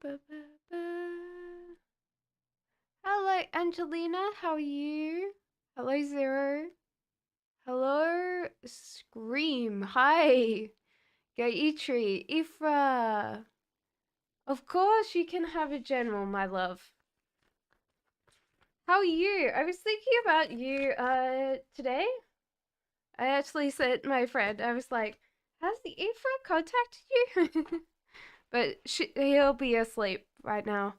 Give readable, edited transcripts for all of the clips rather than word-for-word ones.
ba, ba, ba. Hello, Angelina. How are you? Hello, Zero. Hello, Scream. Hi, Gaitri. Ifra. Of course, you can have a general, my love. How are you? I was thinking about you today. I actually sent my friend, I was like, has the Ifra contacted you? But he'll be asleep right now.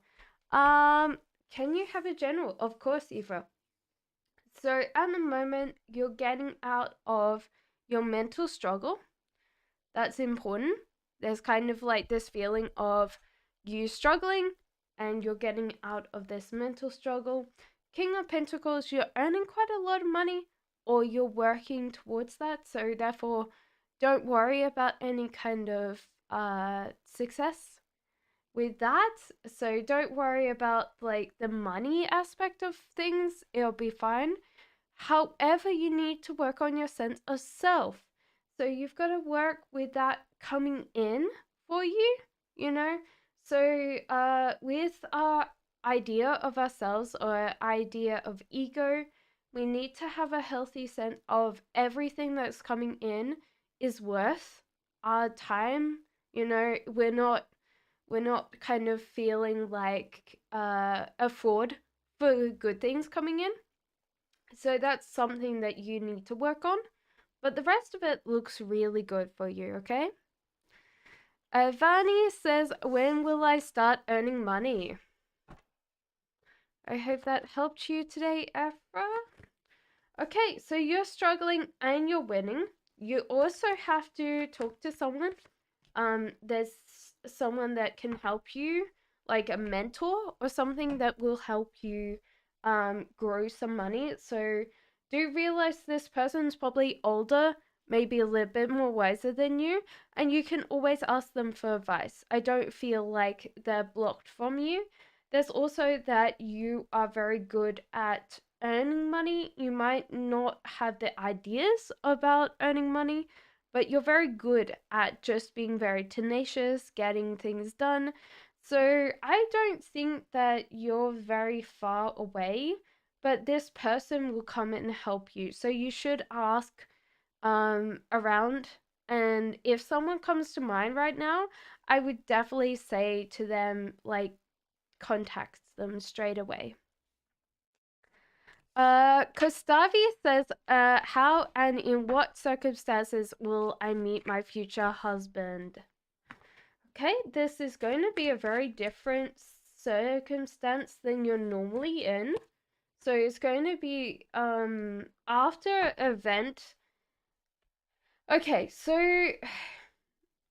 Can you have a general? Of course, Eva. So at the moment, you're getting out of your mental struggle. That's important. There's kind of like this feeling of you struggling and you're getting out of this mental struggle. King of Pentacles, you're earning quite a lot of money or you're working towards that. So therefore, don't worry about any kind of success with that. So don't worry about like the money aspect of things. It'll be fine. However, you need to work on your sense of self. So you've got to work with that coming in for you, you know? So with our idea of ourselves or idea of ego, we need to have a healthy sense of everything that's coming in is worth our time. You know, we're not kind of feeling like a fraud for good things coming in. So that's something that you need to work on. But the rest of it looks really good for you, okay? Vani says, when will I start earning money? I hope that helped you today, Afra. Okay, so you're struggling and you're winning. You also have to talk to someone. There's someone that can help you, like a mentor or something that will help you grow some money. So do realize this person's probably older, maybe a little bit more wiser than you, and you can always ask them for advice. I don't feel like they're blocked from you. There's also that you are very good at earning money. You might not have the ideas about earning money, but you're very good at just being very tenacious, getting things done. So I don't think that you're very far away, but this person will come and help you. So you should ask around, and if someone comes to mind right now, I would definitely say to them like contact them straight away. Kostavi says, how and in what circumstances will I meet my future husband? Okay, this is going to be a very different circumstance than you're normally in. So it's going to be after an event. Okay, so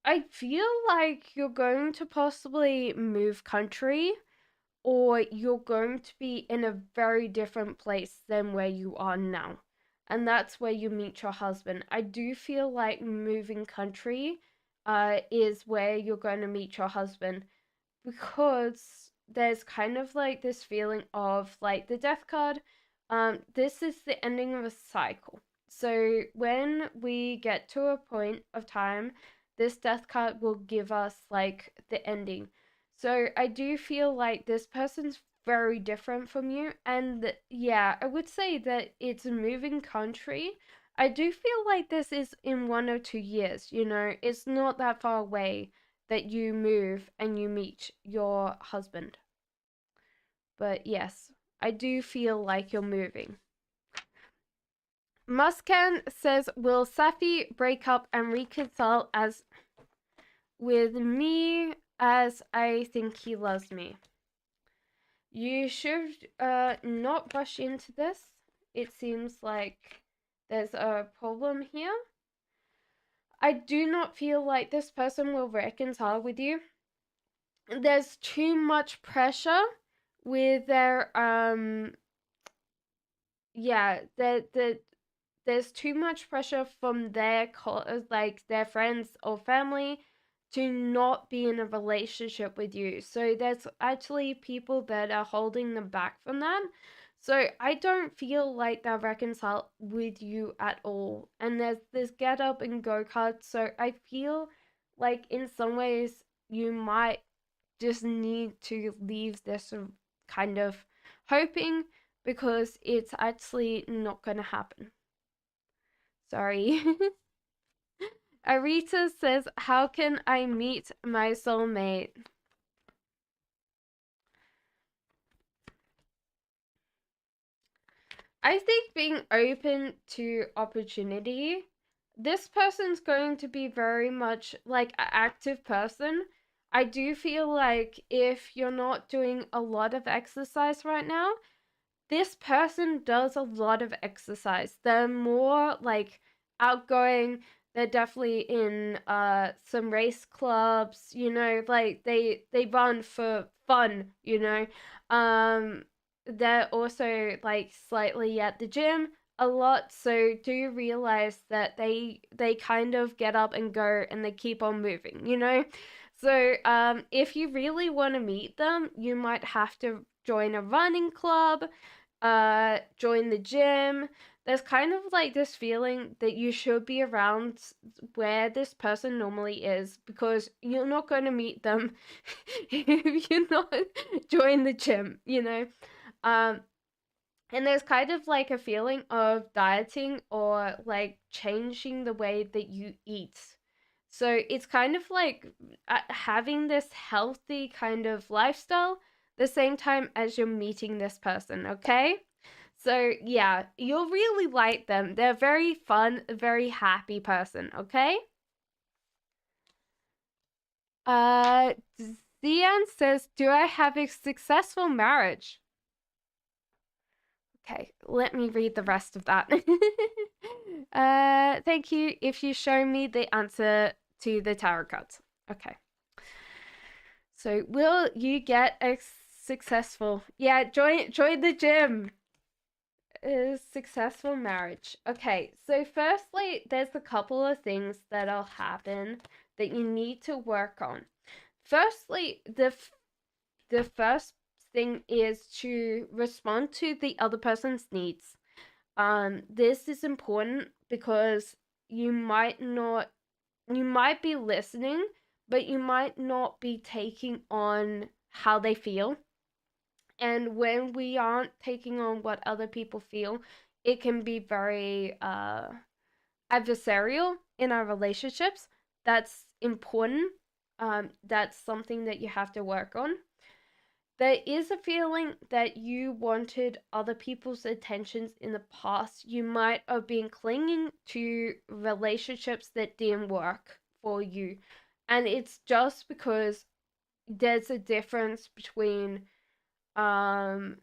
I feel like you're going to possibly move country or you're going to be in a very different place than where you are now. And that's where you meet your husband. I do feel like moving country is where you're going to meet your husband because there's kind of like this feeling of like the death card. This is the ending of a cycle. So when we get to a point of time, this death card will give us like the ending. So I do feel like this person's very different from you. And yeah, I would say that it's a moving country. I do feel like this is in 1 or 2 years, you know, it's not that far away that you move and you meet your husband. But yes, I do feel like you're moving. Muskan says, will Safi break up and reconcile as with me as I think he loves me? You should not rush into this. It seems like there's a problem here. I do not feel like this person will reconcile with you. There's too much pressure with their yeah, there's too much pressure from their like their friends or family to not be in a relationship with you. So there's actually people that are holding them back from that. So I don't feel like they'll reconcile with you at all. And there's this get up and go card. So I feel like in some ways you might just need to leave this kind of hoping, because it's actually not going to happen. Sorry. Arita says, how can I meet my soulmate? I think being open to opportunity. This person's going to be very much like an active person. I do feel like if you're not doing a lot of exercise right now, this person does a lot of exercise. They're more like outgoing. They're definitely in some race clubs, like they run for fun, they're also like slightly at the gym a lot, so do realize that they kind of get up and go and they keep on moving. So if you really want to meet them, you might have to join a running club, join the gym. There's kind of like this feeling that you should be around where this person normally is, because you're not going to meet them if you're not join the gym. Um, and there's kind of like a feeling of dieting or like changing the way that you eat. So it's kind of like having this healthy kind of lifestyle the same time as you're meeting this person, okay? So yeah, you'll really like them. They're very fun, very happy person, okay? Uh, Zian says, do I have a successful marriage? Okay, let me read the rest of that. Thank you if you show me the answer to the tarot cards. Okay. So, will you get a successful? Yeah, join the gym. A successful marriage. Okay, so firstly, there's a couple of things that'll happen that you need to work on. Firstly, the first thing is to respond to the other person's needs. This is important because you might be listening, but you might not be taking on how they feel. And when we aren't taking on what other people feel, it can be very adversarial in our relationships. That's important. That's something that you have to work on. There is a feeling that you wanted other people's attentions in the past. You might have been clinging to relationships that didn't work for you. And it's just because there's a difference between um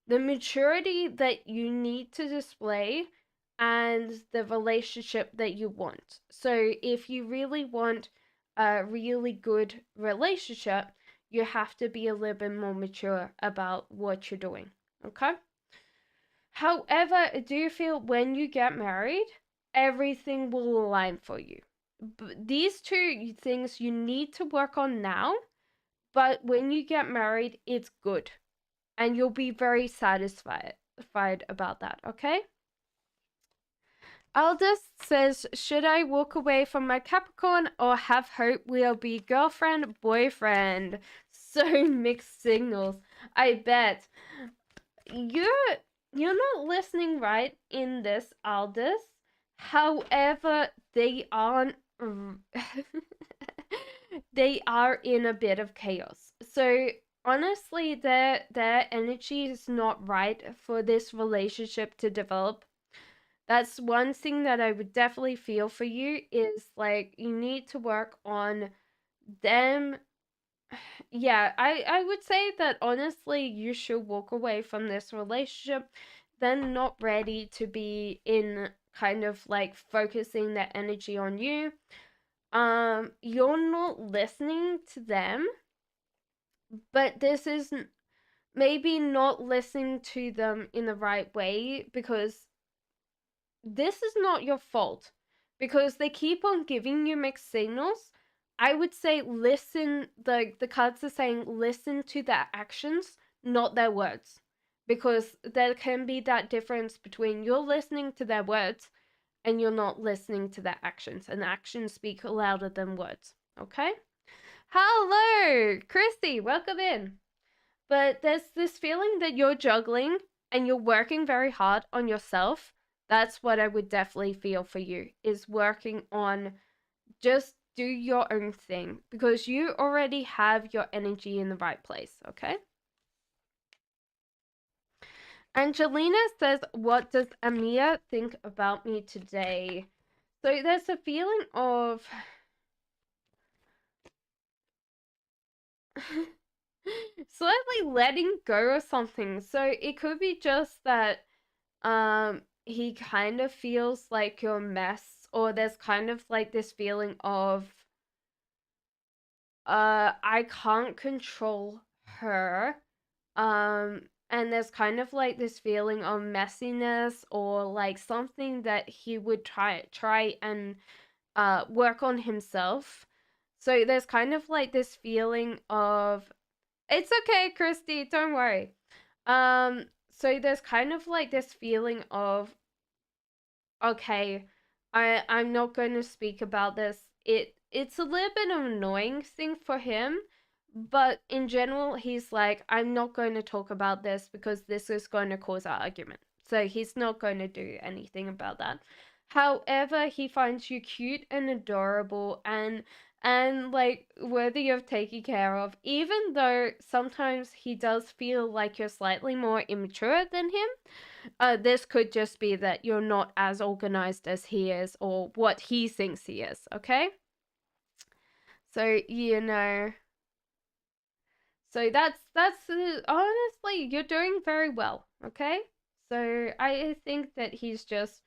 the maturity that you need to display and the relationship that you want. So if you really want a really good relationship, you have to be a little bit more mature about what you're doing. Okay? However, I do feel when you get married, everything will align for you. But these two things you need to work on now, but when you get married, it's good. And you'll be very satisfied about that, okay? Aldous says, should I walk away from my Capricorn or have hope we'll be girlfriend, boyfriend? So mixed signals. I bet. You're not listening right in this, Aldous. However, they aren't they are in a bit of chaos. So honestly, their energy is not right for this relationship to develop. That's one thing that I would definitely feel for you, is like you need to work on them. Yeah, I would say that honestly you should walk away from this relationship. They're not ready to be in kind of like focusing their energy on you. You're not listening to them, but this is maybe not listening to them in the right way, because this is not your fault, because they keep on giving you mixed signals. I would say listen, the cards are saying listen to their actions, not their words, because there can be that difference between you're listening to their words and you're not listening to their actions, and actions speak louder than words, okay? Hello, Christy, welcome in. But there's this feeling that you're juggling and you're working very hard on yourself. That's what I would definitely feel for you, is working on just do your own thing because you already have your energy in the right place, okay? Angelina says, what does Amia think about me today? So there's a feeling of slightly letting go or something. So it could be just that he kind of feels like you're a mess, or there's kind of like this feeling of I can't control her. And there's kind of like this feeling of messiness, or like something that he would try and work on himself. So there's kind of like this feeling of it's okay, Christy, don't worry. So there's kind of like this feeling of okay, I'm not going to speak about this. It's a little bit of an annoying thing for him, but in general, he's like, I'm not going to talk about this because this is going to cause an argument. So he's not going to do anything about that. However, he finds you cute and adorable and like worthy of taking care of, even though sometimes he does feel like you're slightly more immature than him. This could just be that you're not as organized as he is, or what he thinks he is, okay? So, so that's honestly, you're doing very well, okay? So I think that he's just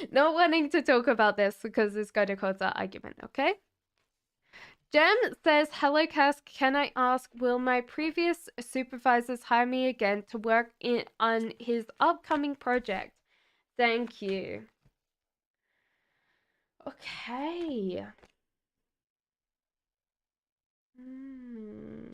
not wanting to talk about this because it's going to cause an argument, okay? Jem says, hello Cass, can I ask, will my previous supervisors hire me again to work on his upcoming project? Thank you. Okay. Hmm.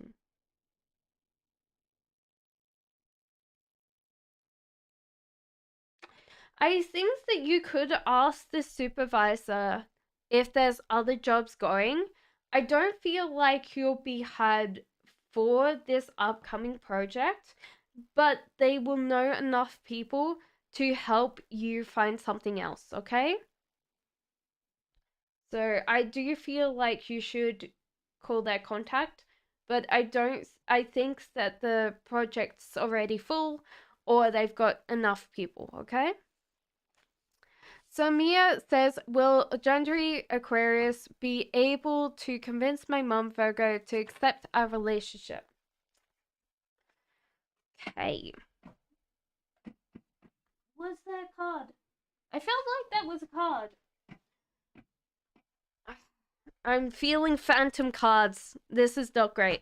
I think that you could ask the supervisor if there's other jobs going. I don't feel like you'll be hired for this upcoming project, but they will know enough people to help you find something else, okay? So I do feel like you should call their contact, but I think that the project's already full or they've got enough people, okay? So Mia says, will January Aquarius be able to convince my mom Virgo to accept our relationship? Okay. Was that a card? I felt like that was a card. I'm feeling phantom cards. This is not great.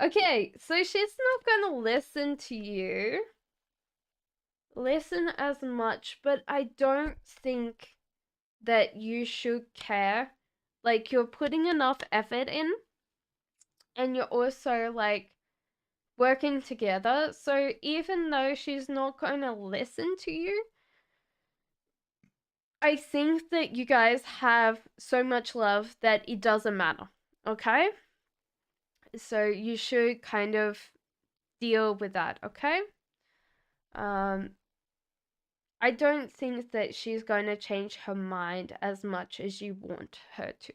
Okay, so she's not gonna listen to you. Listen as much, but I don't think that you should care. Like, you're putting enough effort in, and you're also like working together. So even though she's not gonna listen to you, I think that you guys have so much love that it doesn't matter, okay? So you should kind of deal with that, okay? Um, I don't think that she's going to change her mind as much as you want her to.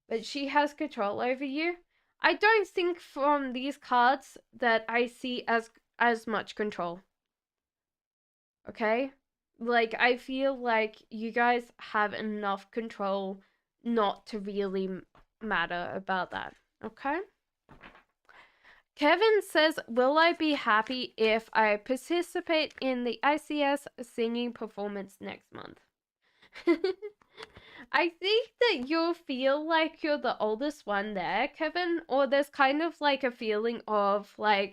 But she has control over you. I don't think from these cards that I see as much control. Okay? Like, I feel like you guys have enough control not to really matter about that. Okay? Kevin says, will I be happy if I participate in the ICS singing performance next month? I think that you'll feel like you're the oldest one there, Kevin, or there's kind of like a feeling of uh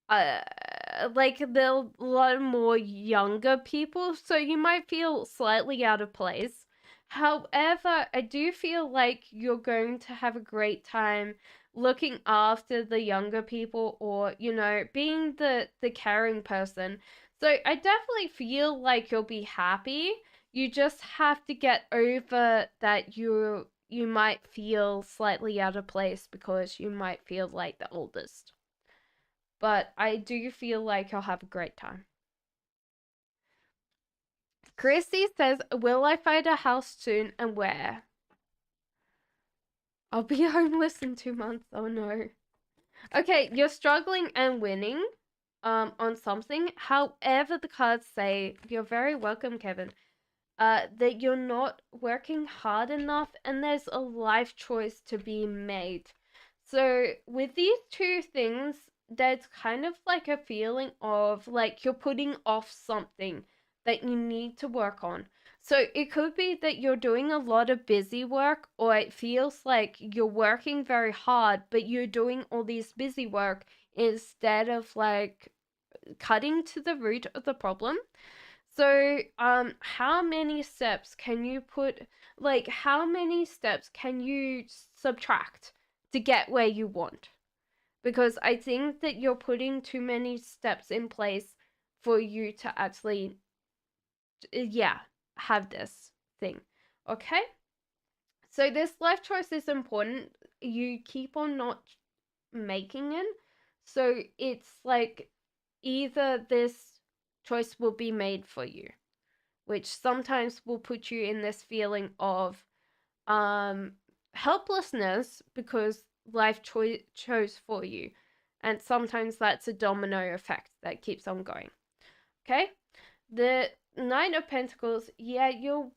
there are a lot more younger people, so you might feel slightly out of place. However, I do feel like you're going to have a great time looking after the younger people, or being the caring person. So I definitely feel like you'll be happy. You just have to get over that you might feel slightly out of place because you might feel like the oldest. But I do feel like you'll have a great time. Christy says, "Will I find a house soon and where?" I'll be homeless in 2 months. Oh no. Okay, you're struggling and winning on something. However, the cards say, you're very welcome, Kevin. That you're not working hard enough and there's a life choice to be made. So with these two things, there's kind of like a feeling of like you're putting off something that you need to work on. So it could be that you're doing a lot of busy work, or it feels like you're working very hard, but you're doing all these busy work instead of like cutting to the root of the problem. So, how many steps can you put, like, how many steps can you subtract to get where you want? Because I think that you're putting too many steps in place for you to actually, yeah, have this thing. Okay? So, this life choice is important. You keep on not making it. So, it's like either this choice will be made for you, which sometimes will put you in this feeling of helplessness because life chose for you. And sometimes that's a domino effect that keeps on going. Okay? The Nine of Pentacles, yeah, you're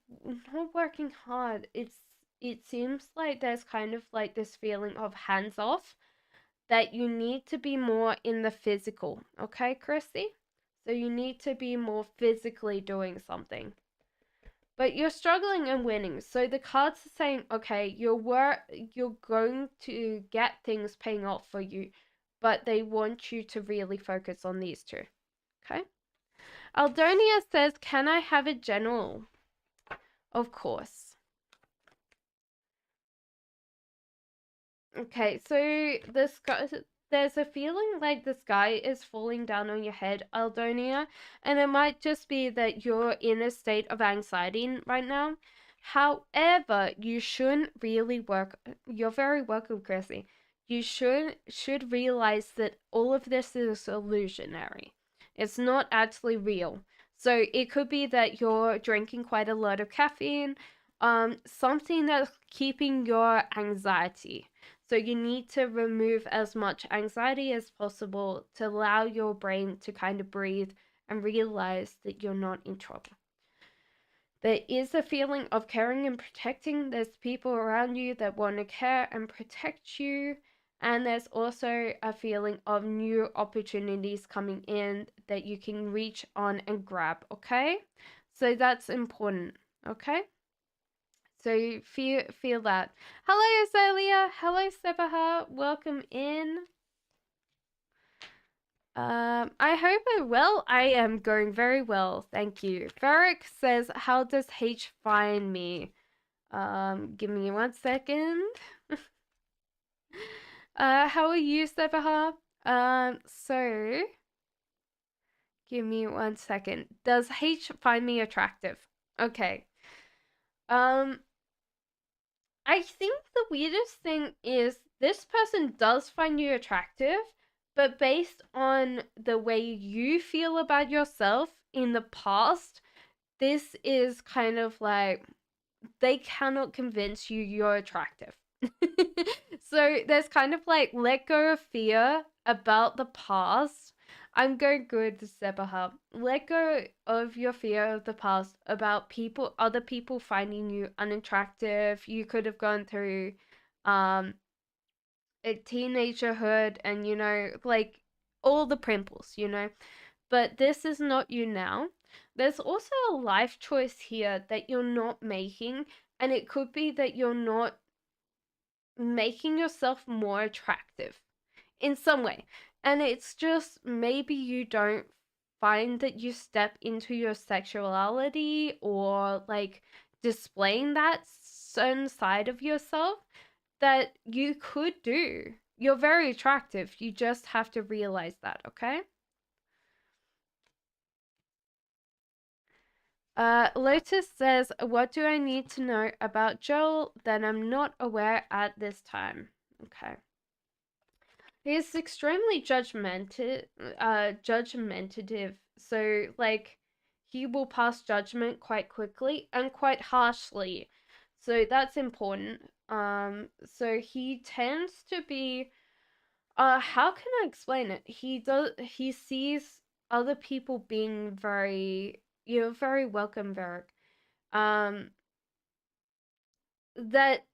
not working hard. It seems like there's kind of like this feeling of hands off, that you need to be more in the physical. Okay, Christy? So you need to be more physically doing something. But you're struggling and winning. So the cards are saying, okay, you're going to get things paying off for you, but they want you to really focus on these two. Okay? Aldonia says, "Can I have a general?" Of course. Okay, so there's a feeling like the sky is falling down on your head, Aldonia, and it might just be that you're in a state of anxiety right now. However, you shouldn't really work. You're very welcome, Chrissy. You should realize that all of this is illusionary. It's not actually real. So it could be that you're drinking quite a lot of caffeine, something that's keeping your anxiety. So you need to remove as much anxiety as possible to allow your brain to kind of breathe and realize that you're not in trouble. There is a feeling of caring and protecting. There's people around you that want to care and protect you. And there's also a feeling of new opportunities coming in that you can reach on and grab, okay? So that's important, okay? So feel that. Hello, Azalea. Hello, Sebaha. Welcome in. I hope I'm well. I am going very well, thank you. Varric says, "How does H find me?" Give me 1 second. How are you, Sebaha? So give me 1 second. Does H find me attractive? Okay. I think the weirdest thing is this person does find you attractive, but based on the way you feel about yourself in the past, this is kind of like they cannot convince you you're attractive. So there's kind of like let go of fear about the past. I'm going good, Sebaha. Let go of your fear of the past about other people finding you unattractive. You could have gone through um a teenagerhood and like all the pimples. But this is not you now. There's also a life choice here that you're not making, and it could be that you're not making yourself more attractive in some way. And it's just maybe you don't find that you step into your sexuality or like displaying that certain side of yourself that you could do. You're very attractive. You just have to realize that, okay? Lotus says, what do I need to know about Joel that I'm not aware at this time? Okay. He is extremely judgmentative. So, like, he will pass judgment quite quickly and quite harshly. So that's important. So he tends to be, how can I explain it? He sees other people being very welcome, Varric. Um, that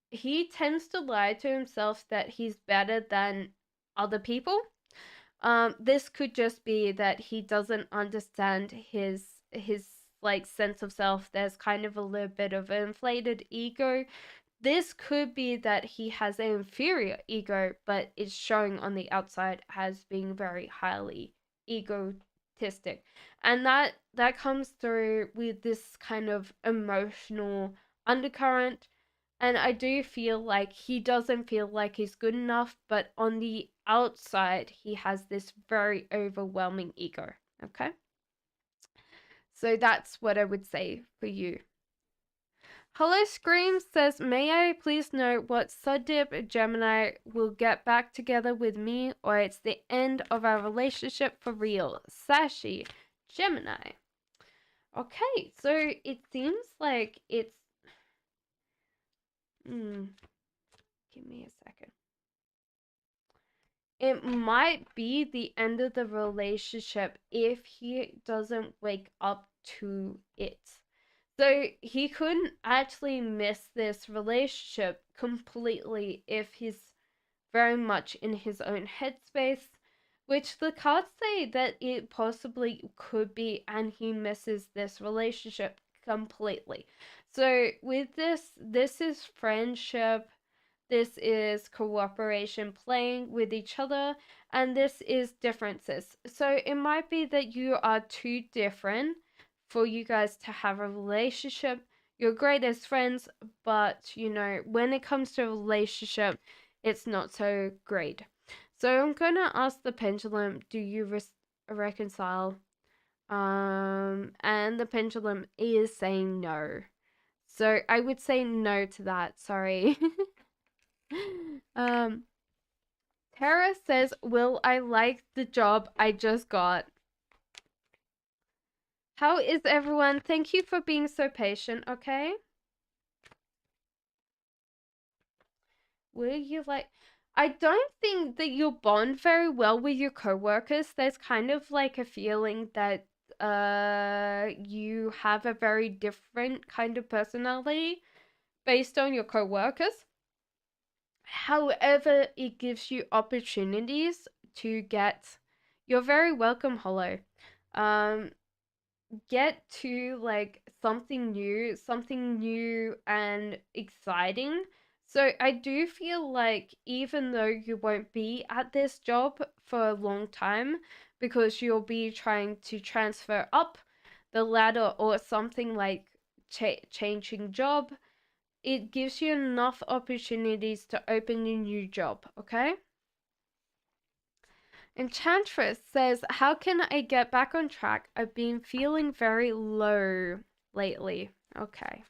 he tends to lie to himself that he's better than other people. This could just be that he doesn't understand his like sense of self. There's kind of a little bit of an inflated ego. This could be that he has an inferior ego, but it's showing on the outside as being very highly egotistic. And that comes through with this kind of emotional undercurrent. And I do feel like he doesn't feel like he's good enough, but on the outside, he has this very overwhelming ego. Okay? So that's what I would say for you. Hello Scream says, may I please know what Sudip Gemini will get back together with me, or it's the end of our relationship for real? Sashi Gemini. Okay, so it seems like it's. Give me a second. It might be the end of the relationship if he doesn't wake up to it. So he couldn't actually miss this relationship completely if he's very much in his own headspace, which the cards say that it possibly could be, and he misses this relationship completely. So with this is friendship, this is cooperation, playing with each other, and this is differences. So it might be that you are too different for you guys to have a relationship. You're great as friends, but when it comes to a relationship, it's not so great. So I'm gonna ask the pendulum, do you reconcile? And the pendulum is saying no. So I would say no to that. Sorry. um, Tara says, will I like the job I just got? How is everyone? Thank you for being so patient, okay? Will you like... I don't think that you'll bond very well with your coworkers. There's kind of like a feeling that you have a very different kind of personality based on your coworkers. However, it gives you opportunities to get... You're very welcome, Hollow. Get to like something new and exciting. So I do feel like even though you won't be at this job for a long time because you'll be trying to transfer up the ladder or something like changing job, it gives you enough opportunities to open a new job, okay? Enchantress says, how can I get back on track? I've been feeling very low lately. Okay.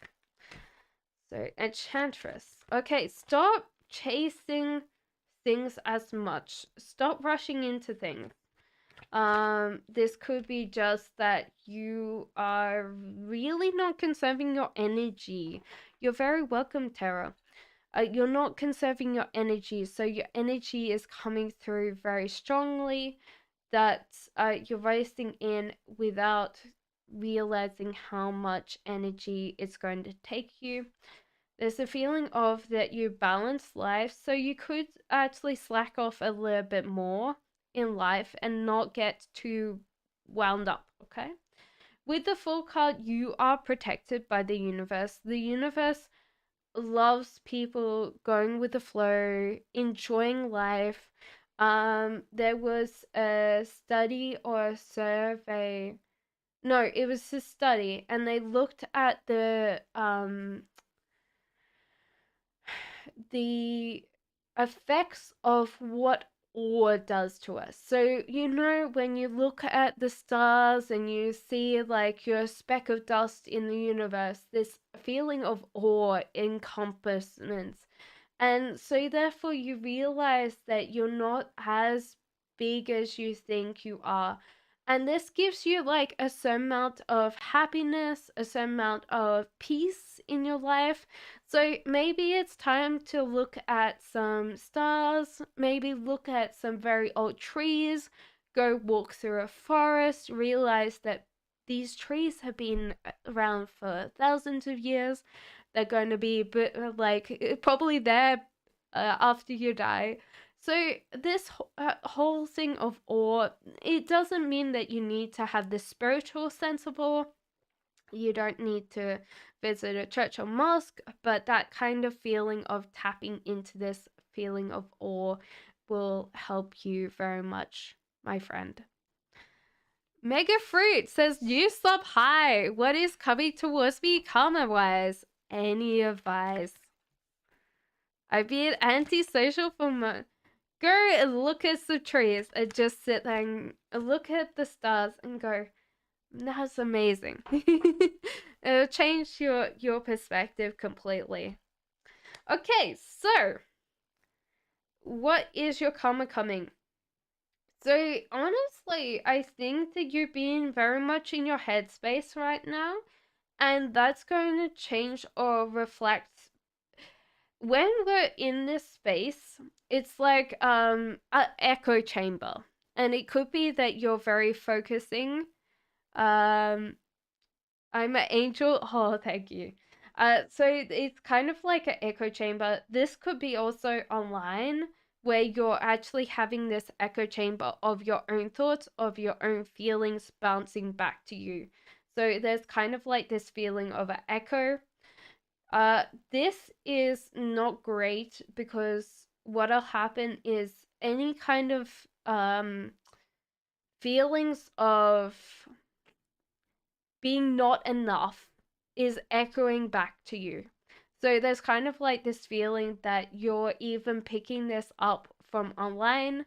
So, Enchantress. Okay, stop chasing things as much. Stop rushing into things. This could be just that you are really not conserving your energy. You're very welcome, Tara. You're not conserving your energy, so your energy is coming through very strongly, that you're racing in without realizing how much energy it's going to take you. There's a feeling of that you balance life, so you could actually slack off a little bit more in life and not get too wound up, okay? With the Fool card, you are protected by the universe. The universe loves people going with the flow, enjoying life. There was a study or a survey. No, it was a study, and they looked at the effects of what awe does to us. So, when you look at the stars and you see like you're a speck of dust in the universe, this feeling of awe encompassments. And so, therefore, you realize that you're not as big as you think you are. And this gives you like a certain amount of happiness, a certain amount of peace in your life. So maybe it's time to look at some stars, maybe look at some very old trees, go walk through a forest, realize that these trees have been around for thousands of years. They're going to be like probably there after you die. So this whole thing of awe, it doesn't mean that you need to have this spiritual sense of awe. You don't need to visit a church or mosque, but that kind of feeling of tapping into this feeling of awe will help you very much, my friend. Mega Fruit says, new sub hi. What is coming towards me karma-wise? Any advice? I've been antisocial for months. Go and look at some trees and just sit there and look at the stars and go, that's amazing. It'll change your perspective completely. Okay, so what is your karma coming? So honestly, I think that you're being very much in your headspace right now, and that's going to change or reflect when we're in this space. It's like an echo chamber, and it could be that you're very focusing. I'm an angel. Oh, thank you. So it's kind of like an echo chamber. This could be also online, where you're actually having this echo chamber of your own thoughts, of your own feelings bouncing back to you. So there's kind of like this feeling of an echo. This is not great because what'll happen is any kind of feelings of being not enough is echoing back to you. So there's kind of like this feeling that you're even picking this up from online.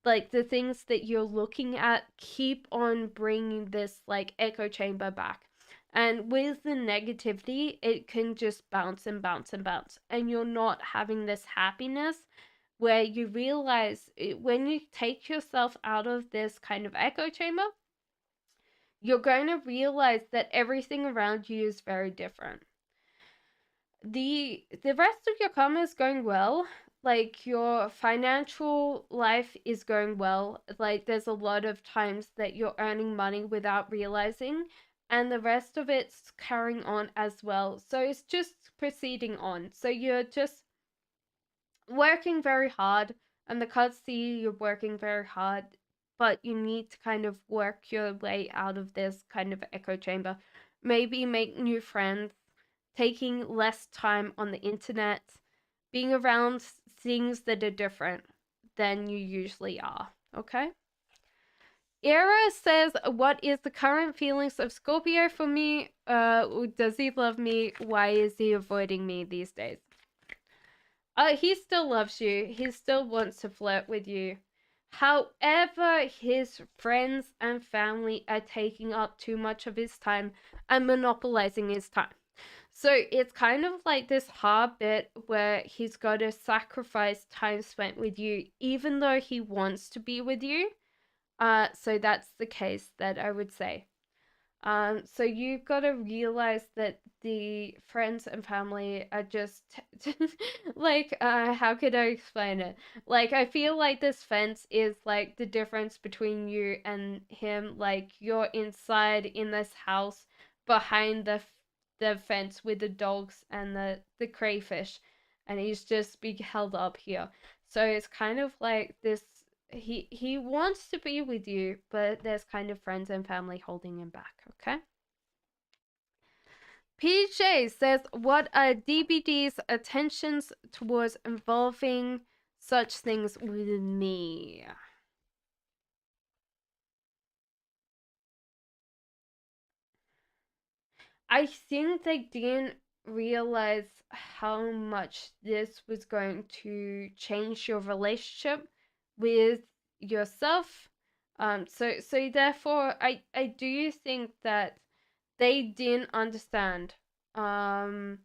Like the things that you're looking at keep on bringing this like echo chamber back. And with the negativity, it can just bounce and bounce and bounce. And you're not having this happiness where you realize when you take yourself out of this kind of echo chamber, you're going to realize that everything around you is very different. The rest of your karma is going well. Like your financial life is going well. Like there's a lot of times that you're earning money without realizing, and the rest of it's carrying on as well. So it's just proceeding on. So you're just working very hard, and the cards see you're working very hard, but you need to kind of work your way out of this kind of echo chamber. Maybe make new friends, taking less time on the internet, being around things that are different than you usually are. Okay? Era says, what is the current feelings of Scorpio for me? Does he love me? Why is he avoiding me these days? He still loves you. He still wants to flirt with you. However, his friends and family are taking up too much of his time and monopolizing his time. So it's kind of like this hard bit where he's got to sacrifice time spent with you, even though he wants to be with you. So that's the case that I would say. So you've got to realize that the friends and family are just like, how could I explain it? Like, I feel like this fence is like the difference between you and him. Like, you're inside in this house behind the fence with the dogs and the crayfish, and he's just being held up here. So it's kind of like this. He wants to be with you, but there's kind of friends and family holding him back. Okay. PJ says, what are DBD's attentions towards involving such things with me? I think they didn't realize how much this was going to change your relationship with yourself. So therefore, I do think that they didn't understand. Um,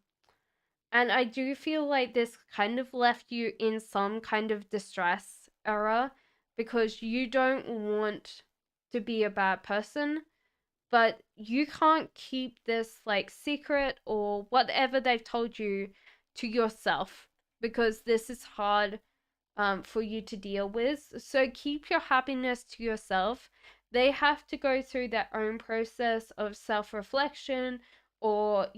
and I do feel like this kind of left you in some kind of distress era because you don't want to be a bad person, but you can't keep this like secret or whatever they've told you to yourself because this is hard for you to deal with. So keep your happiness to yourself. They have to go through their own process of self reflection or,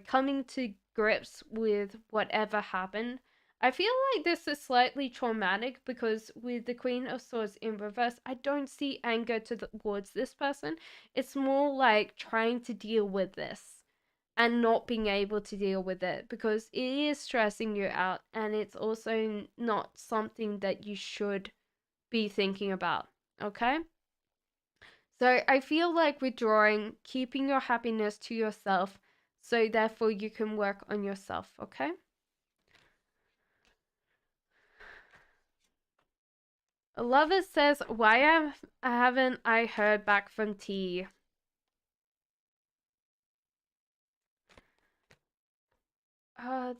coming to grips with whatever happened. I feel like this is slightly traumatic because with the Queen of Swords in reverse, I don't see anger towards this person. It's more like trying to deal with this and not being able to deal with it because it is stressing you out and it's also not something that you should be thinking about. Okay? So I feel like withdrawing, keeping your happiness to yourself so therefore you can work on yourself. Okay? A lover says, haven't I heard back from T?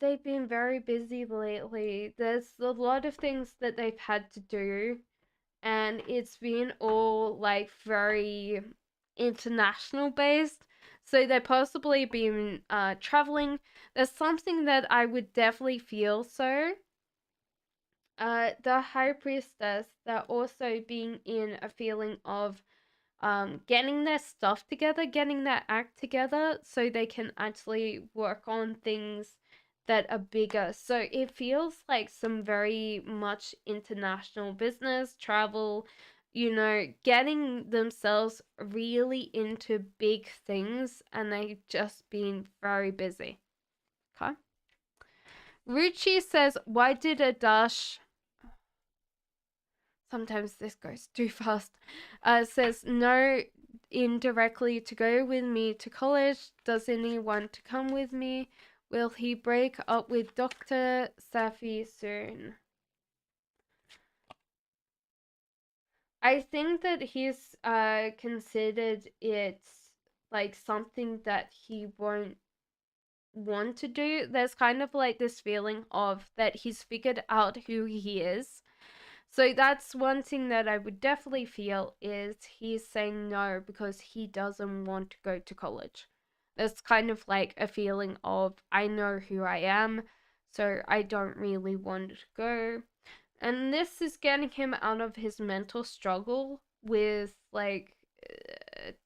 They've been very busy lately. There's a lot of things that they've had to do, and it's been all like very international based. So they've possibly been traveling. There's something that I would definitely feel so. The high priestess, they're also being in a feeling of getting their stuff together, getting their act together so they can actually work on things that are bigger. So it feels like some very much international business, travel, getting themselves really into big things and they've just been very busy. Okay. Ruchi says, why did Adash sometimes this goes too fast. Says no indirectly to go with me to college. Doesn't he want to come with me? Will he break up with Dr. Safi soon? I think that he's considered it like something that he won't want to do. There's kind of like this feeling of that he's figured out who he is. So that's one thing that I would definitely feel is he's saying no because he doesn't want to go to college. That's kind of like a feeling of I know who I am, so I don't really want to go. And this is getting him out of his mental struggle with like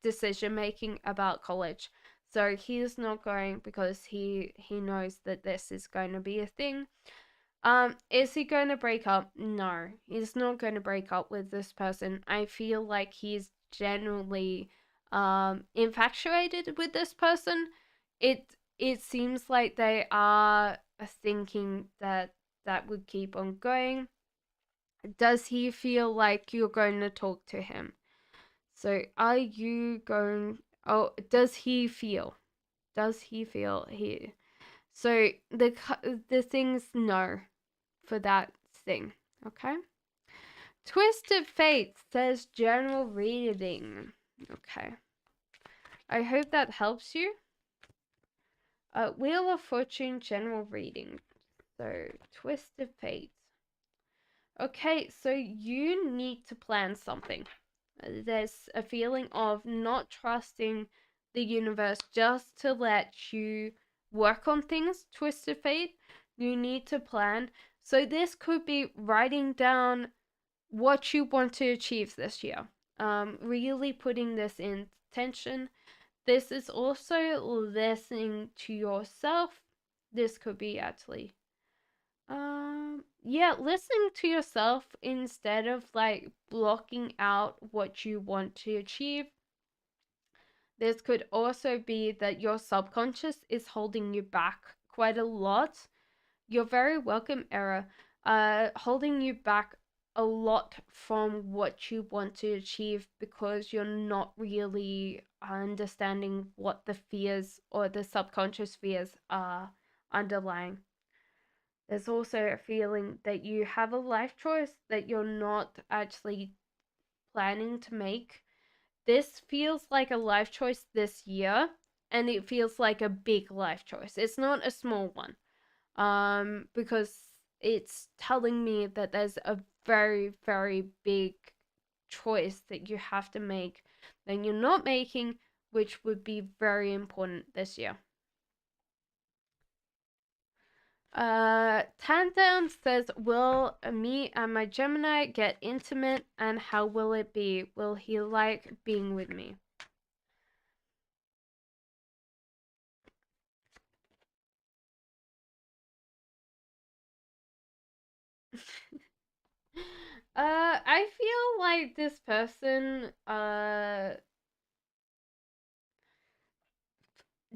decision making about college. So he's not going because he knows that this is going to be a thing. Is he going to break up? No, he's not going to break up with this person. I feel like he's genuinely infatuated with this person. It seems like they are thinking that that would keep on going. Does he feel like you're going to talk to him? So are you going? Oh, does he feel? Does he feel he? So the things no for that thing. Okay. Twisted Fate says general reading. Okay. I hope that helps you. Wheel of Fortune general reading. So Twisted Fate. Okay, so you need to plan something. There's a feeling of not trusting the universe just to let you work on things, Twisted Fate. You need to plan. So this could be writing down what you want to achieve this year. Really putting this in tension. This is also listening to yourself. This could be actually yeah, listening to yourself instead of like blocking out what you want to achieve. This could also be that your subconscious is holding you back quite a lot. You're very welcome, Era. Holding you back a lot from what you want to achieve because you're not really understanding what the fears or the subconscious fears are underlying. there's also a feeling that you have a life choice that you're not actually planning to make. This feels like a life choice this year, and it feels like a big life choice. It's not a small one. Because it's telling me that there's a very, very big choice that you have to make that you're not making, which would be very important this year. Tandem says, will me and my Gemini get intimate, and how will it be? Will he like being with me? I feel like this person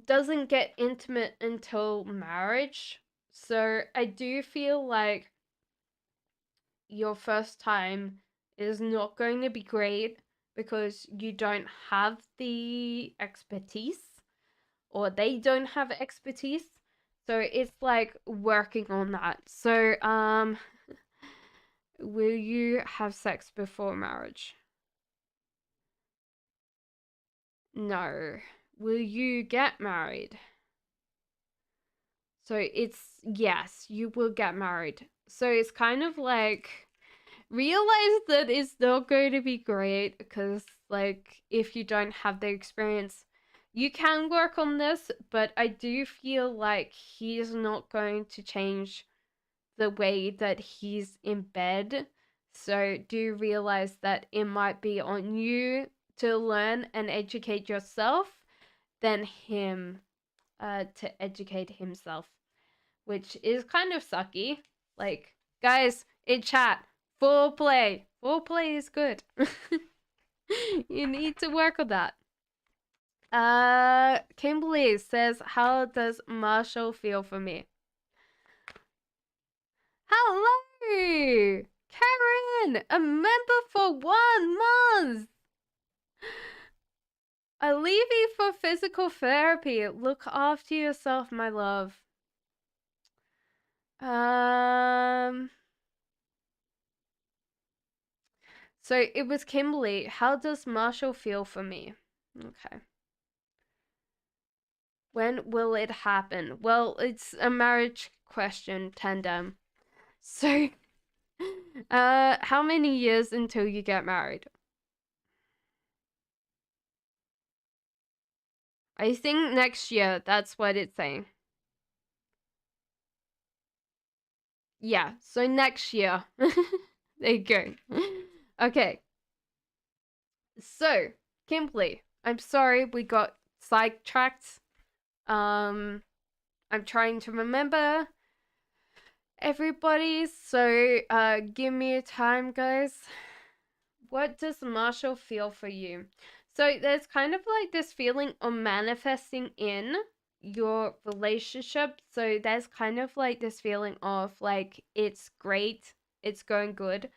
doesn't get intimate until marriage. So I do feel like your first time is not going to be great because you don't have the expertise, or they don't have expertise. So it's like working on that. So will you have sex before marriage? No. Will you get married? So it's yes, you will get married. So it's kind of like realize that it's not going to be great because, like, if you don't have the experience, you can work on this, but I do feel like he's not going to change the way that he's in bed. So do realize that it might be on you to learn and educate yourself than him to educate himself, which is kind of sucky. Like, guys, in chat, foreplay. Foreplay is good. You need to work on that. Kimberly says, how does Marshall feel for me? Hello! Karen! A member for 1 month! I leave you for physical therapy. Look after yourself, my love. So it was Kimberly. How does Marshall feel for me? Okay. When will it happen? Well, it's a marriage question, Tandem. So, how many years until you get married? I think next year. That's what it's saying. Yeah, so next year. There you go. Okay. So, Kimberly, I'm sorry we got sidetracked. I'm trying to remember everybody, so give me a time, guys. What does Marshall feel for you? So there's kind of like this feeling of manifesting in your relationship. So there's kind of like this feeling of like it's great, it's going good.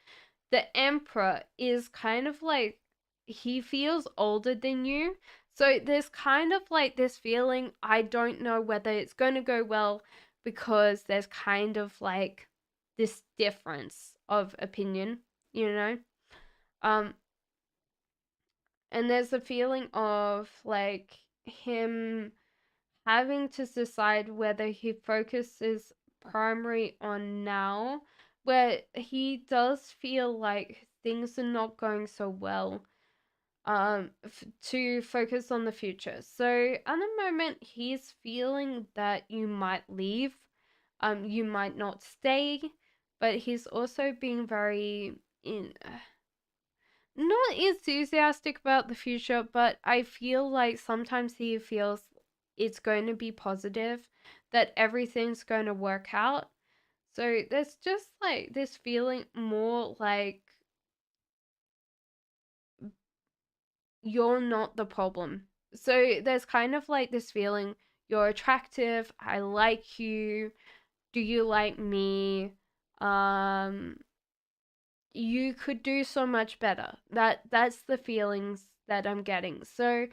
The Emperor is kind of like he feels older than you. So there's kind of like this feeling, I don't know whether it's going to go well because there's kind of like this difference of opinion, you know? Um, and there's a feeling of like him having to decide whether he focuses primary on now, where he does feel like things are not going so well, to focus on the future. So at the moment he's feeling that you might leave, you might not stay, but he's also being very not enthusiastic about the future, but I feel like sometimes he feels it's going to be positive, that everything's going to work out. So there's just like this feeling more like you're not the problem. So there's kind of like this feeling you're attractive, I like you, do you like me? Um you could do so much better. That's the feelings that I'm getting. So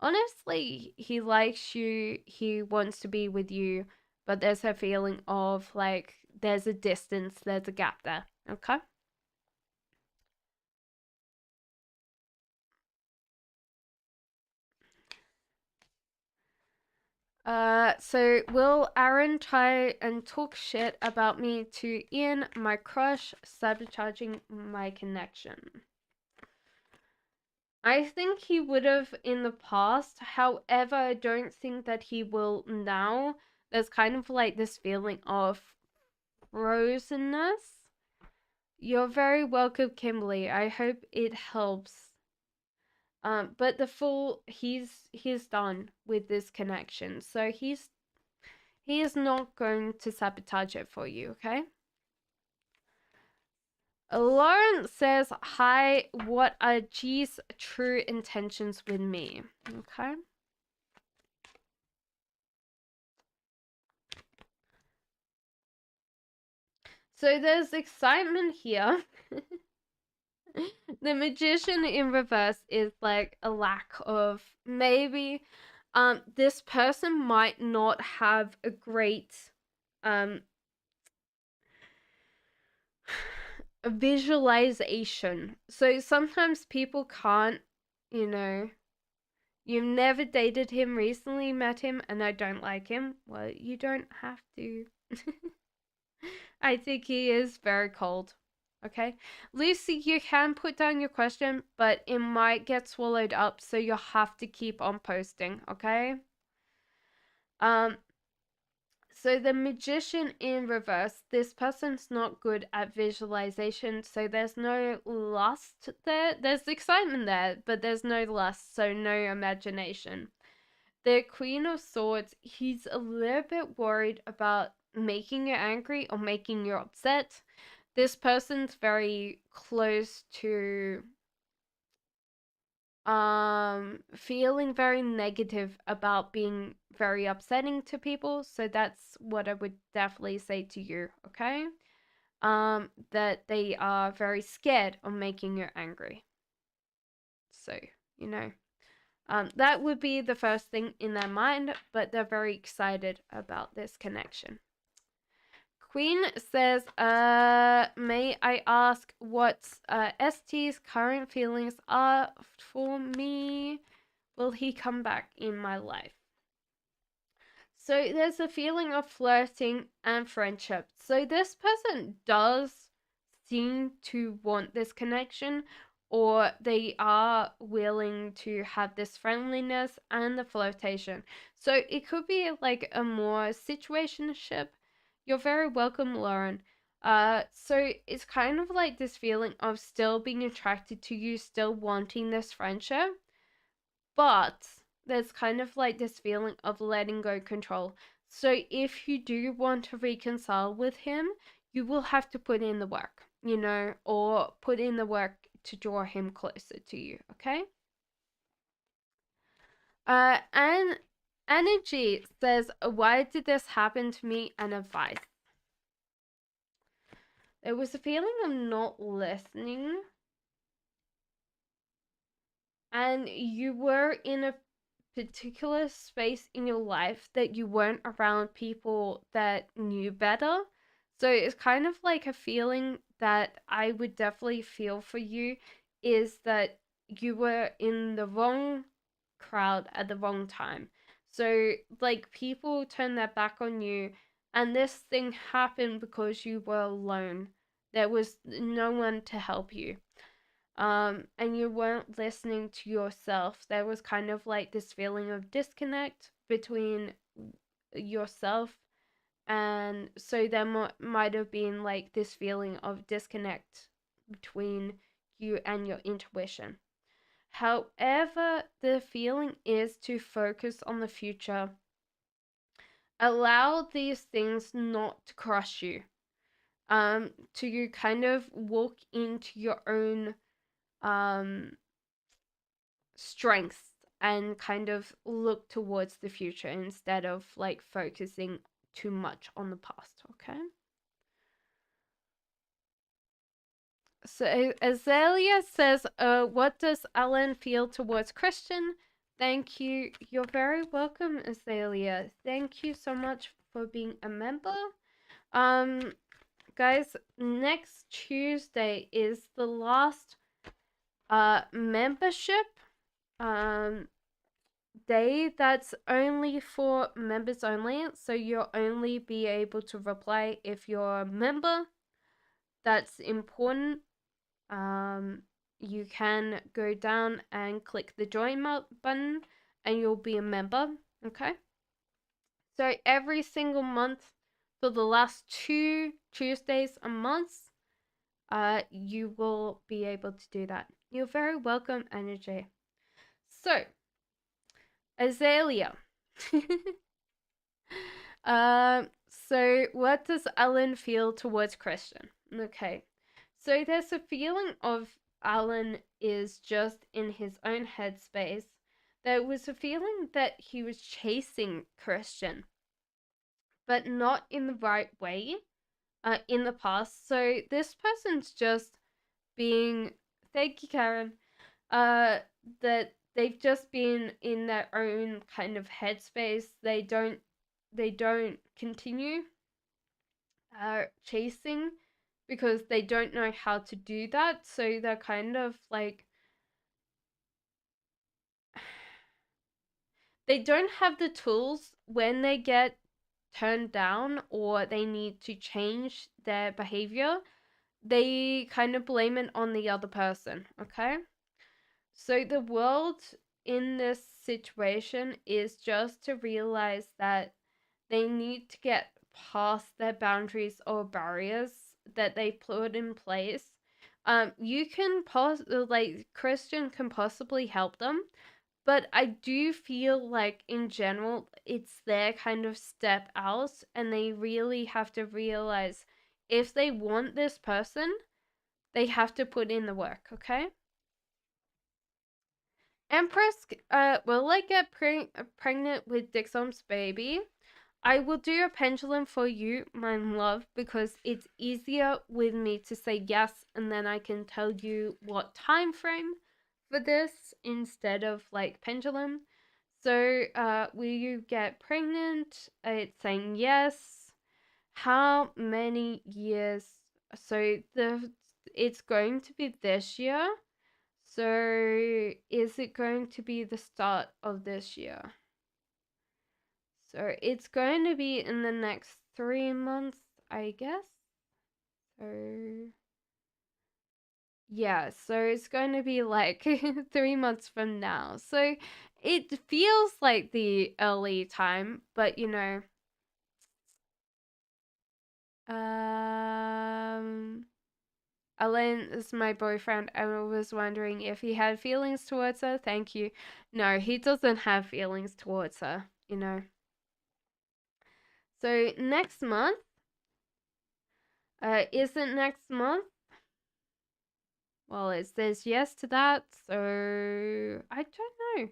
honestly, he likes you, he wants to be with you, but there's a feeling of like there's a distance, there's a gap there. Okay. So will Aaron try and talk shit about me to Ian, my crush, sabotaging my connection? I think he would have in the past. However, I don't think that he will now. There's kind of like this feeling of frozenness. You're very welcome, Kimberly. I hope it helps. But he's done with this connection, so he is not going to sabotage it for you. Okay. Lauren says, "Hi, what are G's true intentions with me?" Okay. So there's excitement here. The magician in reverse is like a lack of maybe this person might not have a great visualization. So sometimes people can't, you know, you've never dated him, recently met him, and I don't like him. Well, you don't have to. I think he is very cold. Okay. Lucy, you can put down your question, but it might get swallowed up, so you'll have to keep on posting, okay? So the magician in reverse, this person's not good at visualization, so there's no lust there. There's excitement there, but there's no lust, so no imagination. The Queen of Swords, he's a little bit worried about making you angry or making you upset. This person's very close to feeling very negative about being very upsetting to people, so that's what I would definitely say to you. Okay, that they are very scared of making you angry, so you know, that would be the first thing in their mind, but they're very excited about this connection. Queen says, may I ask what ST's current feelings are for me? Will he come back in my life? So there's a feeling of flirting and friendship. So this person does seem to want this connection, or they are willing to have this friendliness and the flirtation. So it could be like a more situationship. You're very welcome, Lauren. So it's kind of like this feeling of still being attracted to you, still wanting this friendship, but there's kind of like this feeling of letting go control. So if you do want to reconcile with him, you will have to put in the work, you know, or put in the work to draw him closer to you, okay? And Energy says, why did this happen to me, and advice? There was a feeling of not listening, and you were in a particular space in your life that you weren't around people that knew better. So it's kind of like a feeling that I would definitely feel for you, is that you were in the wrong crowd at the wrong time. So like people turn their back on you, and this thing happened because you were alone. There was no one to help you, and you weren't listening to yourself. There was kind of like this feeling of disconnect between yourself, and so there might have been like this feeling of disconnect between you and your intuition. However, the feeling is to focus on the future. Allow these things not to crush you. To kind of walk into your own strengths and kind of look towards the future instead of like focusing too much on the past, okay? So Azalea says, what does Alan feel towards Christian? Thank you. You're very welcome, Azalea. Thank you so much for being a member. guys, next Tuesday is the last membership day that's only for members only. So you'll only be able to reply if you're a member. That's important. You can go down and click the join button and you'll be a member. Okay. So every single month for the last 2 Tuesdays a month, you will be able to do that. You're very welcome, Energy. So, Azalea. So what does Alan feel towards Christian? Okay. So there's a feeling of Alan is just in his own headspace. There was a feeling that he was chasing Christian, but not in the right way in the past. So this person's just being, thank you, Karen, that they've just been in their own kind of headspace. They don't continue chasing because they don't know how to do that. So they're kind of like, they don't have the tools when they get turned down or they need to change their behavior. They kind of blame it on the other person, okay? So the world in this situation is just to realize that they need to get past their boundaries or barriers that they put in place. You can Christian can possibly help them, but I do feel like in general it's their kind of step out, and they really have to realize if they want this person, they have to put in the work, okay? Empress, will I get pregnant with Dixon's baby? I will do a pendulum for you, my love, because it's easier with me to say yes, and then I can tell you what time frame for this instead of like pendulum. So, will you get pregnant? It's saying yes. How many years? So it's going to be this year. So, is it going to be the start of this year? So, it's going to be in the next 3 months, I guess. So, yeah, so it's going to be like 3 months from now. So, it feels like the early time, but you know, Alan is my boyfriend. I was wondering if he had feelings towards her. Thank you. No, he doesn't have feelings towards her, you know. So next month, isn't next month? Well, it says yes to that, so I don't know.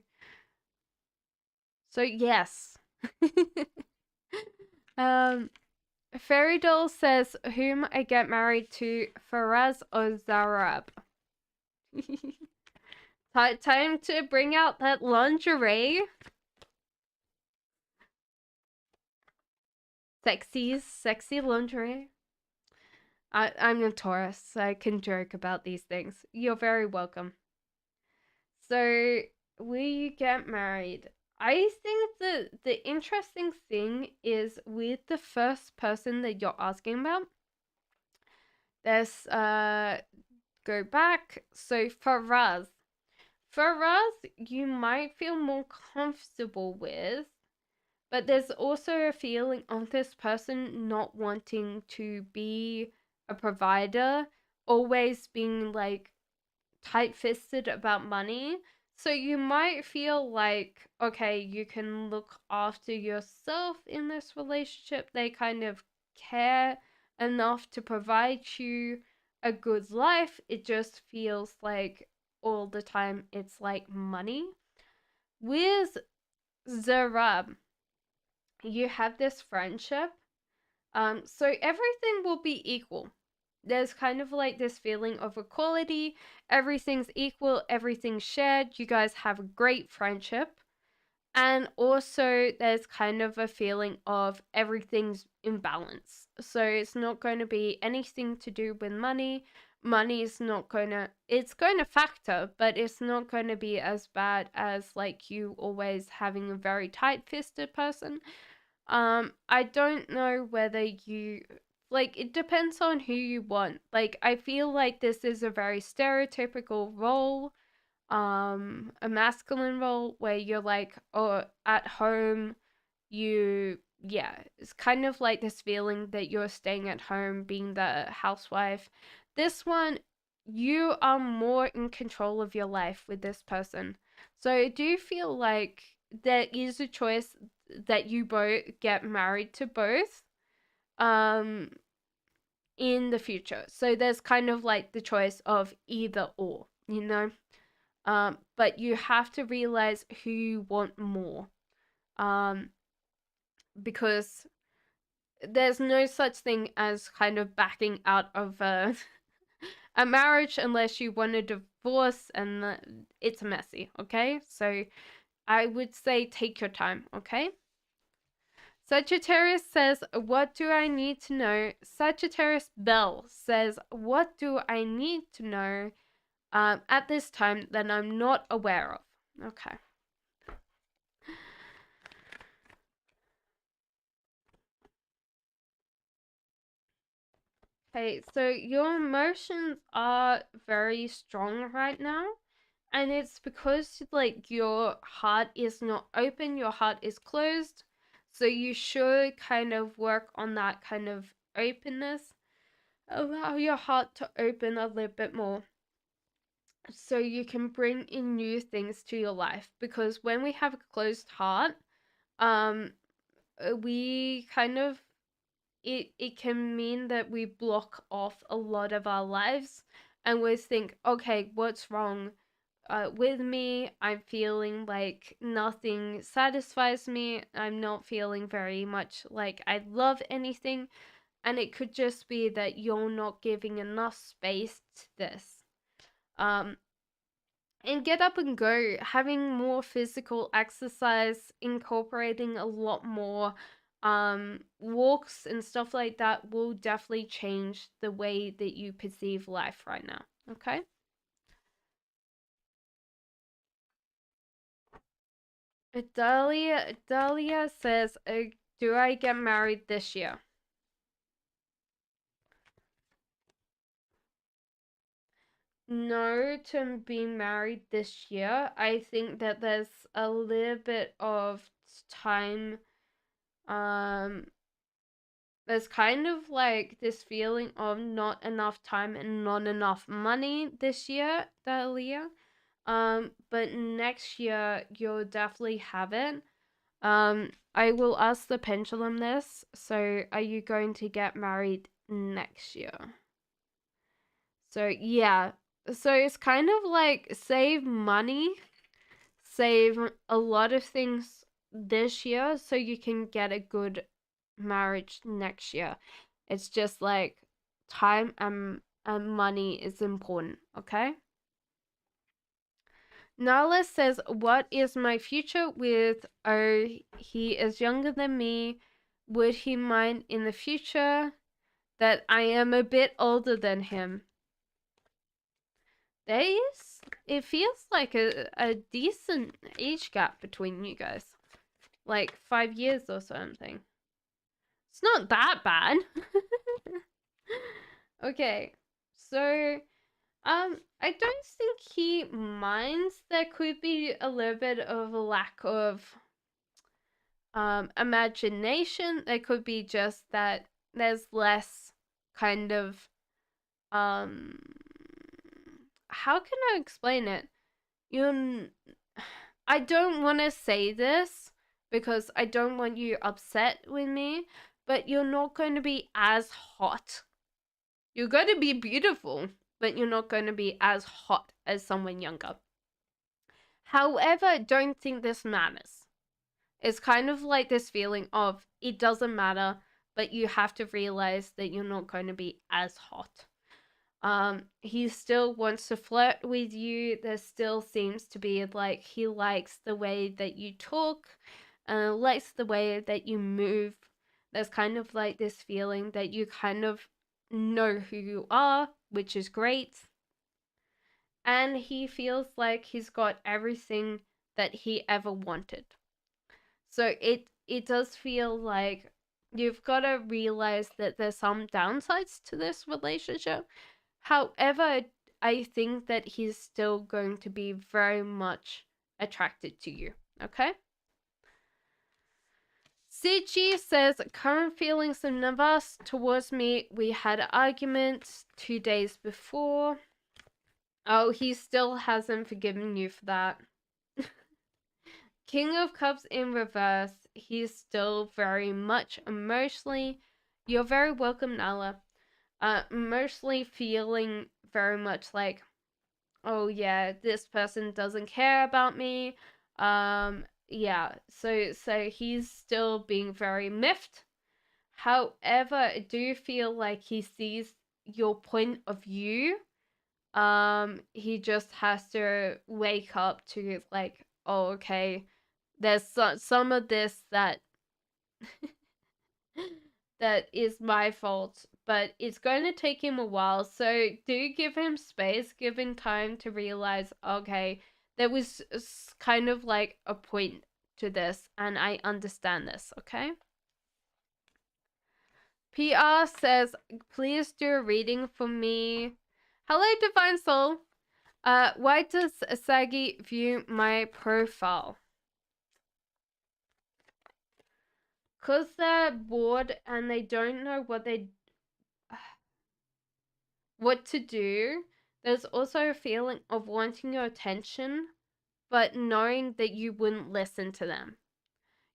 So yes. Fairy Doll says, whom I get married to, Faraz or Zarab? Time to bring out that lingerie. Sexy lingerie. I'm a Taurus, so I can joke about these things. You're very welcome. So, will you get married? I think the interesting thing is with the first person that you're asking about, there's go back. So Faraz, you might feel more comfortable with, but there's also a feeling of this person not wanting to be a provider, always being like tight-fisted about money. So you might feel like, okay, you can look after yourself in this relationship. They kind of care enough to provide you a good life. It just feels like all the time it's like money. With Zarab, you have this friendship. So everything will be equal. There's kind of like this feeling of equality. Everything's equal, everything's shared. You guys have a great friendship. And also, there's kind of a feeling of everything's in balance. So it's not going to be anything to do with money. Money is not going to, it's going to factor, but it's not going to be as bad as like you always having a very tight fisted person. I don't know whether you, like, it depends on who you want. Like, I feel like this is a very stereotypical role, a masculine role where you're like, oh, at home, yeah, it's kind of like this feeling that you're staying at home, being the housewife. This one, you are more in control of your life with this person. So I do feel like there is a choice that you both get married to both um in the future. So there's kind of like the choice of either or, you know? But you have to realize who you want more. Um, because there's no such thing as kind of backing out of a marriage unless you want a divorce, and it's messy, okay? So I would say take your time, okay? Sagittarius says, what do I need to know? Sagittarius Bell says, what do I need to know at this time that I'm not aware of? Okay. Okay, so your emotions are very strong right now. And it's because like your heart is not open, your heart is closed. So you should kind of work on that kind of openness. Allow your heart to open a little bit more so you can bring in new things to your life. Because when we have a closed heart, um, we kind of it can mean that we block off a lot of our lives and we think, okay, what's wrong with me? I'm feeling like nothing satisfies me. I'm not feeling very much like I love anything. And it could just be that you're not giving enough space to this. Um, and get up and go, having more physical exercise, incorporating a lot more walks and stuff like that will definitely change the way that you perceive life right now. Okay. Dahlia says, do I get married this year? No, to be married this year. I think that there's a little bit of time. Um, there's kind of like this feeling of not enough time and not enough money this year, Dahlia. But next year you'll definitely have it. I will ask the pendulum this. So, are you going to get married next year? So, yeah. So, it's kind of like save money, save a lot of things this year so you can get a good marriage next year. It's just like time and money is important, okay? Nala says, what is my future with, oh, he is younger than me. Would he mind in the future that I am a bit older than him? There is, it feels like a decent age gap between you guys. Like 5 years or something. It's not that bad. Okay, so I don't think he minds. There could be a little bit of a lack of imagination. There could be just that there's less kind of um how can I explain it? You I don't want to say this because I don't want you upset with me, but you're not going to be as hot. You're going to be beautiful, but you're not going to be as hot as someone younger. However, I don't think this matters. It's kind of like this feeling of it doesn't matter, but you have to realize that you're not going to be as hot. He still wants to flirt with you. There still seems to be like he likes the way that you talk, likes the way that you move. There's kind of like this feeling that you kind of know who you are, which is great. And he feels like he's got everything that he ever wanted. So it does feel like you've got to realize that there's some downsides to this relationship. However, I think that he's still going to be very much attracted to you. Okay? CG says, current feelings of nervous towards me. We had arguments 2 days before. Oh, he still hasn't forgiven you for that. King of Cups in reverse. He's still very much emotionally. You're very welcome, Nala. Emotionally feeling very much like, oh yeah, this person doesn't care about me. Yeah, so he's still being very miffed. However, I do feel like he sees your point of view. He just has to wake up to like, oh, okay, there's some of this that that is my fault, but it's going to take him a while. So do give him space, give him time to realize, okay, there was kind of like a point to this, and I understand this, okay? PR says, please do a reading for me. Hello, Divine Soul. Why does Sagi view my profile? Because they're bored and they don't know what to do. There's also a feeling of wanting your attention, but knowing that you wouldn't listen to them.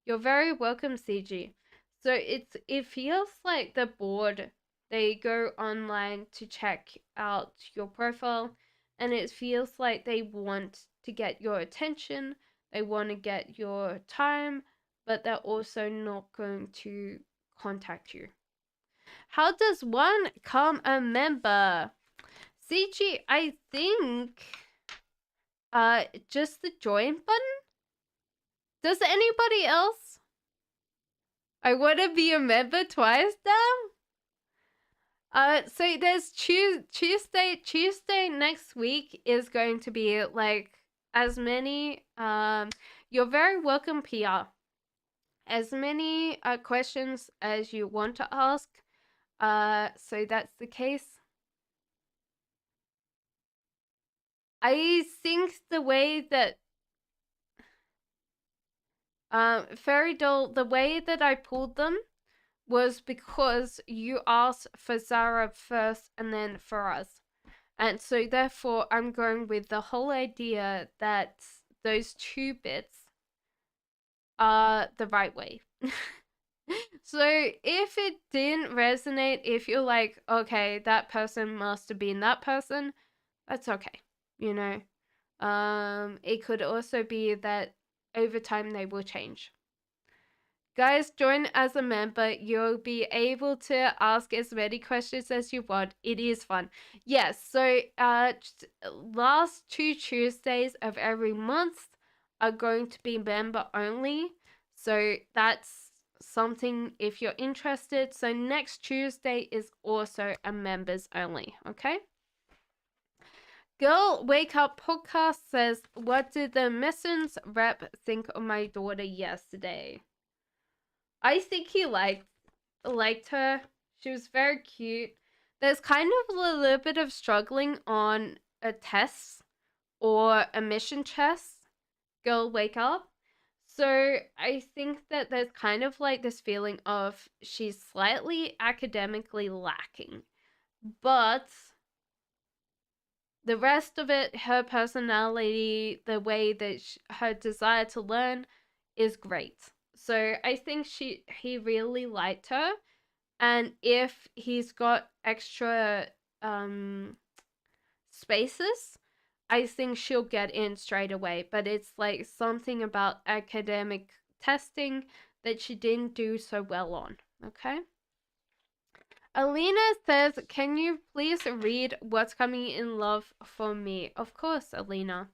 You're very welcome, CG. So it feels like they're bored. They go online to check out your profile, and it feels like they want to get your attention. They want to get your time, but they're also not going to contact you. How does one become a member? CG, I think just the join button? Does anybody else? I want to be a member twice now? So there's Tuesday next week is going to be like as many, you're very welcome, PR. As many questions as you want to ask. So that's the case. I think the way that Fairy Doll, the way that I pulled them was because you asked for Zara first and then for us. And so therefore I'm going with the whole idea that those two bits are the right way. So if it didn't resonate, if you're like, okay, that person must have been that person, that's okay. You know? It could also be that over time they will change. Guys, join as a member. You'll be able to ask as many questions as you want. It is fun. Yes, so last 2 Tuesdays of every month are going to be member only. So that's something if you're interested. So next Tuesday is also a members only, okay? Girl Wake Up Podcast says, what did the Missons rep think of my daughter yesterday? I think he liked her. She was very cute. There's kind of a little bit of struggling on a test or a mission test. Girl, wake up. So I think that there's kind of like this feeling of she's slightly academically lacking. But the rest of it, her personality, the way that her desire to learn is great. So I think he really liked her, and if he's got extra spaces, I think she'll get in straight away. But it's like something about academic testing that she didn't do so well on. Okay. Alina says, can you please read What's Coming in Love for me? Of course, Alina.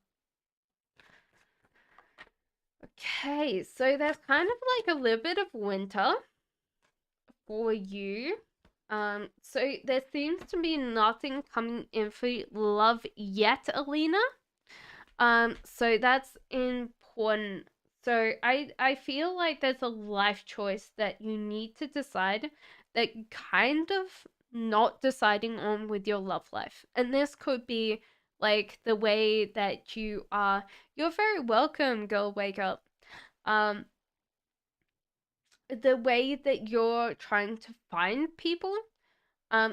Okay, so there's kind of like a little bit of winter for you. So there seems to be nothing coming in for love yet, Alina. So that's important. So I feel like there's a life choice that you need to decide that you kind of not deciding on with your love life. And this could be like the way that you are. You're very welcome, girl, wake up. Um the way that you're trying to find people.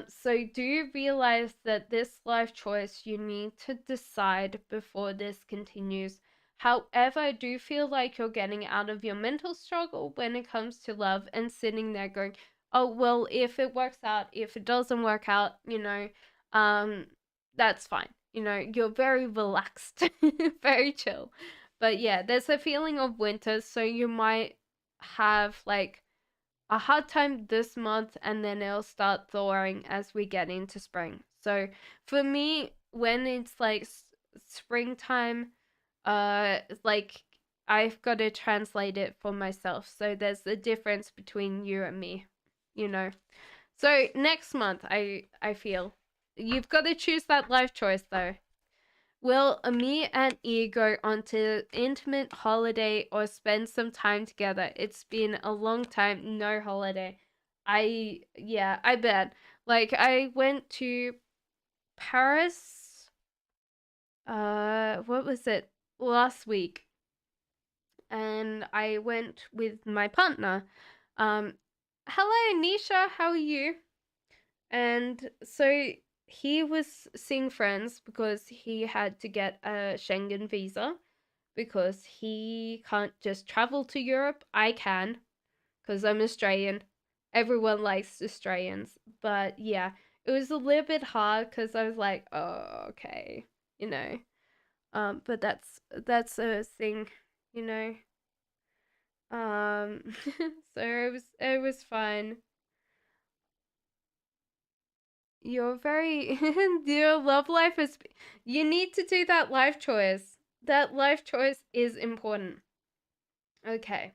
So do you realize that this life choice you need to decide before this continues? However, I do feel like you're getting out of your mental struggle when it comes to love and sitting there going, oh, well, if it works out, if it doesn't work out, that's fine. You're very relaxed, very chill. But yeah, there's a feeling of winter, so you might have like a hard time this month and then it'll start thawing as we get into spring. So for me, when it's like springtime, like I've got to translate it for myself. So there's a difference between you and me, you know. So next month, I feel you've got to choose that life choice though. Will me and E go on to intimate holiday or spend some time together? It's been a long time, no holiday. I bet. Like I went to Paris, what was it? Last week. And I went with my partner. Um, Hello Nisha, how are you? And so he was seeing friends because he had to get a Schengen visa because he can't just travel to Europe. I can because I'm Australian. Everyone likes Australians. But yeah, it was a little bit hard because I was like, oh, okay, you know. But that's a thing, you know. Um, so it was fun. Your very your love life is. You need to do that life choice. That life choice is important. Okay.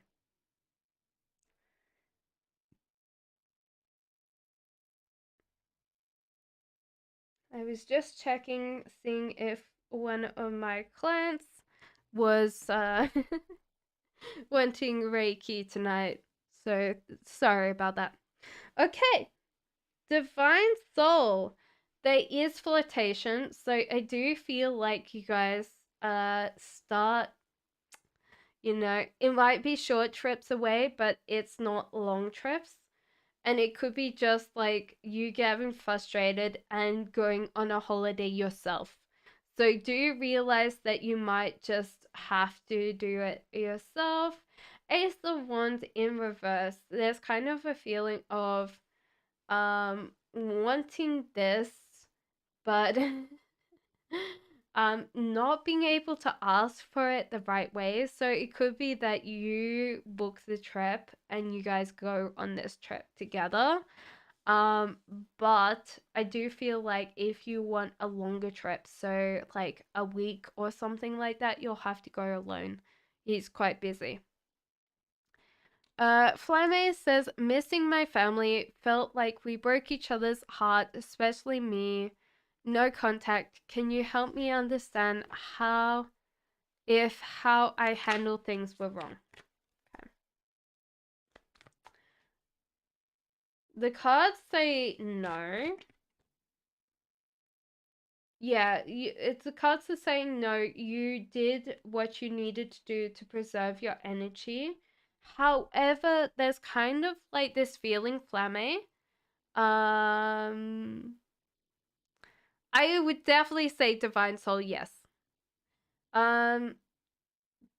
I was just checking, seeing if one of my clients was wanting Reiki tonight. So sorry about that. Okay. Divine Soul. There is flirtation, so I do feel like you guys start, it might be short trips away, but it's not long trips. And it could be just like you getting frustrated and going on a holiday yourself. So do you realize that you might just have to do it yourself? Ace of Wands in reverse. There's kind of a feeling of wanting this, but not being able to ask for it the right way. So it could be that you book the trip and you guys go on this trip together. Um, but I do feel like if you want a longer trip, so like a week or something like that, you'll have to go alone. He's quite busy. Flame says, missing my family, felt like we broke each other's heart, especially me. No contact. Can you help me understand how I handle things were wrong? Okay. The cards say no. Yeah, it's the cards are saying no. You did what you needed to do to preserve your energy. However, there's kind of like this feeling, Flame. Um, I would definitely say Divine Soul, yes. Um,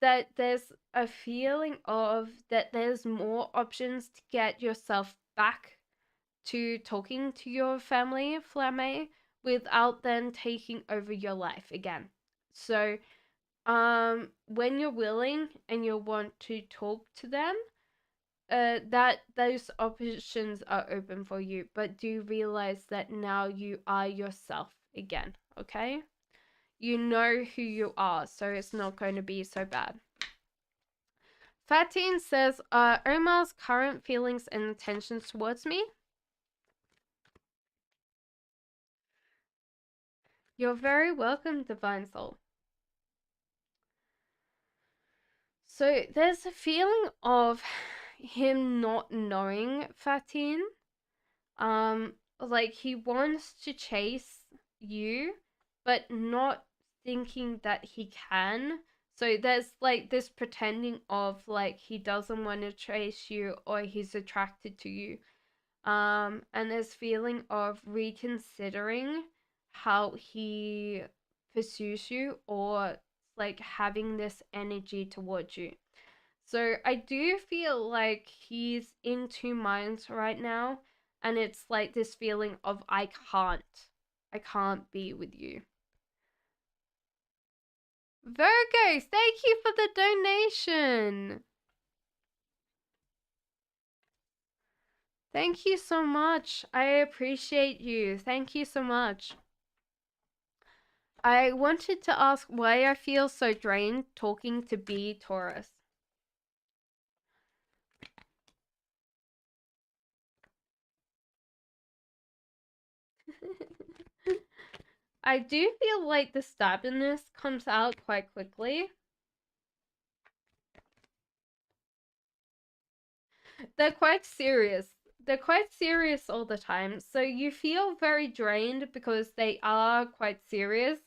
that there's a feeling of that there's more options to get yourself back to talking to your family, Flame, without then taking over your life again. So, when you're willing and you want to talk to them, that those options are open for you, but do realize that now you are yourself again, okay? You know who you are, so it's not going to be so bad. Fatine says, Omar's current feelings and intentions towards me? You're very welcome, Divine Soul. So there's a feeling of him not knowing Fatine. Like he wants to chase you, but not thinking that he can. So there's like this pretending of like he doesn't want to chase you or he's attracted to you. And there's feeling of reconsidering how he pursues you or like having this energy towards you. So I do feel like he's in two minds right now, and it's like this feeling of I can't be with you. Virgos, thank you for the donation. Thank you so much. I appreciate you. Thank you so much. I wanted to ask why I feel so drained talking to B Taurus. I do feel like the stubbornness comes out quite quickly. They're quite serious. They're quite serious all the time. So you feel very drained because they are quite serious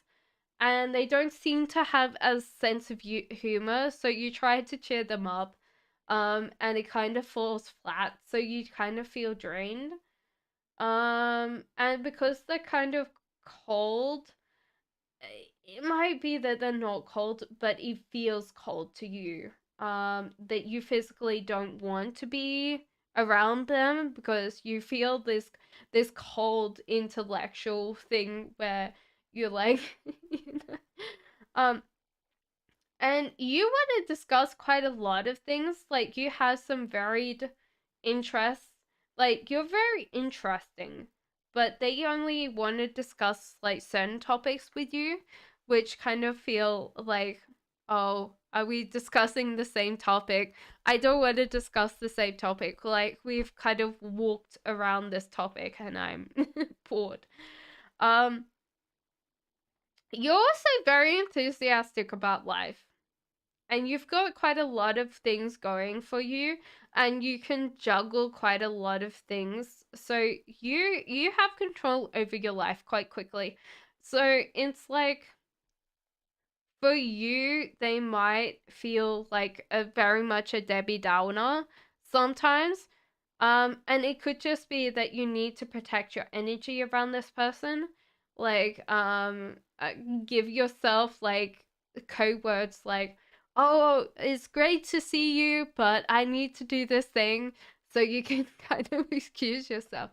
and they don't seem to have a sense of humor. So you try to cheer them up and it kind of falls flat. So you kind of feel drained. And because they're kind of cold, it might be that they're not cold, but it feels cold to you. That you physically don't want to be around them because you feel this cold intellectual thing where you're like, you know, and you want to discuss quite a lot of things. Like you have some varied interests. Like you're very interesting, but they only want to discuss like certain topics with you, which kind of feel like, oh, are we discussing the same topic? I don't want to discuss the same topic. Like we've kind of walked around this topic and I'm bored. Um, you're also very enthusiastic about life and you've got quite a lot of things going for you and you can juggle quite a lot of things, so you have control over your life quite quickly. So it's like for you they might feel like a very much a Debbie Downer sometimes, and it could just be that you need to protect your energy around this person. Like, give yourself like code words like, "Oh, it's great to see you, but I need to do this thing," so you can kind of excuse yourself.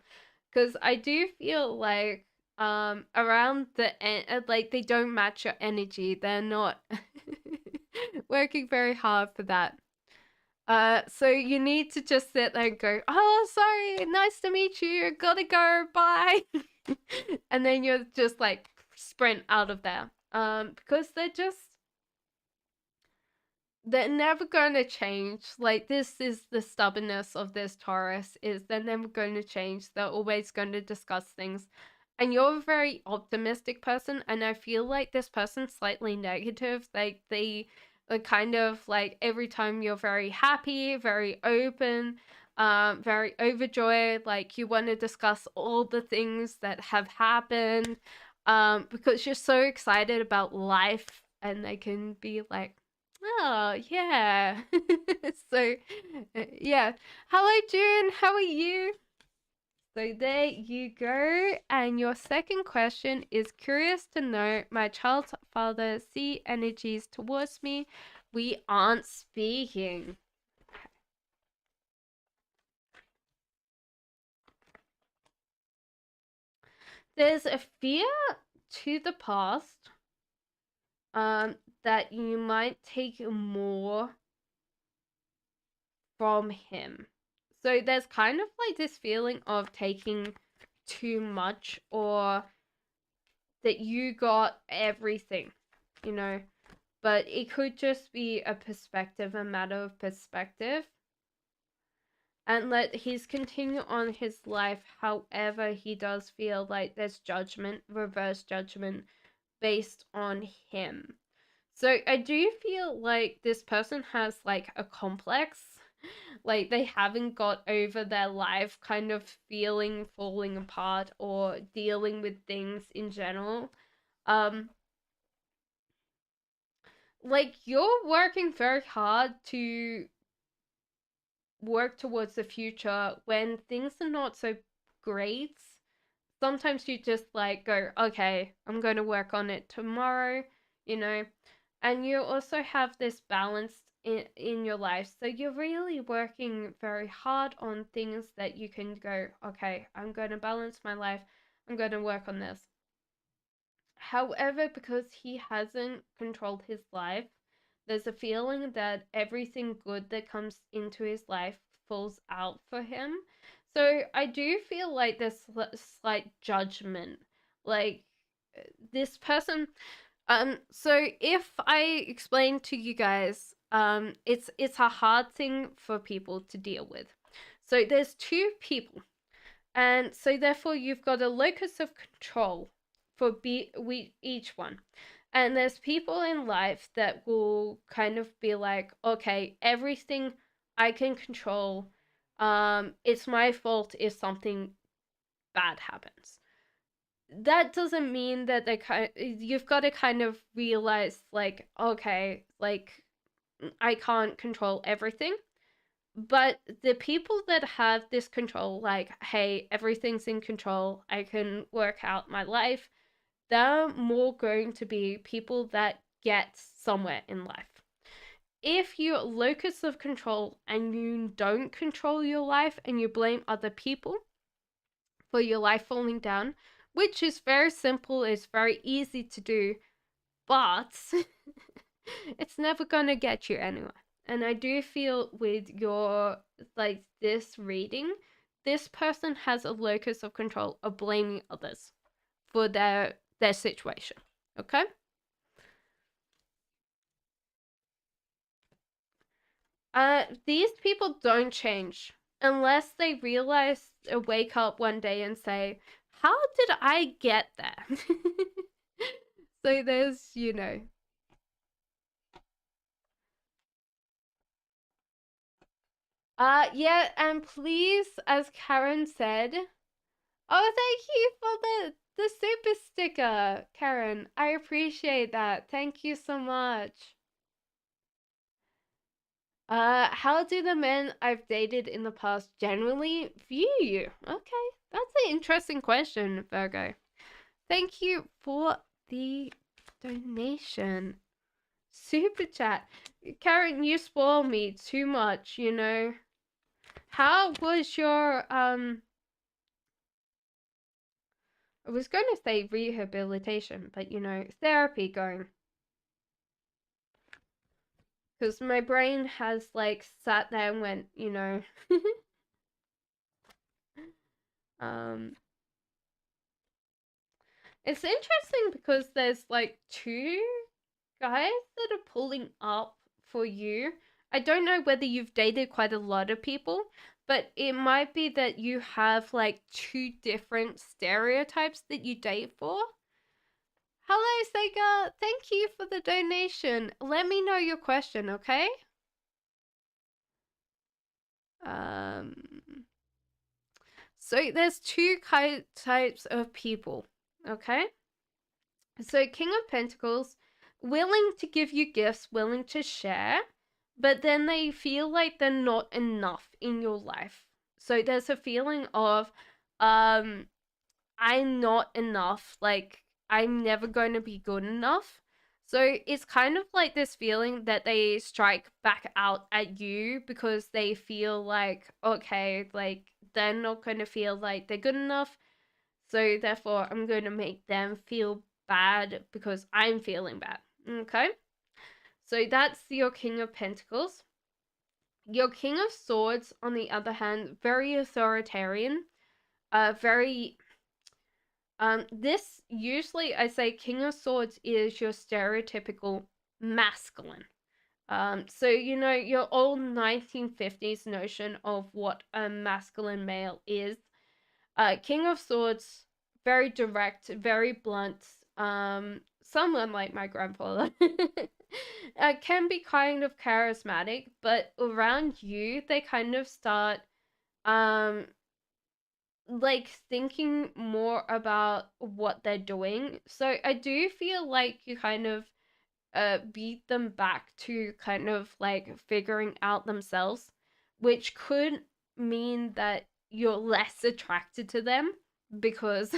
Because I do feel like, around the end, like they don't match your energy. They're not working very hard for that. So you need to just sit there and go, "Oh, sorry, nice to meet you. Gotta go, bye." And then you're just like sprint out of there. Because they're never going to change. Like this is the stubbornness of this Taurus, is they're never going to change. They're always going to discuss things. And you're a very optimistic person, and I feel like this person's slightly negative. Like they are kind of like every time you're very happy, very open, very overjoyed, like you want to discuss all the things that have happened, because you're so excited about life, and they can be like, oh, yeah. So, yeah. Hello, June. How are you? So there you go. And your second question is curious to know my child's father see energies towards me. We aren't speaking. There's a fear to the past, that you might take more from him. So there's kind of like this feeling of taking too much, or that you got everything, you know. But it could just be a matter of perspective. And let he's continue on his life. However, he does feel like there's judgment, reverse judgment, based on him. So I do feel like this person has like a complex, like they haven't got over their life kind of feeling falling apart or dealing with things in general. Um like you're working very hard to work towards the future when things are not so great. Sometimes you just like go, okay, I'm going to work on it tomorrow, you know. And you also have this balance in your life. So you're really working very hard on things that you can go, okay, I'm going to balance my life. I'm going to work on this. However, because he hasn't controlled his life, there's a feeling that everything good that comes into his life falls out for him. So I do feel like there's slight judgment. Like this person, so if I explain to you guys, it's a hard thing for people to deal with. So there's two people, and so therefore you've got a locus of control for each one. And there's people in life that will kind of be like, okay, everything I can control. It's my fault if something bad happens. That doesn't mean that you've got to kind of realize like, okay, like I can't control everything. But the people that have this control, like, hey, everything's in control, I can work out my life, they're more going to be people that get somewhere in life. If you're locus of control and you don't control your life and you blame other people for your life falling down, which is very simple, it's very easy to do, but it's never gonna get you anywhere. And I do feel with your, like, this reading, this person has a locus of control of blaming others for their situation. Okay? These people don't change unless they realize or wake up one day and say, how did I get there? So there's, yeah, and please, as Karen said, oh, thank you for the super sticker, Karen. I appreciate that. Thank you so much. How do the men I've dated in the past generally view you? Okay, that's an interesting question, Virgo. Thank you for the donation. Super chat. Karen, you spoil me too much, you know. How was your I was going to say rehabilitation, but therapy going? Because my brain has like sat there and went, um, it's interesting because there's like two guys that are pulling up for you. I don't know whether you've dated quite a lot of people, but it might be that you have like two different stereotypes that you date for. Hello, Sega. Thank you for the donation. Let me know your question, okay? So there's two types of people, okay? So King of Pentacles, willing to give you gifts, willing to share, but then they feel like they're not enough in your life. So there's a feeling of, I'm not enough. Like, I'm never going to be good enough. So it's kind of like this feeling that they strike back out at you because they feel like, okay, like they're not going to feel like they're good enough. So therefore, I'm going to make them feel bad because I'm feeling bad. Okay? So that's your King of Pentacles. Your King of Swords, on the other hand, very authoritarian, very this usually I say King of Swords is your stereotypical masculine. So you know your old 1950s notion of what a masculine male is. King of Swords, very direct, very blunt. Someone like my grandfather can be kind of charismatic, but around you, they kind of start um like thinking more about what they're doing. So I do feel like you kind of beat them back to kind of like figuring out themselves, which could mean that you're less attracted to them because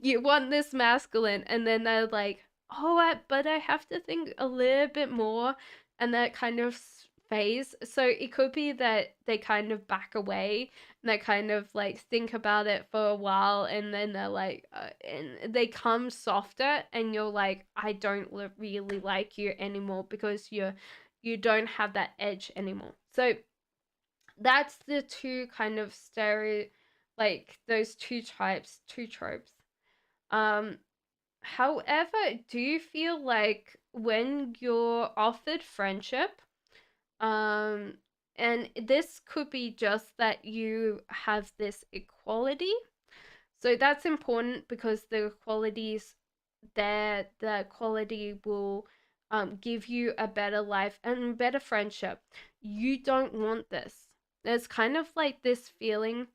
you want this masculine, and then they're like, oh, but I have to think a little bit more, and that kind of phase. So it could be that they kind of back away and they kind of like think about it for a while, and then they're like and they come softer, and you're like, I don't really like you anymore because you don't have that edge anymore. So that's the two kind of like those two tropes. um However, do you feel like when you're offered friendship, um and this could be just that you have this equality, so that's important because the qualities there, the quality will give you a better life and better friendship. You don't want this. There's kind of like this feeling.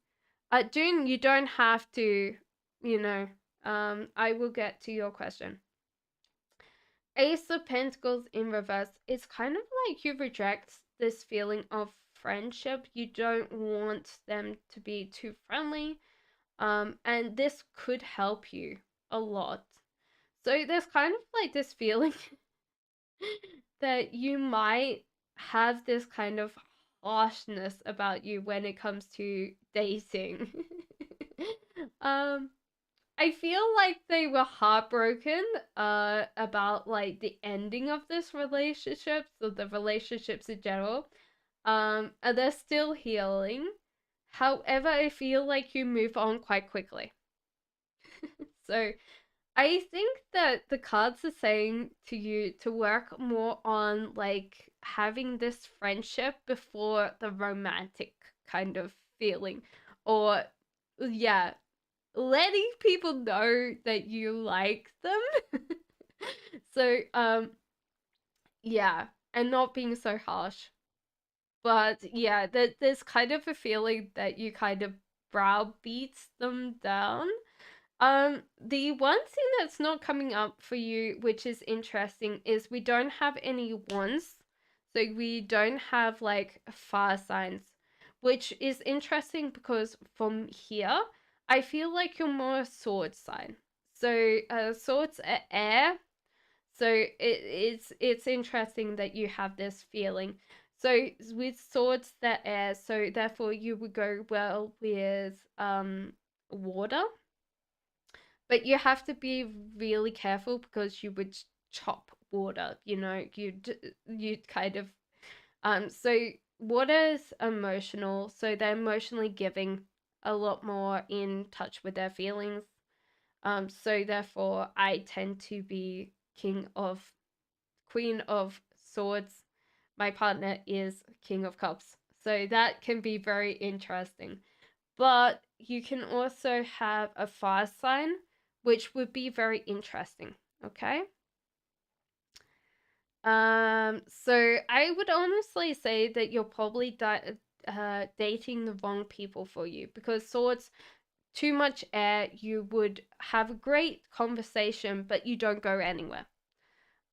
June, you don't have to, you know. I will get to your question. Ace of Pentacles in reverse. It's kind of like you reject this feeling of friendship. You don't want them to be too friendly. And this could help you a lot. So there's kind of like this feeling that you might have this kind of harshness about you when it comes to dating. um I feel like they were heartbroken about like the ending of this relationship, so the relationships in general. And they're still healing. However, I feel like you move on quite quickly. So I think that the cards are saying to you to work more on like having this friendship before the romantic kind of feeling. Or, yeah, letting people know that you like them. So, yeah, and not being so harsh. But yeah, there's kind of a feeling that you kind of browbeats them down. The one thing that's not coming up for you, which is interesting, is we don't have any wands. So we don't have like fire signs, which is interesting because from here, I feel like you're more a sword sign. So swords are air. So it's interesting that you have this feeling. So with swords that air, so therefore you would go well with water, but you have to be really careful because you would chop water, you know, you'd kind of so water is emotional, so they're emotionally giving, a lot more in touch with their feelings. So therefore I tend to be queen of swords. My partner is king of cups. So that can be very interesting. But you can also have a fire sign, which would be very interesting. Okay. So I would honestly say that you're probably dating the wrong people for you, because swords, too much air, you would have a great conversation, but you don't go anywhere.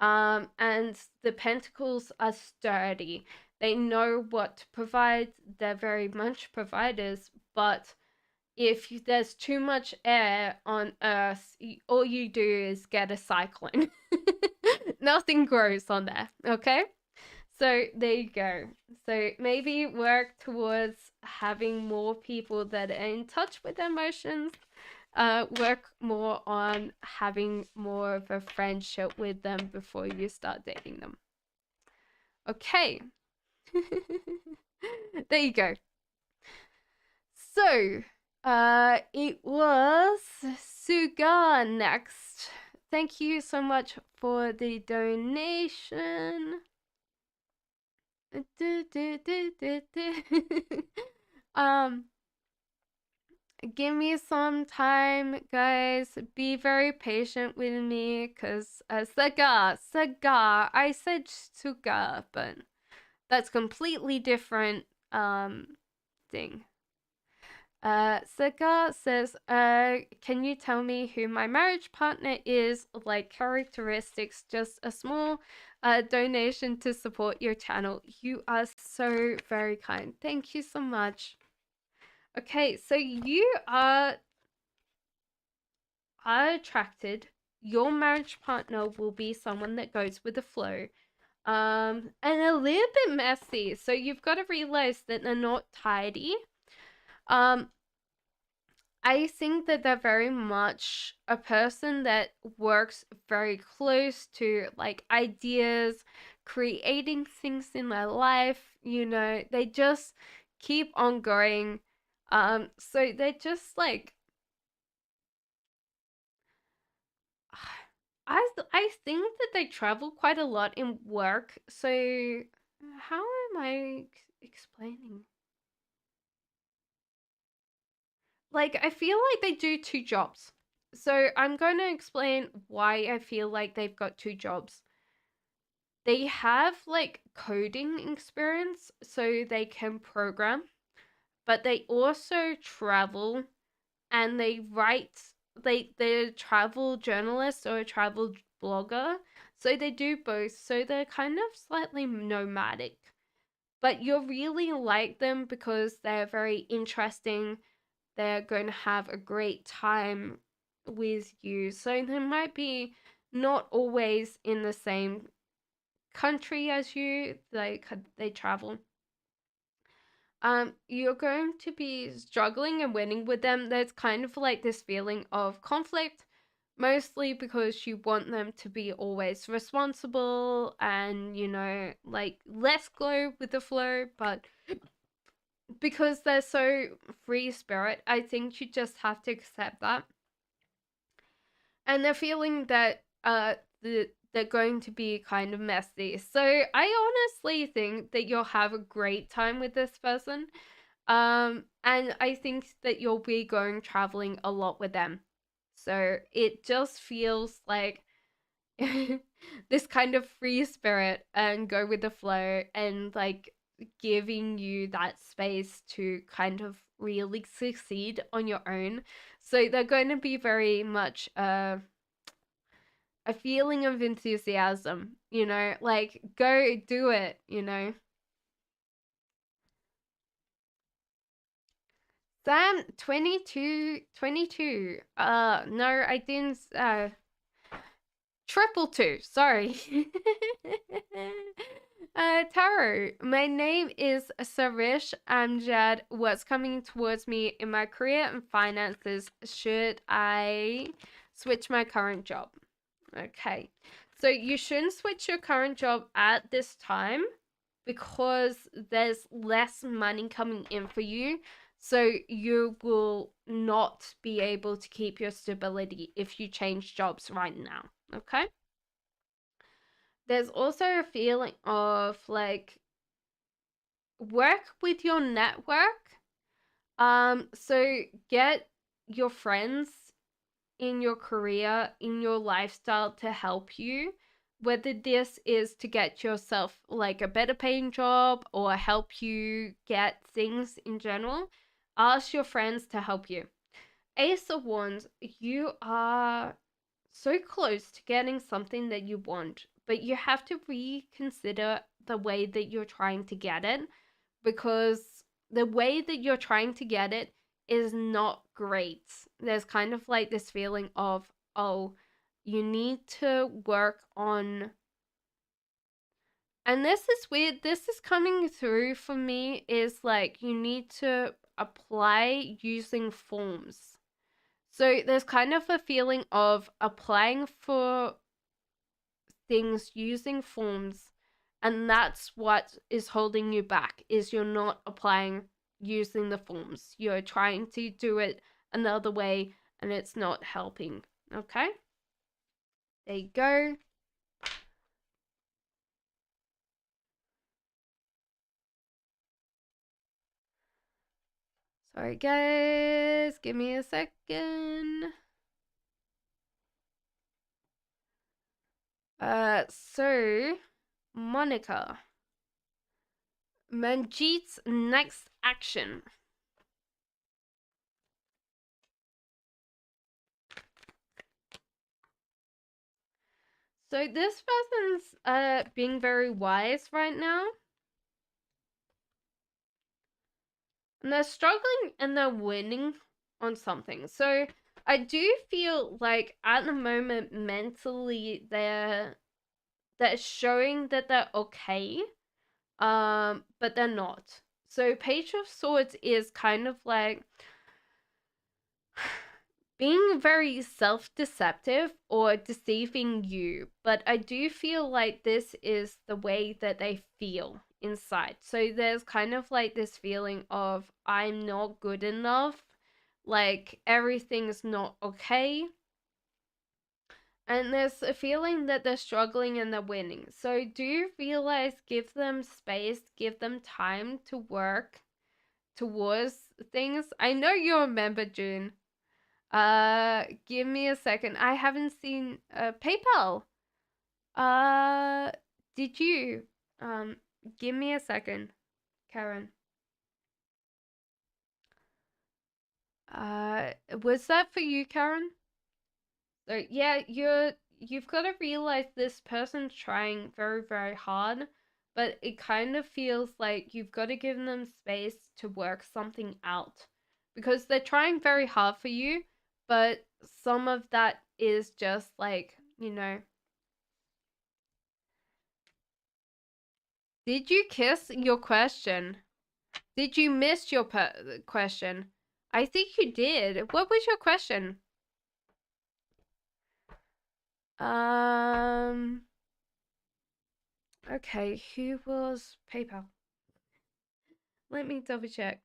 And the pentacles are sturdy. They know what to provide. They're very much providers, but if there's too much air on Earth, all you do is get a cyclone. Nothing grows on there, okay? So there you go. So maybe work towards having more people that are in touch with their emotions. Work more on having more of a friendship with them before you start dating them. Okay. There you go. So, it was Suga next. Thank you so much for the donation. um, give me some time, guys. Be very patient with me, cause Suga, I said Suga, but that's completely different thing. Sika says, can you tell me who my marriage partner is, like characteristics, just a small donation to support your channel. You are so very kind. Thank you so much. Okay, so you are attracted. Your marriage partner will be someone that goes with the flow. And a little bit messy. So you've got to realize that they're not tidy. I think that they're very much a person that works very close to like ideas, creating things in their life, they just keep on going. So they're just like I think that they travel quite a lot in work. So how am I explaining? Like, I feel like they do two jobs. So I'm going to explain why I feel like they've got two jobs. They have like coding experience, so they can program, but they also travel and they write. They're a travel journalist or a travel blogger, so they do both. So they're kind of slightly nomadic, but you'll really like them because they're very interesting. They're going to have a great time with you. So they might be not always in the same country as you. They travel. You're going to be struggling and winning with them. There's kind of like this feeling of conflict, mostly because you want them to be always responsible and, like less go with the flow, but because they're so free spirit, I think you just have to accept that. And they're feeling that they're going to be kind of messy. So I honestly think that you'll have a great time with this person. And I think that you'll be going traveling a lot with them. So it just feels like this kind of free spirit and go with the flow and like giving you that space to kind of really succeed on your own. So they're going to be very much a feeling of enthusiasm, like go do it. Sam 22. No, I didn't triple two, sorry. Taro, my name is Sarish Amjad. What's coming towards me in my career and finances? Should I switch my current job? Okay. So you shouldn't switch your current job at this time because there's less money coming in for you. So you will not be able to keep your stability if you change jobs right now. Okay? There's also a feeling of like work with your network. So get your friends in your career, in your lifestyle to help you. Whether this is to get yourself like a better paying job or help you get things in general, ask your friends to help you. Ace of Wands, you are so close to getting something that you want, but you have to reconsider the way that you're trying to get it, because the way that you're trying to get it is not great. There's kind of like this feeling of, oh, you need to work on, and this is weird, this is coming through for me, is like you need to apply using forms. So there's kind of a feeling of applying for things using forms And that's what is holding you back, is you're not applying using the forms. You're trying to do it another way and it's not helping. Okay? There you go. Sorry guys, give me a second. So Monica, Manjeet's next action. So this person's being very wise right now. And they're struggling and they're winning on something. So I do feel like at the moment mentally they're showing that they're okay. But they're not. So Page of Swords is kind of like being very self-deceptive or deceiving you, but I do feel like this is the way that they feel inside. So there's kind of like this feeling of I'm not good enough, like everything's not okay. And there's a feeling that they're struggling and they're winning. So do you realize, give them space, give them time to work towards things? I know you remember, June. Give me a second. I haven't seen PayPal. Did you? Give me a second, Karen. Was that for you, Karen? So yeah, you've got to realize this person's trying very, very hard, but it kind of feels like you've got to give them space to work something out, because they're trying very hard for you, but some of that is just like, you know. Did you kiss your question? Did you miss your question? I think you did. What was your question? Okay, who was PayPal? Let me double check.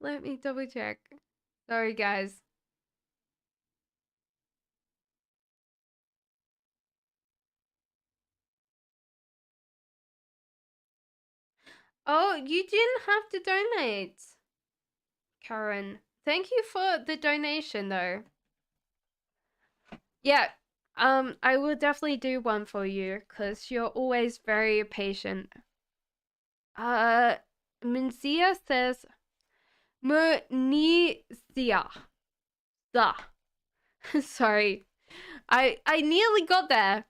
Let me double check. Sorry, guys. Oh, you didn't have to donate, Karen. Thank you for the donation, though. Yeah, I will definitely do one for you, because you're always very patient. Minzia says, Munizia. Da. Sorry. I nearly got there.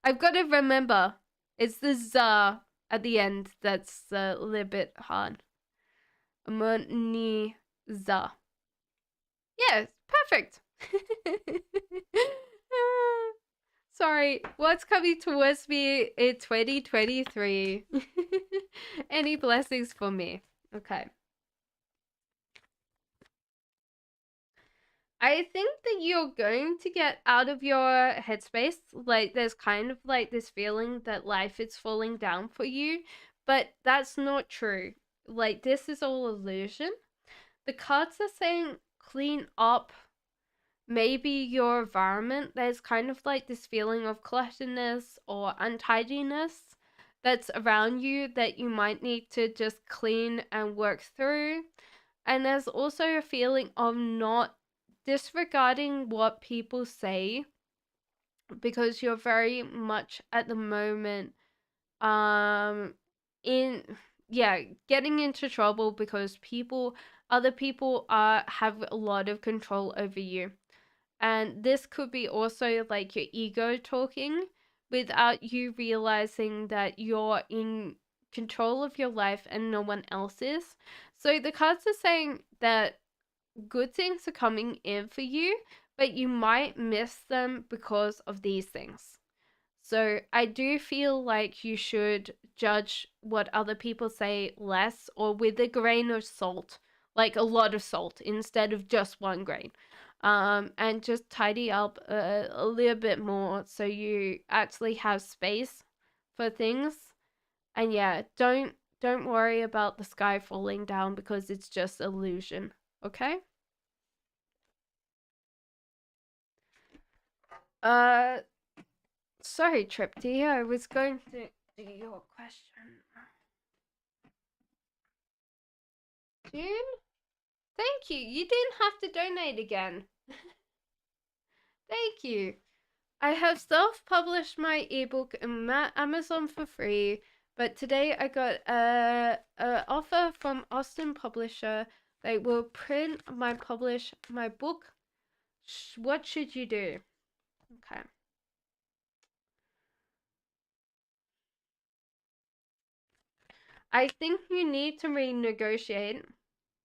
I've got to remember. It's the za at the end that's a little bit hard. Munizia. Yes, perfect. Sorry, what's coming towards me in 2023? Any blessings for me? Okay. I think that you're going to get out of your headspace. Like, there's kind of like this feeling that life is falling down for you, but that's not true. Like, this is all illusion. The cards are saying clean up maybe your environment. There's kind of like this feeling of clutterness or untidiness that's around you that you might need to just clean and work through. And there's also a feeling of not disregarding what people say, because you're very much at the moment in getting into trouble because other people have a lot of control over you. And this could be also like your ego talking without you realizing that you're in control of your life and no one else is. So the cards are saying that good things are coming in for you, but you might miss them because of these things. So I do feel like you should judge what other people say less, or with a grain of salt, like a lot of salt instead of just 1 grain. And just tidy up a little bit more so you actually have space for things. And yeah, don't worry about the sky falling down because it's just illusion. Okay? Uh, sorry, Tripty. I was going to do your question. June? Thank you. You didn't have to donate again. Thank you. I have self-published my ebook on Amazon for free, but today I got a offer from Austin Publisher. They will publish my book. What should you do? Okay. I think you need to renegotiate,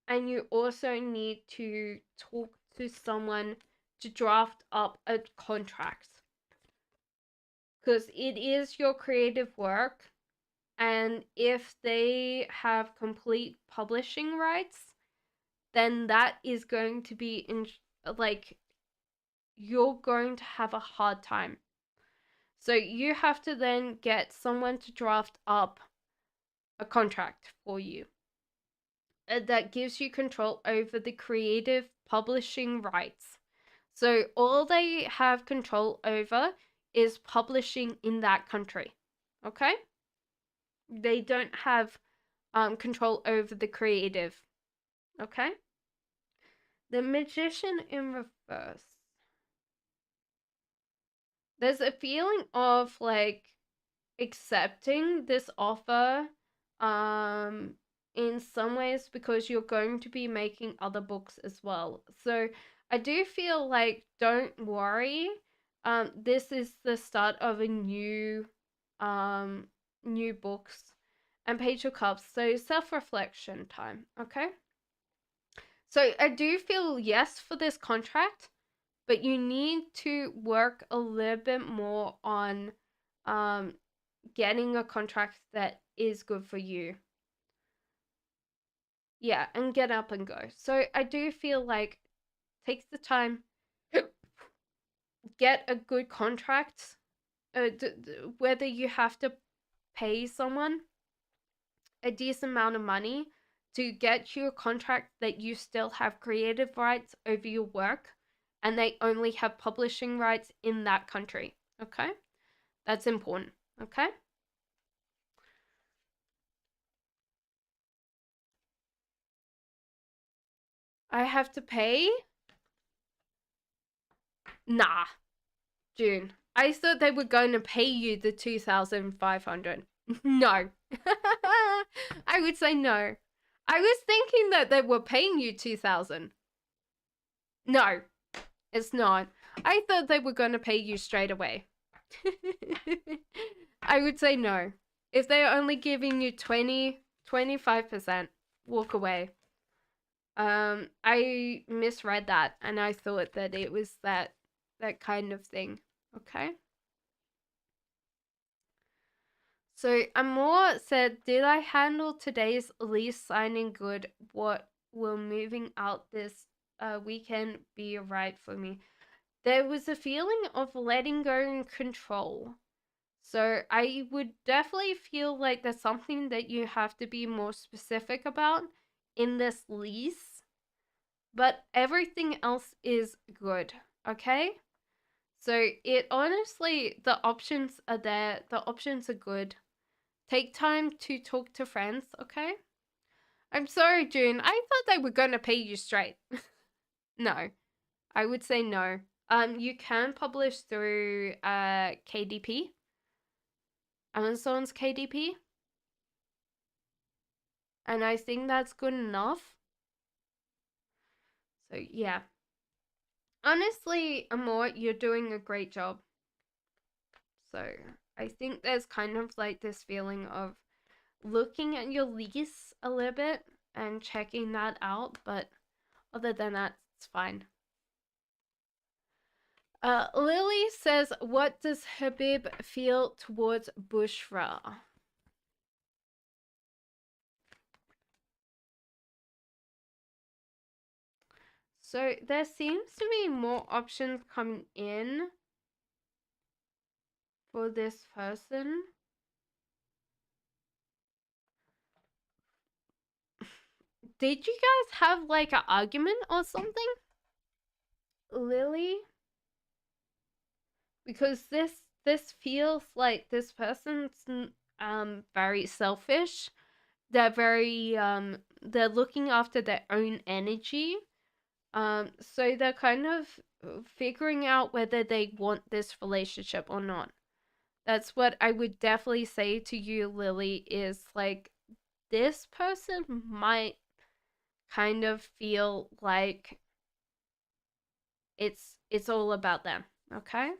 and you also need to talk to someone to draft up a contract. Because it is your creative work, and if they have complete publishing rights, then that is going to be like you're going to have a hard time. So you have to then get someone to draft up a contract for you that gives you control over the creative publishing rights. So all they have control over is publishing in that country. Okay? They don't have control over the creative. Okay? The Magician in Reverse. There's a feeling of like accepting this offer in some ways because you're going to be making other books as well. So I do feel like don't worry. This is the start of a new books and Page of Cups. So self-reflection time, okay? So I do feel yes for this contract, but you need to work a little bit more on getting a contract that is good for you. Yeah, and get up and go. So I do feel like take the time, get a good contract, whether you have to pay someone a decent amount of money to get you a contract that you still have creative rights over your work and they only have publishing rights in that country. Okay? That's important. Okay? I have to pay? Nah, June. I thought they were going to pay you the 2,500. No. I would say no. I was thinking that they were paying you 2,000. No, it's not. I thought they were going to pay you straight away. I would say no. If they're only giving you 25%, walk away. I misread that and I thought that it was that kind of thing. Okay? So Amor said, did I handle today's lease signing good? What will moving out this weekend be right for me? There was a feeling of letting go and control. So I would definitely feel like there's something that you have to be more specific about in this lease. But everything else is good, okay? So it honestly, the options are there. The options are good. Take time to talk to friends, okay? I'm sorry, June. I thought they were going to pay you straight. No. I would say no. You can publish through KDP. Amazon's KDP. And I think that's good enough. So, yeah. Honestly, Amor, you're doing a great job. So, I think there's kind of like this feeling of looking at your lease a little bit and checking that out, but other than that, it's fine. Lily says, what does Habib feel towards Bushra? So there seems to be more options coming in for this person. Did you guys have like an argument or something, Lily? Because this feels like this person's very selfish. They're very they're looking after their own energy. So they're kind of figuring out whether they want this relationship or not. That's what I would definitely say to you, Lily, is like this person might kind of feel like it's all about them, okay?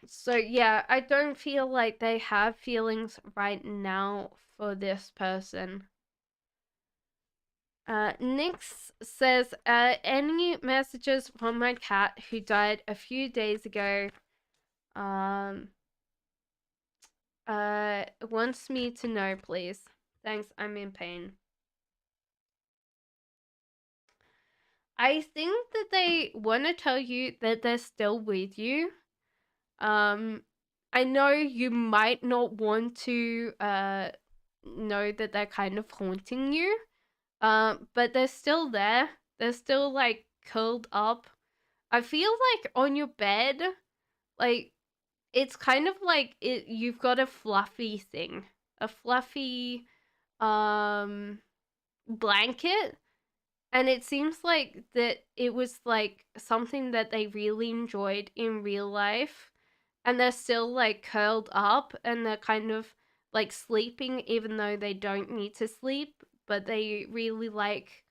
So yeah, I don't feel like they have feelings right now for this person. Nix says, any messages from my cat who died a few days ago, um, wants me to know, please. Thanks, I'm in pain. I think that they want to tell you that they're still with you. I know you might not want to, know that they're kind of haunting you. But they're still there. They're still like curled up. I feel like on your bed, like it's kind of like you've got a fluffy thing. A fluffy blanket, and it seems like that it was like something that they really enjoyed in real life, and they're still like curled up and they're kind of like sleeping even though they don't need to sleep, but they really like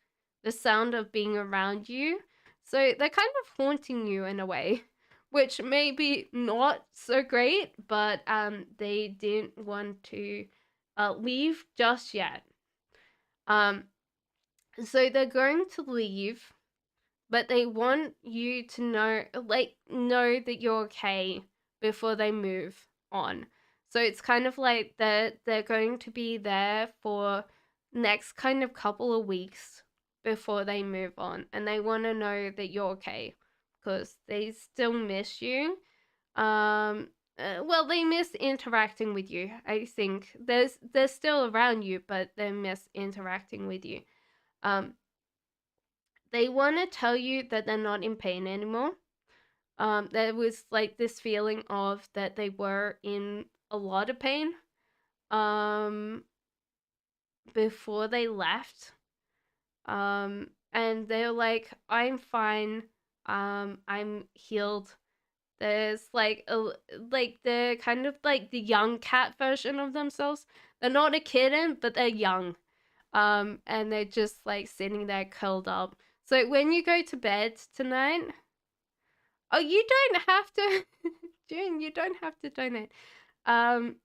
the sound of being around you. So they're kind of haunting you in a way, which may be not so great, but they didn't want to leave just yet. Um so they're going to leave, but they want you to know that you're okay before they move on. So it's kind of like they're going to be there for next kind of couple of weeks before they move on, and they want to know that you're okay because they still miss you. Well, they miss interacting with you. I think they're still around you, but they miss interacting with you. Um, they want to tell you that they're not in pain anymore. There was like this feeling of that they were in a lot of pain um, before they left. And they're like, I'm fine. I'm healed. There's like the kind of like the young cat version of themselves. They're not a kitten, but they're young. And they're just like sitting there curled up. So when you go to bed tonight, oh, you don't have to, June. You don't have to donate. Um,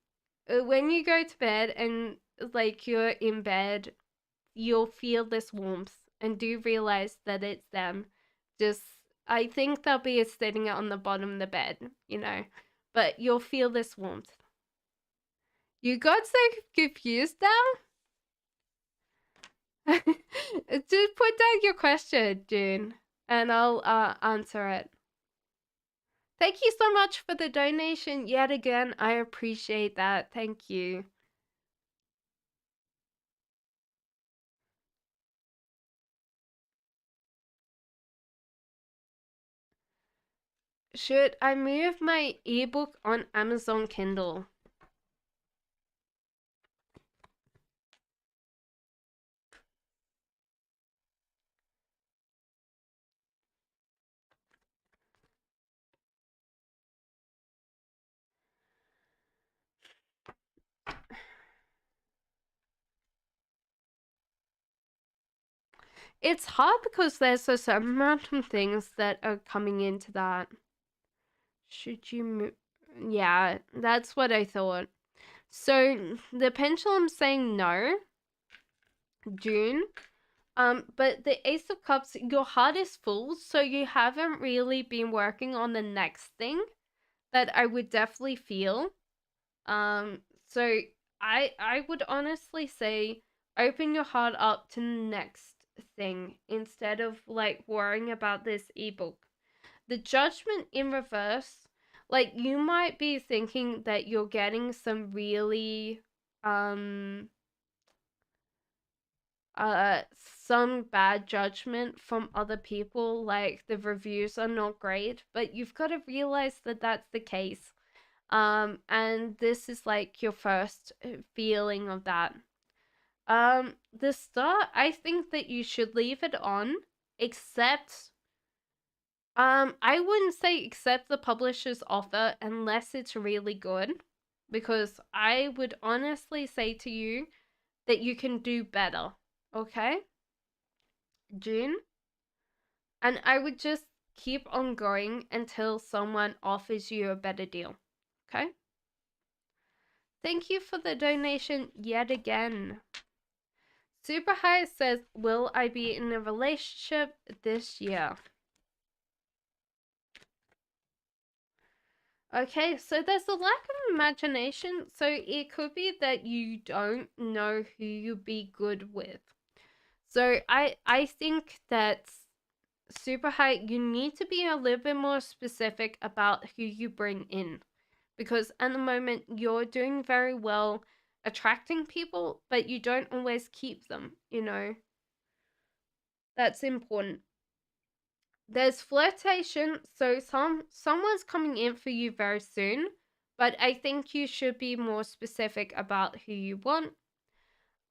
when you go to bed and like you're in bed, you'll feel this warmth and do realize that it's them. Just, I think they'll be sitting on the bottom of the bed, you know, but you'll feel this warmth. You got so confused now. Just put down your question, June, and I'll answer it. Thank you so much for the donation yet again. I appreciate that. Thank you. Should I move my ebook on Amazon Kindle? It's hard because there's a certain amount of things that are coming into that. Should you move? Yeah, that's what I thought. So the pendulum's saying no, June. But the Ace of Cups, your heart is full, so you haven't really been working on the next thing that I would definitely feel. So I would honestly say open your heart up to the next thing instead of like worrying about this ebook. The judgment in reverse, like you might be thinking that you're getting some really uh some bad judgment from other people, like the reviews are not great, but you've got to realize that that's the case. And this is like your first feeling of that. The start, I think that you should leave it on, except I wouldn't say accept the publisher's offer unless it's really good, because I would honestly say to you that you can do better. Okay? June? And I would just keep on going until someone offers you a better deal. Okay? Thank you for the donation yet again. Super High says, will I be in a relationship this year? Okay, so there's a lack of imagination, so it could be that you don't know who you'd be good with. So I think that Super High, you need to be a little bit more specific about who you bring in, because at the moment you're doing very well attracting people, but you don't always keep them, you know. That's important. There's flirtation, so someone's coming in for you very soon, but I think you should be more specific about who you want.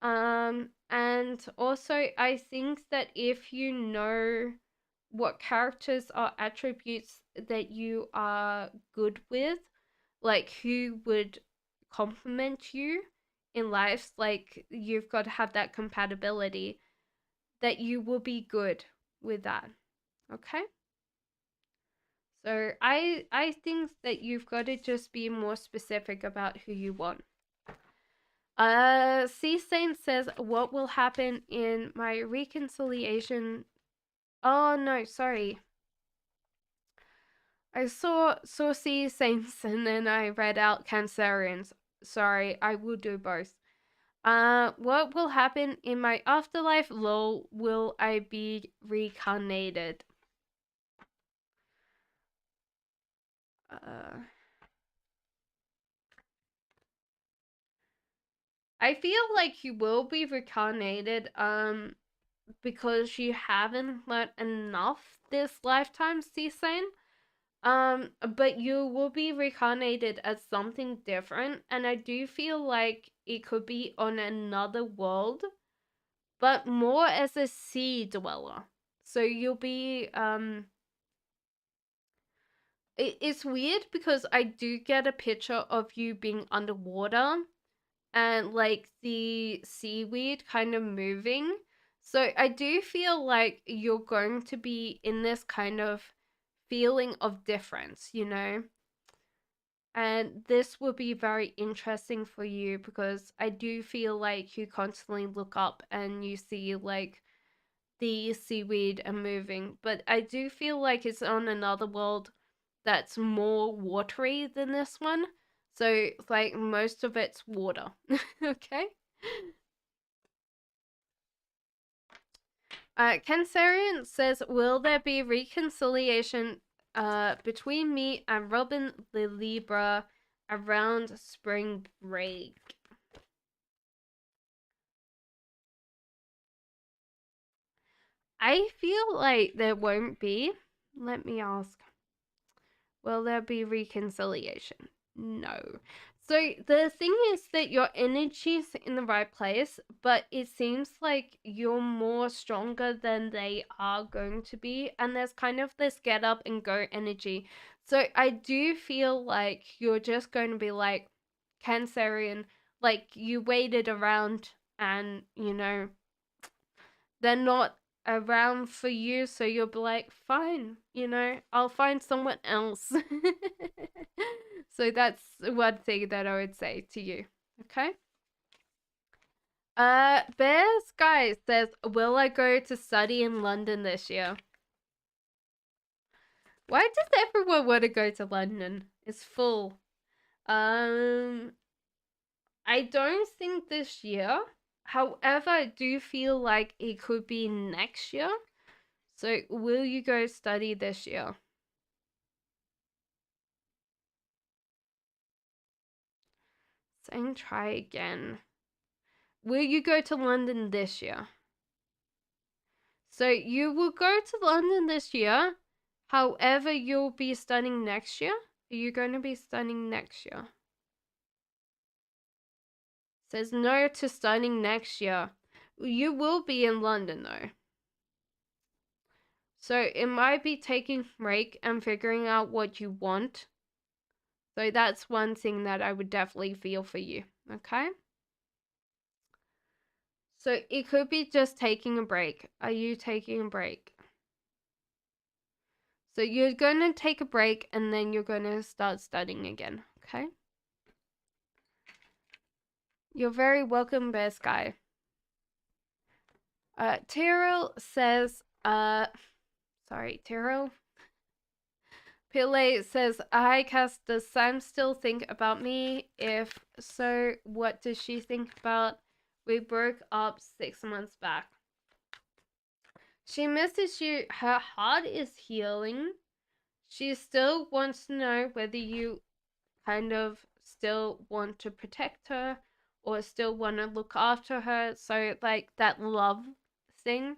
And also I think that if you know what characters or attributes that you are good with, like who would complement you in life, like you've got to have that compatibility, that you will be good with that. Okay? So I think that you've got to just be more specific about who you want. C Saint says, what will happen in my reconciliation? Oh no, sorry. I saw C Saints and then I read out Cancerians. Sorry, I will do both. What will happen in my afterlife? Lol, will I be reincarnated? I feel like you will be reincarnated, because you haven't learned enough this lifetime, Cesane. But you will be reincarnated as something different, and I do feel like it could be on another world, but more as a sea dweller. So you'll be it's weird because I do get a picture of you being underwater and like the seaweed kind of moving. So I do feel like you're going to be in this kind of feeling of difference, you know? And this will be very interesting for you because I do feel like you constantly look up and you see like the seaweed and moving, but I do feel like it's on another world that's more watery than this one. So like most of it's water. Okay? Cancerian says, will there be reconciliation between me and Robin the Libra around spring break? I feel like there won't be. Let me ask. Will there be reconciliation? No. So the thing is that your energy's in the right place, but it seems like you're more stronger than they are going to be, and there's kind of this get up and go energy. So I do feel like you're just going to be like Cancerian, like you waited around and, you know, they're not around for you, so you'll be like, fine, you know, I'll find someone else. So that's one thing that I would say to you. Okay. Bear Sky says, will I go to study in London this year? Why does everyone want to go to London? It's full. I don't think this year. However, I do feel like it could be next year. So will you go study this year? Saying try again. Will you go to London this year? So you will go to London this year. However, you'll be studying next year. Are you going to be studying next year? Says no to studying next year. You will be in London though. So it might be taking a break and figuring out what you want. So that's one thing that I would definitely feel for you. Okay? So it could be just taking a break. Are you taking a break? So you're going to take a break and then you're going to start studying again. Okay? You're very welcome, Bear Sky. Tyrell says, Tyrell. Pile says, hi, Cass, does Sam still think about me? If so, what does she think about? We broke up 6 months back. She misses you. Her heart is healing. She still wants to know whether you kind of still want to protect her or still want to look after her. So, like, that love thing.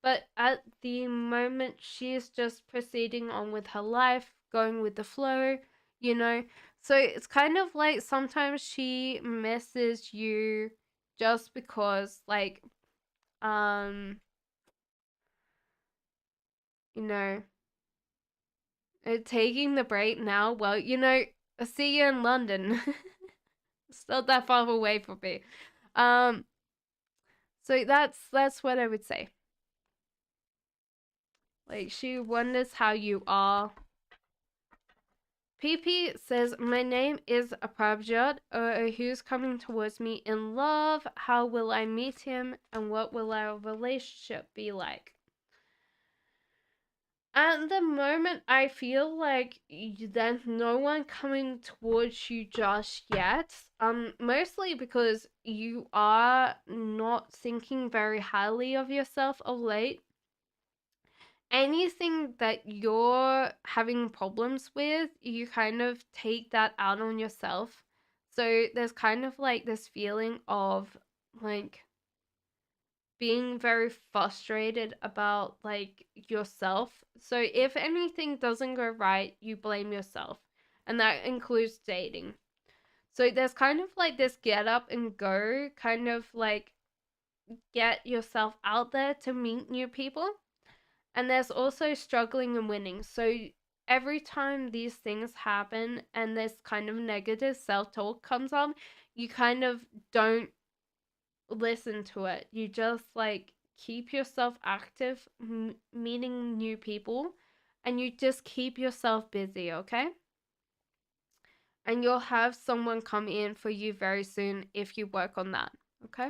But at the moment, she's just proceeding on with her life, going with the flow, you know. So it's kind of like sometimes she misses you just because, like, you know, taking the break now. Well, you know, I see you in London. It's not that far away from me. So that's what I would say. Like, she wonders how you are. PP says, my name is Prabjot. Who's coming towards me in love? How will I meet him? And what will our relationship be like? At the moment, I feel like there's no one coming towards you just yet. Mostly because you are not thinking very highly of yourself of late. Anything that you're having problems with, you kind of take that out on yourself. So there's kind of like this feeling of like being very frustrated about like yourself. So if anything doesn't go right, you blame yourself. And that includes dating. So there's kind of like this get up and go, kind of like get yourself out there to meet new people. And there's also struggling and winning. So every time these things happen and this kind of negative self-talk comes on, you kind of don't listen to it. You just like keep yourself active, meeting new people, and you just keep yourself busy, okay? And you'll have someone come in for you very soon if you work on that, okay?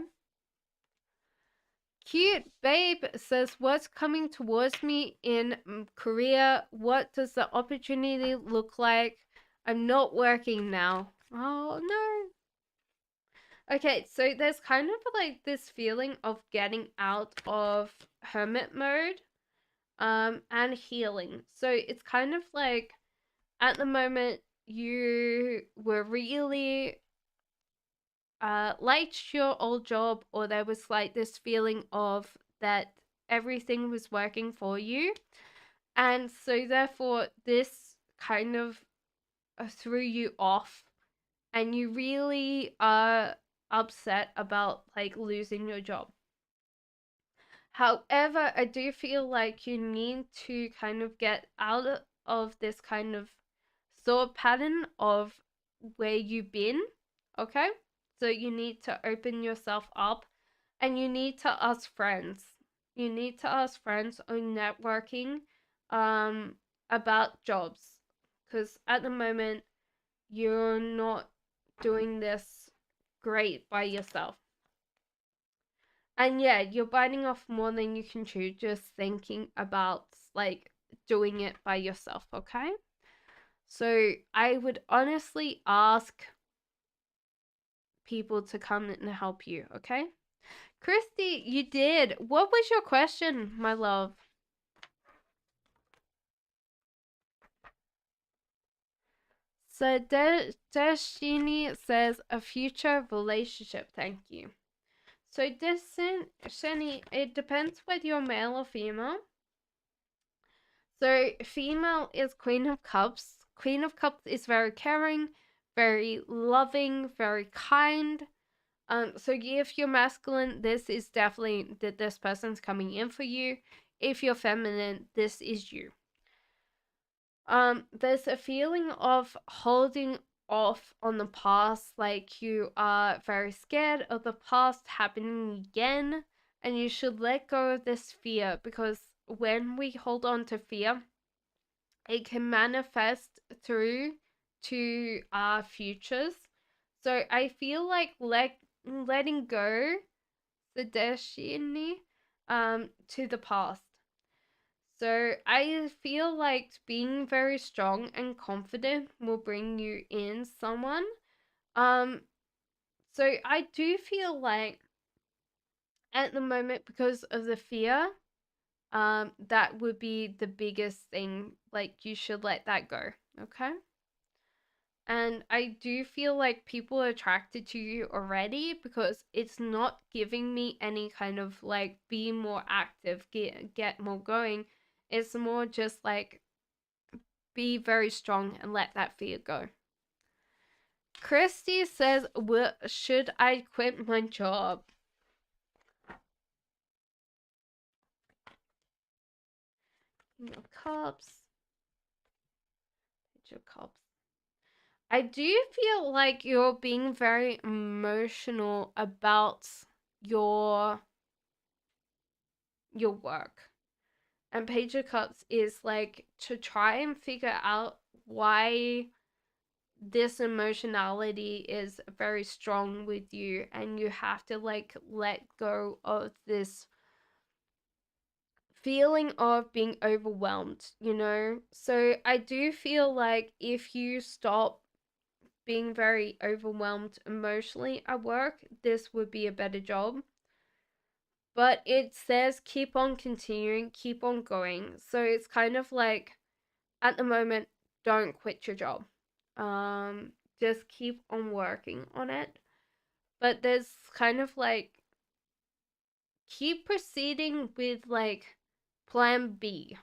Cute Babe says, what's coming towards me in Korea? What does the opportunity look like? I'm not working now. Oh, no. Okay, so there's kind of like this feeling of getting out of hermit mode and healing. So it's kind of like at the moment you were really liked your old job, or there was like this feeling of that everything was working for you, and so therefore this kind of threw you off, and you really are upset about like losing your job. However, I do feel like you need to kind of get out of this kind of thought pattern of where you've been, okay? So you need to open yourself up, and you need to ask friends. You need to ask friends on networking about jobs, because at the moment you're not doing this great by yourself. And yeah, you're biting off more than you can chew just thinking about like doing it by yourself, okay? So I would honestly ask people to come and help you, okay? Christy, you did. What was your question, my love? So Destiny says a future relationship. Thank you. So Destiny, it depends whether you're male or female. So female is Queen of Cups. Queen of Cups is very caring, very loving, very kind. So if you're masculine, this is definitely that this person's coming in for you. If you're feminine, this is you. There's a feeling of holding off on the past, like you are very scared of the past happening again, and you should let go of this fear, because when we hold on to fear, it can manifest through to our futures. So I feel like letting go the destiny to the past. So I feel like being very strong and confident will bring you in someone. Um so I do feel like at the moment, because of the fear, that would be the biggest thing. Like, you should let that go, okay? And I do feel like people are attracted to you already, because it's not giving me any kind of like be more active, get more going. It's more just like be very strong and let that fear go. Christy says, should I quit my job? Your cups. Your cups. I do feel like you're being very emotional about your work. And Page of Cups is like to try and figure out why this emotionality is very strong with you, and you have to like let go of this feeling of being overwhelmed, you know? So I do feel like if you stop being very overwhelmed emotionally at work, this would be a better job. But it says keep on continuing, keep on going. So it's kind of like, at the moment, don't quit your job. Just keep on working on it. But there's kind of like, keep proceeding with like plan B.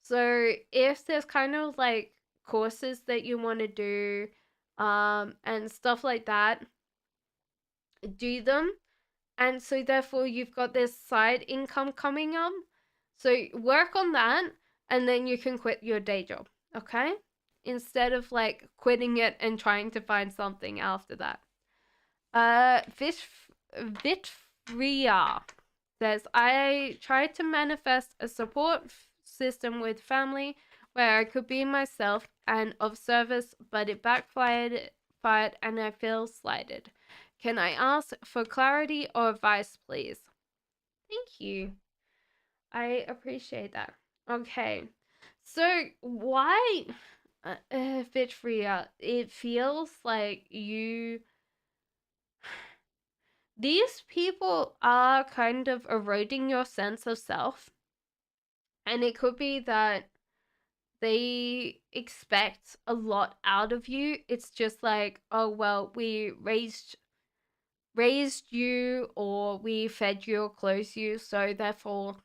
So if there's kind of like courses that you want to do, and stuff like that, do them. And so therefore you've got this side income coming up. So work on that, and then you can quit your day job, okay? Instead of like quitting it and trying to find something after that. Vitria says, I tried to manifest a support system with family where I could be myself and of service, but it backfired and I feel slighted. Can I ask for clarity or advice, please? Thank you. I appreciate that. Okay. So why, Vitria, it feels like these people are kind of eroding your sense of self. And it could be that they expect a lot out of you. It's just like, oh, well, we raised you, or we fed you or clothed you, so therefore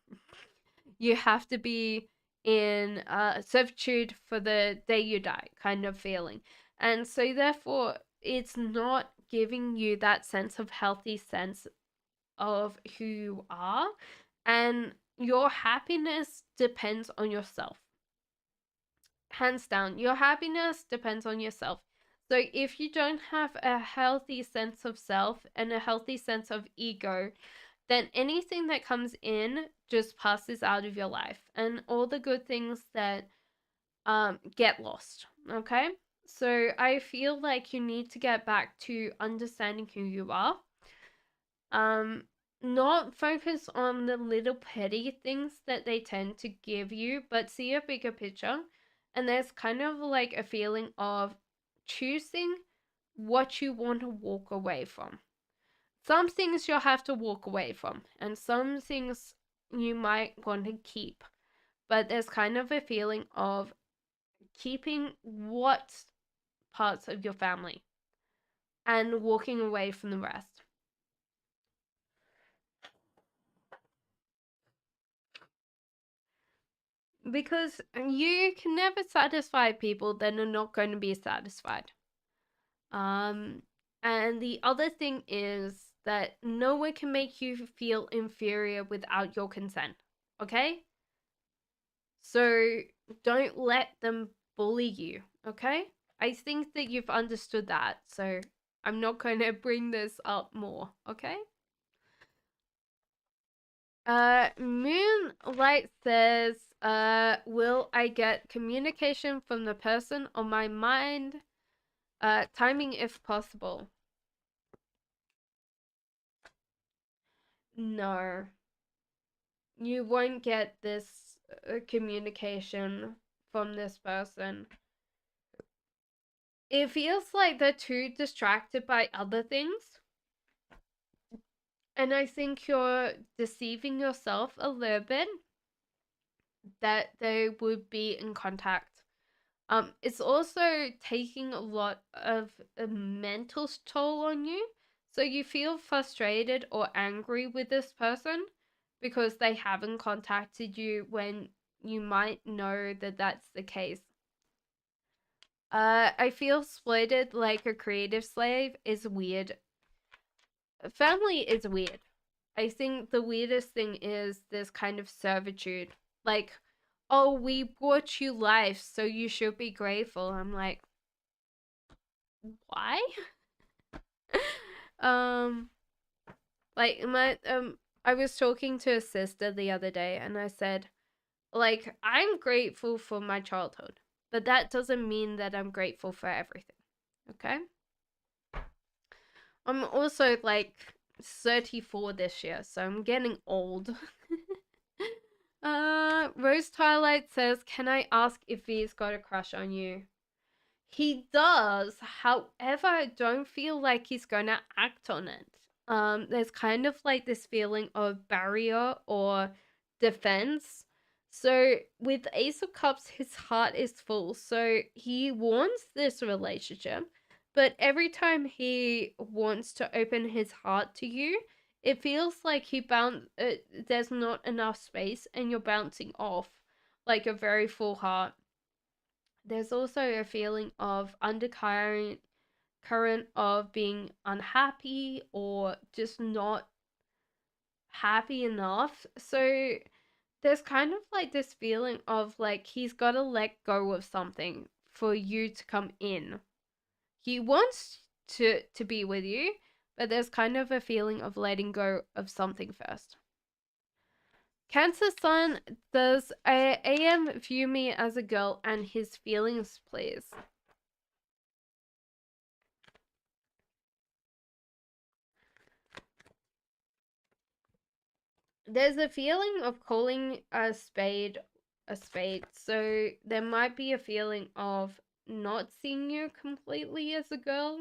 you have to be in servitude for the day you die, kind of feeling. And so therefore it's not giving you that sense of healthy sense of who you are, and your happiness depends on yourself. Hands down, your happiness depends on yourself. So if you don't have a healthy sense of self and a healthy sense of ego, then anything that comes in just passes out of your life, and all the good things that get lost, okay? So I feel like you need to get back to understanding who you are. Not focus on the little petty things that they tend to give you, but see a bigger picture. And there's kind of like a feeling of choosing what you want to walk away from. Some things you'll have to walk away from, and some things you might want to keep. But there's kind of a feeling of keeping what parts of your family and walking away from the rest. Because you can never satisfy people that are not going to be satisfied. And the other thing is that no one can make you feel inferior without your consent. Okay? So don't let them bully you. Okay? I think that you've understood that. So I'm not going to bring this up more. Okay? Moonlight says, will I get communication from the person on my mind? Timing if possible. No. You won't get this communication from this person. It feels like they're too distracted by other things. And I think you're deceiving yourself a little bit that they would be in contact. It's also taking a lot of a mental toll on you. So you feel frustrated or angry with this person because they haven't contacted you when you might know that that's the case. I feel splitted like a creative slave is weird. Family is weird. I think the weirdest thing is this kind of servitude. Like, oh, we brought you life, so you should be grateful. I'm like, why? um, like I was talking to a sister the other day, and I said, like, I'm grateful for my childhood, but that doesn't mean that I'm grateful for everything. Okay. I'm also like 34 this year, so I'm getting old. Rose Twilight says, "Can I ask if he's got a crush on you?" He does. However, I don't feel like he's gonna act on it. There's kind of like this feeling of barrier or defense. So with Ace of Cups, his heart is full. So he wants this relationship, but every time he wants to open his heart to you, it feels like there's not enough space and you're bouncing off like a very full heart. There's also a feeling of undercurrent of being unhappy or just not happy enough. So there's kind of like this feeling of like he's got to let go of something for you to come in. He wants to be with you, but there's kind of a feeling of letting go of something first. Cancer Sun, does AM view me as a girl and his feelings, please? There's a feeling of calling a spade a spade. So there might be a feeling of not seeing you completely as a girl.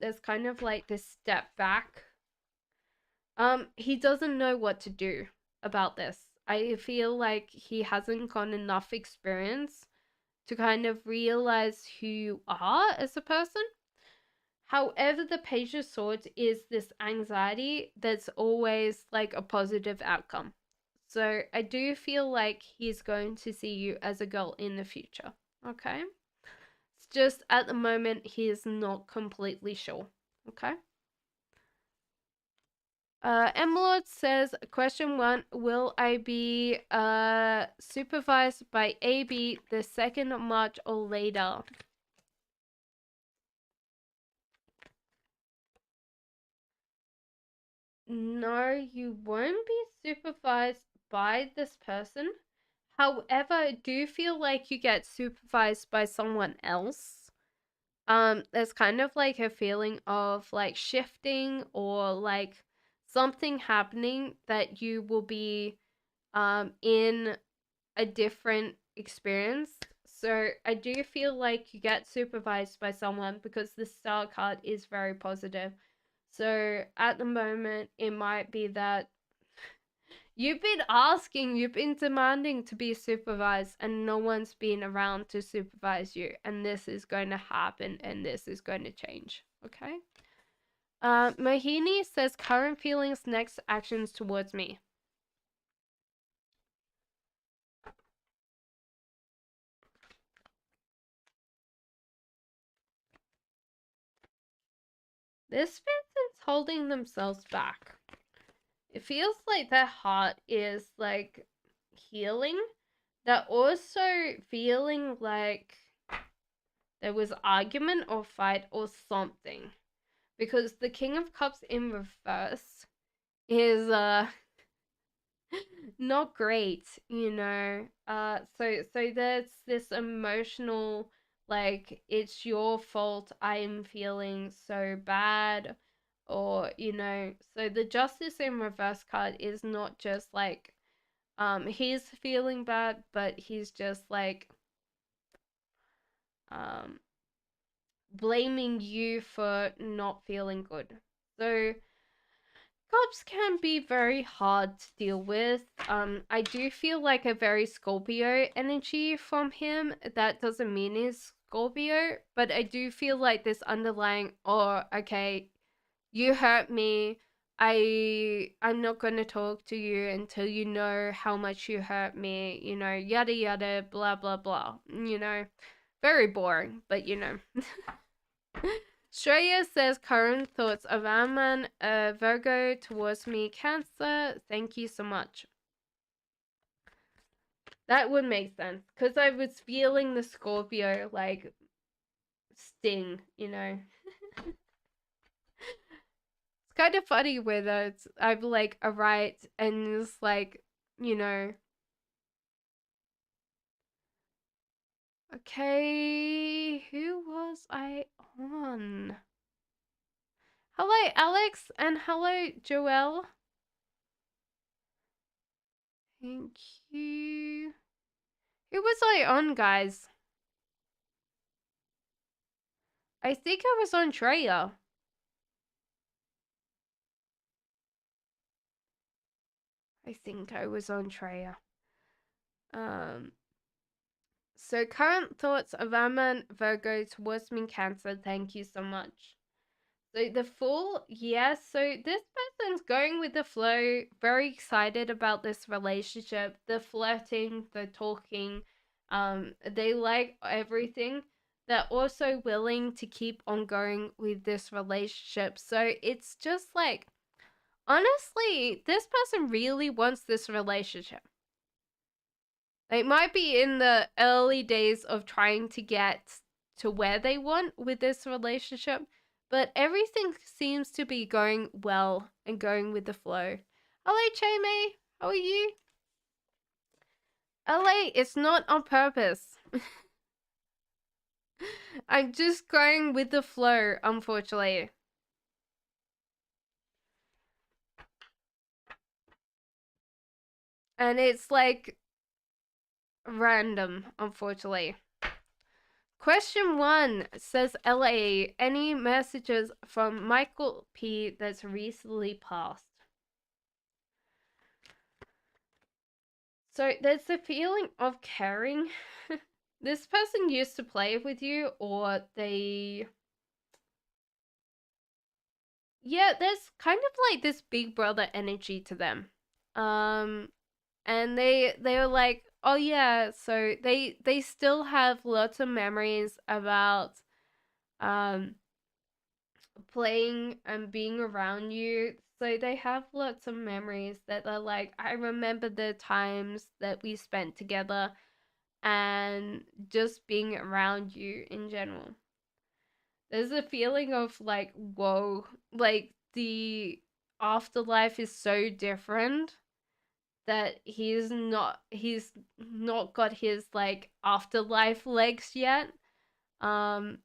There's kind of like this step back. He doesn't know what to do about this. I feel like he hasn't got enough experience to kind of realize who you are as a person. However, the Page of Swords is this anxiety that's always like a positive outcome. So I do feel like he's going to see you as a girl in the future. Okay? It's just at the moment he is not completely sure. Okay? Emerald says, question 1, will I be supervised by AB the 2nd of March or later? No, you won't be supervised by this person. However, I do feel like you get supervised by someone else. There's kind of like a feeling of like shifting or like something happening that you will be in a different experience. So I do feel like you get supervised by someone because the star card is very positive. So at the moment, it might be that you've been asking, you've been demanding to be supervised, and no one's been around to supervise you. And this is going to happen, and this is going to change. Okay? Mohini says current feelings, next actions towards me. This person's holding themselves back. It feels like their heart is like healing. They're also feeling like there was argument or fight or something. Because the King of Cups in reverse is not great, you know. So there's this emotional, like, it's your fault, I'm feeling so bad, or, you know. So the Justice in reverse card is not just like he's feeling bad, but he's just like um blaming you for not feeling good. So Cops can be very hard to deal with. I do feel like a very Scorpio energy from him. That doesn't mean he's Scorpio, but I do feel like this underlying, oh, okay, you hurt me. I'm not gonna talk to you until you know how much you hurt me, you know, yada yada, blah blah blah. You know, very boring, but you know. Shreya says current thoughts of Amman, Virgo towards me, Cancer. Thank you so much. That would make sense because I was feeling the Scorpio like sting, you know. It's kind of funny whether it's I've like a right and it's like, you know. Okay, who was I on? Hello, Alex, and hello, Joelle. Thank you. Who was I on, guys? I think I was on Treya. I think I was on Treya. So current thoughts of Amman, Virgo towards me, Cancer. Thank you so much. So the Fool, yes. So this person's going with the flow, very excited about this relationship. The flirting, the talking, they like everything. They're also willing to keep on going with this relationship. So it's just like, honestly, this person really wants this relationship. They might be in the early days of trying to get to where they want with this relationship, but everything seems to be going well and going with the flow. Hello, Chamey. How are you? LA, it's not on purpose. I'm just going with the flow, unfortunately. And it's like random, unfortunately. Question 1 says LA, any messages from Michael P that's recently passed? So there's the feeling of caring. This person used to play with you, or they... Yeah, there's kind of like this big brother energy to them. And they were like, oh yeah, so they still have lots of memories about um playing and being around you. So they have lots of memories that are like, I remember the times that we spent together and just being around you in general. There's a feeling of like, whoa, like the afterlife is so different that he's not got his like afterlife legs yet. Um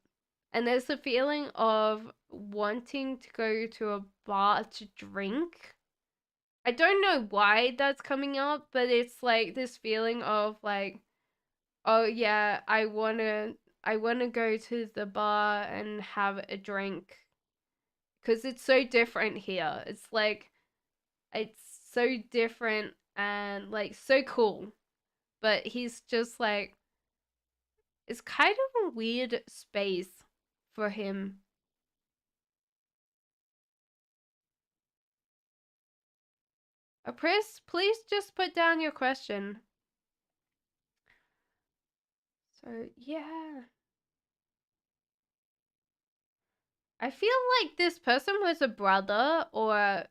and there's a feeling of wanting to go to a bar to drink. I don't know why that's coming up, but it's like this feeling of like oh yeah, I wanna go to the bar and have a drink because it's so different here. It's so different and like so cool. But he's just like it's kind of a weird space for him. Chris, please just put down your question. So yeah. I feel like this person was a brother or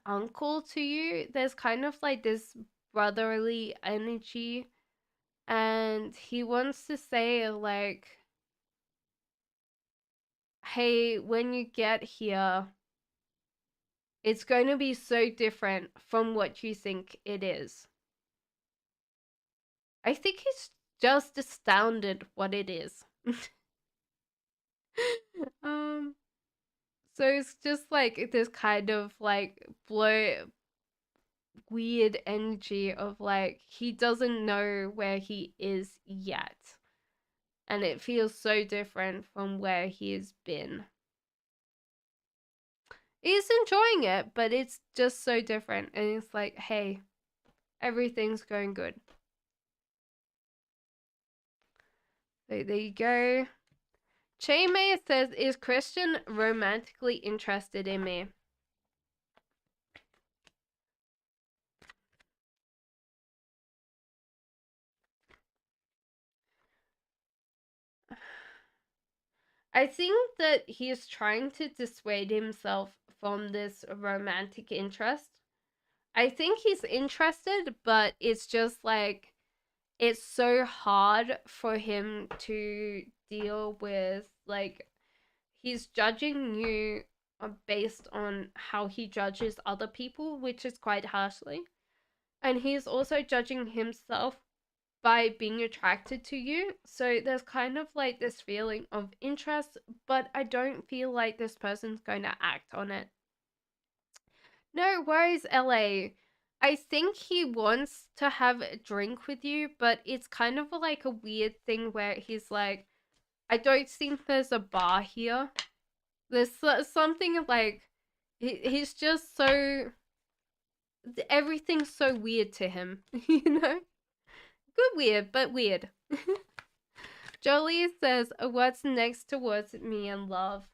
uncle to you. There's kind of like this brotherly energy, and he wants to say like, hey, when you get here, it's going to be so different from what you think it is. I think he's just astounded what it is. um so it's just like this kind of like blow weird energy of like he doesn't know where he is yet, and it feels so different from where he has been. He's enjoying it, but it's just so different, and it's like, hey, everything's going good. So there you go. May says, is Christian romantically interested in me? I think that he's trying to dissuade himself from this romantic interest. I think he's interested, but it's just like it's so hard for him to deal with. Like, he's judging you based on how he judges other people, which is quite harshly. And he's also judging himself by being attracted to you. So there's kind of like this feeling of interest, but I don't feel like this person's going to act on it. No worries, LA. I think he wants to have a drink with you, but it's kind of like a weird thing where he's like, I don't think there's a bar here. There's something like, he's just so, everything's so weird to him, you know? Good weird, but weird. Jolie says, what's next towards me and love?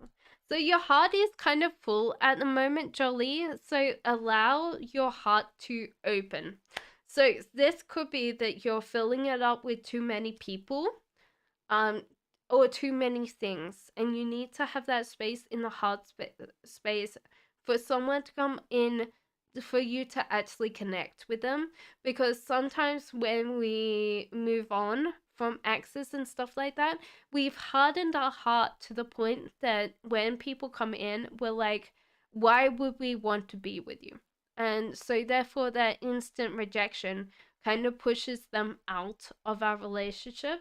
So your heart is kind of full at the moment, Jolie. So allow your heart to open. So this could be that you're filling it up with too many people, um, or too many things, and you need to have that space in the heart space for someone to come in, for you to actually connect with them. Because sometimes when we move on from exes and stuff like that, we've hardened our heart to the point that when people come in, we're like, why would we want to be with you? And so therefore that instant rejection kind of pushes them out of our relationship.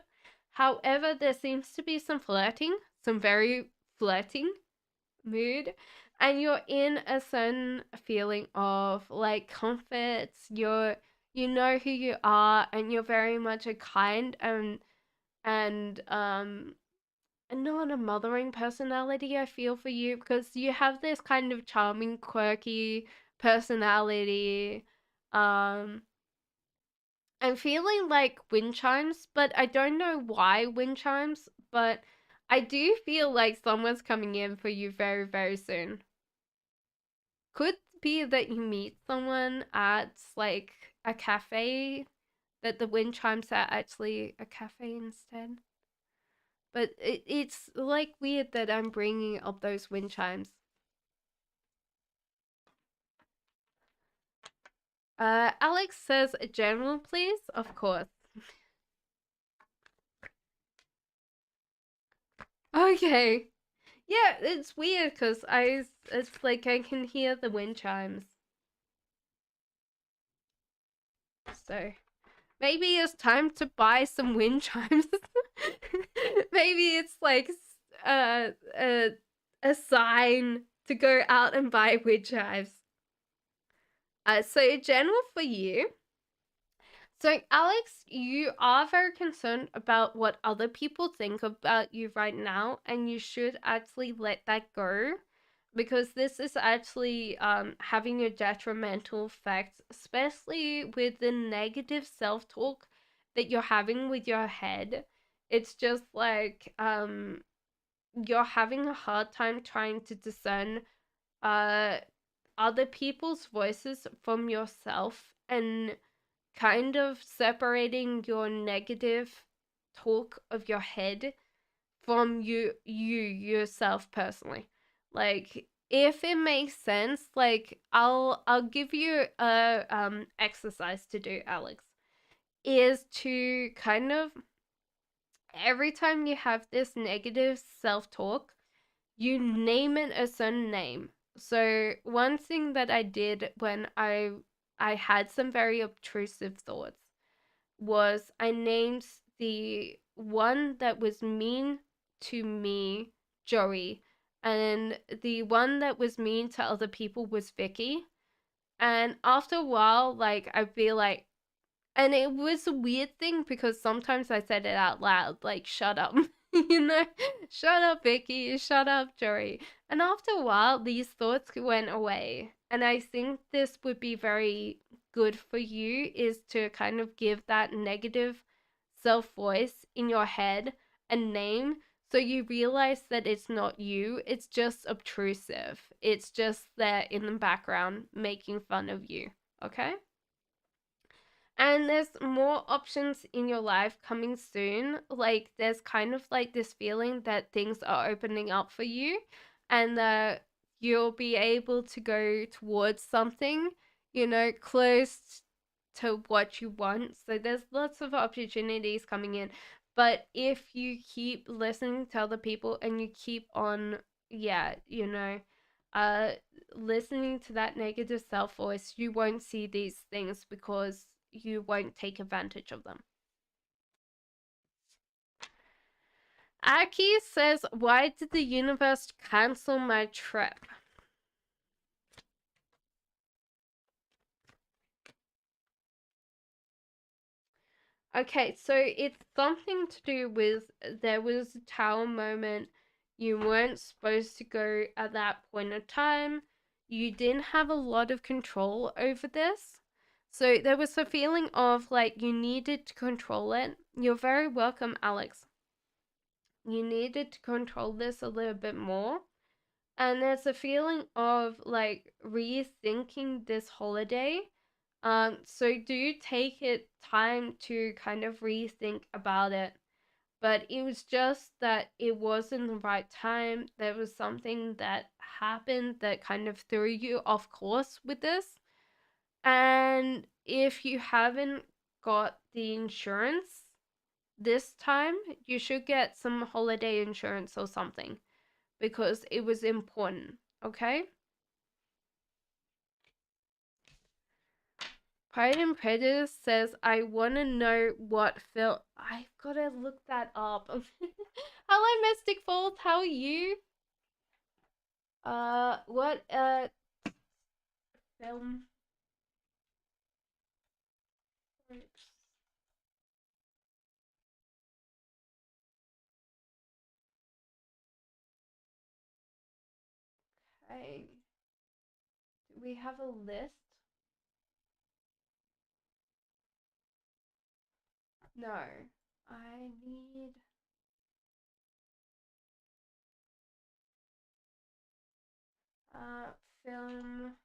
However, there seems to be some flirting, some very flirting mood, and you're in a certain feeling of like comfort. You know who you are, and you're very much a kind and not a mothering personality. I feel for you because you have this kind of charming, quirky personality. Um, I'm feeling like wind chimes, but I don't know why wind chimes, but I do feel like someone's coming in for you very, very soon. Could be that you meet someone at like a cafe, that the wind chimes are actually a cafe instead. But it's like weird that I'm bringing up those wind chimes. Alex says a general, please. Of course. Okay. Yeah, it's weird because it's like I can hear the wind chimes. So maybe it's time to buy some wind chimes. Maybe it's like uh, a a sign to go out and buy wind chimes. So general for you. So, Alex, you are very concerned about what other people think about you right now, and you should actually let that go because this is actually having a detrimental effect, especially with the negative self talk that you're having with your head. It's just like you're having a hard time trying to discern uh, other people's voices from yourself and kind of separating your negative talk of your head from you yourself personally. Like if it makes sense, like I'll give you a exercise to do, Alex, is to kind of every time you have this negative self-talk, you name it a certain name. So one thing that I did when I had some very obtrusive thoughts was I named the one that was mean to me Joey, and the one that was mean to other people was Vicky. And after a while, like I'd be like, and it was a weird thing because sometimes I said it out loud, like, shut up, you know, shut up, Vicky, shut up, Joey. And after a while, these thoughts went away. And I think this would be very good for you is to kind of give that negative self voice in your head a name so you realize that it's not you, it's just obtrusive. It's just there in the background making fun of you, okay? And there's more options in your life coming soon. Like there's kind of like this feeling that things are opening up for you and that you'll be able to go towards something, you know, close to what you want. So there's lots of opportunities coming in. But if you keep listening to other people and you keep on, yeah, you know, uh listening to that negative self voice, you won't see these things because you won't take advantage of them. Aki says, why did the universe cancel my trip? Okay, so it's something to do with there was a tower moment. You weren't supposed to go at that point of time. You didn't have a lot of control over this. So there was a feeling of like you needed to control it. You're very welcome, Alex. You needed to control this a little bit more. And there's a feeling of like rethinking this holiday. So do take it time to kind of rethink about it. But it was just that it wasn't the right time. There was something that happened that kind of threw you off course with this. And if you haven't got the insurance this time, you should get some holiday insurance or something because it was important, okay? Pride and Prejudice says, I want to know what film. I've got to look that up. Hello, Mystic Falls. How are you? What, film? Okay. Do we have a list? No. I need. Uh, film.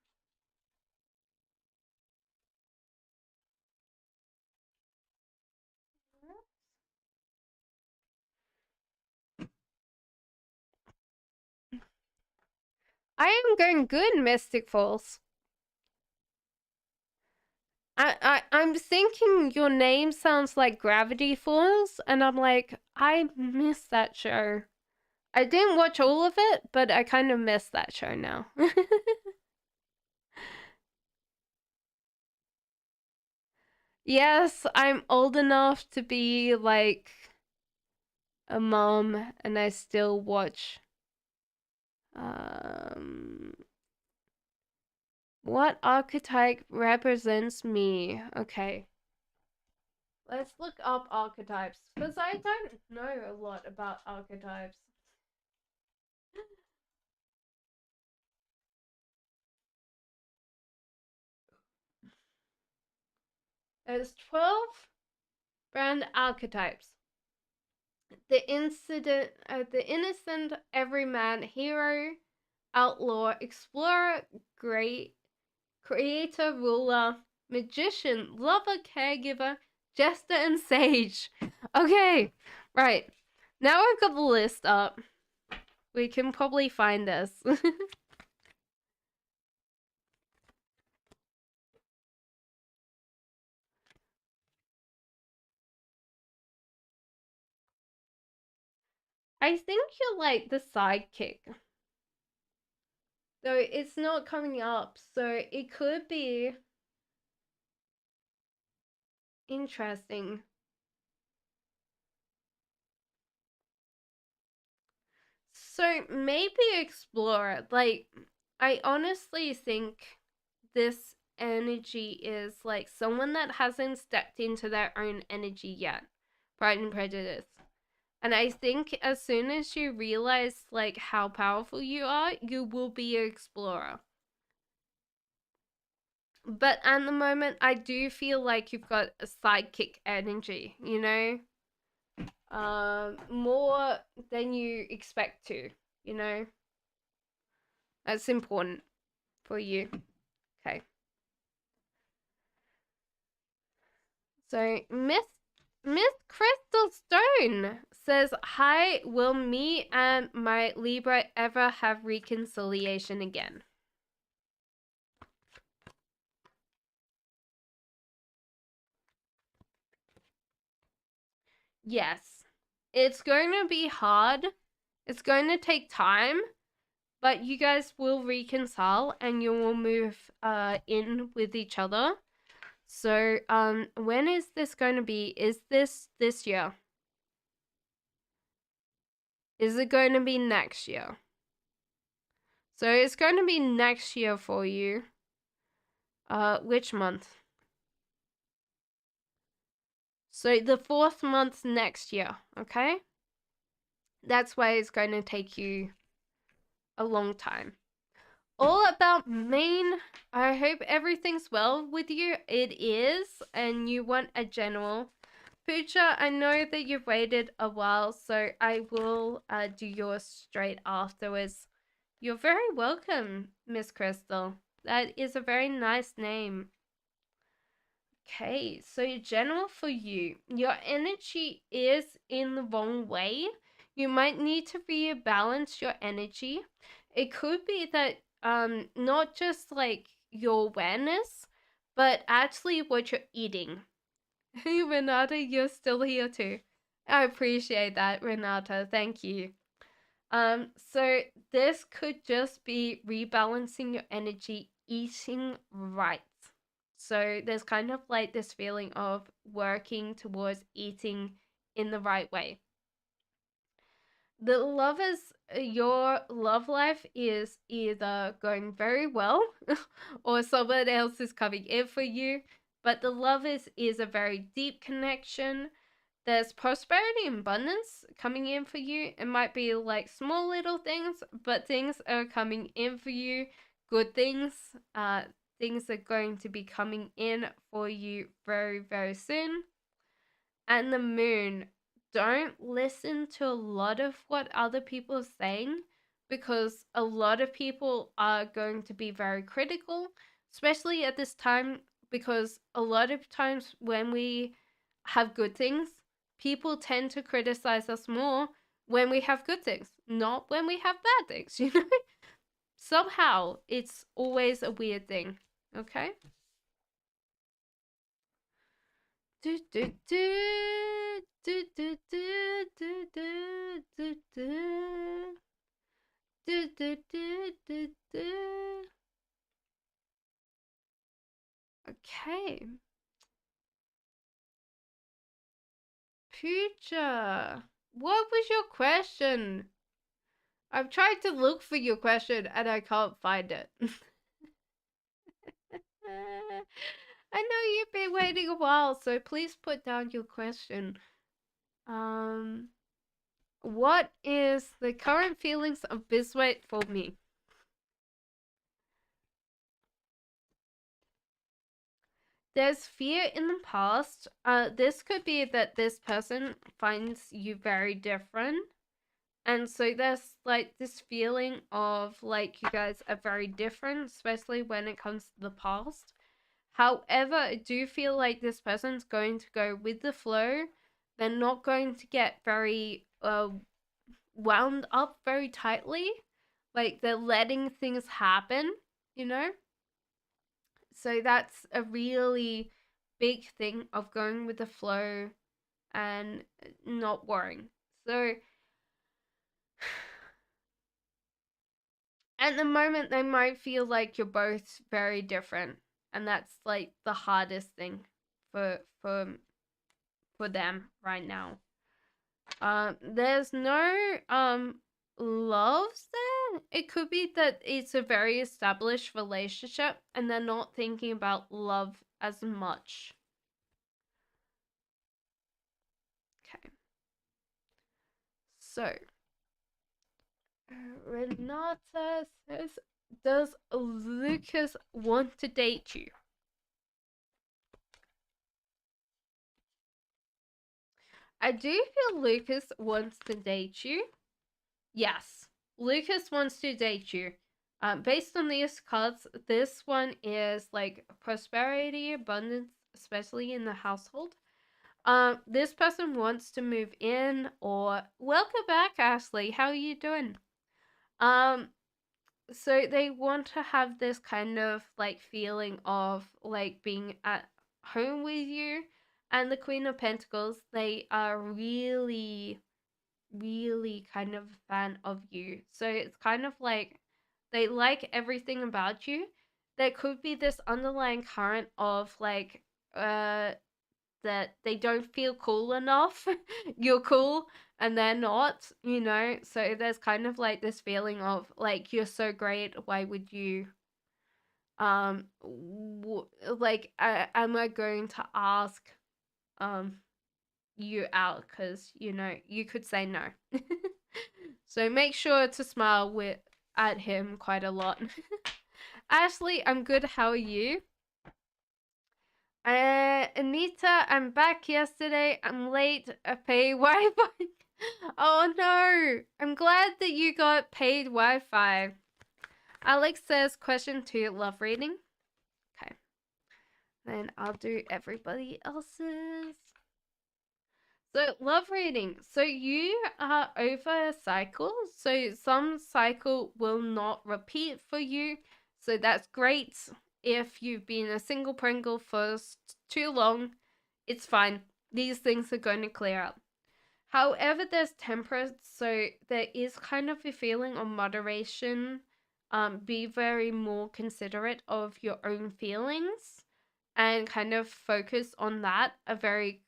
I am going good, Mystic Falls. I'm thinking your name sounds like Gravity Falls, and I'm like, I miss that show. I didn't watch all of it, but I kind of miss that show now. Yes, I'm old enough to be like a mom, and I still watch. Um, what archetype represents me? Okay. Let's look up archetypes because I don't know a lot about archetypes. There's 12 brand archetypes. The innocent everyman, hero, outlaw, explorer, great creator, ruler, magician, lover, caregiver, jester, and sage. Okay, right. Now I've got the list up. We can probably find this. I think you're like the sidekick. Though it's not coming up, so it could be interesting. So maybe explore. Like, I honestly think this energy is like someone that hasn't stepped into their own energy yet. Pride and Prejudice. And I think as soon as you realize like how powerful you are, you will be an explorer. But at the moment, I do feel like you've got a sidekick energy, you know? More than you expect to, you know? That's important for you. Okay. So Miss Crystal Stone says, "Hi, will me and my Libra ever have reconciliation again?" Yes. It's going to be hard. It's going to take time, but you guys will reconcile and you will move in with each other. So, when is this going to be? Is this year? Is it going to be next year? So it's going to be next year for you. Which month? So the 4th month next year, okay? That's why it's going to take you a long time. All about Maine. I hope everything's well with you. It is, and you want a general. Pooja, I know that you've waited a while, so I will do yours straight afterwards. You're very welcome, Miss Crystal. That is a very nice name. Okay, so general for you. Your energy is in the wrong way. You might need to rebalance your energy. It could be that not just like your awareness, but actually what you're eating. Hey Renata, you're still here too. I appreciate that, Renata. Thank you. So this could just be rebalancing your energy, eating right. So there's kind of like this feeling of working towards eating in the right way. The lovers, your love life is either going very well or someone else is coming in for you. But the lovers is a very deep connection. There's prosperity and abundance coming in for you. It might be like small little things, but things are coming in for you. Good things. Things are going to be coming in for you very, very soon. And the moon. Don't listen to a lot of what other people are saying because a lot of people are going to be very critical, especially at this time, because a lot of times when we have good things, people tend to criticize us more when we have good things, not when we have bad things, you know? Somehow, it's always a weird thing, okay? Do, do, do, do, do, do, do, do, do, do. Do, do, do, do, do. Okay. Future. What was your question? I've tried to look for your question and I can't find it. I know you've been waiting a while, so please put down your question. What is the current feelings of Bisweight for me? There's fear in the past. This could be that this person finds you very different. And so there's like this feeling of like you guys are very different, especially when it comes to the past. However, I do feel like this person's going to go with the flow. They're not going to get very wound up very tightly. Like they're letting things happen, you know? So that's a really big thing of going with the flow and not worrying. So at the moment, they might feel like you're both very different, and that's like the hardest thing for them right now. There's no loves there. It could be that it's a very established relationship, and they're not thinking about love as much. Okay, so Renata says, "Does Lucas want to date you?" I do feel Lucas wants to date you. Yes, Lucas wants to date you. Based on these cards, this one is like prosperity, abundance, especially in the household. This person wants to move in, or welcome back, Ashley. How are you doing? Um, so they want to have this kind of like feeling of like being at home with you. And the Queen of Pentacles, they are really kind of a fan of you. So it's kind of like they like everything about you. There could be this underlying current of like that they don't feel cool enough. You're cool and they're not, you know? So there's kind of like this feeling of like you're so great, why would you like am I going to ask um you out, because you know you could say no. So make sure to smile with at him quite a lot. Ashley, I'm good. How are you? Anita, I'm back yesterday. I'm late. I pay Wi-Fi. Oh no! I'm glad that you got paid Wi-Fi. Alex says, question 2, love reading. Okay. Then I'll do everybody else's. So, love reading. So, you are over a cycle. So, some cycle will not repeat for you. So, that's great. If you've been a single Pringle for too long, it's fine. These things are going to clear up. However, there's temperance. So, there is kind of a feeling of moderation. Be very more considerate of your own feelings and kind of focus on that a very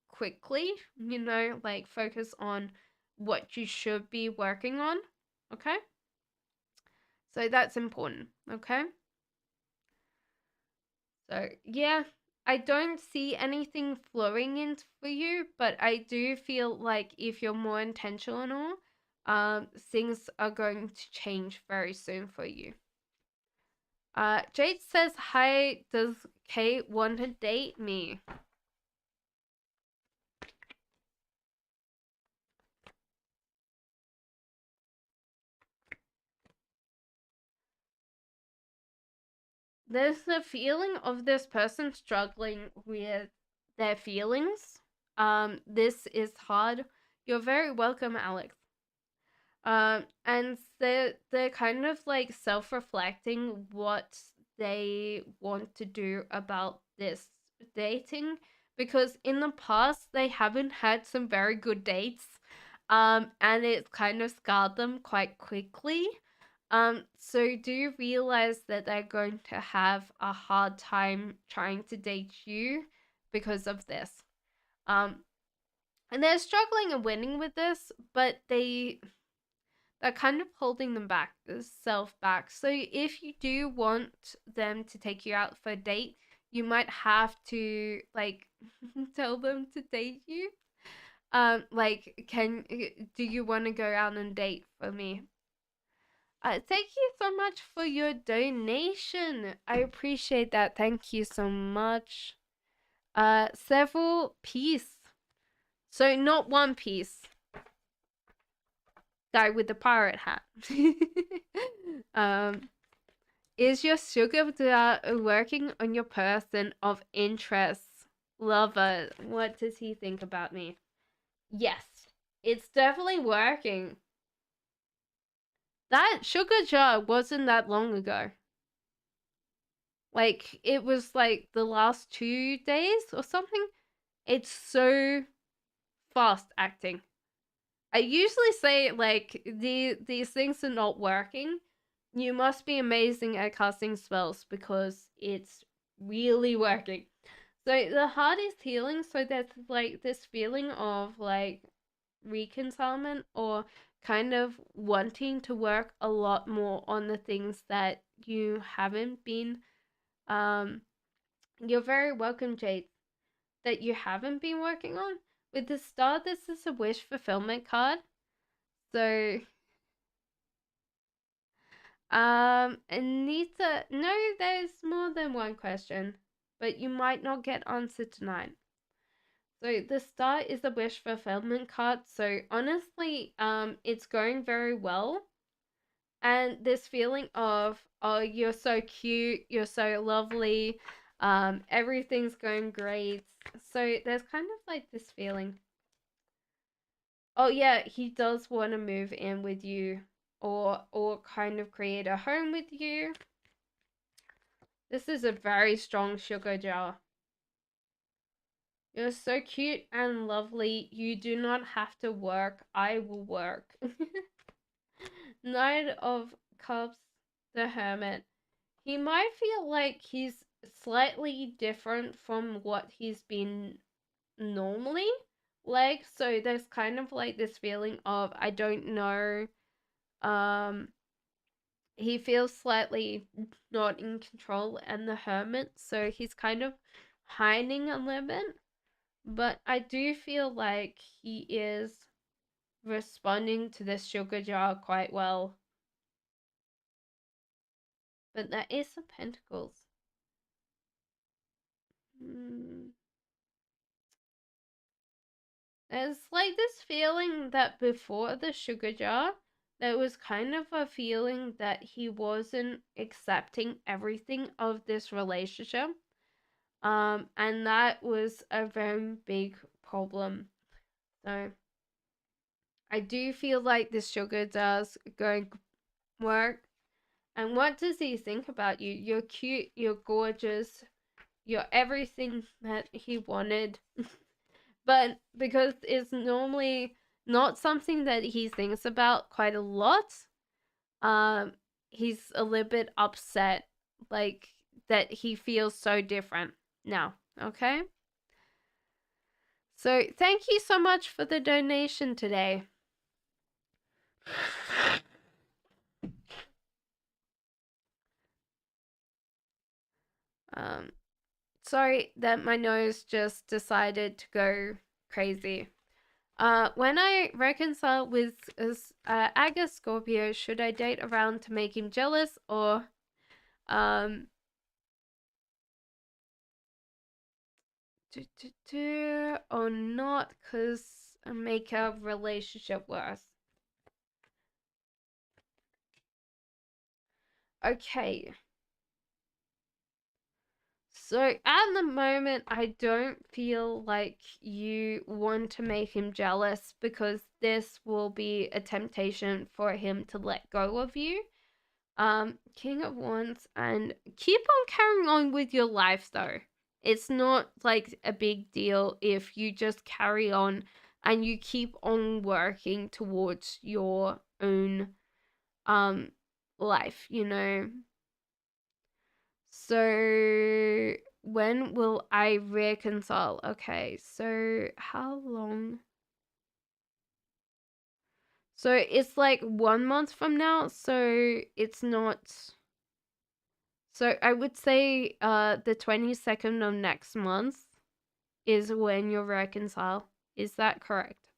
quickly, you know, like focus on what you should be working on, okay? So that's important, okay? So, yeah, I don't see anything flowing in for you, but I do feel like if you're more intentional, things are going to change very soon for you. Jade says, hi, does Kate want to date me? There's the feeling of this person struggling with their feelings. This is hard. You're very welcome, Alex. And they're kind of like self-reflecting what they want to do about this dating, because in the past they haven't had some very good dates. And it's kind of scarred them quite quickly. So do you realize that they're going to have a hard time trying to date you because of this? Um, and they're struggling and winning with this, but they're kind of holding themself back. So if you do want them to take you out for a date, you might have to like tell them to date you. Like, do you want to go out and date for me? Thank you so much for your donation. I appreciate that. Thank you so much. Several piece. So not one piece. Guy with the pirate hat. um, is your sugar working on your person of interest? Lover, what does he think about me? Yes, it's definitely working. That sugar jar wasn't that long ago. Like, it was like the last 2 days or something. It's so fast acting. I usually say, like, these things are not working. You must be amazing at casting spells because it's really working. So the heart is healing, so there's like this feeling of like reconcilement or kind of wanting to work a lot more on the things that you haven't been you're very welcome, Jade, that you haven't been working on. With the star, this is a wish fulfillment card. So Anita, no, there's more than one question, but you might not get answered tonight. So the star is a wish fulfillment card. So honestly, it's going very well. And this feeling of, oh, you're so cute, you're so lovely, everything's going great. So there's kind of like this feeling. Oh yeah, he does want to move in with you, or kind of create a home with you. This is a very strong sugar jar. You're so cute and lovely. You do not have to work. I will work. Knight of Cups, the Hermit. He might feel like he's slightly different from what he's been normally. Like, so there's kind of like this feeling of, I don't know, he feels slightly not in control and the hermit, so he's kind of hiding a little bit. But I do feel like he is responding to this sugar jar quite well. But that is some pentacles. There's like this feeling that before the sugar jar, there was kind of a feeling that he wasn't accepting everything of this relationship. And that was a very big problem. So I do feel like this sugar does going work. And what does he think about you? You're cute, you're gorgeous, you're everything that he wanted. But because it's normally not something that he thinks about quite a lot, he's a little bit upset, like that he feels so different now. Okay? So thank you so much for the donation today. Sorry that my nose just decided to go crazy. When I reconcile with Aga Scorpio, should I date around to make him jealous or or not, cause make a relationship worse? Okay. So at the moment, I don't feel like you want to make him jealous because this will be a temptation for him to let go of you. King of Wands, and keep on carrying on with your life though. It's not like a big deal if you just carry on and you keep on working towards your own life, you know. So when will I reconcile? Okay, so how long? So it's like 1 month from now, so it's not. So I would say the 22nd of next month is when you'll reconcile. Is that correct?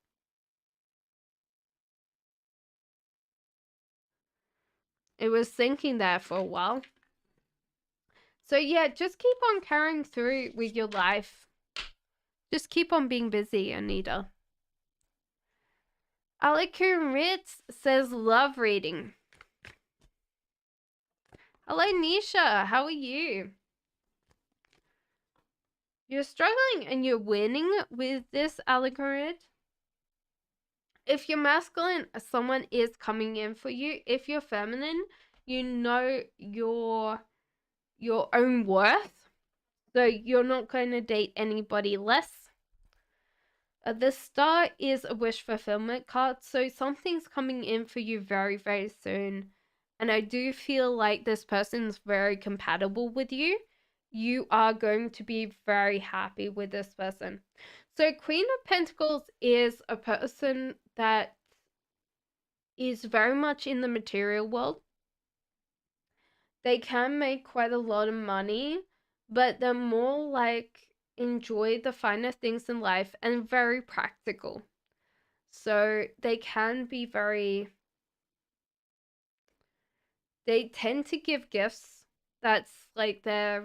It was thinking that for a while. So yeah, just keep on carrying through with your life. Just keep on being busy, Anita. Alekun Ritz says love reading. Hello, Nisha. How are you? You're struggling and you're winning with this Alekun. If you're masculine, someone is coming in for you. If you're feminine, you know your own worth. So you're not going to date anybody less. The star is a wish fulfillment card, so something's coming in for you very, very soon. And I do feel like this person's very compatible with you. You are going to be very happy with this person. So Queen of Pentacles is a person that is very much in the material world. They can make quite a lot of money, but they're more like enjoy the finer things in life and very practical. So they can be they tend to give gifts. That's like their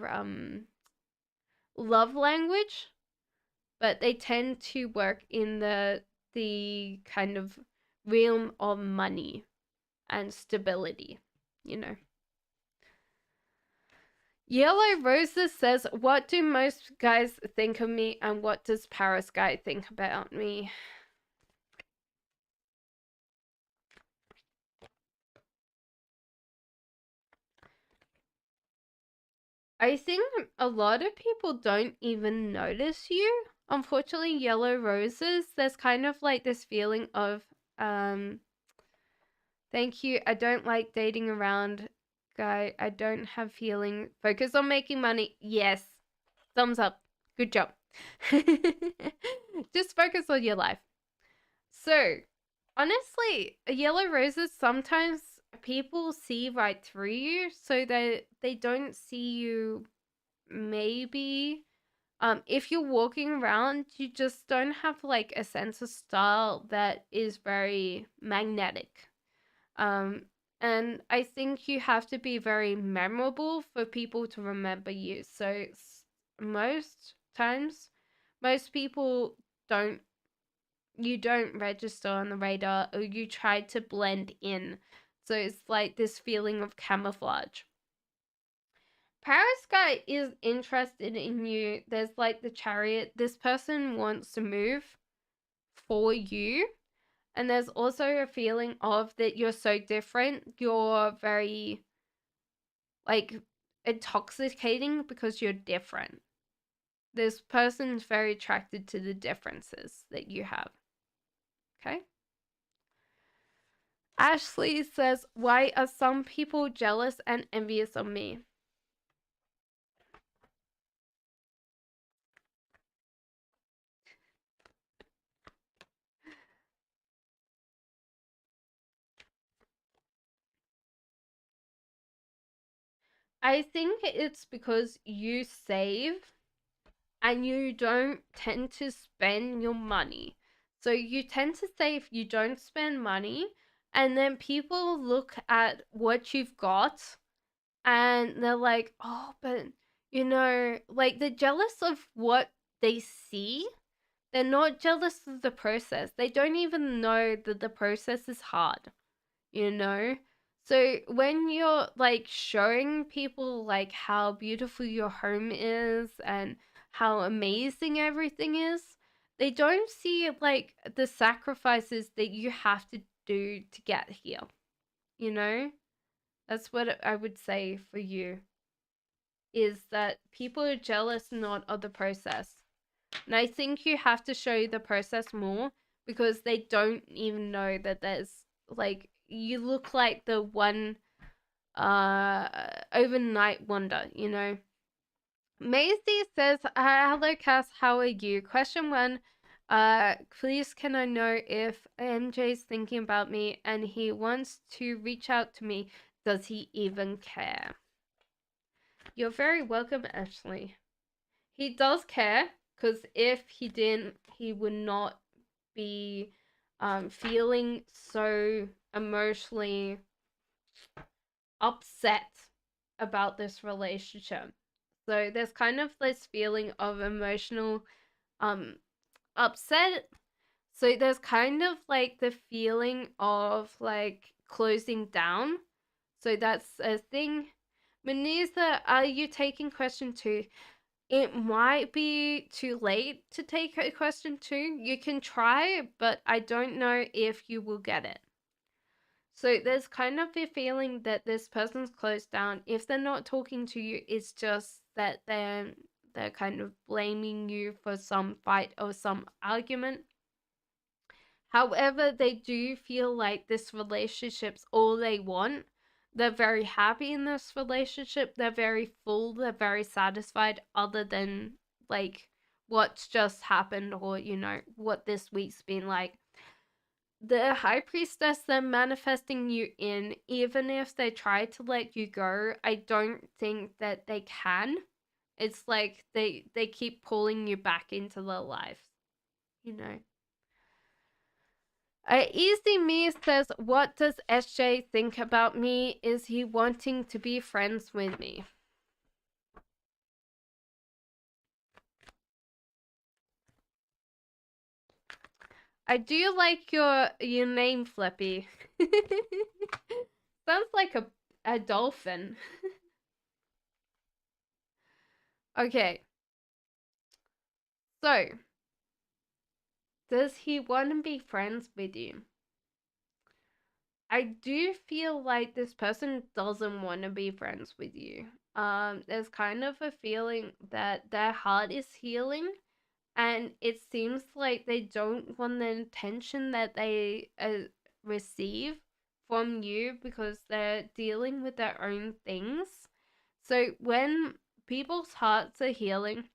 love language, but they tend to work in the kind of realm of money and stability, you know. Yellow Roses says, what do most guys think of me and what does Paris guy think about me? I think a lot of people don't even notice you. Unfortunately, Yellow Roses, there's kind of like this feeling of, thank you, I don't like dating around, guy. I don't have feeling. Focus on making money. Yes. Thumbs up. Good job. Just focus on your life. So, honestly, Yellow Roses, sometimes people see right through you, so that they don't see you. Maybe if you're walking around, you just don't have like a sense of style that is very magnetic. um and I think you have to be very memorable for people to remember you. So most times, most people don't you don't register on the radar, or you try to blend in. So it's like this feeling of camouflage. Paris guy is interested in you. There's like the Chariot. This person wants to move for you. And there's also a feeling of that you're so different. You're very like intoxicating because you're different. This person's very attracted to the differences that you have. Okay? Ashley says, why are some people jealous and envious of me? I think it's because you save and you don't tend to spend your money. So you tend to save, you don't spend money, and then people look at what you've got and they're like, oh, but like they're jealous of what they see. They're not jealous of the process. They don't even know that the process is hard, you know? So when you're like showing people like how beautiful your home is and how amazing everything is, they don't see like the sacrifices that you have to do to get here, you know? That's what I would say for you, is that people are jealous not of the process. And I think you have to show the process more, because they don't even know that there's like, you look like the one overnight wonder, you know. Maisie says, hello Cass, how are you? Question one, please can I know if MJ's thinking about me and he wants to reach out to me, does he even care? You're very welcome, Ashley. He does care, because if he didn't, he would not be feeling so emotionally upset about this relationship. So there's kind of this feeling of emotional um upset. So there's kind of like the feeling of like closing down. So that's a thing. Manisa, are you taking question 2? It might be too late to take a question 2. You can try, but I don't know if you will get it. So there's kind of a feeling that this person's closed down. If they're not talking to you, it's just that they're kind of blaming you for some fight or some argument. However, they do feel like this relationship's all they want. They're very happy in this relationship. They're very full. They're very satisfied, other than like what's just happened, or what this week's been like. The high priestess they're manifesting you in, even if they try to let you go, I don't think that they can. It's like they keep pulling you back into their life, you know. Easy Me says, what does SJ think about me? Is he wanting to be friends with me? I do like your name, Flippy. Sounds like a dolphin. Okay. So, does he want to be friends with you? I do feel like this person doesn't want to be friends with you. There's kind of a feeling that their heart is healing, and it seems like they don't want the attention that they receive from you, because they're dealing with their own things. So when people's hearts are healing,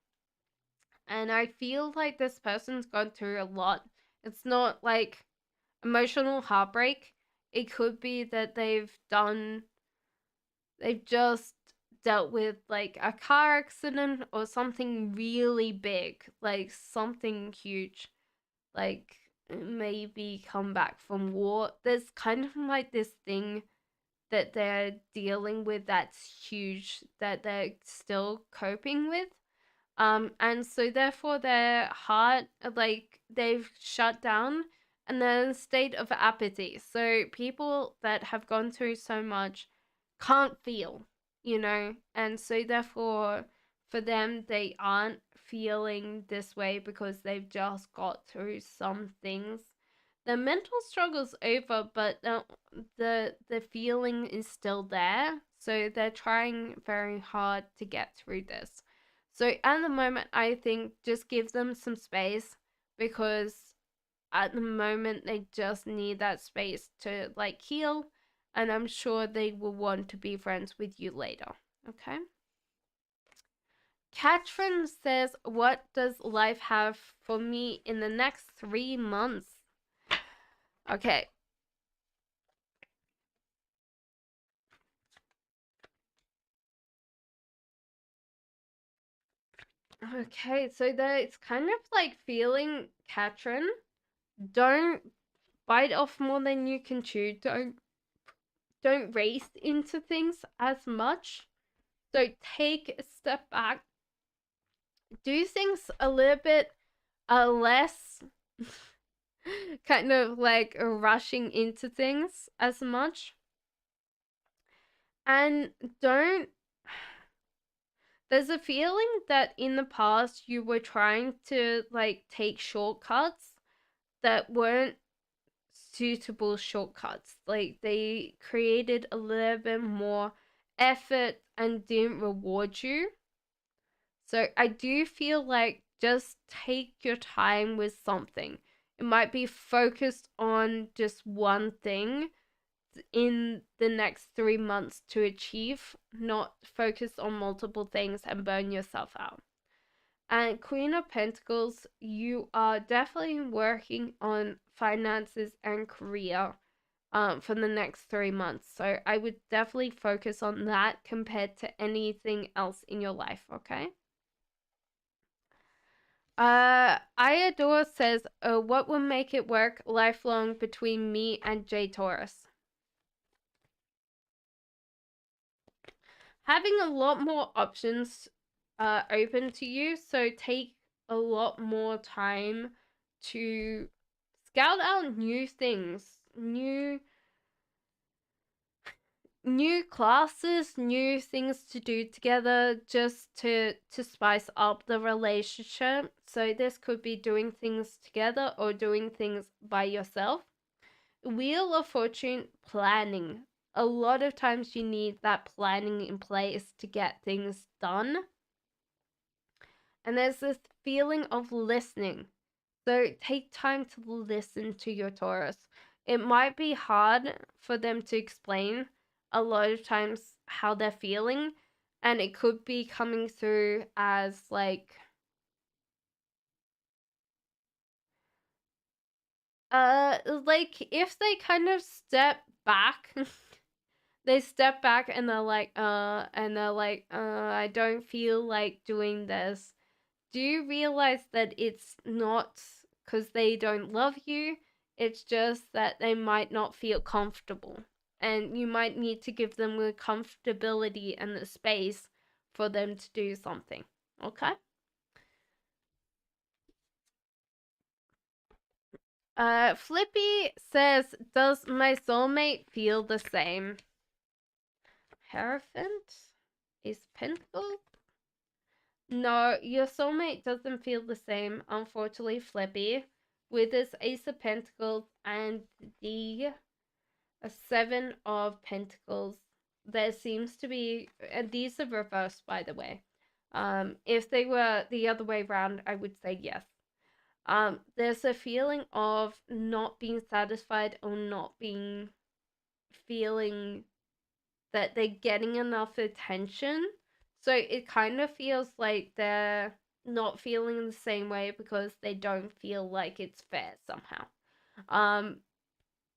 and I feel like this person's gone through a lot, it's not like emotional heartbreak. It could be that they've just dealt with like a car accident or something really big, like something huge, like maybe come back from war. There's kind of like this thing that they're dealing with that's huge, that they're still coping with. And so therefore their heart, like, they've shut down, and they're in a state of apathy. So people that have gone through so much can't feel, and so therefore for them, they aren't feeling this way because they've just got through some things. The mental struggle's over, but the feeling is still there. So they're trying very hard to get through this. So at the moment, I think just give them some space, because at the moment they just need that space to like heal, and I'm sure they will want to be friends with you later. Okay. Catherine says, what does life have for me in the next 3 months? Okay. Okay, so it's kind of like feeling, Catherine, don't bite off more than you can chew. Don't race into things as much. So take a step back. Do things a little bit less kind of like rushing into things as much. And don't there's a feeling that in the past you were trying to like take shortcuts that weren't suitable shortcuts. Like they created a little bit more effort and didn't reward you. So I do feel like just take your time with something. It might be focused on just one thing in the next 3 months to achieve, not focus on multiple things and burn yourself out. And Queen of Pentacles, you are definitely working on finances and career. for the next 3 months. So I would definitely focus on that compared to anything else in your life, okay? Iador says, what will make it work lifelong between me and J Taurus? Having a lot more options open to you, so take a lot more time to scout out new things, new classes, new things to do together, just to spice up the relationship. So this could be doing things together or doing things by yourself. Wheel of Fortune, planning. A lot of times you need that planning in place to get things done. And there's this feeling of listening. So take time to listen to your Taurus. It might be hard for them to explain a lot of times how they're feeling, and it could be coming through as like if they kind of step back they step back and they're like I don't feel like doing this. Do you realize that it's not because they don't love you? It's just that they might not feel comfortable. And you might need to give them the comfortability and the space for them to do something. Okay? Flippy says, does my soulmate feel the same? Hierophant? Is Pentacle? No, your soulmate doesn't feel the same, unfortunately, Flippy. With this Ace of Pentacles and the Seven of Pentacles, there seems to be, and these are reversed, by the way. If they were the other way around, I would say yes. There's a feeling of not being satisfied or not being feeling that they're getting enough attention. So it kind of feels like they're not feeling the same way because they don't feel like it's fair somehow.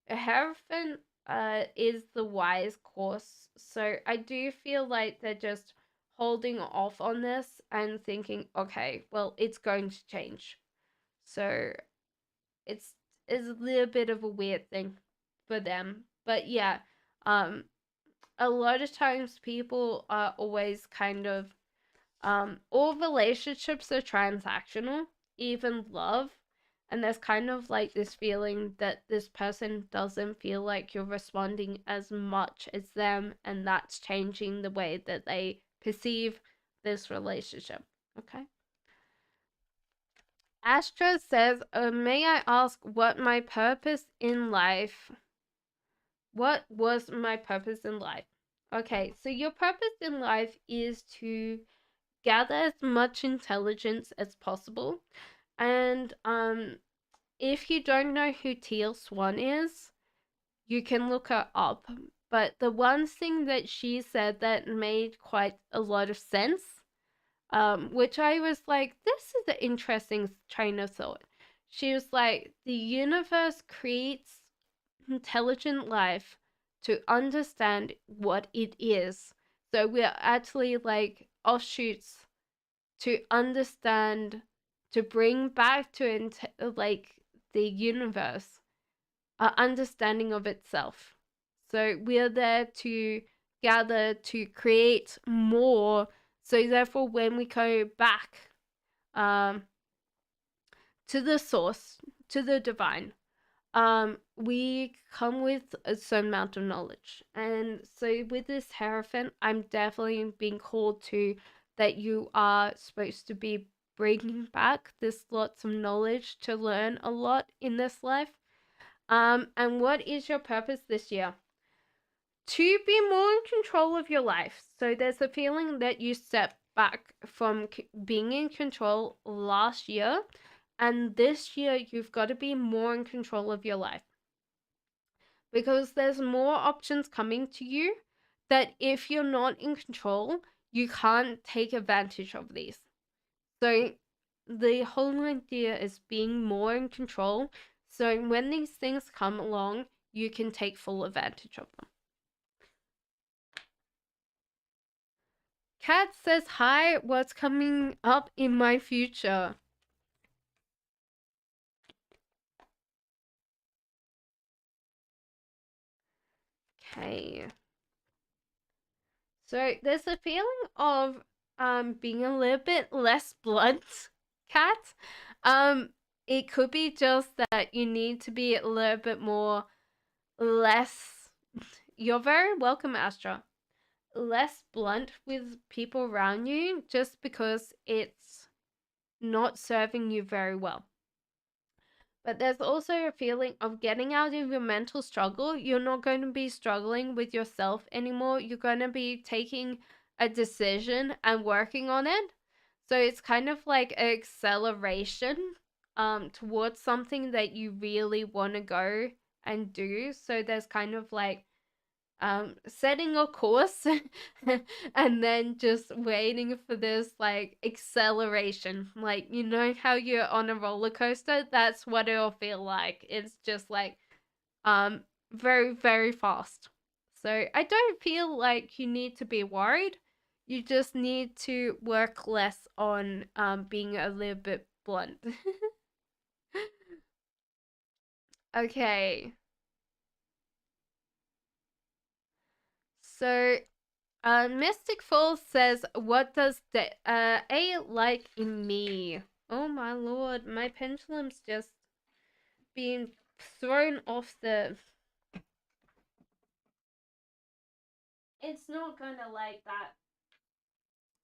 Hierophant is the wise course. So I do feel like they're just holding off on this and thinking, okay, well, it's going to change. So it's a little bit of a weird thing for them. But yeah, a lot of times people are always kind of all relationships are transactional, even love. And there's kind of like this feeling that this person doesn't feel like you're responding as much as them, and that's changing the way that they perceive this relationship. Okay. Astra says, may I ask what my purpose in life? What was my purpose in life? Okay, so your purpose in life is to gather as much intelligence as possible. And if you don't know who Teal Swan is, you can look her up. But the one thing that she said that made quite a lot of sense, which I was like, this is an interesting train of thought. She was like, the universe creates intelligent life to understand what it is. So we're actually like offshoots to understand, to bring back to like the universe a understanding of itself. So we're there to gather to create more. So therefore, when we go back um, to the source, to the divine, we come with a certain amount of knowledge. And so with this Hierophant, I'm definitely being called to that you are supposed to be bringing back this lots of knowledge to learn a lot in this life. And what is your purpose this year? To be more in control of your life. So there's a feeling that you stepped back from being in control last year, and this year you've got to be more in control of your life, because there's more options coming to you that if you're not in control, you can't take advantage of these. So the whole idea is being more in control. So when these things come along, you can take full advantage of them. Kat says, hi, what's coming up in my future? Okay. So there's a feeling of being a little bit less blunt, Kat. It could be just that you need to be a little bit more less. You're very welcome, Astra. Less blunt with people around you just because it's not serving you very well. But there's also a feeling of getting out of your mental struggle. You're not going to be struggling with yourself anymore. You're going to be taking a decision and working on it. So it's kind of like an acceleration towards something that you really want to go and do. So there's kind of like setting a course and then just waiting for this like acceleration. Like, you know how you're on a roller coaster? That's what it'll feel like. It's just like very, very fast. So I don't feel like you need to be worried. You just need to work less on being a little bit blunt. Okay. So Mystic Falls says, what does the A like in me? Oh my lord, my pendulum's just being thrown off the... It's not gonna like that.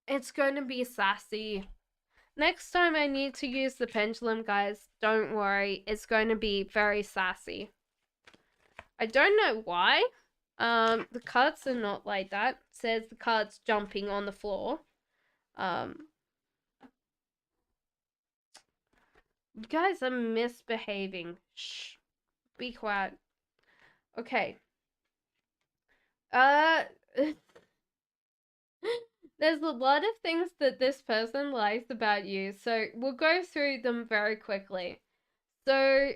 It's gonna be sassy. Next time I need to use the pendulum, guys, don't worry. It's going to be very sassy. I don't know why. The cards are not like that. It says the card's jumping on the floor. You guys are misbehaving. Shh. Be quiet. Okay. There's a lot of things that this person likes about you, so we'll go through them very quickly. So,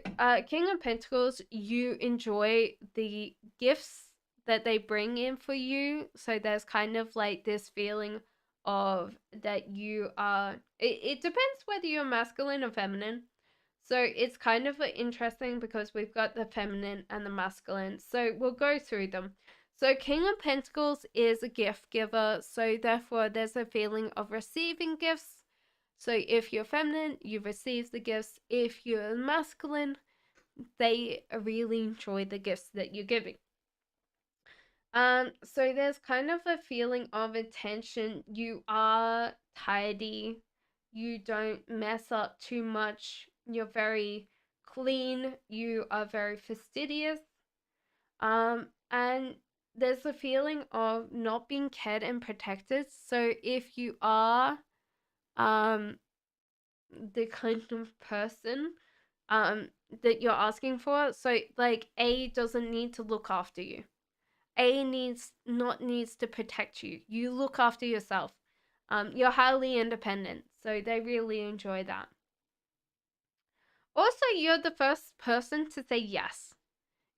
King of Pentacles, you enjoy the gifts that they bring in for you. So there's kind of like this feeling of that you are... It depends whether you're masculine or feminine. So it's kind of interesting because we've got the feminine and the masculine. So we'll go through them. So King of Pentacles is a gift giver. So therefore there's a feeling of receiving gifts. So if you're feminine, you receive the gifts. If you're masculine, they really enjoy the gifts that you're giving. So there's kind of a feeling of attention. You are tidy. You don't mess up too much. You're very clean. You are very fastidious. And there's a feeling of not being cared and protected. So if you are the kind of person that you're asking for, so like A doesn't need to look after you. A needs to protect you. You look after yourself. You're highly independent, so they really enjoy that. Also, you're the first person to say yes.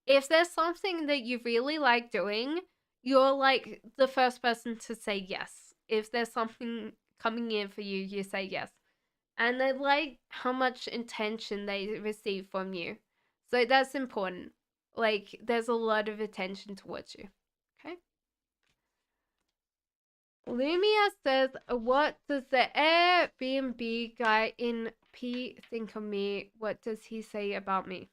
If there's something that you really like doing, you're like the first person to say yes. If there's something coming in for you, you say yes. And they like how much attention they receive from you. So that's important. Like, there's a lot of attention towards you. Okay? Lumia says, what does the Airbnb guy in P think of me? What does he say about me?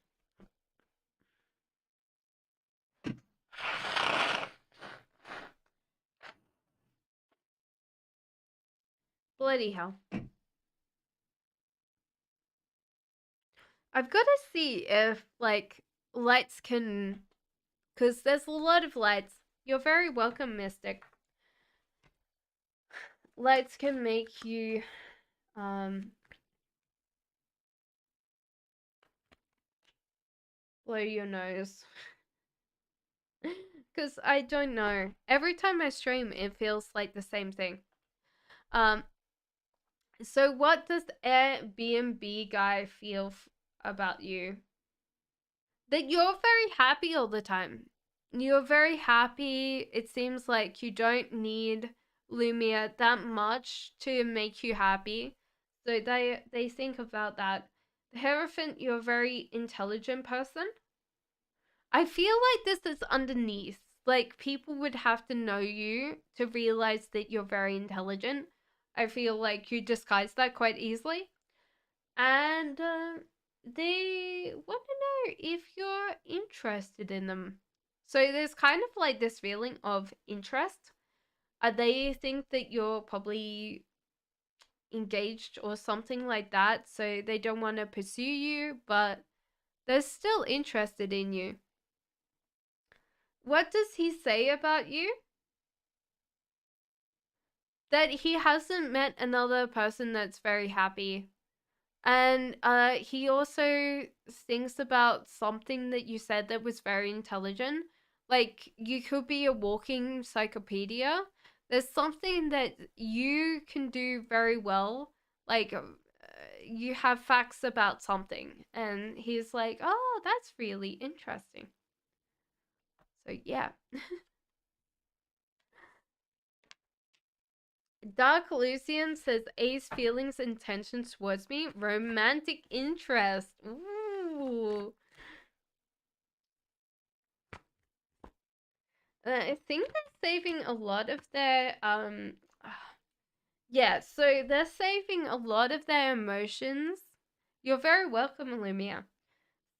Bloody hell. I've got to see if, like, lights can... Because there's a lot of lights. You're very welcome, Mystic. Lights can make you, blow your nose. Because I don't know. Every time I stream, it feels like the same thing. So what does the Airbnb guy feel about you? that you're very happy all the time. You're very happy. It seems like you don't need Lumia that much to make you happy. So they think about that. The Hierophant, you're a very intelligent person. I feel like this is underneath. Like, people would have to know you to realize that you're very intelligent. I feel like you disguise that quite easily. And they want to know if you're interested in them. So there's kind of like this feeling of interest. They think that you're probably engaged or something like that, so they don't want to pursue you, but they're still interested in you. What does he say about you? That he hasn't met another person that's very happy. And he also thinks about something that you said that was very intelligent. Like, you could be a walking encyclopedia. There's something that you can do very well. Like, you have facts about something. And he's like, oh, that's really interesting. So, yeah. Dark Lucian says A's feelings and intentions towards me. Romantic interest. Ooh. I think they're saving a lot of their yeah, so they're saving a lot of their emotions. You're very welcome, Lumia.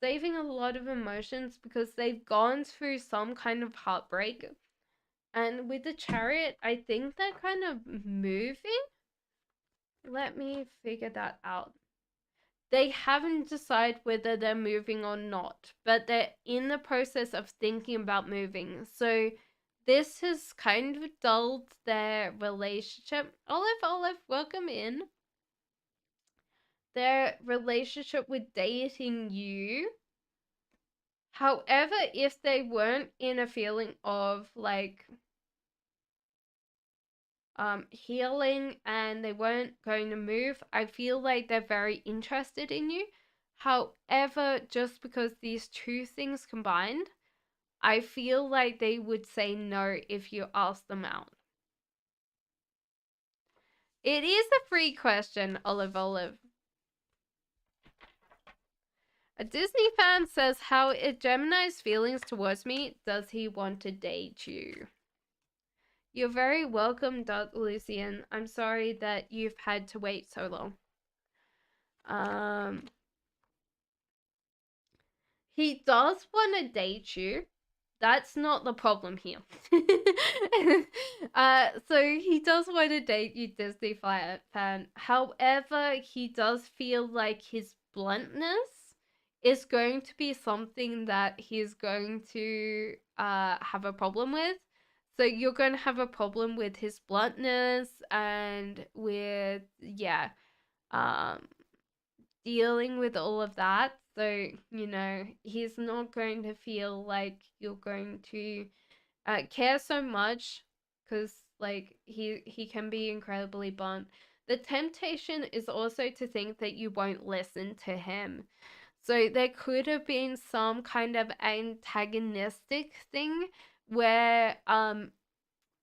Saving a lot of emotions because they've gone through some kind of heartbreak. And with the Chariot, I think they're kind of moving. Let me figure that out. They haven't decided whether they're moving or not, but they're in the process of thinking about moving. So this has kind of dulled their relationship. Olive, welcome in. Their relationship with dating you. However, if they weren't in a feeling of like healing and they weren't going to move, I feel like they're very interested in you. However, just because these two things combined, I feel like they would say no if you ask them out. It is a free question, Olive. A Disney fan says, how is Gemini's feelings towards me? Does he want to date you? You're very welcome, Lucian. I'm sorry that you've had to wait so long. He does want to date you. That's not the problem here. So he does want to date you, Disney fan. However, he does feel like his bluntness is going to be something that he's going to have a problem with. So you're going to have a problem with his bluntness and with dealing with all of that. So, he's not going to feel like you're going to care so much because, like, he can be incredibly blunt. The temptation is also to think that you won't listen to him. So there could have been some kind of antagonistic thing where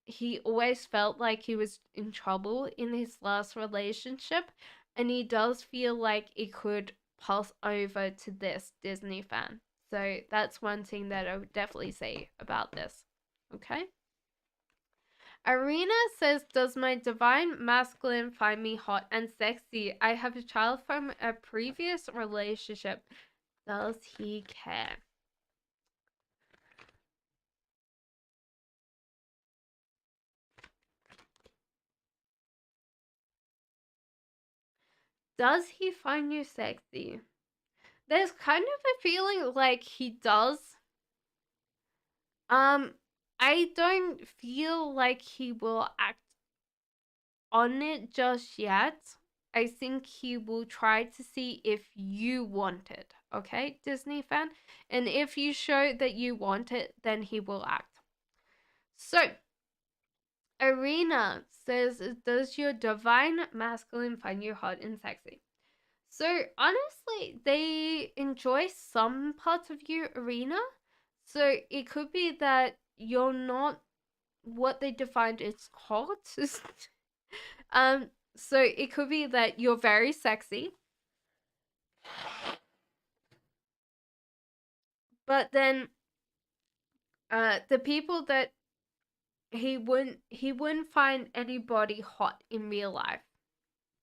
he always felt like he was in trouble in his last relationship, and he does feel like it could pass over to this Disney fan. So that's one thing that I would definitely say about this. Okay? Arena says, does my divine masculine find me hot and sexy? I have a child from a previous relationship. Does he care? Does he find you sexy? There's kind of a feeling like he does. I don't feel like he will act on it just yet. I think he will try to see if you want it, okay, Disney fan? And if you show that you want it, then he will act. So, Arena says, does your divine masculine find you hot and sexy? So honestly, they enjoy some parts of you, Arena. So it could be that you're not what they defined as hot. um, so it could be that you're very sexy, but then the people that he wouldn't find anybody hot in real life.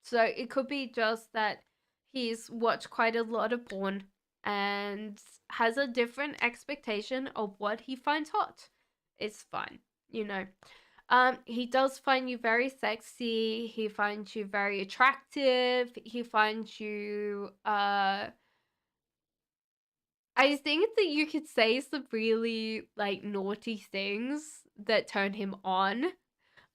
So it could be just that he's watched quite a lot of porn and has a different expectation of what he finds hot. It's fine, you know. He does find you very sexy. He finds you very attractive. He finds you I think that you could say some really like naughty things that turn him on.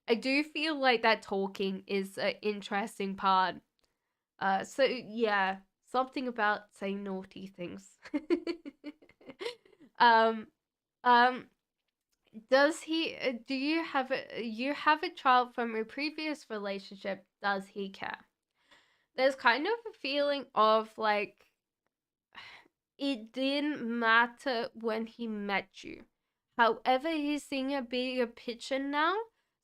I do feel like that talking is an interesting part. So yeah, something about saying naughty things. um, um, does he? Do you have a child from a previous relationship? Does he care? There's kind of a feeling of like it didn't matter when he met you. However, he's seeing a bigger picture now.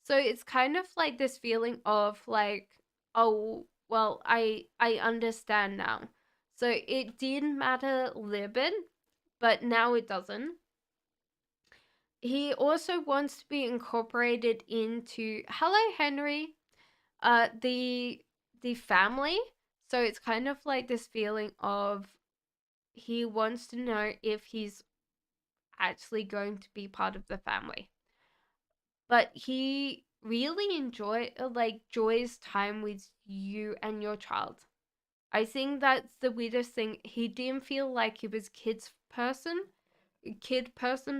So it's kind of like this feeling of like, oh, well, I understand now. So it didn't matter a little bit, but now it doesn't. He also wants to be incorporated into Hello Henry, the family. So it's kind of like this feeling of he wants to know if he's actually going to be part of the family. But he really enjoys time with you and your child. I think that's the weirdest thing. He didn't feel like he was kid person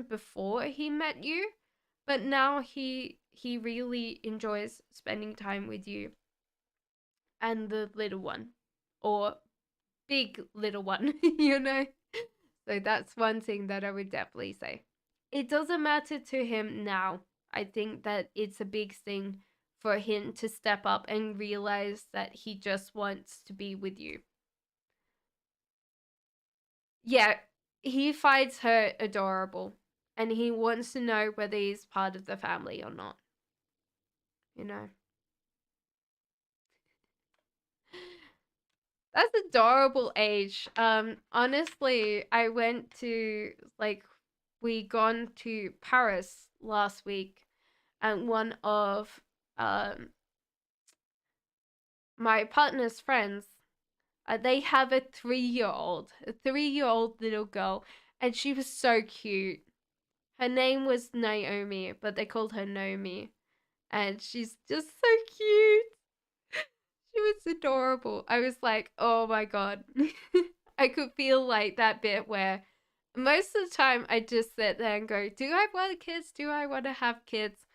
before he met you, but now he really enjoys spending time with you and the little one, or big little one, you know. So that's one thing that I would definitely say. It doesn't matter to him now. I think that it's a big thing for him to step up and realize that he just wants to be with you. Yeah, he finds her adorable and he wants to know whether he's part of the family or not, you know. That's adorable age. Honestly, I went to like we gone to Paris last week and one of um my partner's friends, they have a 3-year-old little girl, and she was so cute. Her name was Naomi, but they called her Nomi, and she's just so cute. She was adorable. I was like, oh my god. I could feel like that bit where most of the time I just sit there and go, do I want kids? Do I want to have kids?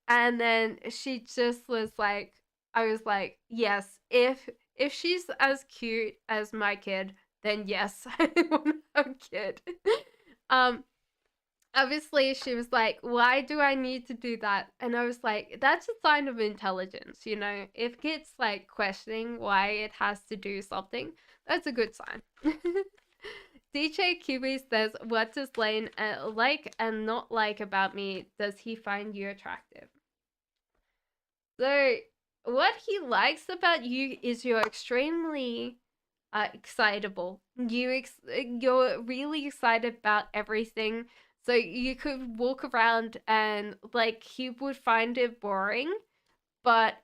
And then she just was like, I was like, yes, if she's as cute as my kid, then yes, I want to have a kid. um Obviously she was like, why do I need to do that? And I was like, that's a sign of intelligence, you know. If kids like questioning why it has to do something, that's a good sign. DJ Kiwi says, what does Lane like and not like about me? Does he find you attractive? So, what he likes about you is you're extremely excitable. You're really excited about everything. So you could walk around and like he would find it boring, but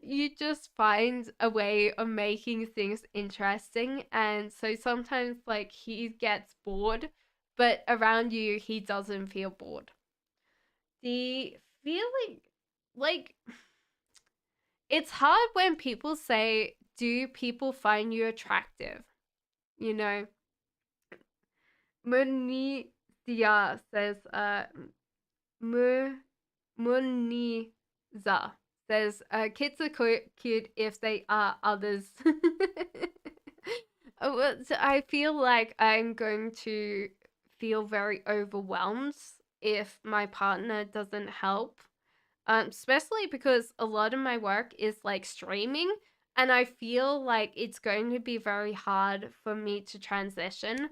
you just find a way of making things interesting. And so sometimes like he gets bored, but around you he doesn't feel bored. The feeling like it's hard when people say, do people find you attractive? You know, Muniza says, Muniza says, kids are cute if they are others. So I feel like I'm going to feel very overwhelmed if my partner doesn't help. Especially because a lot of my work is like streaming, And I feel like it's going to be very hard for me to transition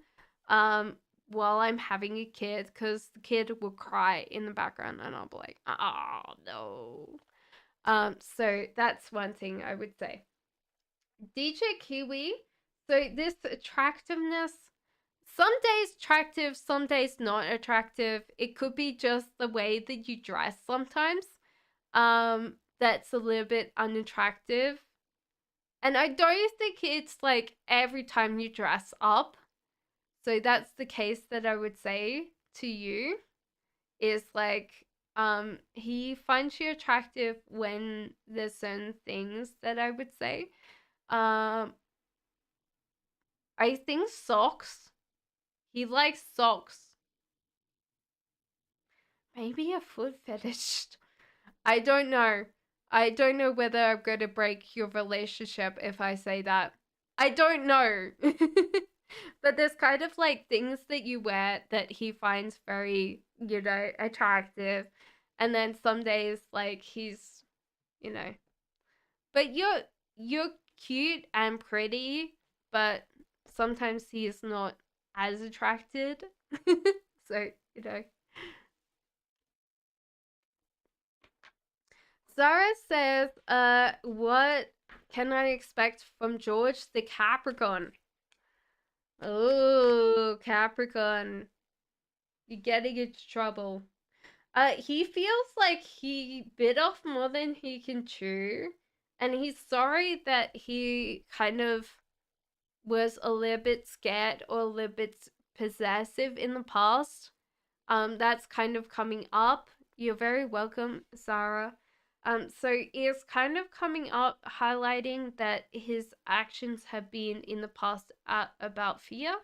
um, while I'm having a kid, because the kid will cry in the background and I'll be like, oh, no. So that's one thing I would say. DJ Kiwi, so this attractiveness, some days attractive, some days not attractive. It could be just the way that you dress sometimes. That's a little bit unattractive. And I don't think it's like every time you dress up. So that's the case that I would say to you is like he finds you attractive when there's certain things that I would say. Um I think socks. He likes socks. Maybe a foot fetish. I don't know. I don't know whether I'm going to break your relationship if I say that. I don't know. But there's kind of like things that you wear that he finds very, attractive. And then some days like he's, you know. But you're cute and pretty, but sometimes he's not as attracted. So, you know. Zara says, what can I expect from George the Capricorn? Oh, Capricorn. You're getting into trouble. He feels like he bit off more than he can chew. And he's sorry that he kind of was a little bit scared or a little bit possessive in the past. That's kind of coming up. You're very welcome, Sarah. So it's kind of coming up, highlighting that his actions have been in the past about fear,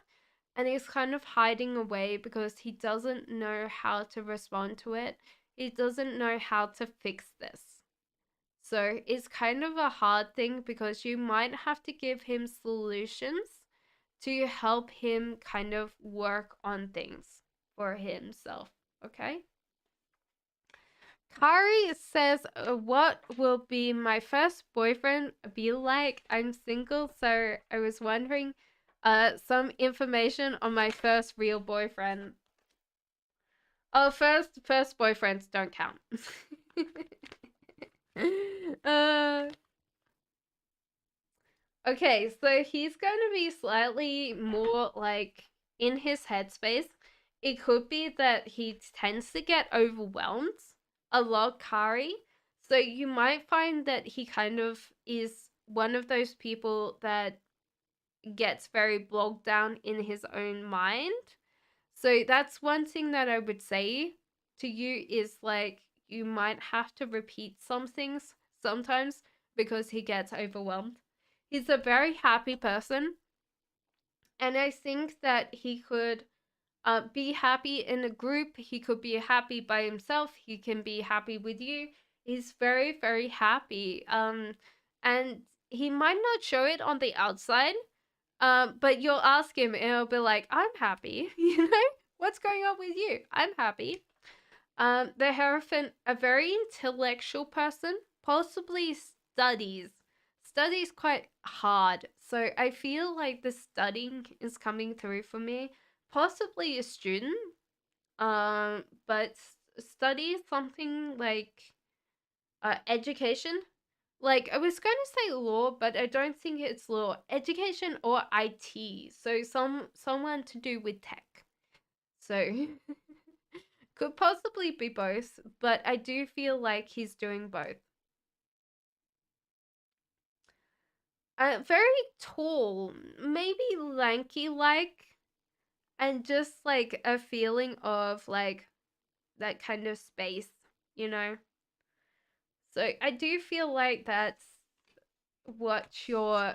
and he's kind of hiding away because he doesn't know how to respond to it. He doesn't know how to fix this. So it's kind of a hard thing because you might have to give him solutions to help him kind of work on things for himself. Okay? Kari says, what will be my first boyfriend be like? I'm single, so I was wondering some information on my first real boyfriend. Oh, first boyfriends don't count. uh, okay, so he's going to be slightly more like in his headspace. It could be that he tends to get overwhelmed a lot, Kari. So you might find that he kind of is one of those people that gets very bogged down in his own mind. So that's one thing that I would say to you is like you might have to repeat some things sometimes because he gets overwhelmed. He's a very happy person, and I think that he could be happy in a group. He could be happy by himself. He can be happy with you. He's very, very happy. And he might not show it on the outside. But you'll ask him, and he'll be like, "I'm happy." You know, what's going on with you? I'm happy. The Hierophant, a very intellectual person, possibly studies quite hard. So I feel like the studying is coming through for me. Possibly a student, but study something like education. Like I was going to say law, but I don't think it's law. Education or IT. So someone to do with tech. So could possibly be both, but I do feel like he's doing both. Very tall, maybe lanky like, and just like a feeling of like that kind of space, you know? So I do feel like that's what your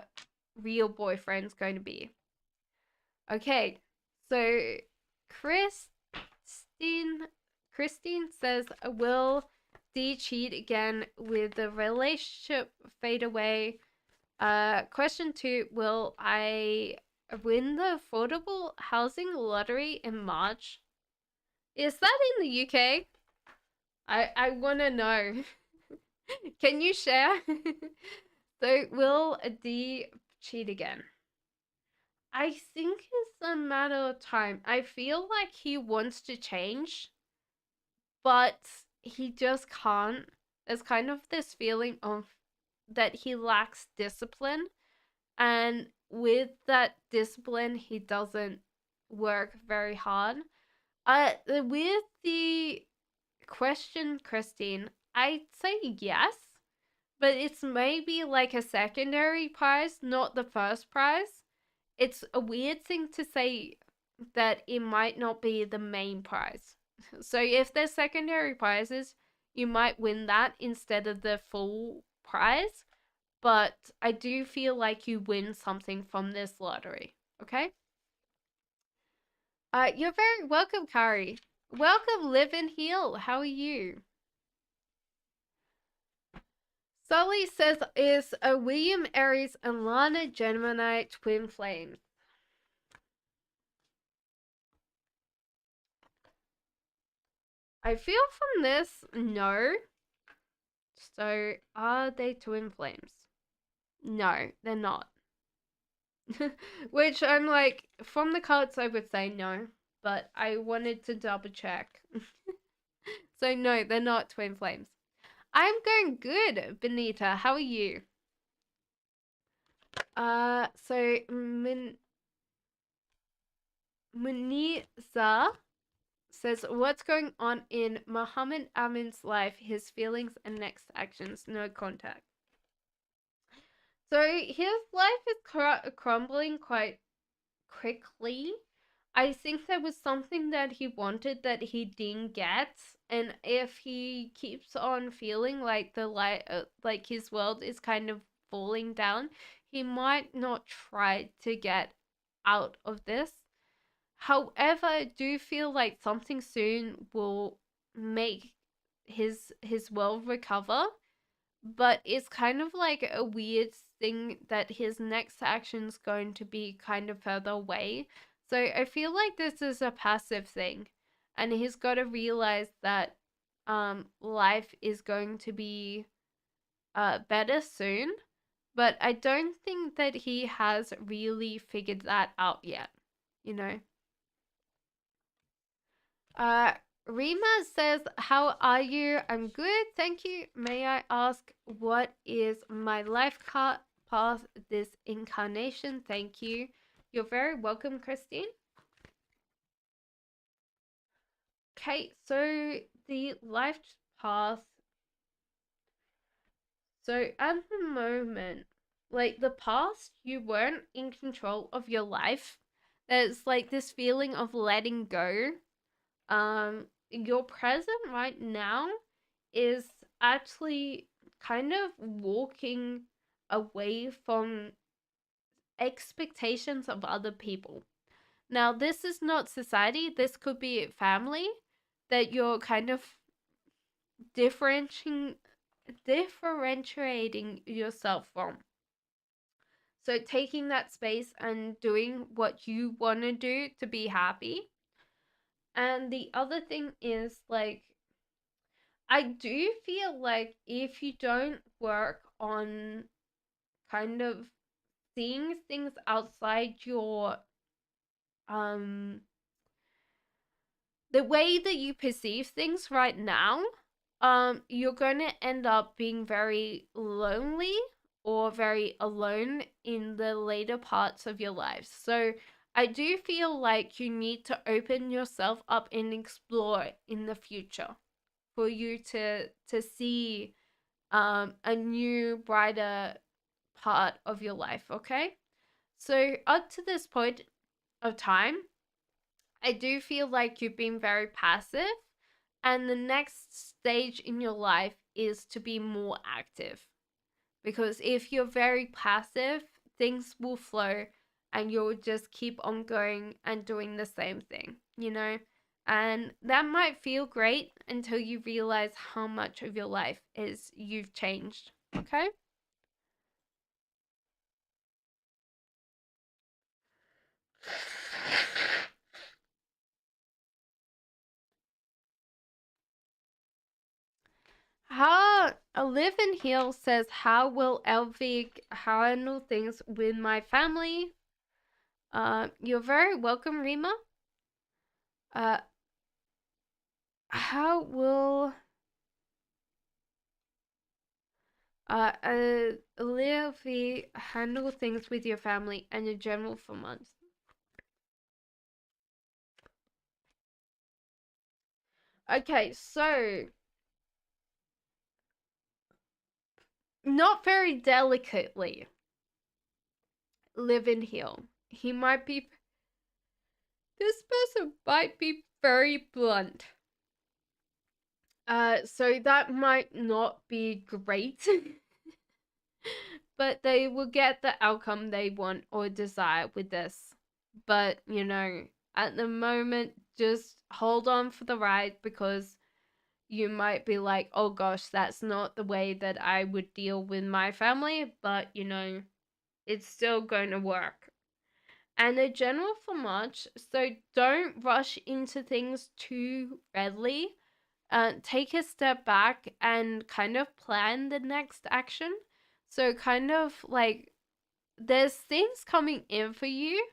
real boyfriend's going to be. Okay, so Christine Christine says, will D cheat again? With the relationship fade away? Question 2, will I win the affordable housing lottery in March? Is that in the UK? I want to know. Can you share? So will D cheat again? I think it's a matter of time. I feel like he wants to change, but he just can't. There's kind of this feeling of that he lacks discipline, and with that discipline, he doesn't work very hard. With the question, Christine, I'd say yes, but it's maybe like a secondary prize, not the first prize. It's a weird thing to say that it might not be the main prize. So if there's secondary prizes, you might win that instead of the full prize. But I do feel like you win something from this lottery. Okay? You're very welcome, Kari. Welcome, Live and Heal. How are you? Sully says is a William Aries and Lana Gemini twin flame. I feel from this, no. So, are they twin flames? No, they're not. Which I'm like, from the cards, I would say no, but I wanted to double check. So, no, they're not twin flames. I'm going good, Benita. How are you? So Muniza says, what's going on in Muhammad Amin's life, his feelings and next actions, no contact. So his life is crumbling quite quickly. I think there was something that he wanted that he didn't get, and if he keeps on feeling like like his world is kind of falling down, he might not try to get out of this. However, I do feel like something soon will make his world recover, but it's kind of like a weird thing that his next action's going to be kind of further away. So I feel like this is a passive thing, and he's got to realize that life is going to be better soon, but I don't think that he has really figured that out yet, you know. Uh, Rima says, how are you? I'm good, thank you. May I ask what is my life path this incarnation? Thank you. You're very welcome, Christine. Okay, so the life path. So at the moment, like the past, you weren't in control of your life. There's like this feeling of letting go. Your present right now is actually kind of walking away from expectations of other people. Now, this is not society, this could be family that you're kind of differentiating differentiating yourself from. So taking that space and doing what you want to do to be happy. And the other thing is like I do feel like if you don't work on kind of seeing things outside your um the way that you perceive things right now, you're going to end up being very lonely or very alone in the later parts of your life. So I do feel like you need to open yourself up and explore in the future for you to see a new brighter part of your life, okay? So up to this point of time, I do feel like you've been very passive, and the next stage in your life is to be more active. Because if you're very passive, things will flow and you'll just keep on going and doing the same thing, you know? And that might feel great until you realize how much of your life is you've changed, okay? How a live and heal says, how will Elvig handle things with my family? You're very welcome, Rima. Uh, how will Livy handle things with your family and in general for months? Okay, so not very delicately, live and heal. He might be. This person might be very blunt. So that might not be great. But they will get the outcome they want or desire with this. But, at the moment, just hold on for the ride, because you might be like, oh gosh, that's not the way that I would deal with my family, but, it's still going to work. And a general for March, so don't rush into things too readily. Take a step back and kind of plan the next action. So kind of like, there's things coming in for you.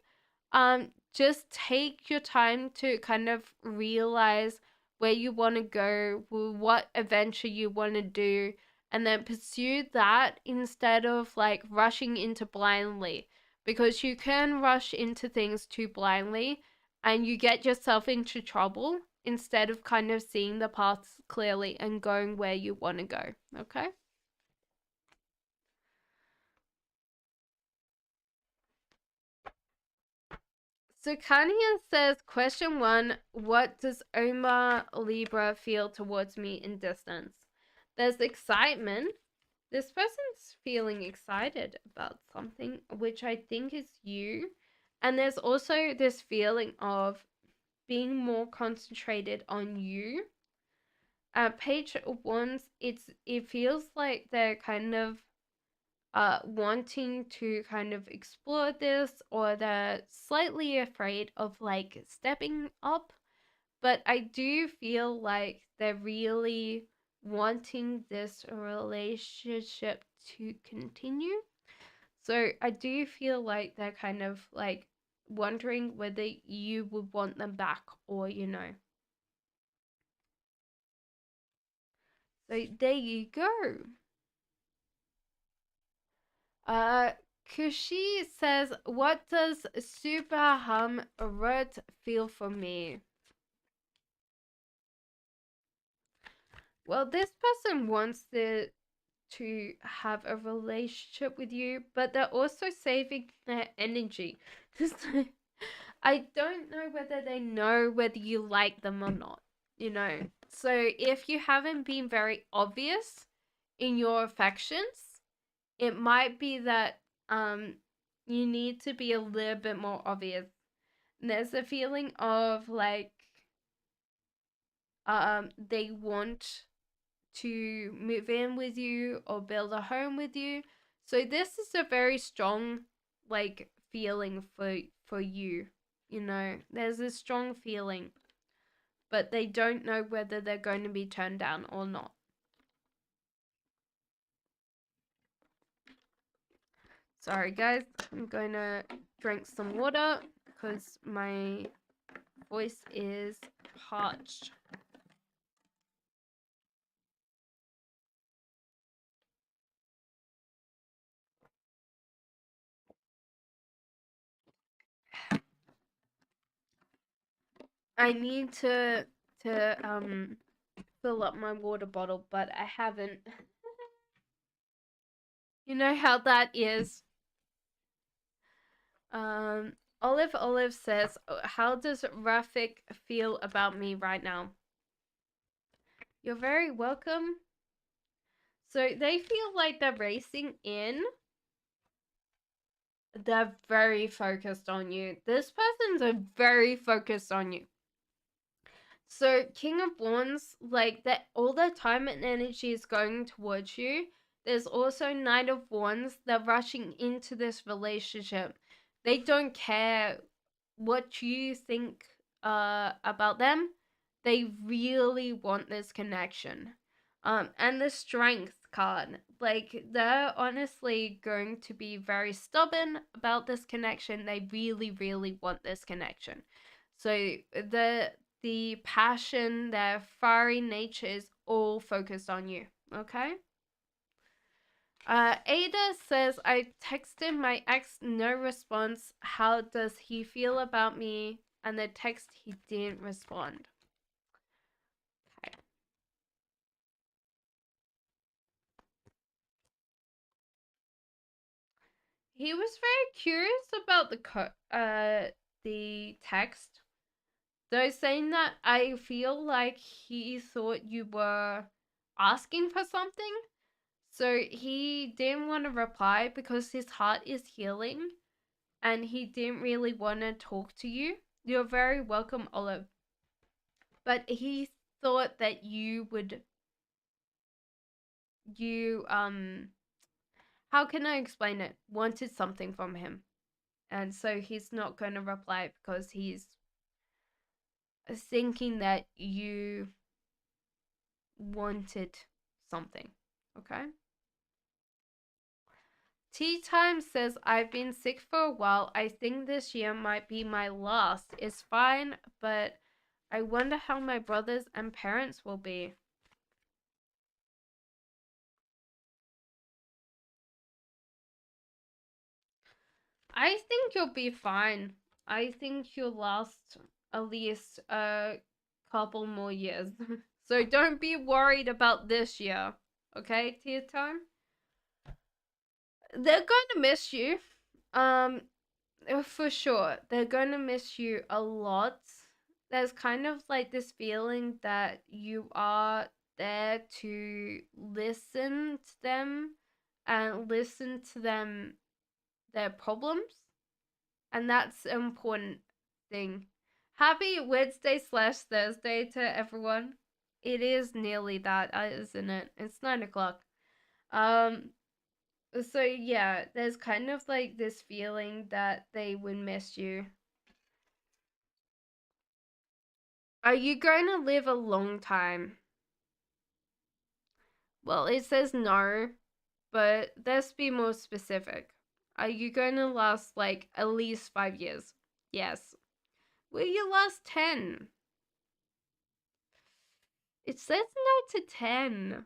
Just take your time to kind of realize where you want to go, what adventure you want to do, and then pursue that instead of like rushing into blindly, because you can rush into things too blindly and you get yourself into trouble instead of kind of seeing the paths clearly and going where you want to go. Okay? So Kania says, question 1, what does Omar Libra feel towards me in distance? There's excitement. This person's feeling excited about something, which I think is you. And there's also this feeling of being more concentrated on you. Page 1, it feels like they're kind of wanting to kind of explore this, or they're slightly afraid of like stepping up, but I do feel like they're really wanting this relationship to continue. So I do feel like they're kind of like wondering whether you would want them back, or so there you go. Uh, Kushi says, what does super hum rut feel for me? Well, this person wants to have a relationship with you, but they're also saving their energy. I don't know whether they know whether you like them or not. So if you haven't been very obvious in your affections, it might be that you need to be a little bit more obvious. And there's a feeling of like they want to move in with you or build a home with you. So this is a very strong like feeling for you. There's a strong feeling, but they don't know whether they're going to be turned down or not. Sorry guys, I'm going to drink some water because my voice is parched. I need to fill up my water bottle, but I haven't. You know how that is. Um, Olive says, how does Rafik feel about me right now? You're very welcome. So they feel like they're racing in. They're very focused on you. This person's very focused on you. So King of Wands, like that, all their time and energy is going towards you. There's also Knight of Wands. They're rushing into this relationship. They don't care what you think about them. They really want this connection. And the strength card. Like, they're honestly going to be very stubborn about this connection. They really, really want this connection. So the passion, their fiery nature is all focused on you. Okay? Ada says, I texted my ex, no response. How does he feel about me? And the text, he didn't respond. Okay. He was very curious about the text, though, saying that I feel like he thought you were asking for something. So he didn't want to reply because his heart is healing and he didn't really want to talk to you. You're very welcome, Olive. But he thought that you how can I explain it? Wanted something from him. And so he's not going to reply because he's thinking that you wanted something. Okay? Tea Time says, I've been sick for a while. I think this year might be my last. It's fine, but I wonder how my brothers and parents will be. I think you'll be fine. I think you'll last at least a couple more years. So don't be worried about this year. Okay, Tea Time? They're going to miss you. Um, for sure. They're going to miss you a lot. There's kind of like this feeling that you are there to listen to them and listen to them, their problems. And that's an important thing. Happy Wednesday / Thursday to everyone. It is nearly that, isn't it? It's 9 o'clock. Um, so yeah, there's kind of like this feeling that they would miss you. Are you going to live a long time? Well, it says no, but let's be more specific. Are you going to last like at least 5 years? Yes. Will you last 10? It says no to 10.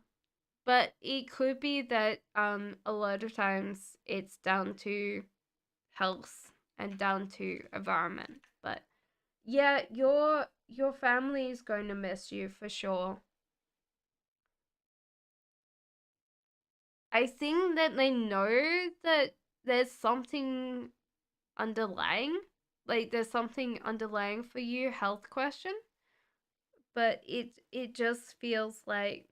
But it could be that a lot of times it's down to health and down to environment. But yeah, your family is going to miss you for sure. I think that they know that there's something underlying, like there's something underlying for you, health question, but it just feels like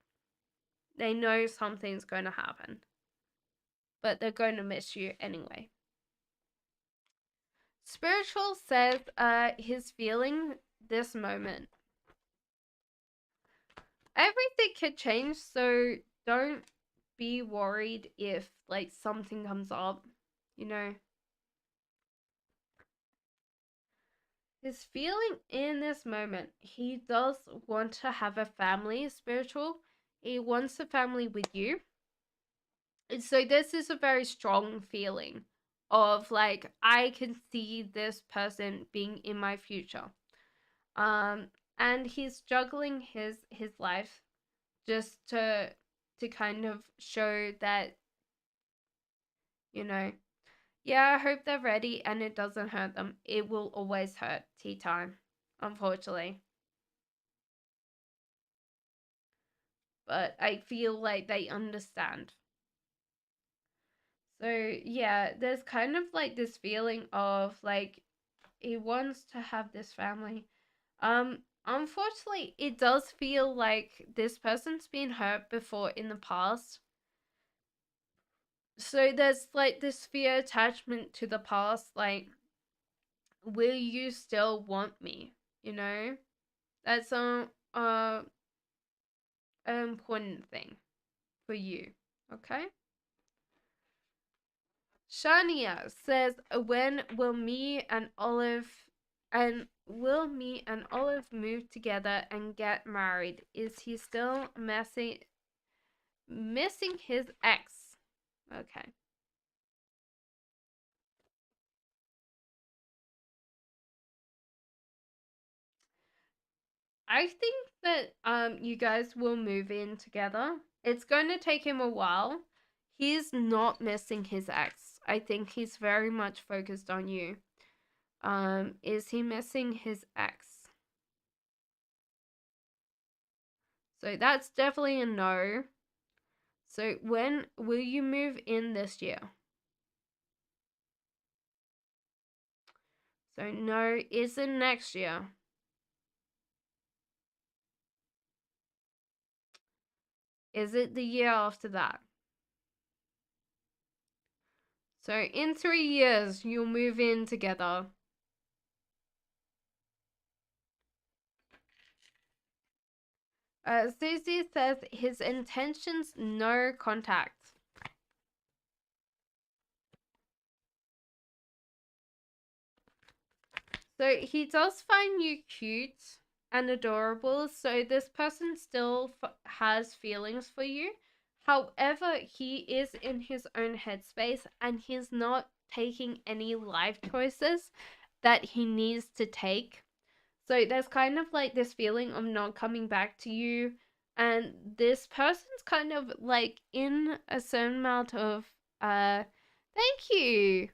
they know something's going to happen, but they're going to miss you anyway. Spiritual says he's feeling this moment. Everything could change, so don't be worried if like something comes up, you know. He's feeling in this moment. He does want to have a family, spiritual. He wants a family with you. And so this is a very strong feeling of like I can see this person being in my future. Um and he's juggling his life just to kind of show that, you know, yeah, I hope they're ready and it doesn't hurt them. It will always hurt, tea time, unfortunately. But I feel like they understand. So yeah, there's kind of like this feeling of like he wants to have this family. Unfortunately, it does feel like this person's been hurt before in the past. So there's like this fear attachment to the past, like, will you still want me? You know? That's an important thing for you. Okay? Shania says, when will me and Olive move together and get married? Is he still messy? missing his ex. Okay. I think that you guys will move in together. It's going to take him a while. He's not missing his ex. I think he's very much focused on you. Is he missing his ex? So that's definitely a no. So when will you move in this year? So no, is it next year? Is it the year after that? So in 3 years, you'll move in together. Susie says his intentions, no contact. So he does find you cute and adorable. So this person still has feelings for you. However, he is in his own headspace and he's not taking any life choices that he needs to take. So there's kind of like this feeling of not coming back to you. And this person's kind of like in a certain amount of thank you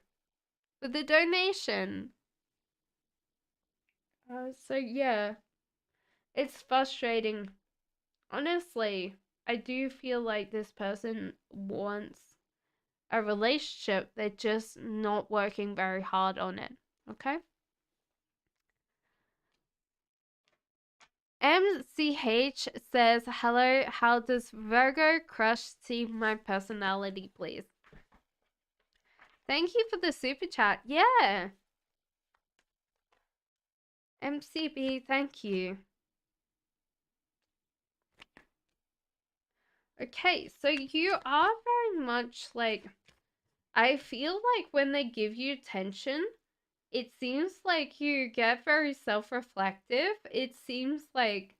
for the donation. So yeah, it's frustrating. Honestly, I do feel like this person wants a relationship. They're just not working very hard on it. Okay? MCH says, hello, how does Virgo crush see my personality, please? Thank you for the super chat. Yeah. MCB, thank you. Okay, so you are very much like, I feel like when they give you attention, it seems like you get very self-reflective. It seems like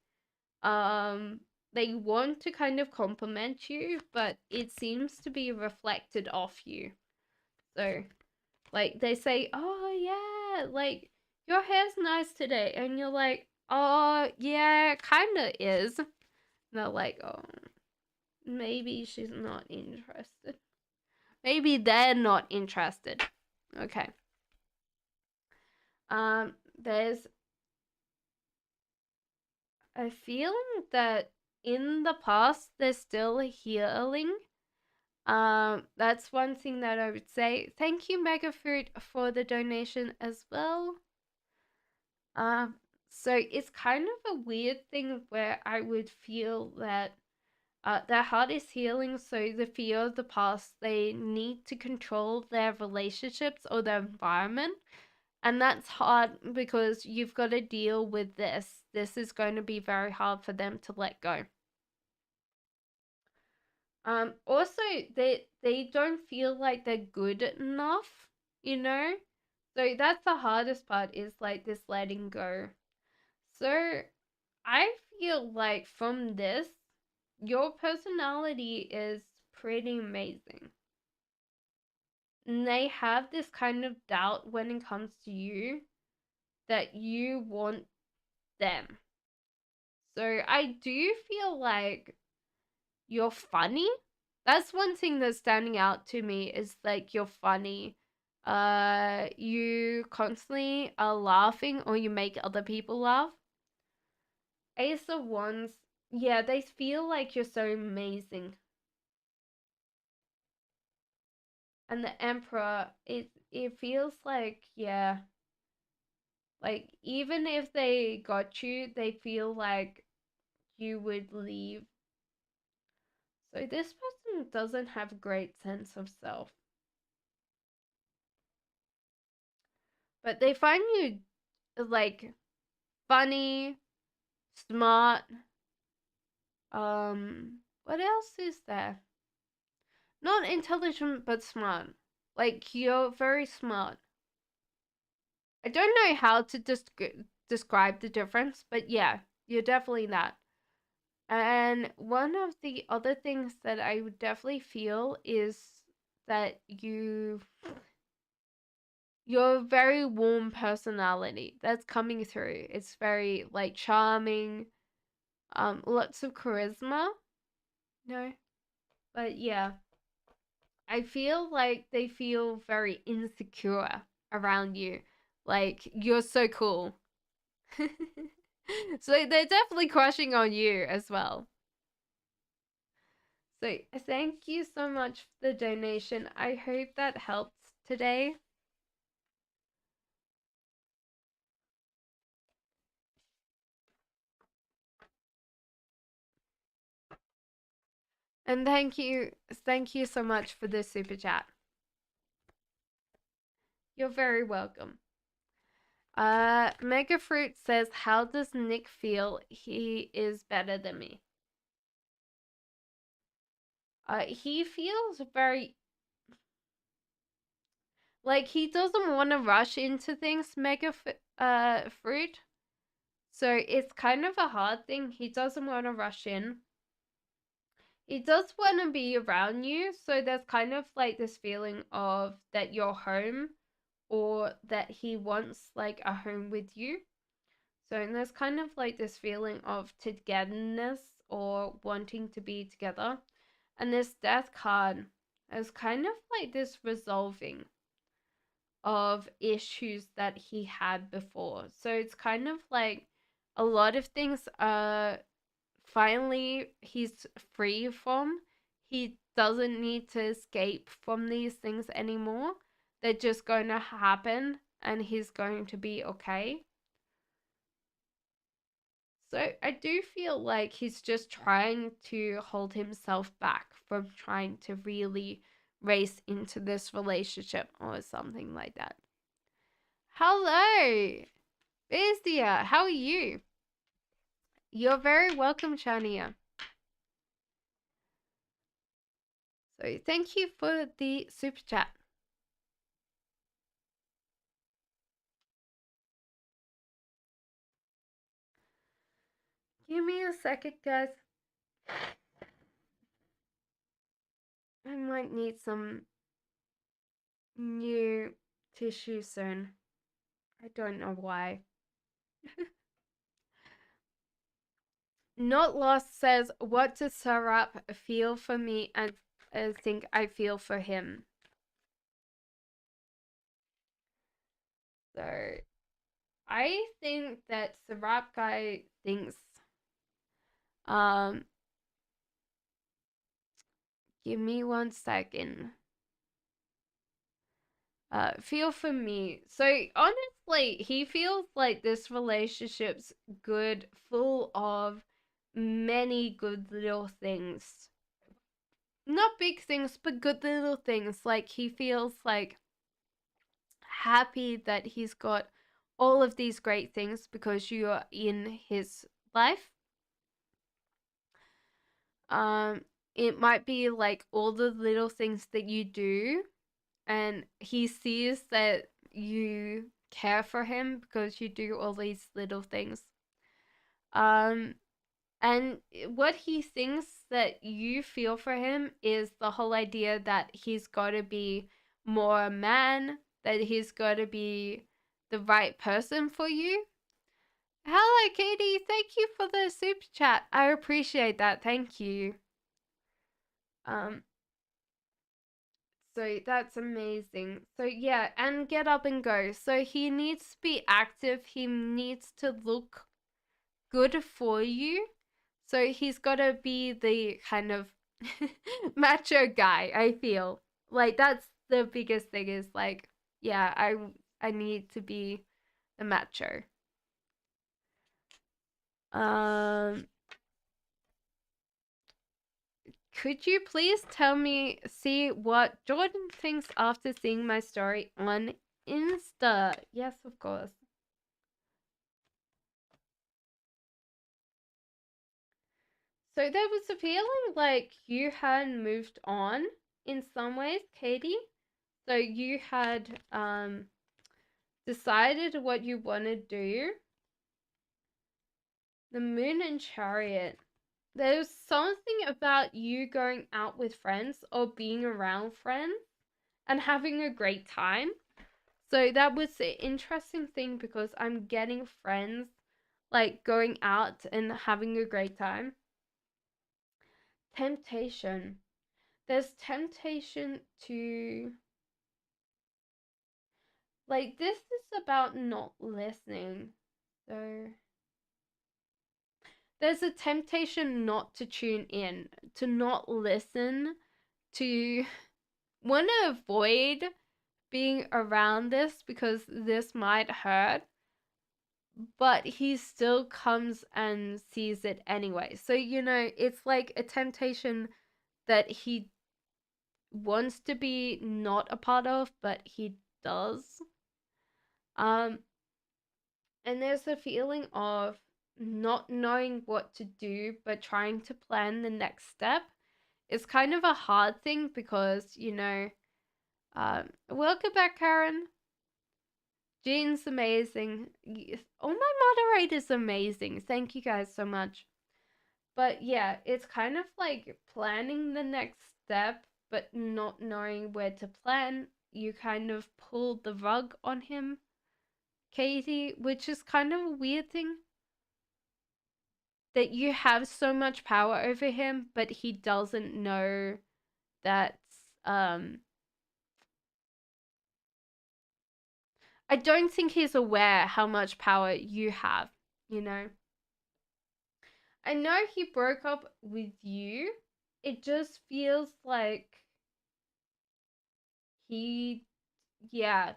they want to kind of compliment you, but it seems to be reflected off you. So like they say, oh yeah, like your hair's nice today, and you're like, oh yeah, kinda is. And they're like, oh, maybe she's not interested. Maybe they're not interested. Okay. There's a feeling that in the past there's still healing. That's one thing that I would say. Thank you, Megafruit, for the donation as well. So it's kind of a weird thing where I would feel that their heart is healing, so the fear of the past, they need to control their relationships or their environment. And that's hard because you've got to deal with this. This is going to be very hard for them to let go. Also, they don't feel like they're good enough, you know? So that's the hardest part, is like this letting go. So I feel like from this, your personality is pretty amazing. And they have this kind of doubt when it comes to you, that you want them. So I do feel like you're funny. That's one thing that's standing out to me, is like you're funny. You constantly are laughing, or you make other people laugh. Ace of Wands, yeah, they feel like you're so amazing. And the Emperor, it feels like, yeah, like even if they got you, they feel like you would leave. So this person doesn't have a great sense of self. But they find you like funny, smart. What else is there? Not intelligent, but smart. Like you're very smart. I don't know how to describe the difference, but yeah, you're definitely that. And one of the other things that I would definitely feel is that your very warm personality that's coming through. It's very like charming, lots of charisma. No, but yeah, I feel like they feel very insecure around you. Like you're so cool. So they're definitely crushing on you as well. So thank you so much for the donation. I hope that helps today. And thank you so much for the super chat. You're very welcome. Mega Fruit says, how does Nick feel he is better than me? He feels very like he doesn't want to rush into things, Fruit. So it's kind of a hard thing. He doesn't want to rush in. He does want to be around you, so there's kind of like this feeling of that you're home, or that he wants like a home with you. So and there's kind of like this feeling of togetherness or wanting to be together. And this death card is kind of like this resolving of issues that he had before. So it's kind of like a lot of things are finally he's free from. He doesn't need to escape from these things anymore. They're just going to happen and he's going to be okay. So I do feel like he's just trying to hold himself back from trying to really race into this relationship or something like that. Hello, Bezia. How are you? You're very welcome, Shania. So thank you for the super chat. Give me a second, guys. I might need some new tissue soon. I don't know why. Not Lost says, what does Sarap feel for me and think I feel for him? So, I think that Sarap guy thinks, um, give me 1 second. Feel for me. So, honestly, he feels like this relationship's good, full of many good little things. Not big things, but good little things. Like, he feels like happy that he's got all of these great things because you are in his life. Um, it might be like all the little things that you do, and he sees that you care for him because you do all these little things. Um, and what he thinks that you feel for him is the whole idea that he's got to be more a man, that he's got to be the right person for you. Hello, Katie. Thank you for the super chat. I appreciate that. Thank you. Um, so that's amazing. So yeah, and get up and go. So he needs to be active. He needs to look good for you. So he's got to be the kind of macho guy, I feel. Like that's the biggest thing is like, yeah, I need to be the macho. Um could you please see what Jordan thinks after seeing my story on Insta? Yes, of course. So there was a feeling like you had moved on in some ways, Katie. So you had decided what you want to do. The Moon and Chariot. there's something about you going out with friends or being around friends and having a great time. So that was the interesting thing because I'm getting friends like going out and having a great time. Temptation. There's temptation to, like, this is about not listening. So there's a temptation not to tune in, to not listen, to want to avoid being around this because this might hurt, but he still comes and sees it anyway. So, it's like a temptation that he wants to be not a part of, but he does. Um, and there's a feeling of not knowing what to do, but trying to plan the next step. It's kind of a hard thing because, welcome back, Karen. Jean's amazing. All my moderators amazing. Thank you guys so much. But yeah, it's kind of like planning the next step, but not knowing where to plan. You kind of pulled the rug on him, Katie, which is kind of a weird thing. That you have so much power over him, but he doesn't know that. I don't think he's aware how much power you have, you know? I know he broke up with you. It just feels like he, yeah,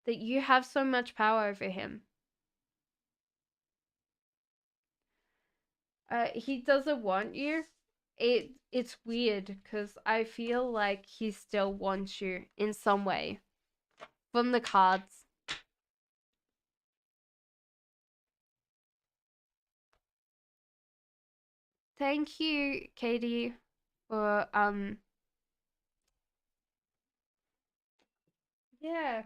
that you have so much power over him. He doesn't want you. It's weird because I feel like he still wants you in some way from the cards. Thank you, Katie, for yeah.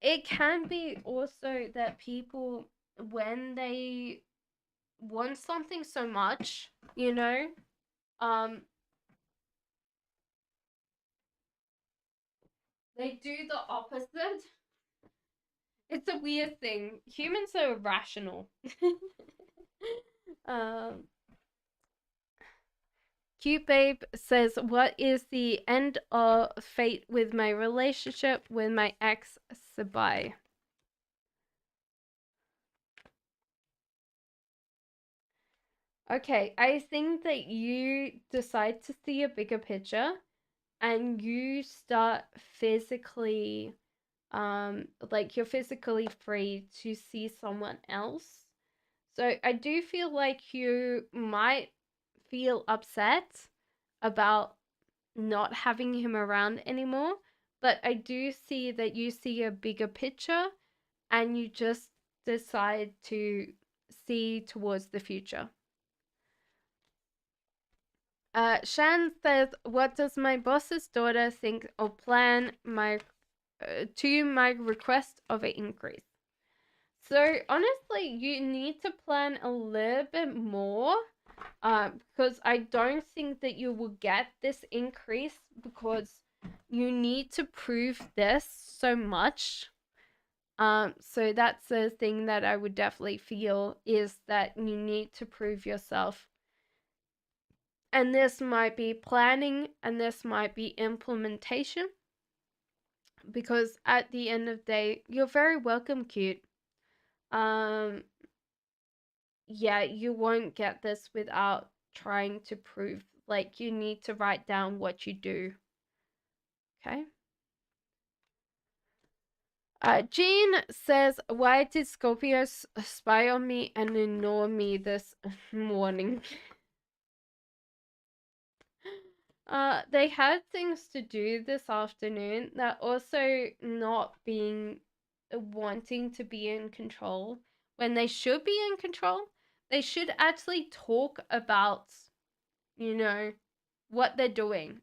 It can be also that people, when they want something so much, um they do the opposite. It's a weird thing. Humans are rational. um Cute Babe says, what is the end of fate with my relationship with my ex Sabai? Okay, I think that you decide to see a bigger picture and you start physically, like you're physically free to see someone else. So I do feel like you might feel upset about not having him around anymore, but I do see that you see a bigger picture and you just decide to see towards the future. Shan says, what does my boss's daughter think or plan to my request of an increase? So honestly, you need to plan a little bit more, because I don't think that you will get this increase because you need to prove this so much. So that's the thing that I would definitely feel is that you need to prove yourself. And this might be planning and this might be implementation. Because at the end of the day, you're very welcome, cute. Um, yeah, you won't get this without trying to prove. Like, you need to write down what you do. Okay? Jean says, why did Scorpio spy on me and ignore me this morning? They had things to do this afternoon. They're also not wanting to be in control when they should be in control. They should actually talk about, what they're doing.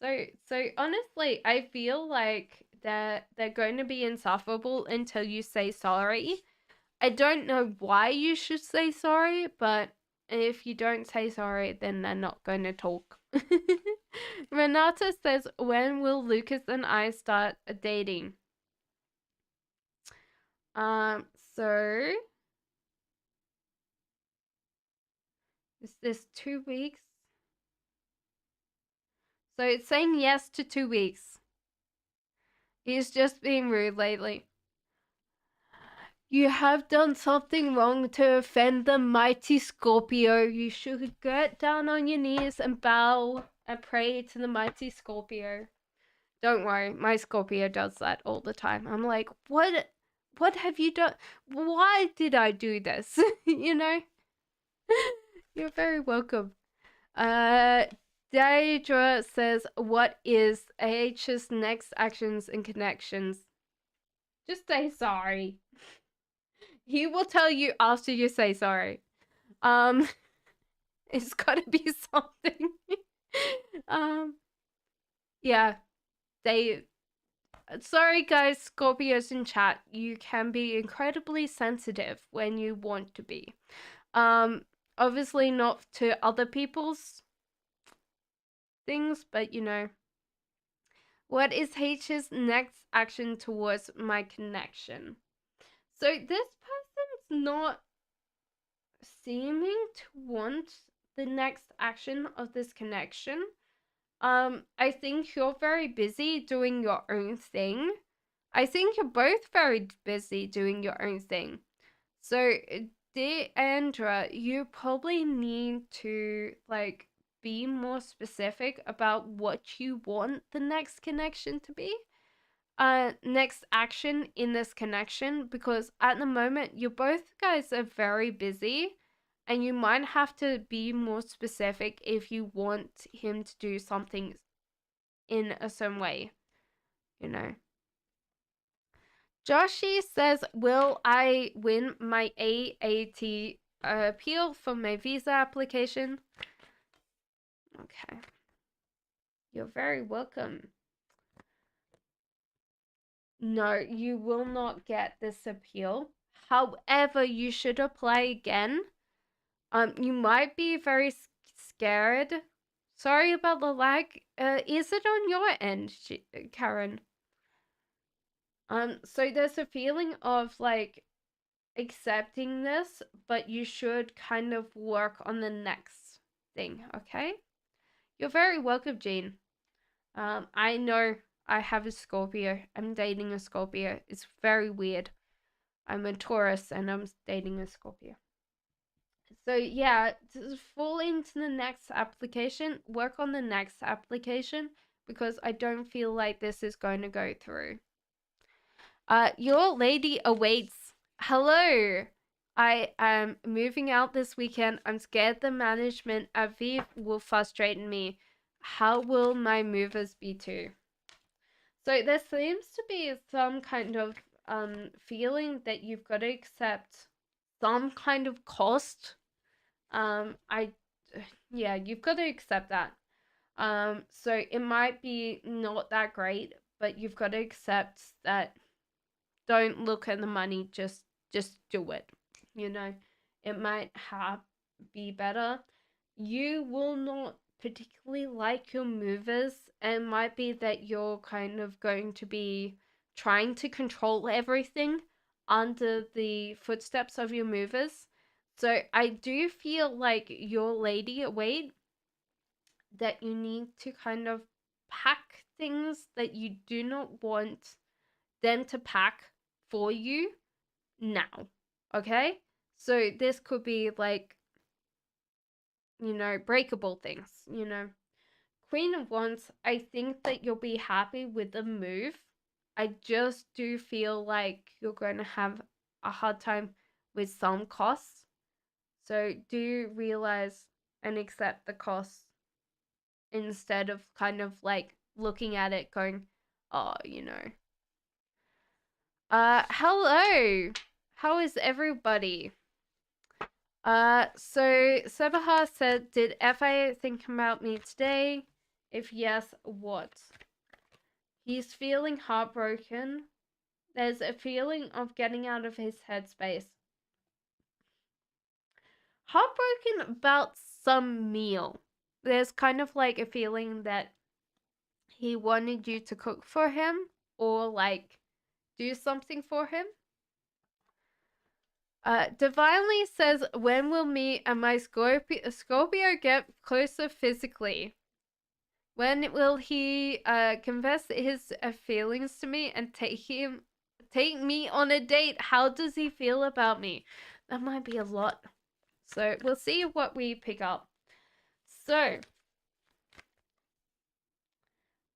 So honestly, I feel like they're going to be insufferable until you say sorry. I don't know why you should say sorry, but if you don't say sorry, then they're not going to talk. Renata says, when will Lucas and I start dating? So is this 2 weeks? So it's saying yes to 2 weeks. He's just being rude lately. You have done something wrong to offend the mighty Scorpio. You should get down on your knees and bow and pray to the mighty Scorpio. Don't worry, my Scorpio does that all the time. I'm like, what have you done? Why did I do this? You know? You're very welcome. Daedra says, what is AH's next actions and connections? Just say sorry. He will tell you after you say sorry. It's gotta be something. Yeah. Sorry guys, Scorpios in chat. You can be incredibly sensitive when you want to be. Obviously not to other people's things, but you know. What is H's next action towards my connection? So this person's not seeming to want the next action of this connection. I think you're very busy doing your own thing. I think you're both very busy doing your own thing. So, Deandra, you probably need to like be more specific about what you want the next connection to be. Next action in this connection, because at the moment you both guys are very busy and you might have to be more specific if you want him to do something in a certain way, you know. Joshi says, will I win my AAT appeal for my visa application? Okay. You're very welcome. No, you will not get this appeal. However, you should apply again. You might be very scared. Sorry about the lag. Is it on your end, Karen? So there's a feeling of like accepting this, but you should kind of work on the next thing, okay? You're very welcome, Jean. I know I have a Scorpio. I'm dating a Scorpio. It's very weird. I'm a Taurus and I'm dating a Scorpio. So yeah, to fall into the next application, work on the next application because I don't feel like this is going to go through. Your lady awaits. Hello. I am moving out this weekend. I'm scared the management at Viv will frustrate me. How will my movers be too? So there seems to be some kind of feeling that you've got to accept some kind of cost. Yeah, you've got to accept that. So it might be not that great, but you've got to accept that. Don't look at the money, just do it. You know, it might be better. You will not particularly like your movers, and it might be that you're kind of going to be trying to control everything under the footsteps of your movers. So I do feel like your lady await that you need to kind of pack things that you do not want them to pack for you now. Okay? So this could be like, you know, breakable things, you know. Queen of Wands, I think that you'll be happy with the move. I just do feel like you're going to have a hard time with some costs. So do realize and accept the costs instead of kind of like looking at it going, oh, you know. Hello. How is everybody? So Sabahar said, did FA think about me today? If yes, what? He's feeling heartbroken. There's a feeling of getting out of his headspace. heartbroken about some meal. There's kind of like a feeling that he wanted you to cook for him or like do something for him. Divinely says, when will me and my Scorpio get closer physically? When will he confess his feelings to me and take me on a date? How does he feel about me? That might be a lot. So we'll see what we pick up. So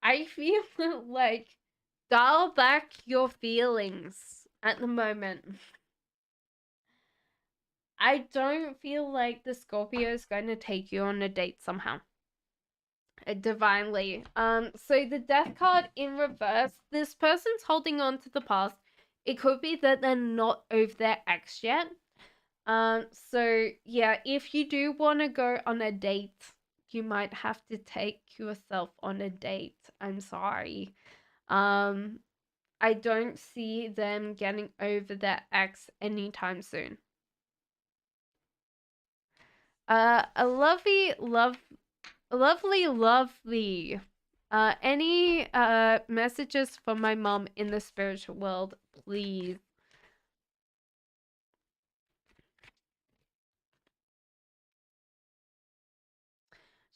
I feel like dial back your feelings at the moment. I don't feel like the Scorpio is going to take you on a date somehow. Divinely. So the death card in reverse, this person's holding on to the past. It could be that they're not over their ex yet. So yeah, if you do want to go on a date, you might have to take yourself on a date. I'm sorry. I don't see them getting over their ex anytime soon. A lovely. Any messages from my mom in the spiritual world, please?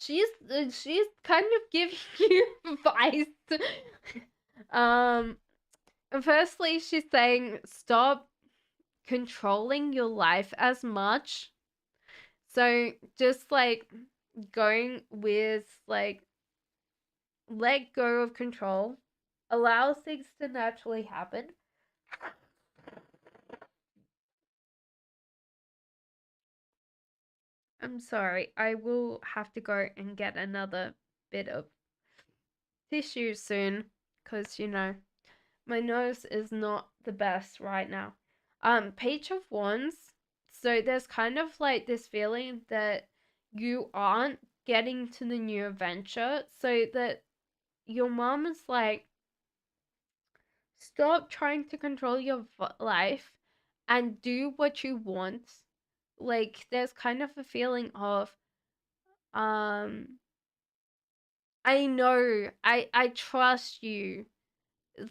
She's kind of giving you advice. Firstly, she's saying stop controlling your life as much. So just like going with like let go of control, allow things to naturally happen. I'm sorry, I will have to go and get another bit of tissue soon because my nose is not the best right now. Page of Wands. So there's kind of like this feeling that you aren't getting to the new adventure, so that your mom is like, stop trying to control your life and do what you want. Like there's kind of a feeling of I know, I trust you.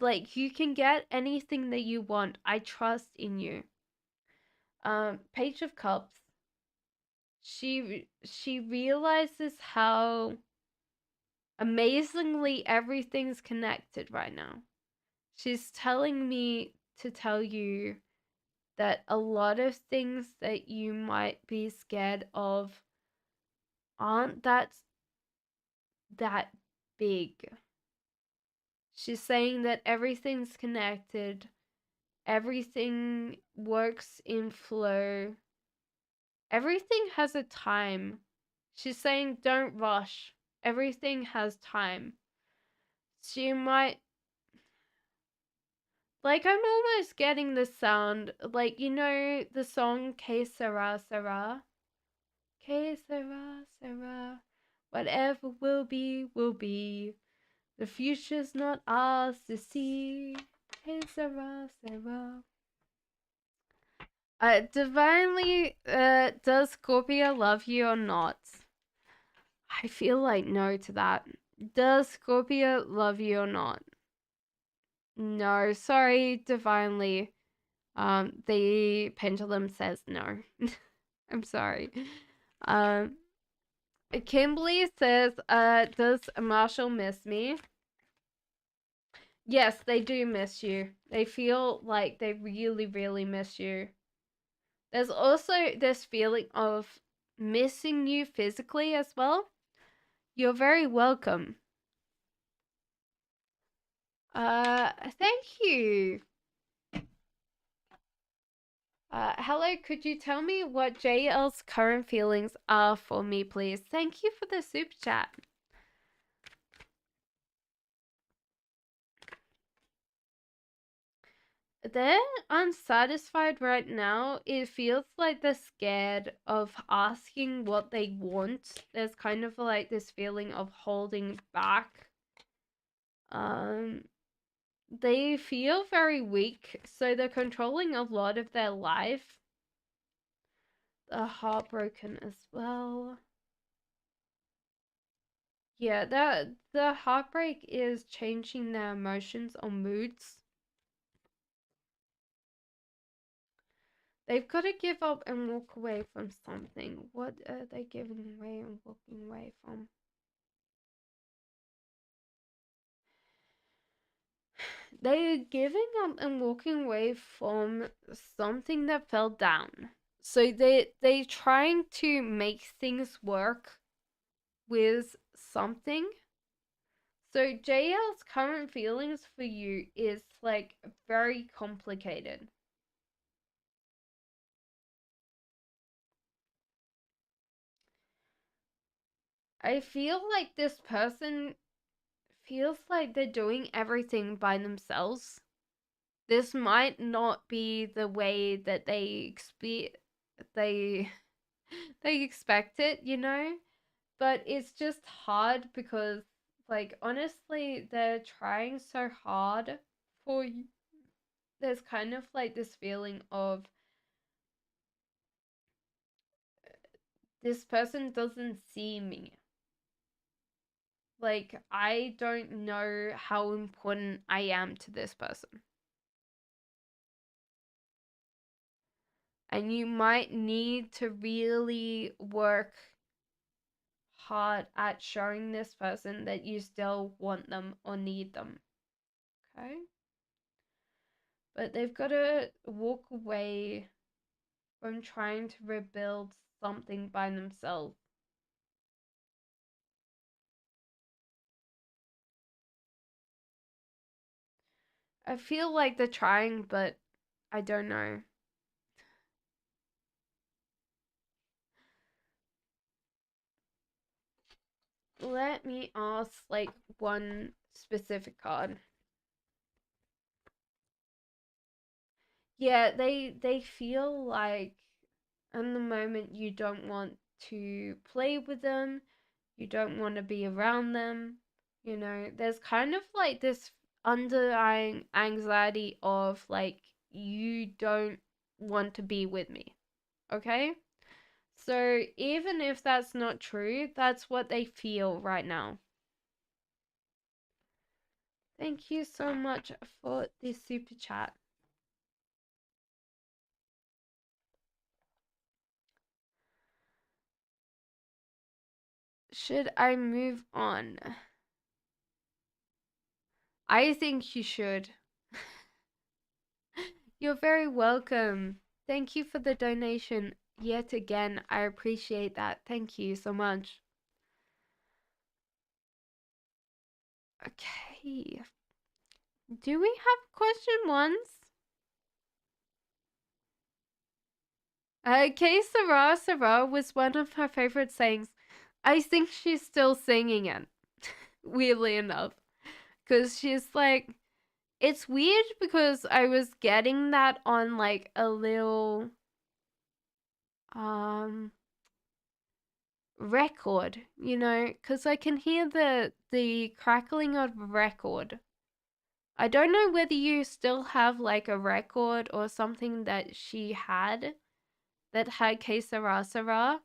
Like you can get anything that you want. I trust in you. Page of Cups. She realizes how amazingly everything's connected right now. She's telling me to tell you that a lot of things that you might be scared of aren't that big. She's saying that everything's connected. Everything works in flow. Everything has a time. She's saying don't rush. Everything has time. She might like I'm almost getting the sound like the song Que Sera Sera. Que Sera Sera. Whatever will be will be. The future's not ours to see. Que Sera Sera. Divinely, does Scorpio love you or not? I feel like no to that. Does Scorpio love you or not? No, sorry, Divinely. The pendulum says no. I'm sorry. Um, Kimberly says, does Marshall miss me? Yes, they do miss you. They feel like they really, really miss you. There's also this feeling of missing you physically as well. You're very welcome. Thank you. Hello, could you tell me what JL's current feelings are for me, please? Thank you for the super chat. They're unsatisfied right now. It feels like they're scared of asking what they want. There's kind of like this feeling of holding back. They feel very weak, so they're controlling a lot of their life. the heartbroken as well. Yeah, the heartbreak is changing their emotions or moods. They've got to give up and walk away from something. What are they giving away and walking away from? They're giving up and walking away from something that fell down. So they trying to make things work with something. So JL's current feelings for you is like very complicated. I feel like this person feels like they're doing everything by themselves. This might not be the way that they they expect it, you know? But it's just hard because like honestly, they're trying so hard for you. There's kind of like this feeling of this person doesn't see me. Like, I don't know how important I am to this person. And you might need to really work hard at showing this person that you still want them or need them. Okay? But they've got to walk away from trying to rebuild something by themselves. I feel like they're trying, but I don't know. Let me ask like one specific card. Yeah, they feel like in the moment you don't want to play with them, you don't want to be around them. You know, there's kind of like this underlying anxiety of like you don't want to be with me. Okay? So even if that's not true, that's what they feel right now. Thank you so much for this super chat. Should I move on? I think you should. You're very welcome. Thank you for the donation yet again. I appreciate that. Thank you so much. Okay. Do we have question ones? Que Sarah was one of her favorite sayings. I think she's still singing it, weirdly enough. Because she's like, it's weird because I was getting that on like a little um record, you know, because I can hear the crackling of a record. I don't know whether you still have like a record or something that she had that had Que Sera Sera,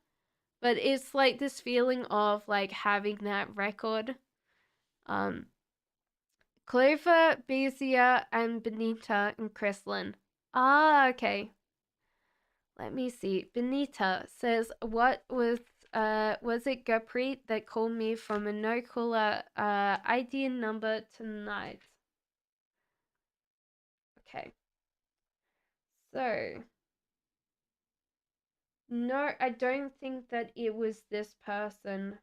but it's like this feeling of like having that record. Um, Clover, Bezia, and Benita and Chrislyn. Ah, okay. Let me see. Benita says, "What was it Gurpreet that called me from a no caller ID number tonight?" Okay. So, no, I don't think that it was this person.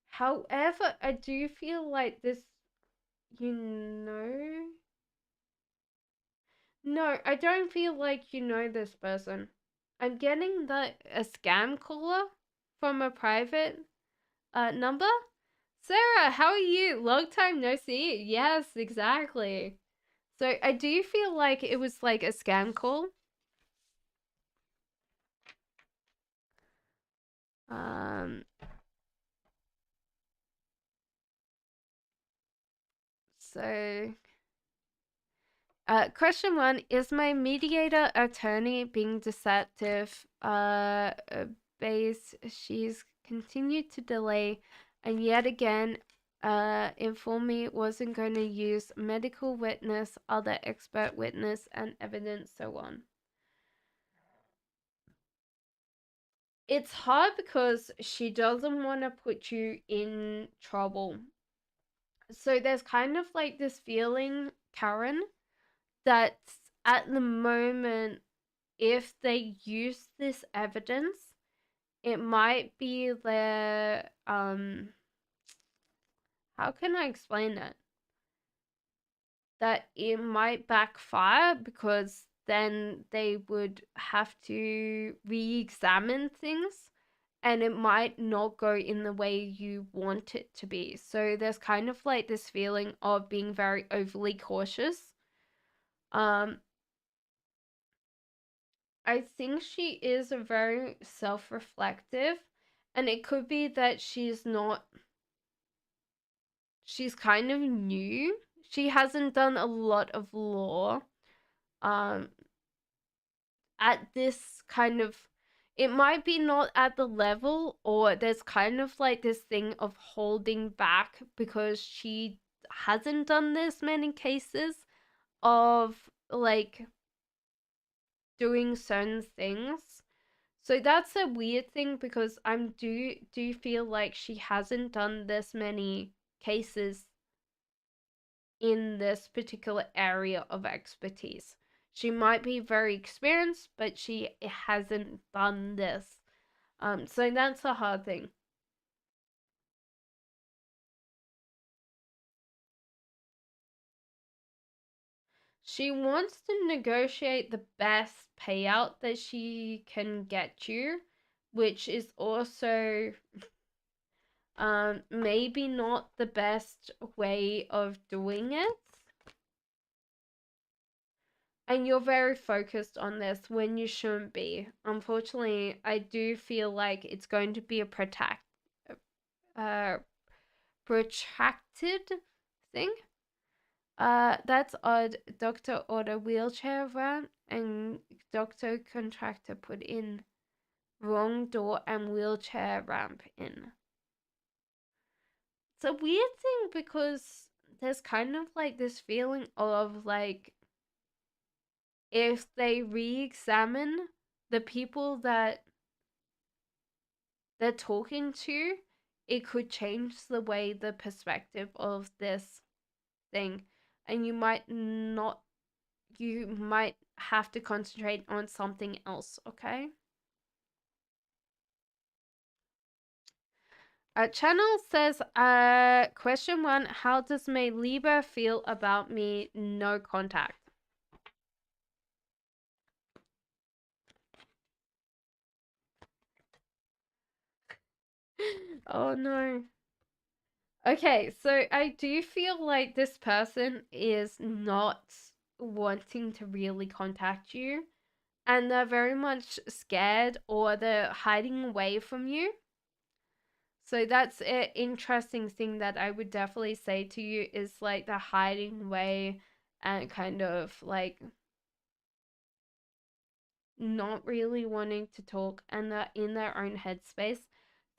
However, I do feel like this, you know. No, I don't feel like you know this person. I'm getting a scam caller from a private number. Sarah, how are you? Long time no see. Yes, exactly. So I do feel like it was like a scam call. Um. So Question one, is my mediator attorney being deceptive? Base, she's continued to delay and yet again informed me wasn't going to use medical witness, other expert witness, and evidence, so on. It's hard because she doesn't want to put you in trouble. So there's kind of like this feeling, Karen, that at the moment, if they use this evidence, it might be their how can I explain it? That it might backfire because then they would have to re-examine things and it might not go in the way you want it to be. So there's kind of like this feeling of being very overly cautious. I think she is a very self-reflective, and it could be that she's kind of new. She hasn't done a lot of law um at this kind of, it might be not at the level, or there's kind of like this thing of holding back because she hasn't done this many cases of like doing certain things. So that's a weird thing because do feel like she hasn't done this many cases in this particular area of expertise. She might be very experienced, but she hasn't done this. So that's a hard thing. She wants to negotiate the best payout that she can get you, which is also maybe not the best way of doing it. And you're very focused on this when you shouldn't be. Unfortunately, I do feel like it's going to be a uh, protracted thing. That's odd. Doctor order wheelchair ramp and doctor contractor put in wrong door and wheelchair ramp in. It's a weird thing because there's kind of like this feeling of like if they re-examine the people that they're talking to, it could change the way the perspective of this thing, and you might have to concentrate on something else. Okay. Channel says, question one, how does my Libra feel about me? No contact. Oh no. Okay, so I do feel like this person is not wanting to really contact you, and they're very much scared or they're hiding away from you. So that's an interesting thing that I would definitely say to you is like the hiding away and kind of like not really wanting to talk and they're in their own headspace.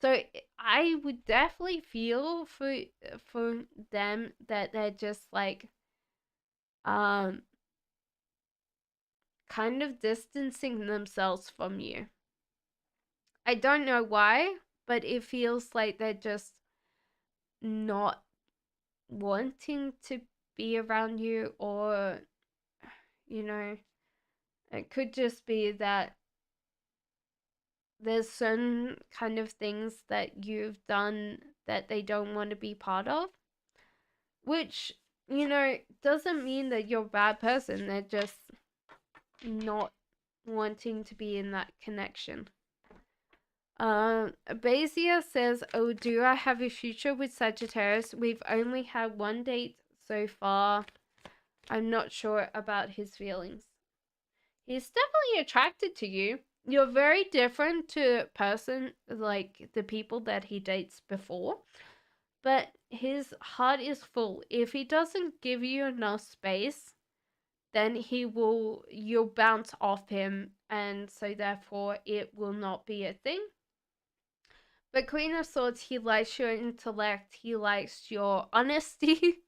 So I would definitely feel for them that they're just like um kind of distancing themselves from you. I don't know why, but it feels like they're just not wanting to be around you, or you know, it could just be that there's certain kind of things that you've done that they don't want to be part of, which, doesn't mean that you're a bad person. They're just not wanting to be in that connection. Basia says, oh, do I have a future with Sagittarius? We've only had one date so far. I'm not sure about his feelings. He's definitely attracted to you. You're very different to person like the people that he dates before, but his heart is full. If he doesn't give you enough space, then you'll bounce off him, and so therefore it will not be a thing. But Queen of Swords, he likes your intellect, he likes your honesty.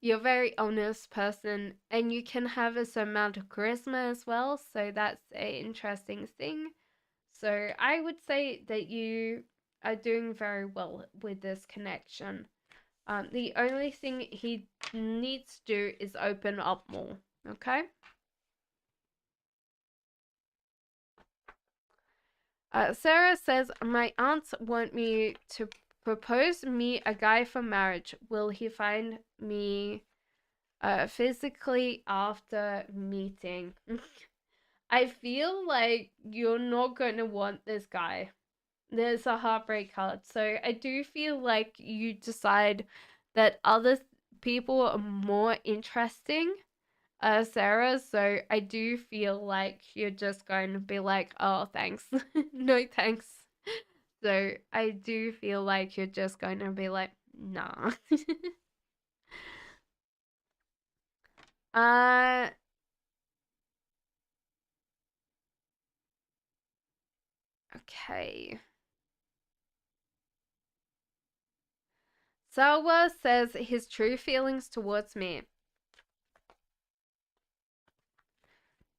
You're a very honest person, and you can have a certain amount of charisma as well, so that's an interesting thing. So I would say that you are doing very well with this connection. The only thing he needs to do is open up more, okay? Sarah says, my aunts want me to propose me a guy for marriage. Will he find me physically after meeting? I feel like you're not going to want this guy. There's a heartbreak card. So I do feel like you decide that other people are more interesting, Sarah. So I do feel like you're just going to be like, oh, thanks. No, thanks. So I do feel like you're just going to be like, nah. uh, okay. Salwa says his true feelings towards me.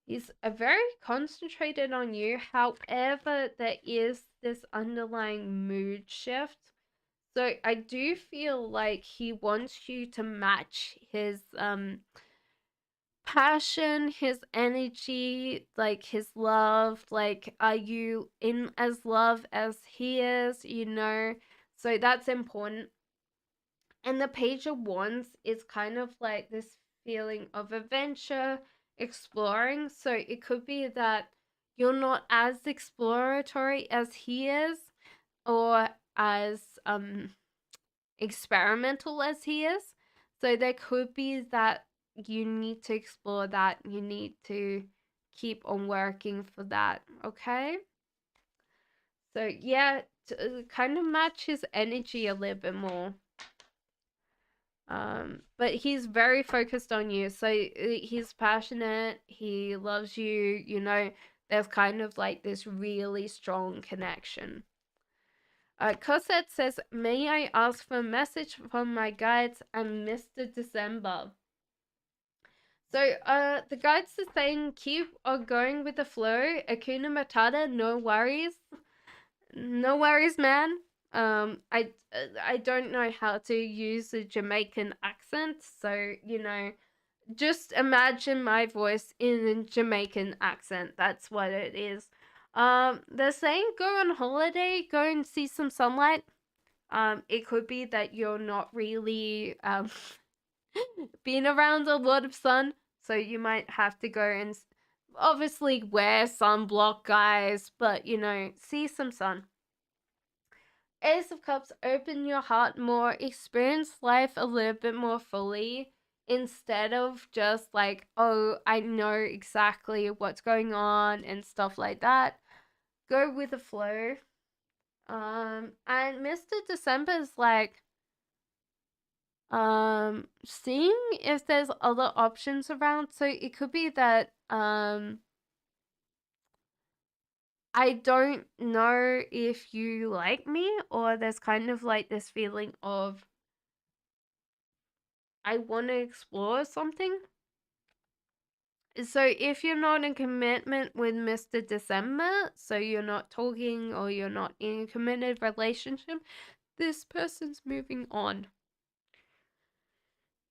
He's very concentrated on you. However, there is this underlying mood shift. So I do feel like he wants you to match his passion, his energy, like his love. Like, are you in as love as he is, you know? So that's important. And the Page of Wands is kind of like this feeling of adventure, exploring. So it could be that you're not as exploratory as he is, or as experimental as he is. So there could be that you need to explore that. You need to keep on working for that. Okay. So yeah, to kind of match his energy a little bit more. But he's very focused on you. So he's passionate. He loves you. You know, there's kind of like this really strong connection. Cosette says, may I ask for a message from my guides and Mr. December? So, the guides are saying keep on going with the flow. Akuna Matata, no worries. No worries, man. I don't know how to use a Jamaican accent, so, you know, just imagine my voice in a Jamaican accent. That's what it is. They're saying go on holiday, go and see some sunlight. It could be that you're not really being around a lot of sun, so you might have to go and obviously wear sunblock, guys, but you know, see some sun. Ace of Cups, open your heart more, experience life a little bit more fully instead of just like, oh, I know exactly what's going on and stuff like that. Go with the flow. And Mr. December is like, seeing if there's other options around. So it could be that I don't know if you like me, or there's kind of like this feeling of I want to explore something. So if you're not in commitment with Mr. December, so you're not talking or you're not in a committed relationship, this person's moving on.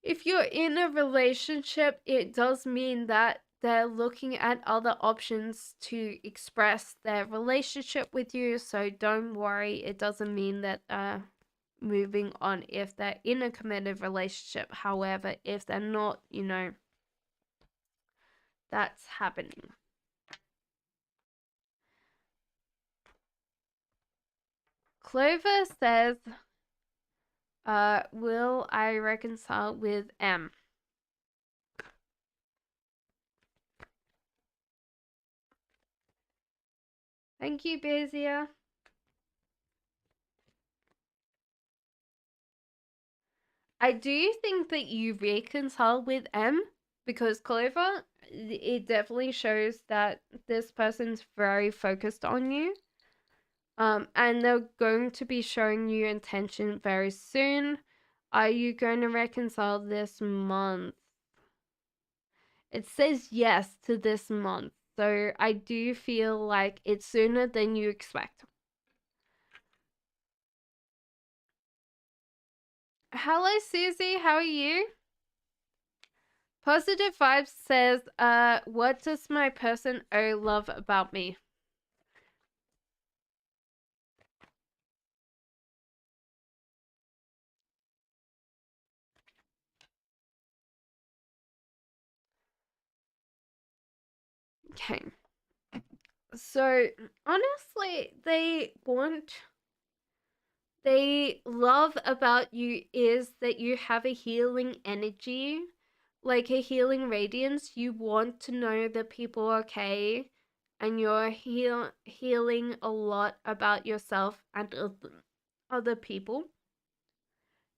If you're in a relationship, it does mean that they're looking at other options to express their relationship with you. So don't worry. It doesn't mean that moving on if they're in a committed relationship. However, if they're not, you know, that's happening. Clover says, will I reconcile with M? Thank you, Bezia. I do think that you reconcile with M. Because Clover, it definitely shows that this person's very focused on you. And they're going to be showing you intention very soon. Are you going to reconcile this month? It says yes to this month. So I do feel like it's sooner than you expect. Hello, Susie. How are you? Positive Vibes says, what does my person O love about me? Okay. So, honestly, they love about you is that you have a healing energy, like a healing radiance. You want to know that people are okay, and you're healing a lot about yourself and other people.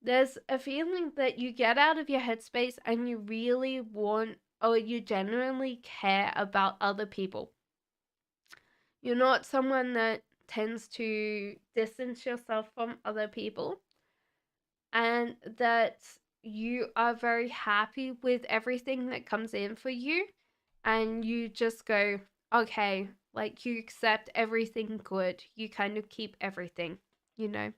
There's a feeling that you get out of your headspace and you really want, or you genuinely care about other people. You're not someone that tends to distance yourself from other people, and that you are very happy with everything that comes in for you, and you just go, okay, like you accept everything good. You kind of keep everything, you know.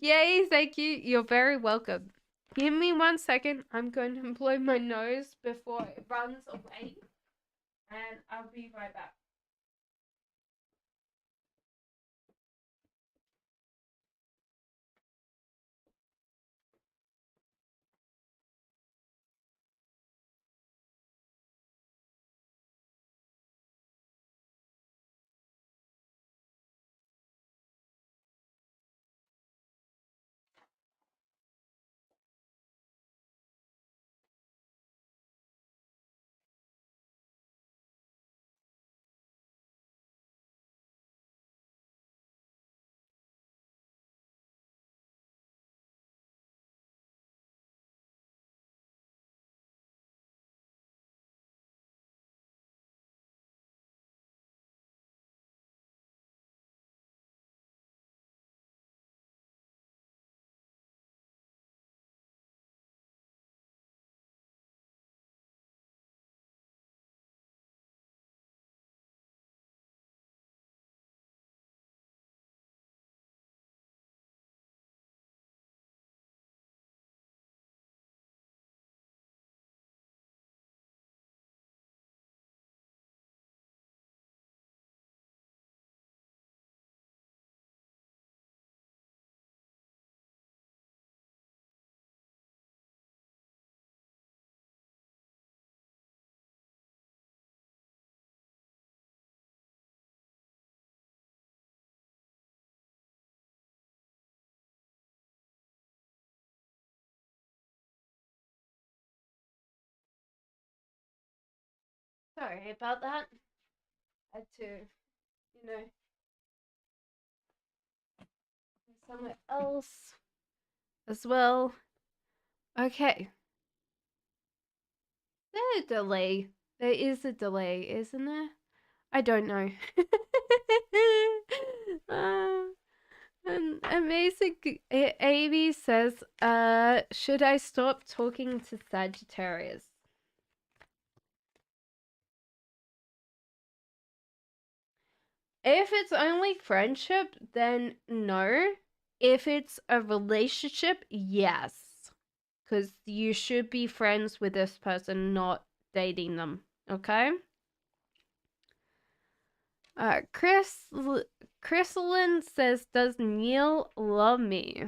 Yay, thank you. You're very welcome. Give me 1 second. I'm going to blow my nose before it runs away, and I'll be right back. Sorry about that. I had to, you know, somewhere else as well. Okay. There's a delay. There is a delay, isn't there? I don't know. uh, and amazing. Amy says, should I stop talking to Sagittarius? If it's only friendship, then no. If it's a relationship, yes. Because you should be friends with this person, not dating them. Okay? Chrysalin says, does Neil love me?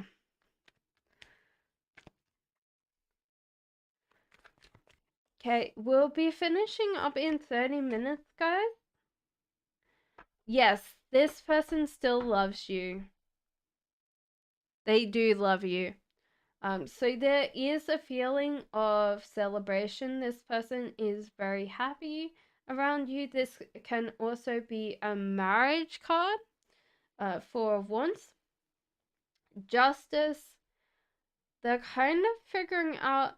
Okay, we'll be finishing up in 30 minutes, guys. Yes, this person still loves you. They do love you. So there is a feeling of celebration. This person is very happy around you. This can also be a marriage card, Four of Wands. Justice. They're kind of figuring out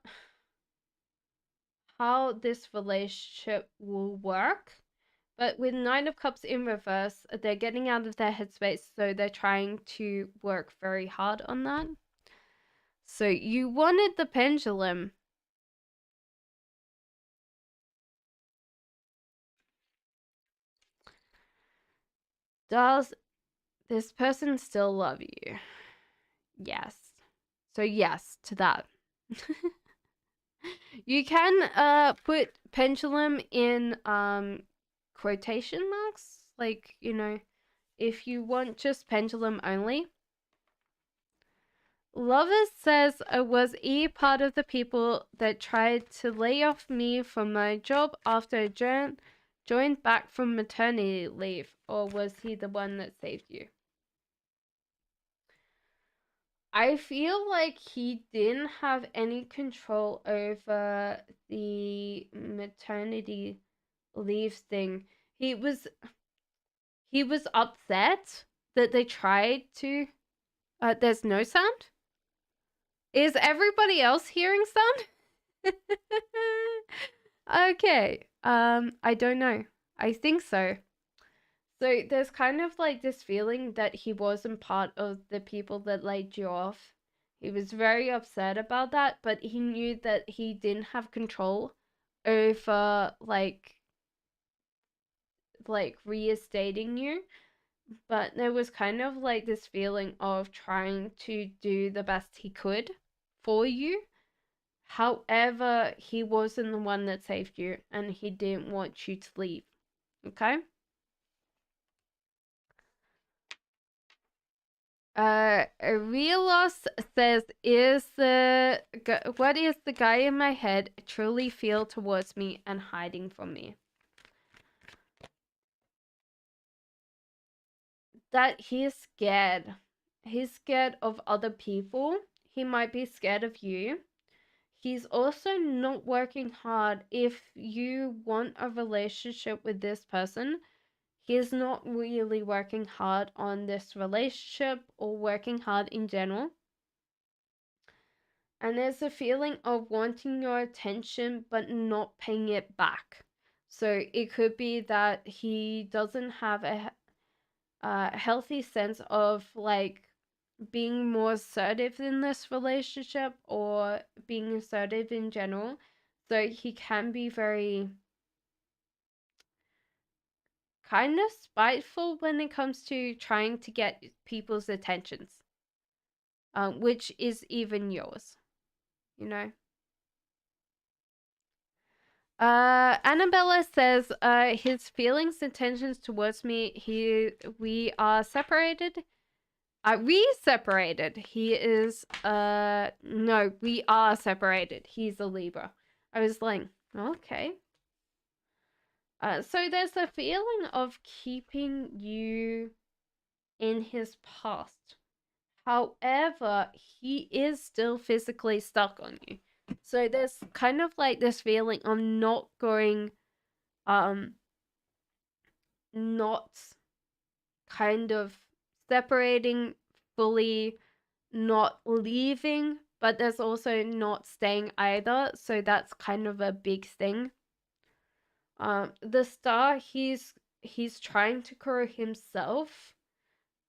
how this relationship will work. But with Nine of Cups in reverse, they're getting out of their headspace, so they're trying to work very hard on that. So you wanted the pendulum. Does this person still love you? Yes. So yes to that. You can put pendulum in quotation marks, like, you know, if you want just pendulum only. Lovers says I was part of the people that tried to lay off me from my job after I joined back from maternity leave, or was he the one that saved you? I feel like he didn't have any control over the maternity leave thing. He was upset that they tried to. There's no sound. Is everybody else hearing sound? Okay. I don't know. I think so. So there's kind of like this feeling that he wasn't part of the people that laid you off. He was very upset about that, but he knew that he didn't have control over like reinstating you. But there was kind of like this feeling of trying to do the best he could for you. However, he wasn't the one that saved you, and he didn't want you to leave. Okay? Realos says, what is the guy in my head truly feel towards me and hiding from me? That he's scared. He's scared of other people. He might be scared of you. He's also not working hard. If you want a relationship with this person, he's not really working hard on this relationship or working hard in general. And there's a feeling of wanting your attention but not paying it back. So it could be that he doesn't have a healthy sense of like being more assertive in this relationship or being assertive in general. So he can be very kind of spiteful when it comes to trying to get people's attentions, which is even yours, you know. Annabella says, his feelings and intentions towards me, we are separated. We separated. He is, no, we are separated. He's a Libra. I was like, okay. So there's a feeling of keeping you in his past. However, he is still physically stuck on you. So there's kind of like this feeling of not going, not kind of separating fully, not leaving, but there's also not staying either. So that's kind of a big thing. The star, he's trying to grow himself,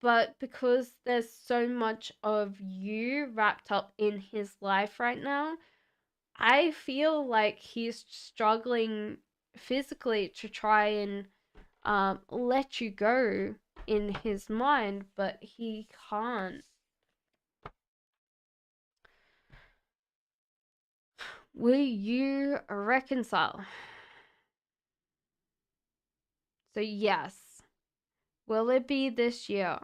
but because there's so much of you wrapped up in his life right now, I feel like he's struggling physically to try and let you go in his mind, but he can't. Will you reconcile? So yes. Will it be this year?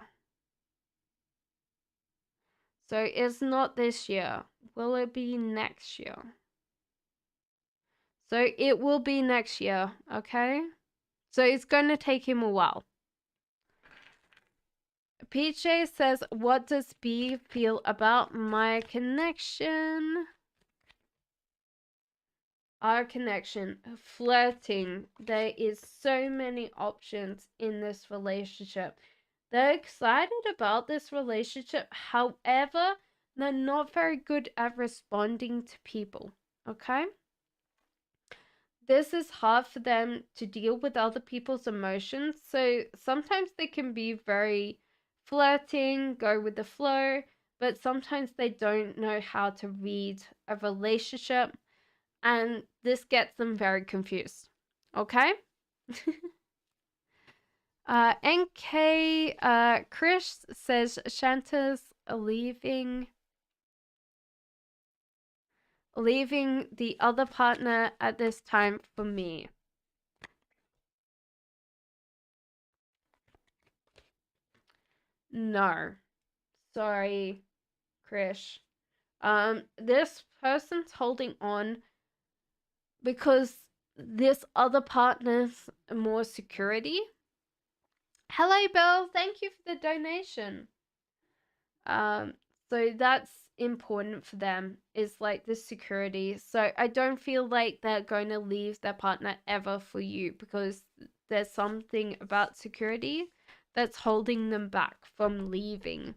So it's not this year. Will it be next year? So it will be next year, okay? So it's going to take him a while. PJ says, what does B feel about my connection? Our connection, flirting. There is so many options in this relationship. They're excited about this relationship. However, they're not very good at responding to people. Okay? this is hard for them to deal with other people's emotions. So sometimes they can be very flirting, go with the flow, but sometimes they don't know how to read a relationship, and this gets them very confused. Okay? NK Chris says Shanta's leaving the other partner at this time for me. No. Sorry, Krish. This person's holding on because this other partner's more security. Hello, Bill. Thank you for the donation. So that's important for them, is like the security. So I don't feel like they're going to leave their partner ever for you, because there's something about security that's holding them back from leaving.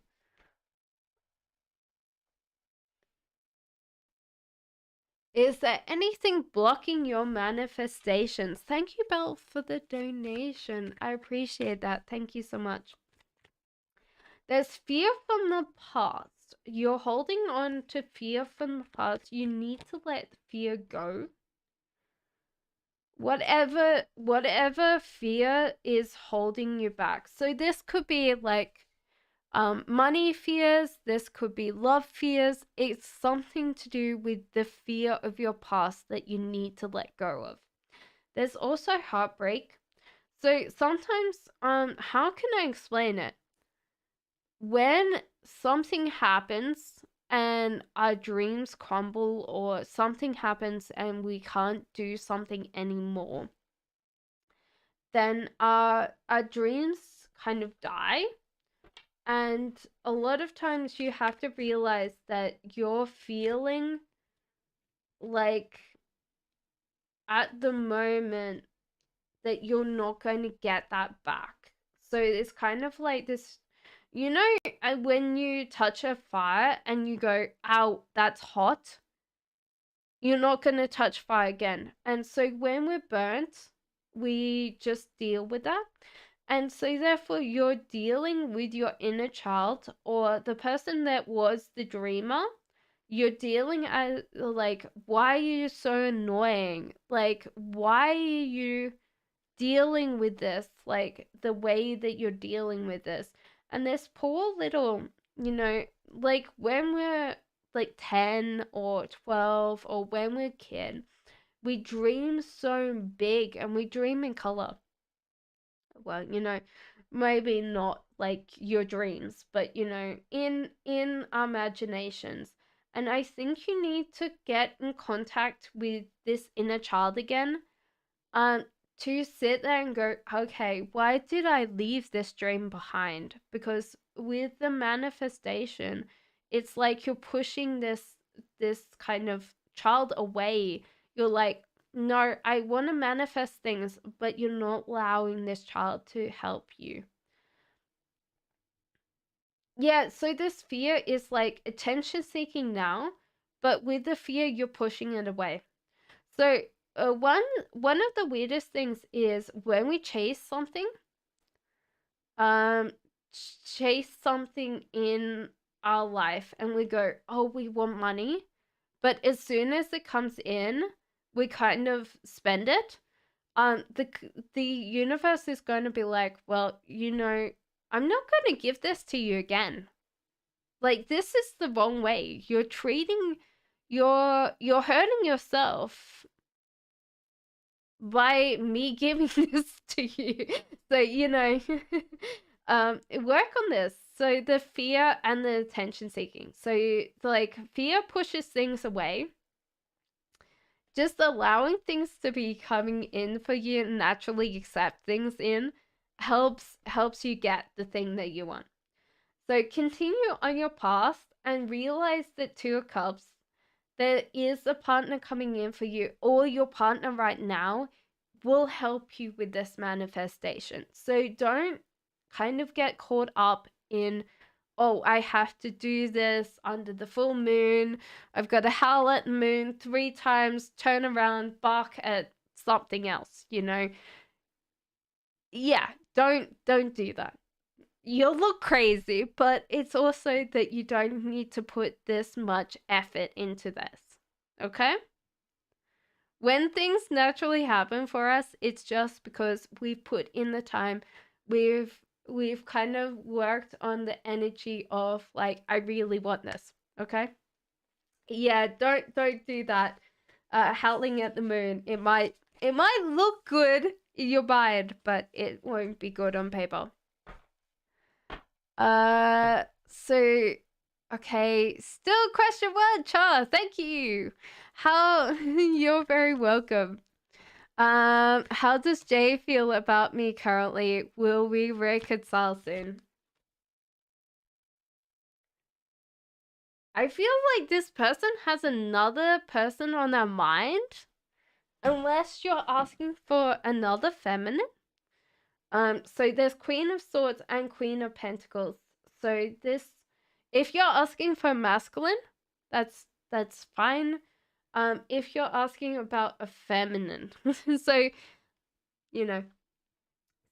Is there anything blocking your manifestations? Thank you, Belle, for the donation. I appreciate that. Thank you so much. There's fear from the past. You're holding on to fear from the past. You need to let fear go. Whatever fear is holding you back. So this could be like money fears, this could be love fears. It's something to do with the fear of your past that you need to let go of. There's also heartbreak. So sometimes, how can I explain it? When something happens and our dreams crumble, or something happens and we can't do something anymore, then our dreams kind of die. And a lot of times you have to realize that you're feeling like at the moment that you're not going to get that back. So it's kind of like this, you know, when you touch a fire and you go, ow, that's hot, you're not going to touch fire again. And so when we're burnt, we just deal with that. And so therefore you're dealing with your inner child, or the person that was the dreamer. You're dealing as like, why are you so annoying? Like, why are you dealing with this, like the way that you're dealing with this? And this poor little, like when we're like 10 or 12, or when we're a kid, we dream so big and we dream in color. Well, maybe not like your dreams, but in our imaginations. And I think you need to get in contact with this inner child again, um to sit there and go, okay, why did I leave this dream behind? Because with the manifestation, it's like you're pushing this kind of child away. You're like, no, I want to manifest things, but you're not allowing this child to help you. Yeah, so this fear is like attention seeking now, but with the fear, you're pushing it away. So one of the weirdest things is when we um chase something in our life, and we go, oh, we want money, but as soon as it comes in, we kind of spend it. The universe is going to be like, well, I'm not going to give this to you again. Like, this is the wrong way. You're hurting yourself by me giving this to you. So, work on this. So the fear and the attention seeking. So like fear pushes things away. Just allowing things to be coming in for you and naturally accept things in helps you get the thing that you want. So continue on your path and realize that Two of Cups, there is a partner coming in for you, or your partner right now will help you with this manifestation. So don't kind of get caught up in, oh, I have to do this under the full moon. I've got to howl at the moon 3 times, turn around, bark at something else, you know. Yeah, don't do that. You'll look crazy, but it's also that you don't need to put this much effort into this. Okay? When things naturally happen for us, it's just because we've put in the time. We've kind of worked on the energy of like, I really want this. Okay? Yeah, don't do that. Howling at the moon. It might look good in your mind, but it won't be good on paper. So okay, still question one, Char. Thank you. How you're very welcome. How does Jay feel about me currently? Will we reconcile soon? I feel like this person has another person on their mind, unless you're asking for another feminine. So there's Queen of Swords and Queen of Pentacles. So this, if you're asking for masculine, that's fine. If you're asking about a feminine, so you know,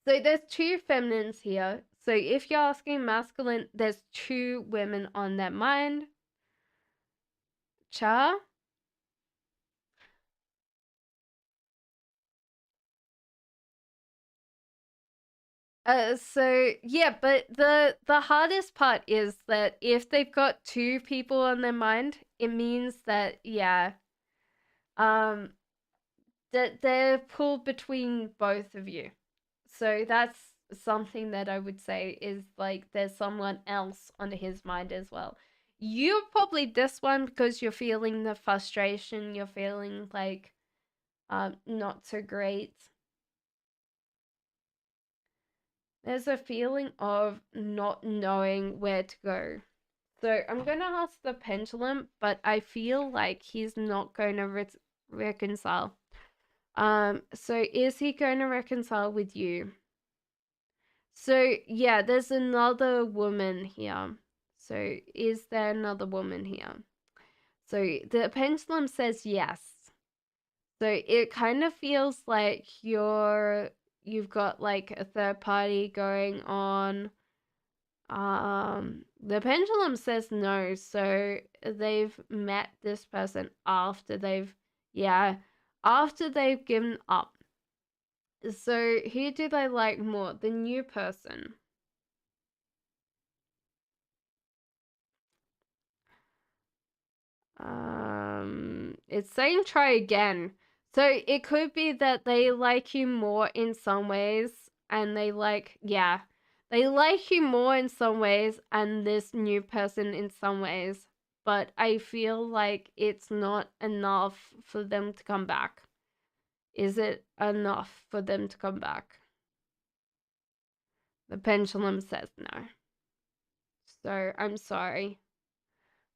so there's two feminines here. So if you're asking masculine, there's two women on their mind. Cha. So yeah, but the hardest part is that if they've got two people on their mind, it means that yeah, um, that they're pulled between both of you. So that's something that I would say is like there's someone else on his mind as well. You're probably this one because you're feeling the frustration, you're feeling like not so great. There's a feeling of not knowing where to go. So I'm gonna ask the pendulum, but I feel like he's not going to reconcile. So is he going to reconcile with you? So yeah, there's another woman here. So is there another woman here? So the pendulum says yes. So it kind of feels like you've got like a third party going on. The pendulum says no, so they've met this person after they've given up. So who do they like more? The new person. It's saying try again. So it could be that they like you more in some ways, and they like you more in some ways, and this new person in some ways. But I feel like it's not enough for them to come back. Is it enough for them to come back? The pendulum says no. So I'm sorry.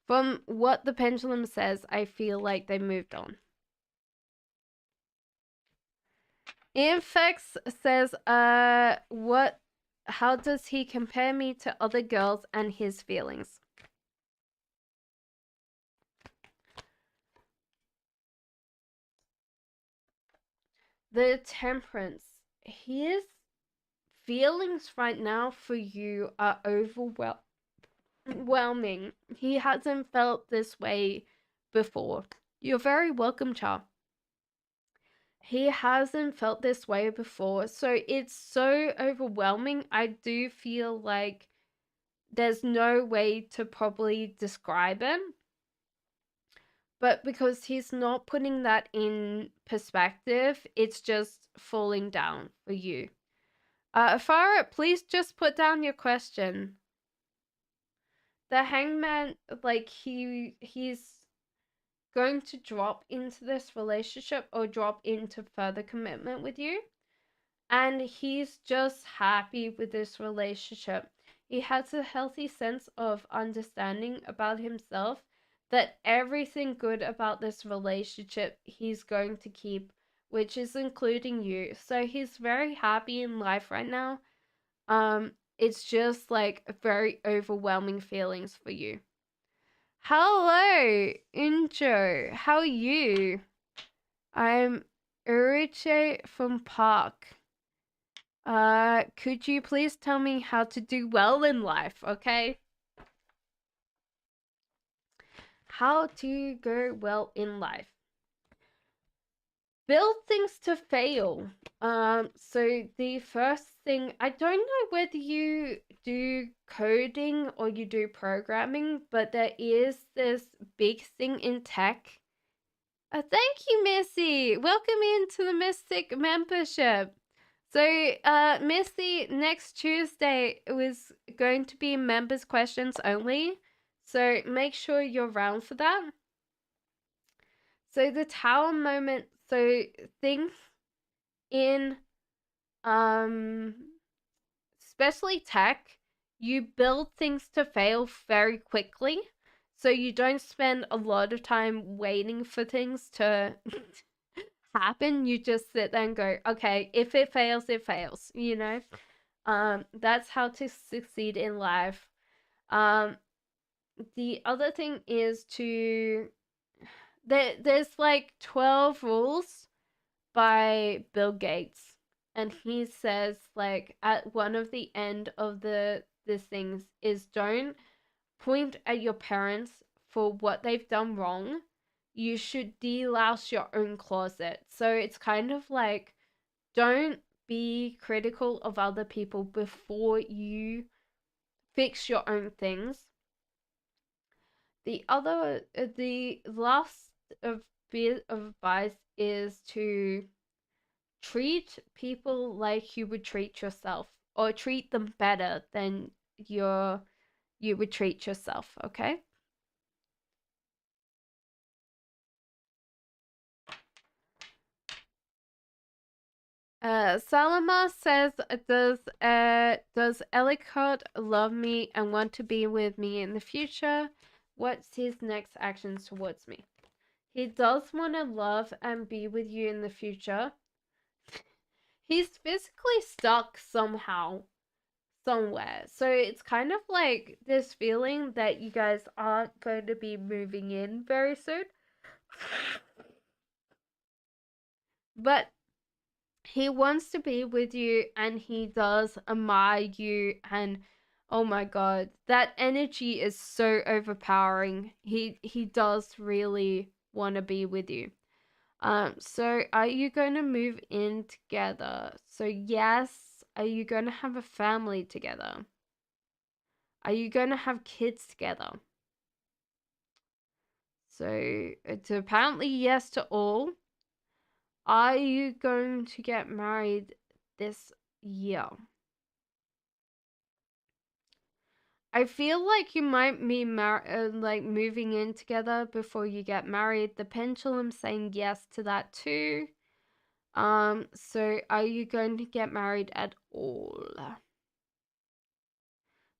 From what the pendulum says, I feel like they moved on. Infex says, how does he compare me to other girls and his feelings? The Temperance. His feelings right now for you are overwhelming. He hasn't felt this way before. You're very welcome, Char. He hasn't felt this way before, so it's so overwhelming. I do feel like there's no way to properly describe it. But because he's not putting that in perspective, it's just falling down for you. Farah, please just put down your question. The hangman, like he's going to drop into this relationship or drop into further commitment with you. And he's just happy with this relationship. He has a healthy sense of understanding about himself that everything good about this relationship he's going to keep, which is including you. So he's very happy in life right now. It's just like very overwhelming feelings for you. Hello, Injo. How are you? I'm Uruche from Park. Could you please tell me how to do well in life, okay? How to go well in life. Build things to fail. So the first thing, I don't know whether you do coding or you do programming, but there is this big thing in tech. Thank you, Missy. Welcome into the Mystic membership. So, Missy, next Tuesday was going to be members' questions only. So make sure you're around for that. So the tower moment, so things in especially tech, you build things to fail very quickly. So you don't spend a lot of time waiting for things to happen. You just sit there and go, okay, if it fails, it fails, you know? That's how to succeed in life. The other thing is to there's like 12 rules by Bill Gates, and he says like at one of the end of the things is don't point at your parents for what they've done wrong. You should delouse your own closet. So it's kind of like don't be critical of other people before you fix your own things. The last of bit of advice is to treat people like you would treat yourself, or treat them better than you would treat yourself, okay? Salama says, does Ellicott love me and want to be with me in the future? What's his next actions towards me? He does want to love and be with you in the future. He's physically stuck somehow, somewhere. So it's kind of like this feeling that you guys aren't going to be moving in very soon. But he wants to be with you and he does admire you, and oh my god, that energy is so overpowering. He does really want to be with you. So are you going to move in together? So yes. Are you going to have a family together? Are you going to have kids together? So it's apparently yes to all. Are you going to get married this year? I feel like you might be like moving in together before you get married. The pendulum's saying yes to that too. So are you going to get married at all?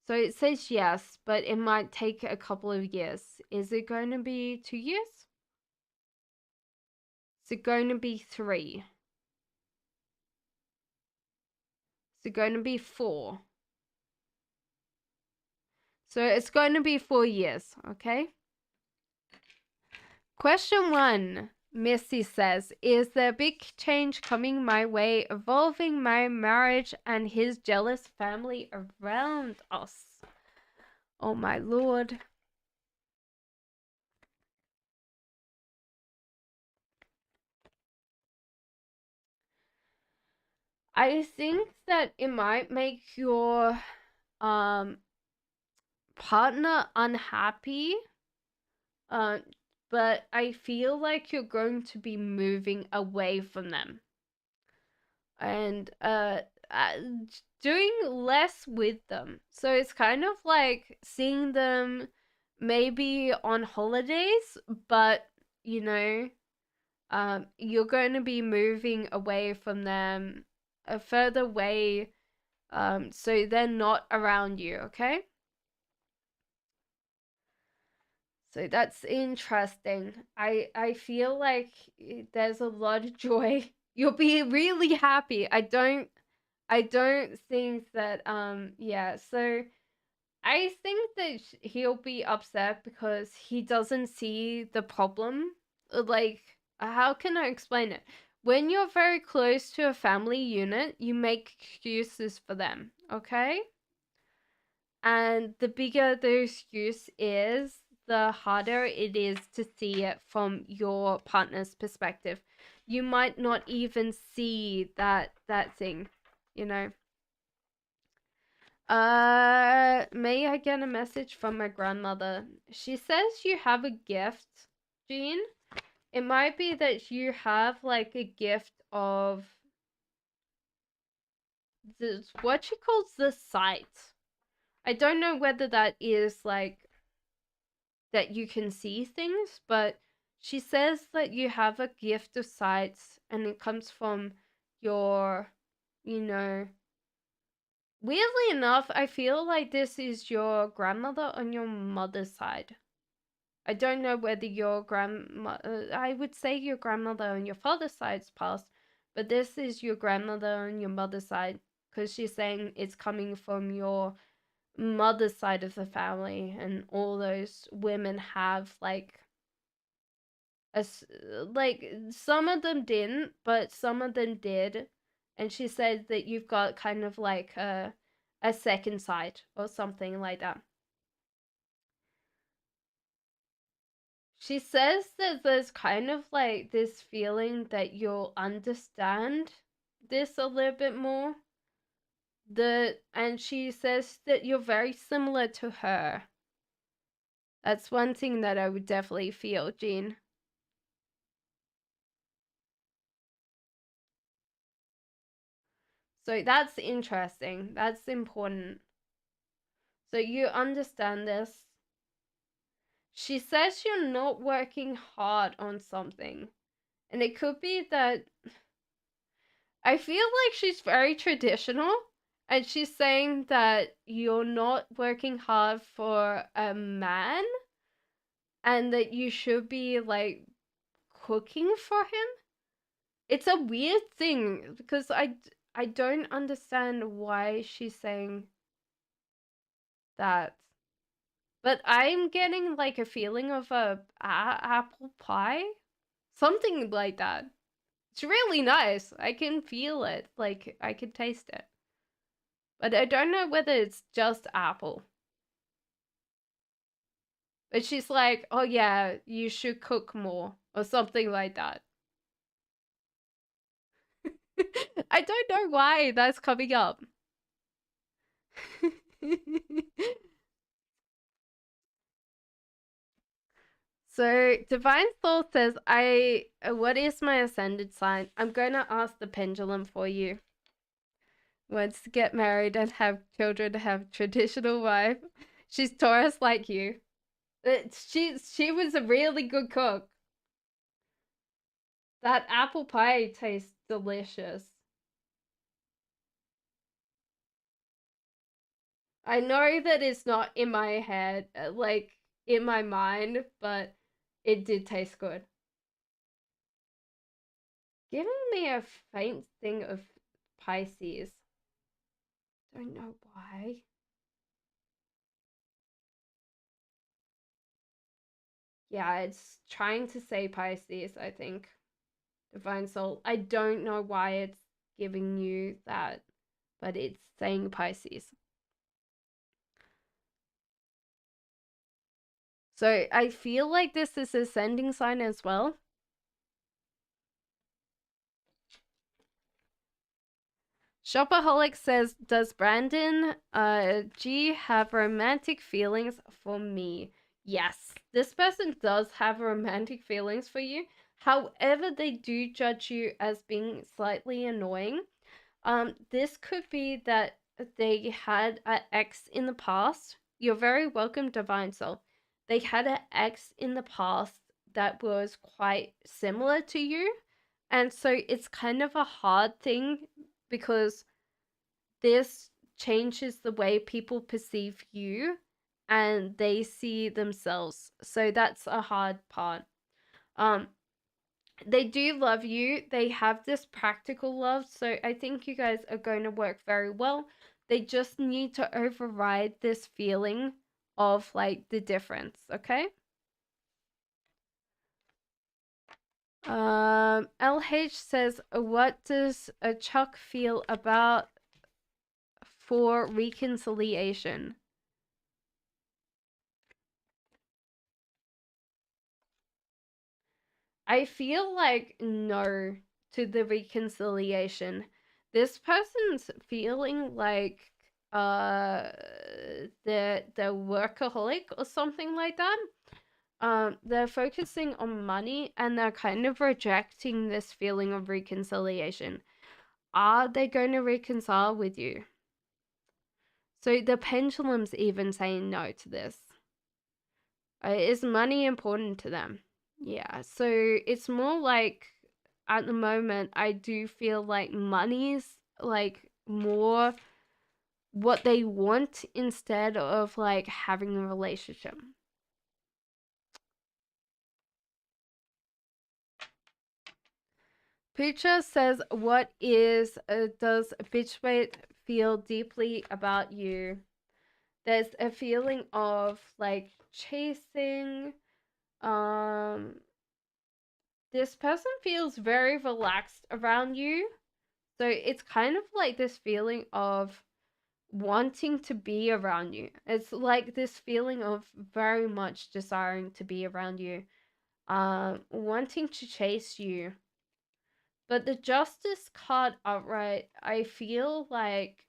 So it says yes, but it might take a couple of years. Is it going to be 2 years? Is it going to be 3? Is it going to be 4? So it's going to be 4 years, okay? Question 1, Missy says, is there a big change coming my way, involving my marriage and his jealous family around us? Oh my lord. I think that it might make your partner unhappy, but I feel like you're going to be moving away from them and doing less with them. So it's kind of like seeing them maybe on holidays, but you know, you're going to be moving away from them, further away, so they're not around you, okay? So that's interesting. I feel like there's a lot of joy. You'll be really happy. I don't think that yeah. So I think that he'll be upset because he doesn't see the problem. Like, how can I explain it? when you're very close to a family unit, you make excuses for them, okay? And the bigger the excuse is, the harder it is to see it from your partner's perspective. You might not even see that thing, you know. May I get a message from my grandmother? She says you have a gift, Jean. It might be that you have like a gift of this, what she calls the sight. I don't know whether that is like that you can see things, but she says that you have a gift of sight and it comes from your, you know, weirdly enough, I feel like this is your grandmother on your mother's side. I don't know whether your I would say your grandmother on your father's side's passed, but this is your grandmother on your mother's side because she's saying it's coming from your mother's side of the family, and all those women have like like some of them didn't, but some of them did, and she said that you've got kind of like a second side or something like that. She says that there's kind of like this feeling that you'll understand this a little bit more. And she says that you're very similar to her. That's one thing that I would definitely feel, Jean. So that's interesting. That's important. So you understand this. She says you're not working hard on something. And it could be that I feel like she's very traditional, and she's saying that you're not working hard for a man and that you should be like cooking for him. It's a weird thing because I don't understand why she's saying that. But I'm getting like a feeling of a apple pie, something like that. It's really nice. I can feel it. Like I can taste it. But I don't know whether it's just apple. But she's like, "Oh yeah, you should cook more," or something like that. I don't know why that's coming up. So Divine Soul says, "I what is my ascended sign? I'm gonna ask the pendulum for you. Wants to get married and have children, have traditional wife. She's Taurus like you. She was a really good cook. That apple pie tastes delicious. I know that it's not in my head, like in my mind, but it did taste good. Giving me a faint thing of Pisces. Don't know why. Yeah, it's trying to say Pisces, I think. Divine Soul. I don't know why it's giving you that, but it's saying Pisces. So I feel like this is ascending sign as well. Shopaholic says, "Does Brandon G have romantic feelings for me?" Yes, this person does have romantic feelings for you. However, they do judge you as being slightly annoying. This could be that they had an ex in the past. You're very welcome, Divine Soul. They had an ex in the past that was quite similar to you. And so it's kind of a hard thing because this changes the way people perceive you and they see themselves. So that's a hard part. Um, they do love you. They have this practical love. So I think you guys are going to work very well. They just need to override this feeling of like the difference, okay? LH says, what does a Chuck feel about for reconciliation? I feel like no to the reconciliation. This person's feeling like they're workaholic or something like that. They're focusing on money and they're kind of rejecting this feeling of reconciliation. Are they going to reconcile with you? So the pendulum's even saying no to this. Is money important to them? Yeah, so it's more like at the moment I do feel like money's like more what they want instead of like having a relationship. Poocha says, what is does bitch weight feel deeply about you? There's a feeling of like chasing. This person feels very relaxed around you. So it's kind of like this feeling of wanting to be around you. It's like this feeling of very much desiring to be around you, wanting to chase you. But the justice card outright, I feel like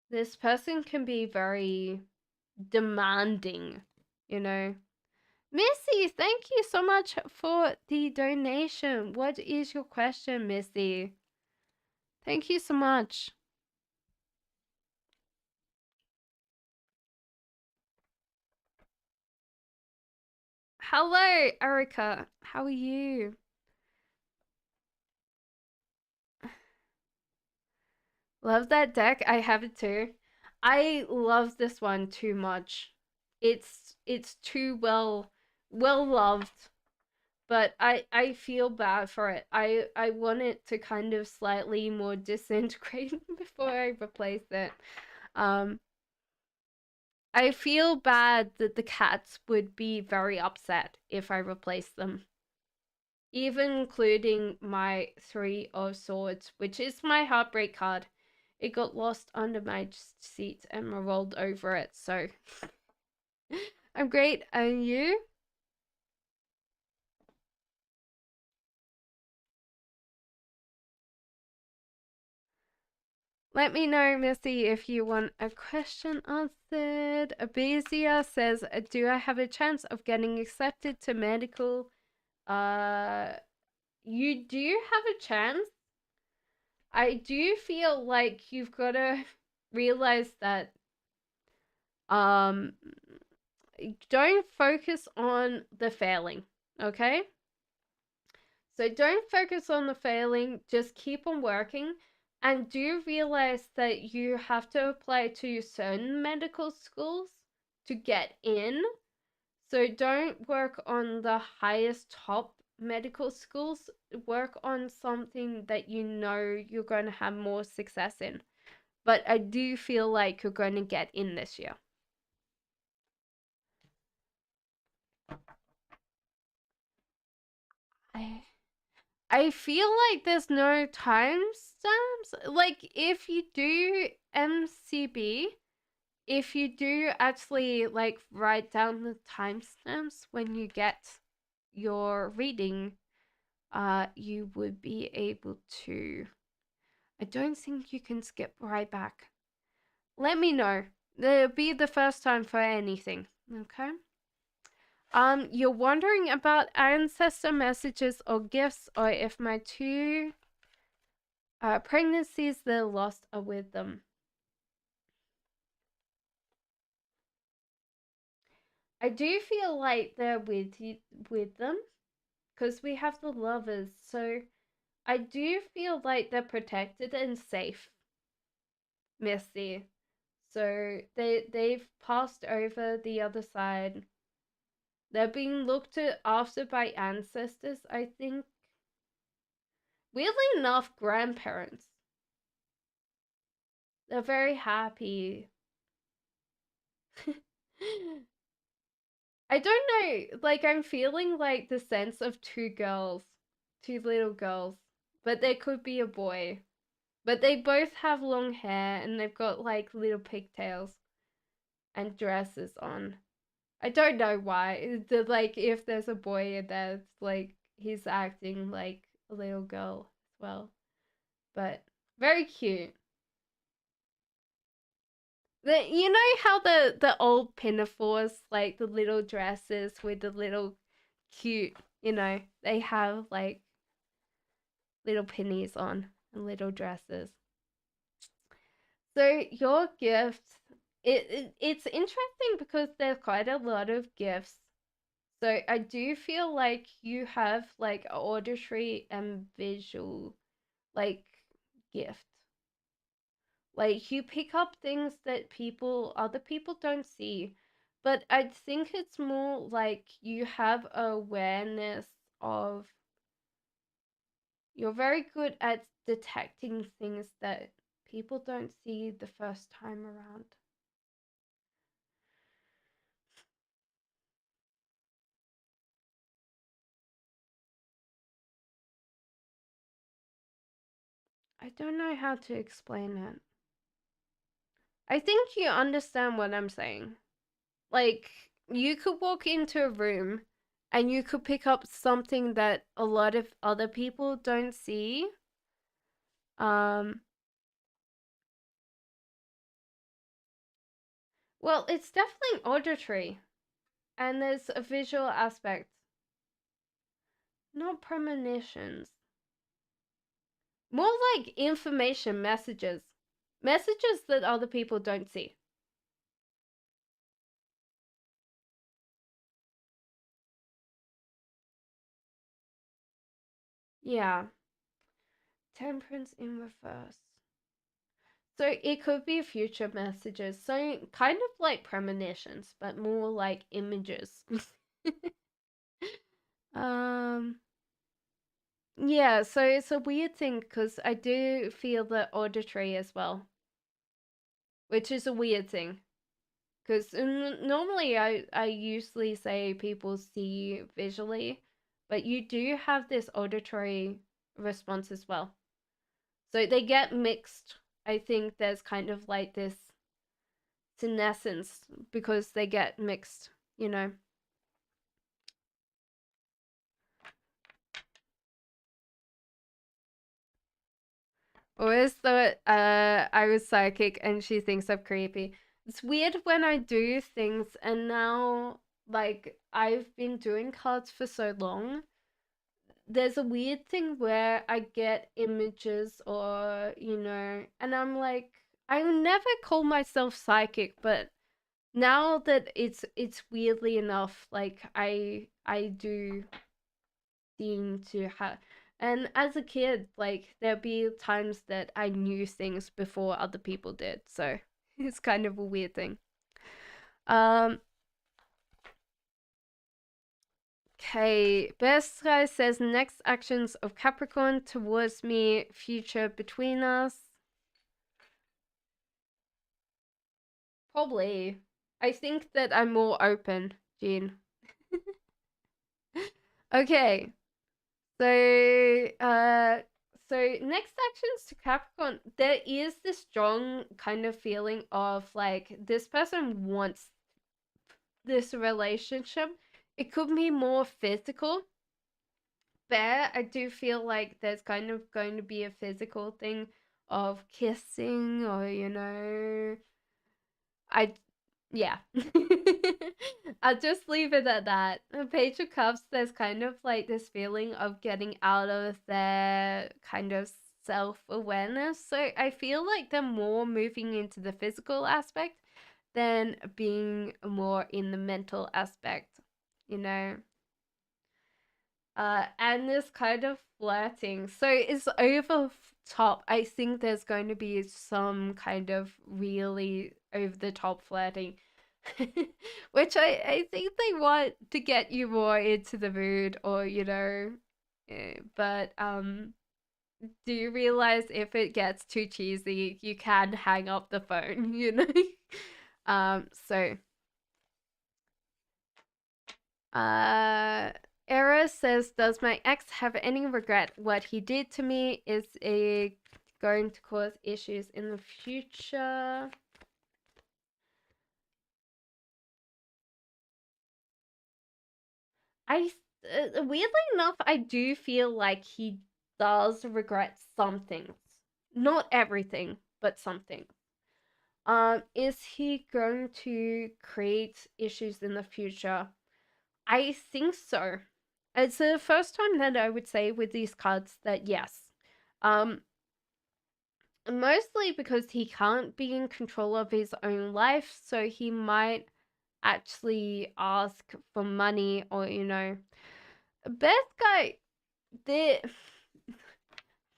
this person can be very demanding, you know. Missy, thank you so much for the donation. What is your question, Missy? Thank you so much. Hello, Erica. How are you? Love that deck. I have it too. I love this one too much. It's too well loved, but I feel bad for it. I want it to kind of slightly more disintegrate before I replace it. Um I feel bad that the cats would be very upset if I replace them. Even including my Three of Swords, which is my heartbreak card. It got lost under my seat and I rolled over it, so I'm great. And you? Let me know, Missy, if you want a question answered. Abizia says, do I have a chance of getting accepted to medical? You do have a chance. I do feel like you've got to realize that um don't focus on the failing, okay? So don't focus on the failing, just keep on working. And do realize that you have to apply to certain medical schools to get in. So don't work on the highest top medical schools. Work on something that you know you're going to have more success in. But I do feel like you're going to get in this year. I I feel like there's no timestamps. Like if you do MCB, if you do actually like write down the timestamps when you get your reading, you would be able to. I don't think you can skip right back. Let me know. It'll be the first time for anything. Okay. You're wondering about ancestor messages or gifts, or if my two pregnancies they're lost are with them. I do feel like they're with them because we have the lovers, so I do feel like they're protected and safe, Misty. So they've passed over the other side. They're being looked after by ancestors, I think. Weirdly enough, grandparents. They're very happy. I don't know. Like, I'm feeling like the sense of two girls, two little girls, but there could be a boy. But they both have long hair and they've got like little pigtails and dresses on. I don't know why. Like, if there's a boy in there, it's like he's acting like a little girl as well. But very cute. You know how the old pinafores, like the little dresses with the little cute, they have like little pennies on and little dresses. So your gifts, it's interesting because there's quite a lot of gifts. So I do feel like you have like auditory and visual like gift. Like you pick up things that other people don't see. But I think it's more like you have awareness of, you're very good at detecting things that people don't see the first time around. I don't know how to explain it. I think you understand what I'm saying. Like, you could walk into a room and you could pick up something that a lot of other people don't see. Um, well, it's definitely auditory, and there's a visual aspect, not premonitions. More like information messages. Messages that other people don't see. Yeah. Temperance in reverse. So it could be future messages. So kind of like premonitions, but more like images. um yeah, so it's a weird thing because I do feel the auditory as well, which is a weird thing. Because normally I usually say people see visually, but you do have this auditory response as well. So they get mixed. I think there's kind of like this senescence because they get mixed. Always thought I was psychic and she thinks I'm creepy. It's weird when I do things and now, like, I've been doing cards for so long. There's a weird thing where I get images or, and I'm like, I would never call myself psychic, but now that it's weirdly enough, like I do seem to have. And as a kid, like there'd be times that I knew things before other people did, so it's kind of a weird thing. Um, okay, best guy says next actions of Capricorn towards me, future between us. Probably. I think that I'm more open, Jean. Okay, so so next actions to Capricorn, there is this strong kind of feeling of like this person wants this relationship. It could be more physical. There, I do feel like there's kind of going to be a physical thing of kissing or I yeah. I'll just leave it at that. The Page of Cups, there's kind of like this feeling of getting out of their kind of self awareness. So I feel like they're more moving into the physical aspect than being more in the mental aspect, you know? And this kind of flirting. So it's over top. I think there's going to be some kind of really over the top flirting. Which I think they want to get you more into the mood but do you realize if it gets too cheesy you can hang up the phone. So Uh, Era says, "Does my ex have any regret what he did to me? Is it going to cause issues in the future?" I weirdly enough, I do feel like he does regret some things. Not everything, but something. Is he going to create issues in the future? I think so. It's the first time that I would say with these cards that yes. Um, Mostly because he can't be in control of his own life, so he might actually ask for money or, bad guy. The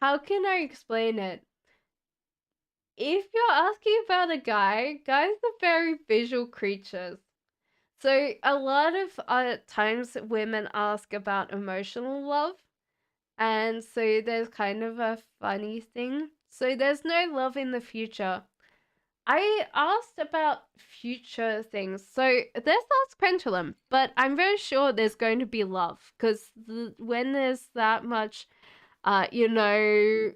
How can I explain it? If you're asking about a guy, guys are very visual creatures. So a lot of times women ask about emotional love, and so there's kind of a funny thing. So there's no love in the future. I asked about future things. So there's Ask Pendulum, but I'm very sure there's going to be love because when there's that much, uh, you know,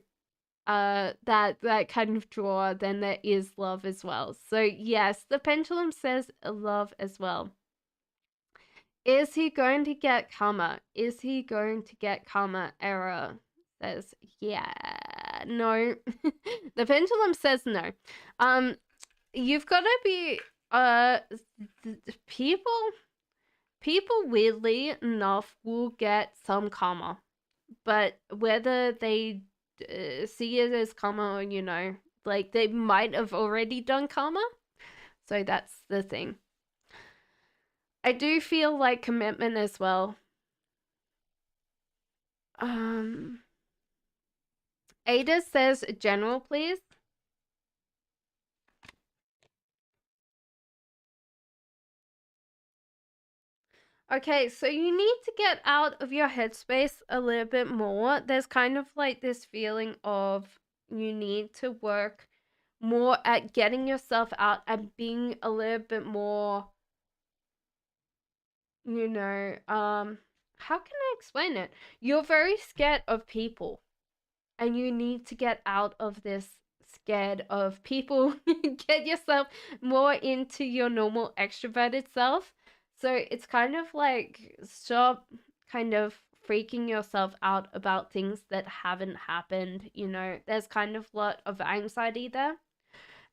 that kind of draw, then there is love as well. So yes, the pendulum says love as well. Is he going to get karma? Is he going to get karma? Error says yeah. No. The pendulum says no. You've got to be people weirdly enough will get some karma, but whether they see it as karma or, like they might have already done karma. So that's the thing. I do feel like commitment as well. Um, Ada says general, please. Okay, so you need to get out of your headspace a little bit more. There's kind of like this feeling of you need to work more at getting yourself out and being a little bit more, how can I explain it? You're very scared of people and you need to get out of this scared of people. Get yourself more into your normal extroverted self. So it's kind of like stop kind of freaking yourself out about things that haven't happened. There's kind of a lot of anxiety there.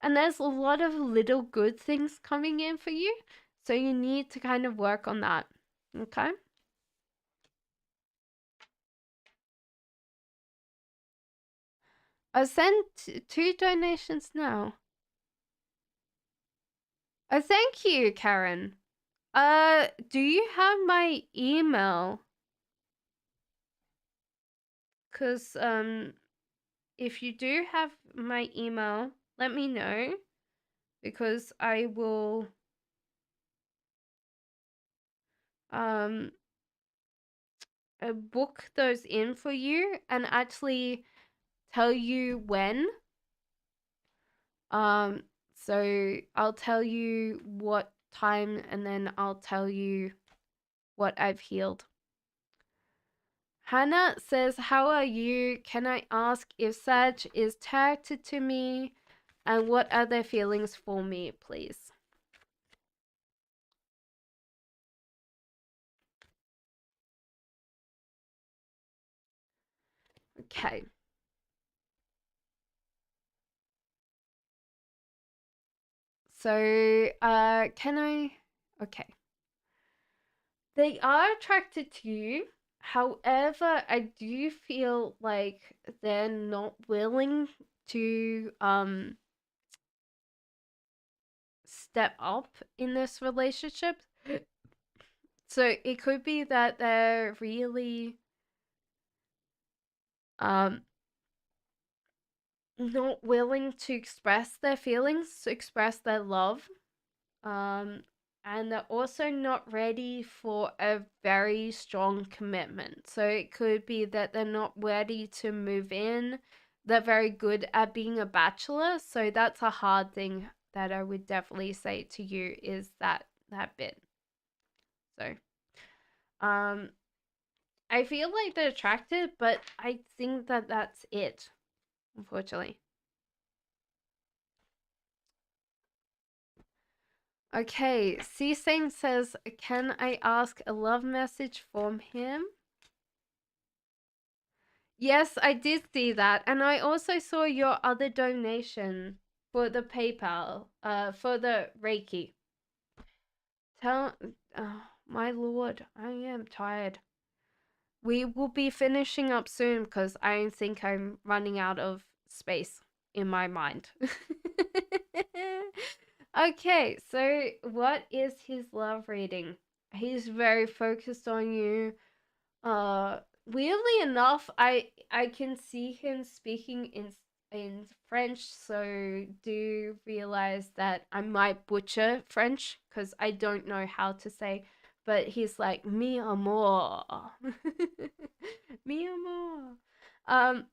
And there's a lot of little good things coming in for you. So you need to kind of work on that. Okay? I sent two donations now. Oh, thank you, Karen. Do you have my email? Cause if you do have my email, let me know because I will um book those in for you and actually tell you when. Um, so I'll tell you what time and then I'll tell you what I've healed. Hannah says, "How are you? Can I ask if Sag is attracted to me and what are their feelings for me, please?" Okay. So, can I? Okay. They are attracted to you. However, I do feel like they're not willing to step up in this relationship. So it could be that they're really um not willing to express their feelings, to express their love. Um and they're also not ready for a very strong commitment. So it could be that they're not ready to move in. They're very good at being a bachelor, so that's a hard thing that I would definitely say to you is that bit. So Um, I feel like they're attracted, but I think that that's it, unfortunately. Okay, C-Sane says, can I ask a love message from him? Yes, I did see that. And I also saw your other donation for the PayPal, for the Reiki. Tell, oh, my lord, I am tired. We will be finishing up soon because I think I'm running out of space in my mind. Okay, so what is his love reading? He's very focused on you. Weirdly enough, I can see him speaking in French, so do realize that I might butcher French because I don't know how to say, but he's like mi amor, mi amor. Um,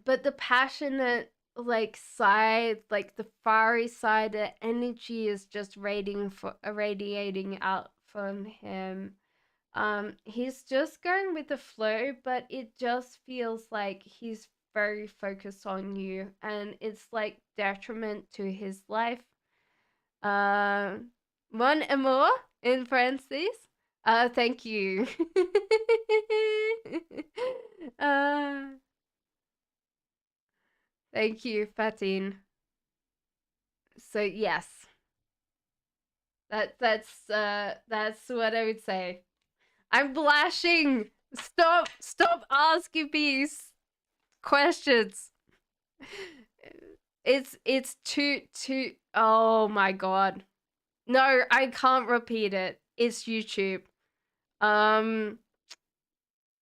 but the passionate like side, like the fiery side, the energy is just radiating out from him. He's just going with the flow, but it just feels like he's very focused on you, and it's like detriment to his life. Mon amour in parentheses. Thank you. uh, Thank you, Fatin. So yes, that's what I would say. I'm blushing. Stop asking me questions. It's too. Oh my god. No, I can't repeat it. It's YouTube. Um.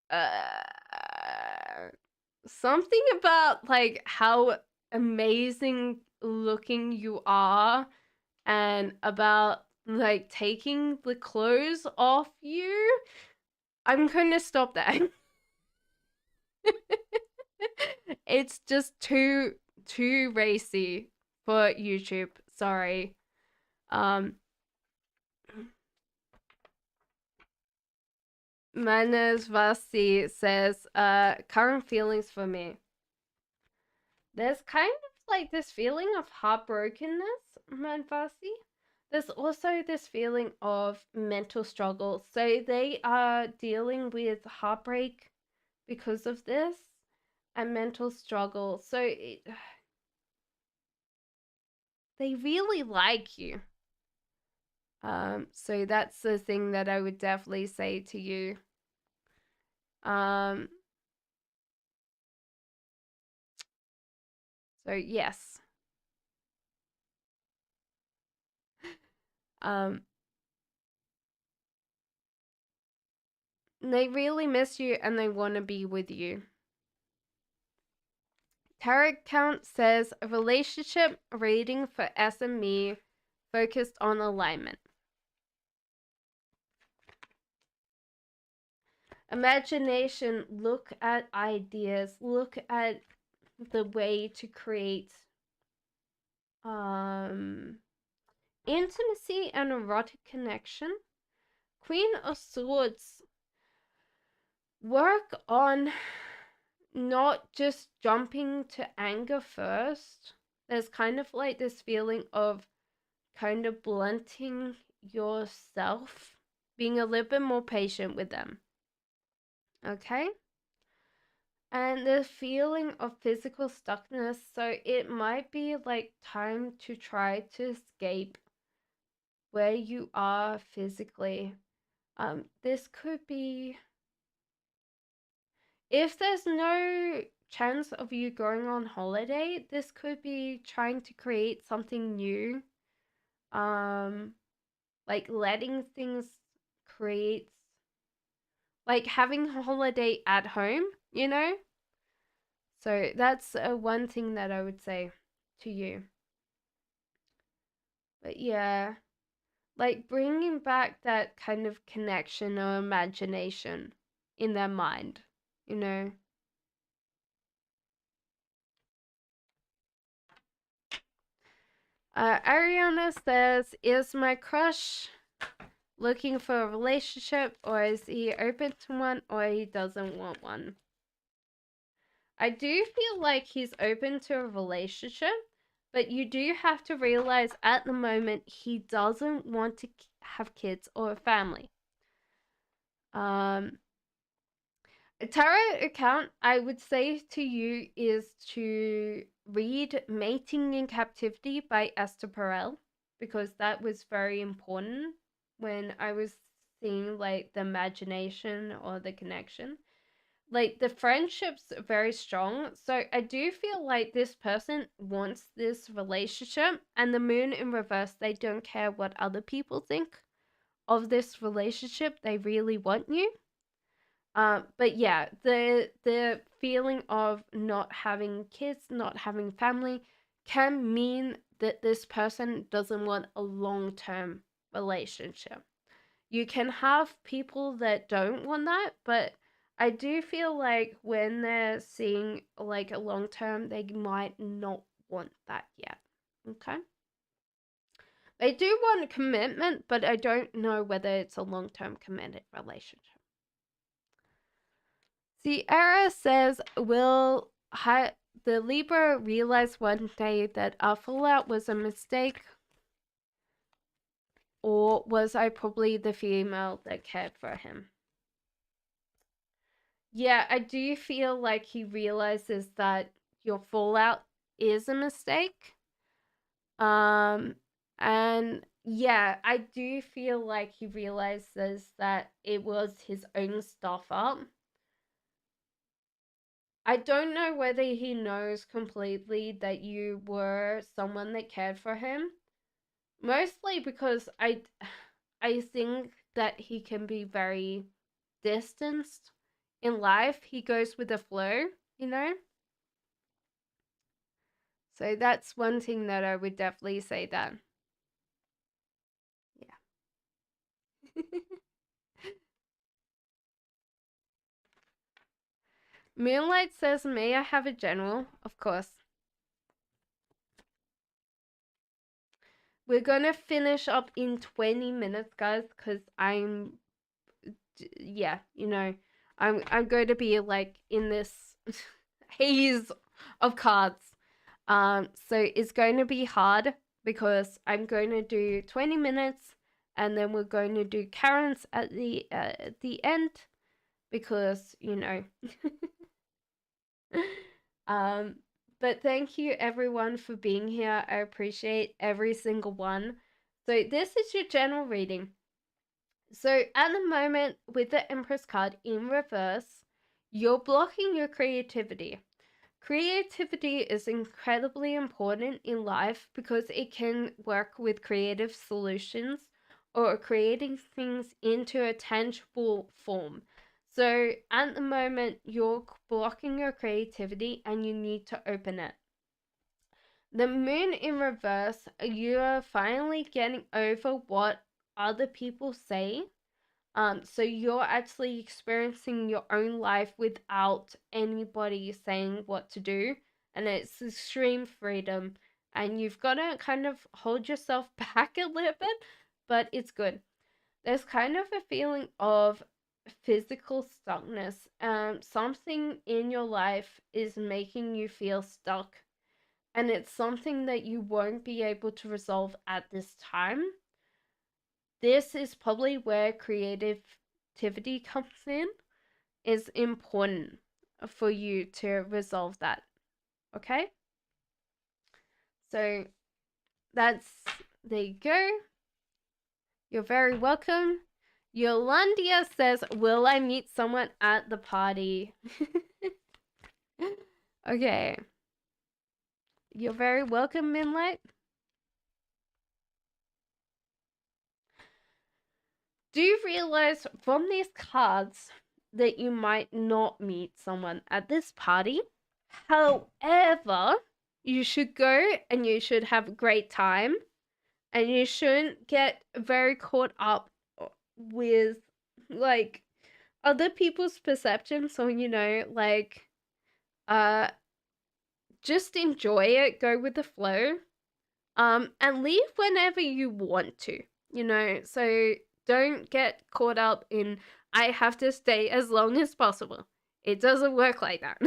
Uh, Something about like how amazing looking you are, and about like taking the clothes off you. I'm gonna stop that. It's just too racy for YouTube. Sorry. Um Manas Vasi says, current feelings for me. There's kind of like this feeling of heartbrokenness, Manvasi. There's also this feeling of mental struggle. So they are dealing with heartbreak because of this and mental struggle. So they really like you. So that's the thing that I would definitely say to you. Um, so yes. Um, they really miss you and they want to be with you. Tarot Count says a relationship rating for SME focused on alignment. Imagination, look at ideas, look at the way to create intimacy and erotic connection. Queen of Swords, work on not just jumping to anger first. There's kind of like this feeling of kind of blunting yourself, being a little bit more patient with them. Okay? And the feeling of physical stuckness, so it might be like time to try to escape where you are physically. This could be, if there's no chance of you going on holiday, this could be trying to create something new. Like letting things create, like having a holiday at home, you know? So that's one thing that I would say to you. But yeah, like bringing back that kind of connection or imagination in their mind, you know? Ariana says, is my crush looking for a relationship, or is he open to one, or he doesn't want one? I do feel like he's open to a relationship, but you do have to realize at the moment he doesn't want to have kids or a family. A tarot account, I would say to you, is to read Mating in Captivity by Esther Perel, because that was very important when I was seeing like the imagination or the connection. Like the friendship's very strong. So I do feel like this person wants this relationship, and the moon in reverse, they don't care what other people think of this relationship. They really want you. But yeah, the feeling of not having kids, not having family can mean that this person doesn't want a long-term relationship. You can have people that don't want that, but I do feel like when they're seeing like a long term, they might not want that yet. Okay? They do want commitment, but I don't know whether it's a long term committed relationship. Sierra says, will the Libra realize one day that our fallout was a mistake? Or was I probably the female that cared for him? Yeah, I do feel like he realizes that your fallout is a mistake. And yeah, I do feel like he realizes that it was his own stuff up. I don't know whether he knows completely that you were someone that cared for him. Mostly because I think that he can be very distanced in life. He goes with the flow, you know? So that's one thing that I would definitely say that. Yeah. Moonlight says, may I have a general? Of course. We're gonna finish up in 20 minutes, guys, because yeah, I'm going to be like in this haze of cards. So it's going to be hard because I'm going to do 20 minutes, and then we're going to do Karen's at the end, because um but thank you everyone for being here. I appreciate every single one. So this is your general reading. So at the moment, with the Empress card in reverse, you're blocking your creativity. Creativity is incredibly important in life because it can work with creative solutions or creating things into a tangible form. So at the moment, you're blocking your creativity and you need to open it. The moon in reverse, you're finally getting over what other people say. So you're actually experiencing your own life without anybody saying what to do, and it's extreme freedom. And you've got to kind of hold yourself back a little bit, but it's good. There's kind of a feeling of physical stuckness. Something in your life is making you feel stuck, and it's something that you won't be able to resolve at this time. This is probably where creativity comes in. Is important for you to resolve that. Okay? So that's, there you go. You're very welcome. Yolandia says, will I meet someone at the party? Okay. You're very welcome, Moonlight. Do you realize from these cards that you might not meet someone at this party? However, you should go and you should have a great time, and you shouldn't get very caught up with like other people's perceptions. So like just enjoy it, go with the flow, and leave whenever you want to, so don't get caught up in, I have to stay as long as possible. It doesn't work like that.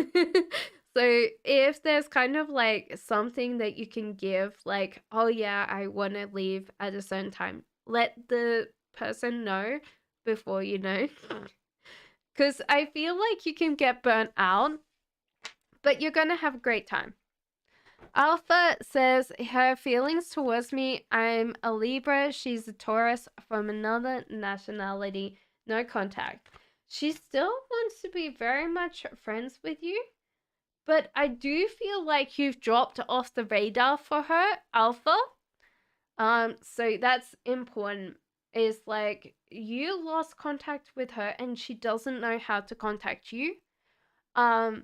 So if there's kind of like something that you can give, like, oh yeah, I want to leave at a certain time, let the person know before you know. Because I feel like you can get burnt out, but you're going to have a great time. Alpha says her feelings towards me. I'm a Libra. She's a Taurus from another nationality. No contact. She still wants to be very much friends with you, but I do feel like you've dropped off the radar for her, Alpha. So that's important. Is like you lost contact with her and she doesn't know how to contact you. So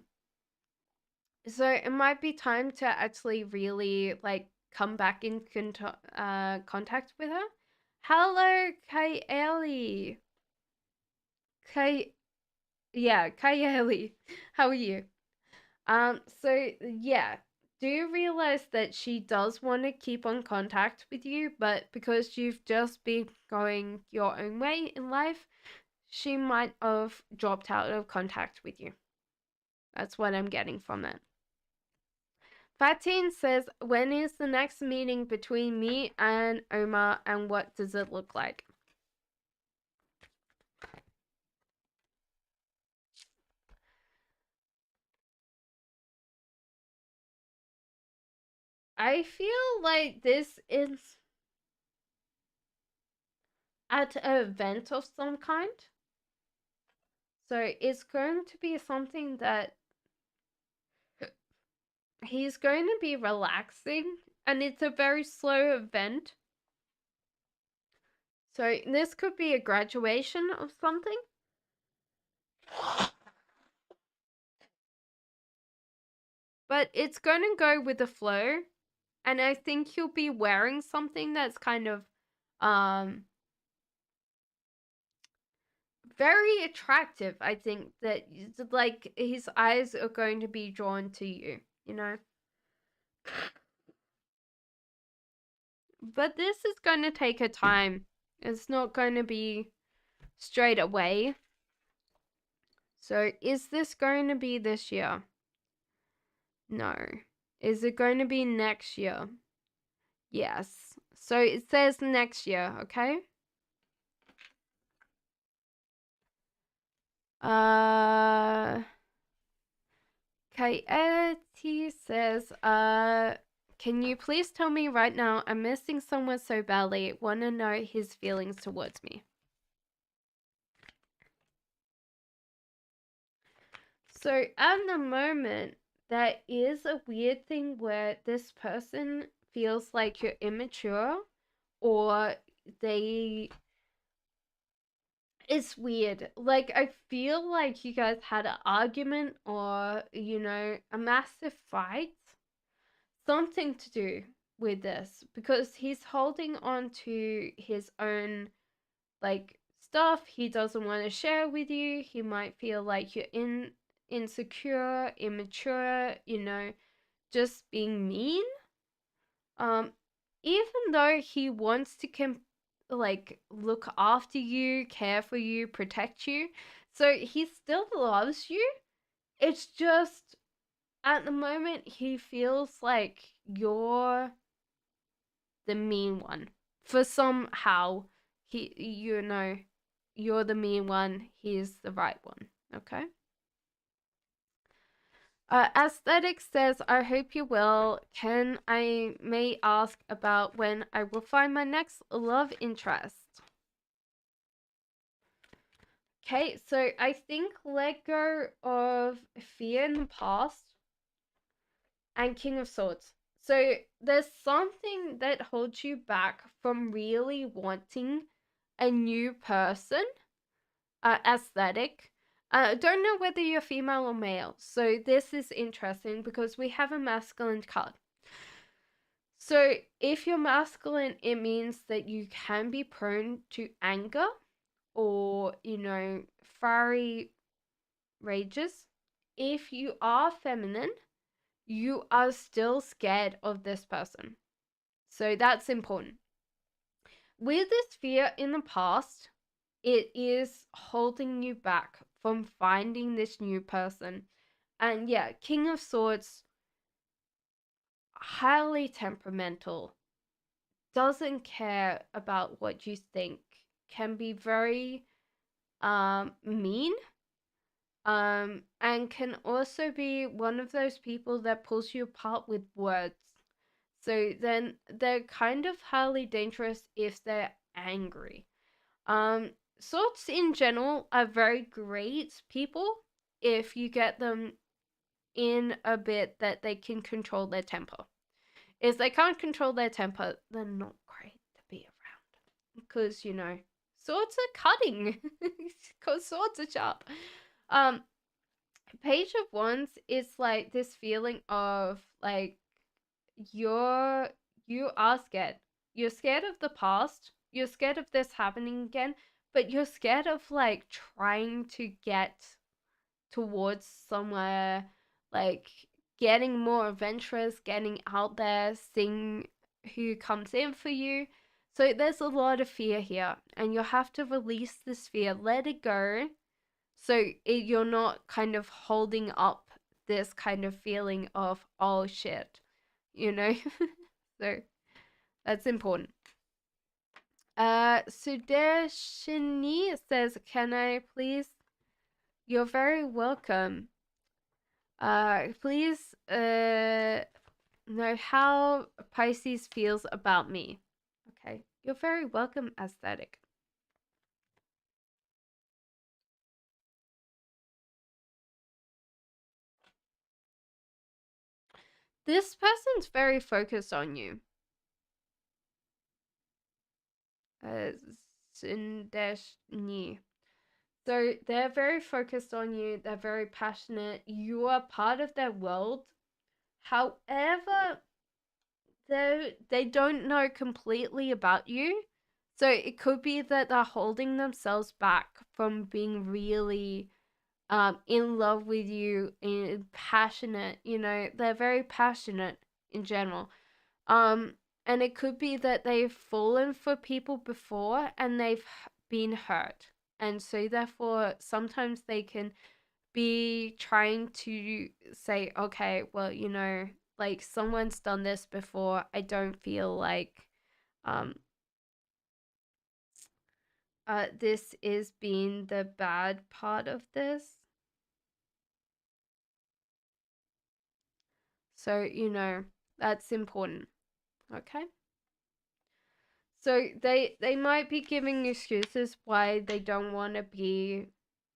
it might be time to actually really like come back in contact with her. Hello, Kaeli. Kay, yeah, Kaeli. How are you? So yeah, do you realize that she does want to keep on contact with you, but because you've just been going your own way in life, she might have dropped out of contact with you. That's what I'm getting from it. Fatin says, when is the next meeting between me and Omar and what does it look like? I feel like this is at an event of some kind. So it's going to be something that he's going to be relaxing and it's a very slow event. So this could be a graduation of something. But it's going to go with the flow. And I think he'll be wearing something that's kind of very attractive. I think that like his eyes are going to be drawn to you, you know. But this is going to take a time. It's not going to be straight away. So is this going to be this year? No. Is it going to be next year? Yes. So it says next year, okay? Kaeti says, can you please tell me right now, I'm missing someone so badly, want to know his feelings towards me. So at the moment, there is a weird thing where this person feels like you're immature or they... It's weird. Like, I feel like you guys had an argument or, you know, a massive fight. Something to do with this because he's holding on to his own like stuff he doesn't want to share with you. He might feel like you're insecure, immature, you know, just being mean. Even though he wants to like look after you, care for you, protect you, so he still loves you. It's just at the moment he feels like you're the mean one. For somehow he, you know, you're the mean one, he's the right one. Okay. Aesthetic says, I hope you will. Can I may ask about when I will find my next love interest? Okay, so I think let go of fear in the past and King of Swords. So there's something that holds you back from really wanting a new person, aesthetic. Don't know whether you're female or male. So this is interesting because we have a masculine card. So if you're masculine, it means that you can be prone to anger or, you know, fiery rages. If you are feminine, you are still scared of this person. So that's important. With this fear in the past, it is holding you back from finding this new person. And yeah, King of Swords, highly temperamental, doesn't care about what you think, can be very mean, and can also be one of those people that pulls you apart with words. So then they're kind of highly dangerous if they're angry. Um, Swords in general are very great people if you get them in a bit that they can control their temper. If they can't control their temper, they're not great to be around. Because, swords are cutting. Because swords are sharp. Um, Page of Wands is like this feeling of like you're you are scared. You're scared of the past. You're scared of this happening again, but you're scared of like trying to get towards somewhere, like getting more adventurous, getting out there, seeing who comes in for you. So there's a lot of fear here, and you'll have to release this fear, let it go, so you're not kind of holding up this kind of feeling of, oh shit, you know? So that's important. Sudeshini says, can I please? You're very welcome. Please know how Pisces feels about me. Okay, you're very welcome, aesthetic. This person's very focused on you. Sindeshni. So they're very focused on you. They're very passionate. You are part of their world. However, they don't know completely about you. So it could be that they're holding themselves back from being really in love with you and passionate. They're very passionate in general. And it could be that they've fallen for people before and they've been hurt. And so therefore sometimes they can be trying to say, okay, well, like someone's done this before. I don't feel like um this is being the bad part of this. So, that's important. Okay? So they might be giving excuses why they don't want to be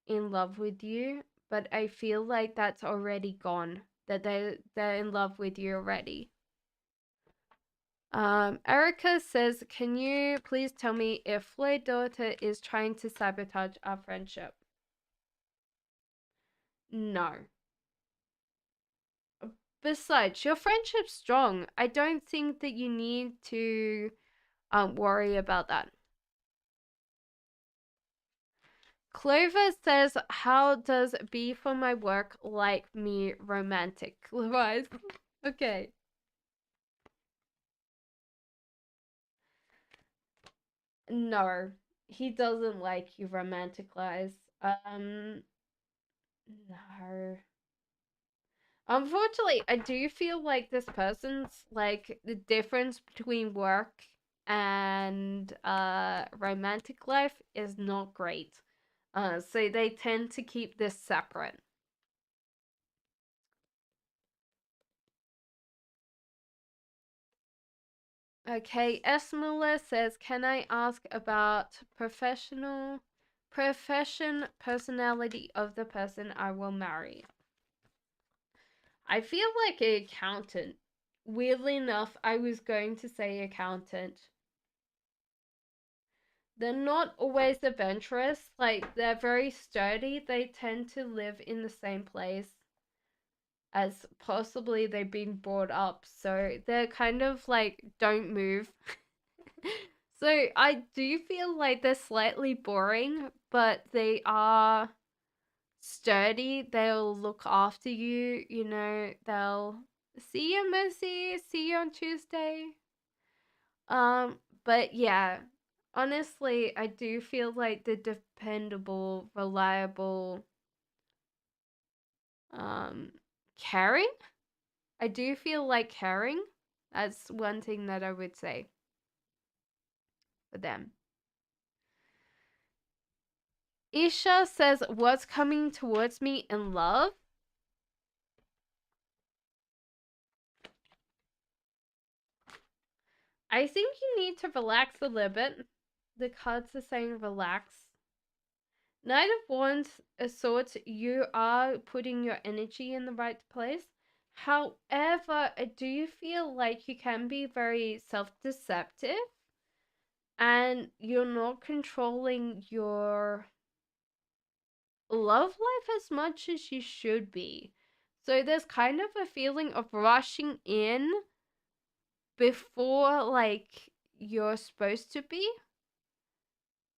in love with you, but I feel like that's already gone. That they're in love with you already. Erica says, can you please tell me if Floyd daughter is trying to sabotage our friendship? No. Besides, your friendship's strong. I don't think that you need to worry about that. Clover says, how does B for my work like me romantic wise? Okay. No, he doesn't like you romanticized. No. Unfortunately, I do feel like this person's like the difference between work and romantic life is not great. So they tend to keep this separate. Okay, Esmula says, can I ask about profession, personality of the person I will marry? I feel like an accountant. Weirdly enough, I was going to say accountant. They're not always adventurous. Like, they're very sturdy. They tend to live in the same place as possibly they've been brought up. So they're kind of like, don't move. So I do feel like they're slightly boring, but they are sturdy. They'll look after you, they'll see you, Mercy, see you on Tuesday. But yeah, honestly, I do feel like the dependable, reliable, um, caring. I do feel like caring. That's one thing that I would say for them. Isha says, "What's coming towards me in love?" I think you need to relax a little bit. The cards are saying relax. Knight of Wands asserts you are putting your energy in the right place. However, I do feel like you can be very self-deceptive and you're not controlling your love life as much as you should be. So there's kind of a feeling of rushing in before like you're supposed to be.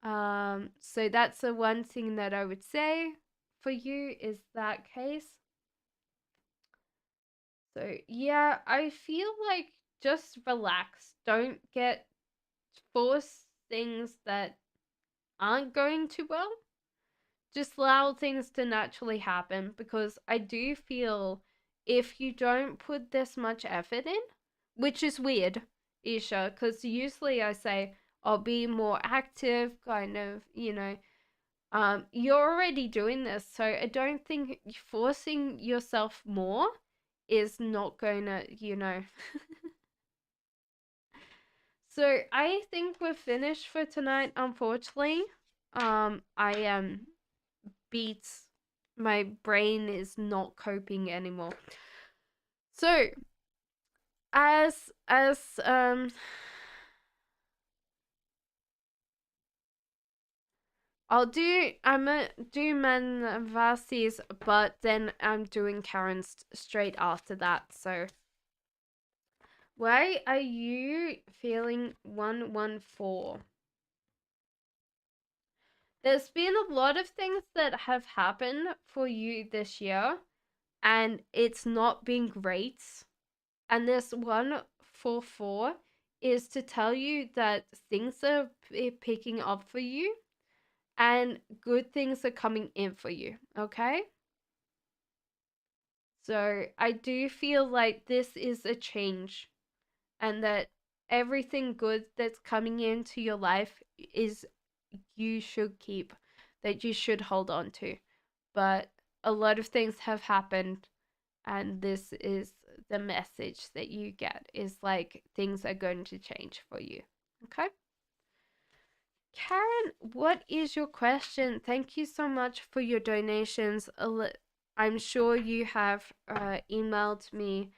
So that's the one thing that I would say for you is that case. So yeah, I feel like just relax. Don't get force things that aren't going too well. Just allow things to naturally happen because I do feel if you don't put this much effort in, which is weird, Isha, because usually I say I'll be more active, kind of, you're already doing this, so I don't think forcing yourself more is not gonna, So I think we're finished for tonight, unfortunately. I am beat. My brain is not coping anymore. So as I'm gonna do Manvasis, but then I'm doing Karen's straight after that. So why are you feeling 114? There's been a lot of things that have happened for you this year, and it's not been great. And this 144 is to tell you that things are picking up for you and good things are coming in for you, okay? So I do feel like this is a change and that everything good that's coming into your life is you should keep, that you should hold on to. But a lot of things have happened, and this is the message that you get is like things are going to change for you. Okay? Karen, what is your question? Thank you so much for your donations. I'm sure you have emailed me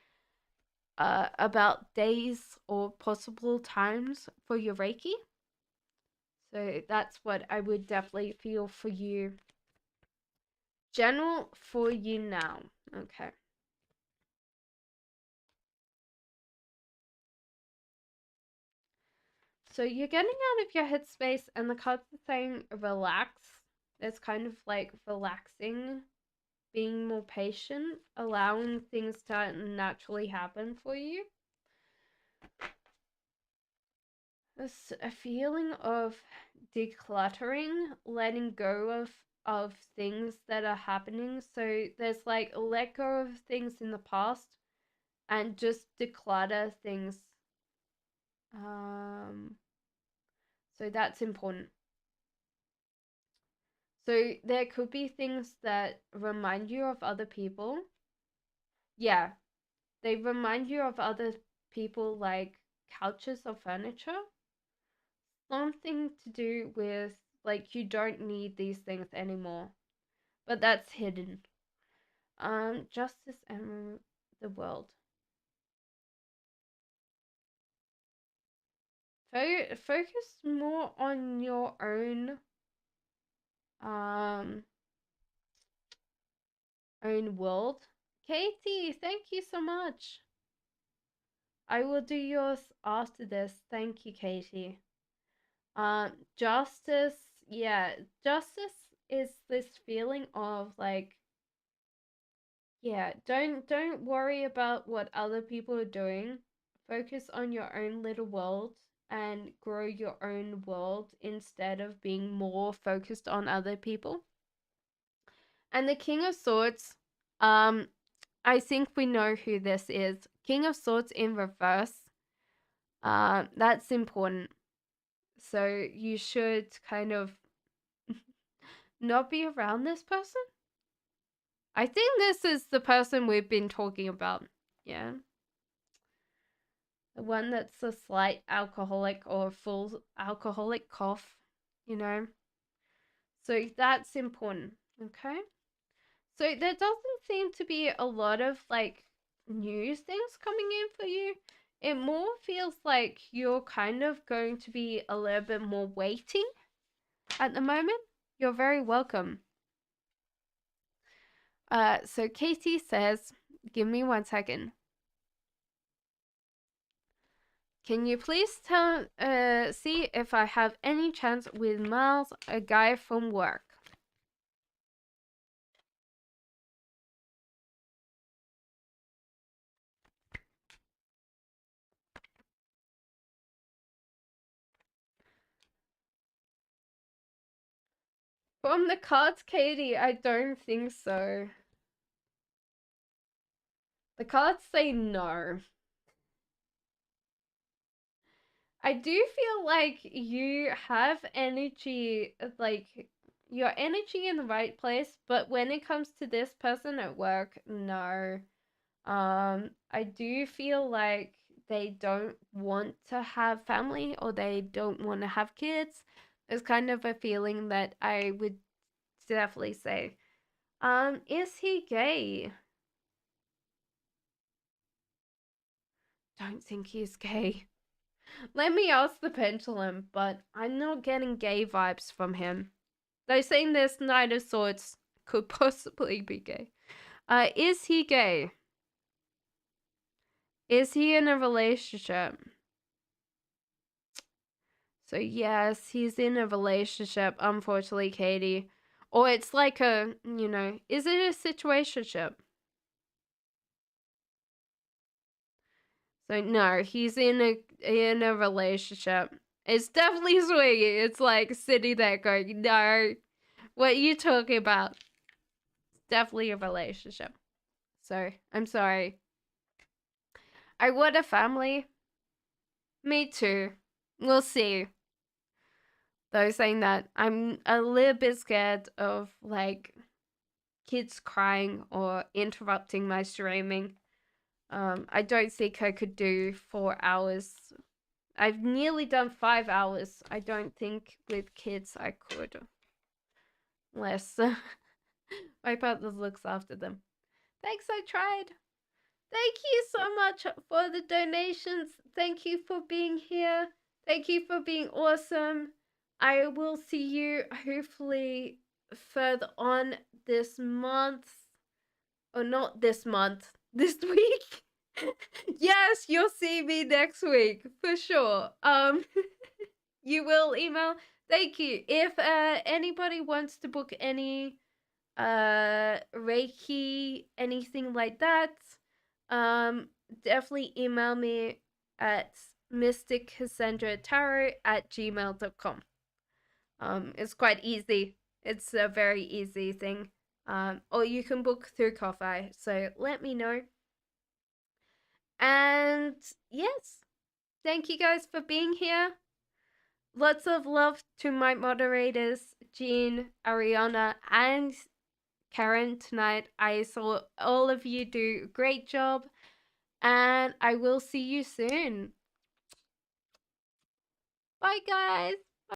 about days or possible times for your Reiki. So that's what I would definitely feel for you. General for you now. Okay. So you're getting out of your headspace, and the cards are saying relax. It's kind of like relaxing, being more patient, allowing things to naturally happen for you. There's a feeling of decluttering, letting go of things that are happening. So there's like let go of things in the past and just declutter things. Um, so that's important. So there could be things that remind you of other people. Yeah, they remind you of other people like couches or furniture. Something to do with like you don't need these things anymore. But that's hidden. Justice and the world. Focus more on your um own world. Katie, thank you so much. I will do yours after this. Thank you, Katie. Justice, yeah, justice is this feeling of like, yeah, don't worry about what other people are doing. Focus on your own little world and grow your own world instead of being more focused on other people. And the King of Swords, I think we know who this is. King of Swords in reverse. That's important. So you should kind of not be around this person. I think this is the person we've been talking about. Yeah. The one that's a slight alcoholic or full alcoholic cough, you know. So that's important. Okay. So there doesn't seem to be a lot of like news things coming in for you. It more feels like you're kind of going to be a little bit more waiting at the moment. You're very welcome. So Katie says, give me 1 second. Can you please see if I have any chance with Miles, a guy from work? From the cards, Katie, I don't think so. The cards say no. I do feel like you have energy, like your energy in the right place, but when it comes to this person at work, no. I do feel like they don't want to have family or they don't want to have kids. There's kind of a feeling that I would definitely say. Is he gay? Don't think he's gay. Let me ask the pendulum, but I'm not getting gay vibes from him. Though saying this Knight of Swords could possibly be gay. Is he gay? Is he in a relationship? So yes, he's in a relationship, unfortunately, Katie. Or it's like a, is it a situationship? So no, he's in a relationship. It's definitely swinging. It's like sitting there going, no, what are you talking about? It's definitely a relationship. So I'm sorry. I want a family. Me too. We'll see. Though saying that, I'm a little bit scared of like kids crying or interrupting my streaming. I don't think I could do 4 hours. I've nearly done 5 hours. I don't think with kids I could. Unless my partner looks after them. Thanks, I tried. Thank you so much for the donations. Thank you for being here. Thank you for being awesome. I will see you hopefully further on this month. Or not this month. This week. Yes, you'll see me next week for sure. You will email. Thank you. If anybody wants to book any reiki, anything like that, definitely email me at mysticcassandra@gmail.com. It's quite easy. It's a very easy thing. Or you can book through Ko-fi. So let me know. And yes, thank you guys for being here. Lots of love to my moderators, Jean, Ariana, and Karen tonight. I saw all of you do a great job, and I will see you soon. Bye, guys.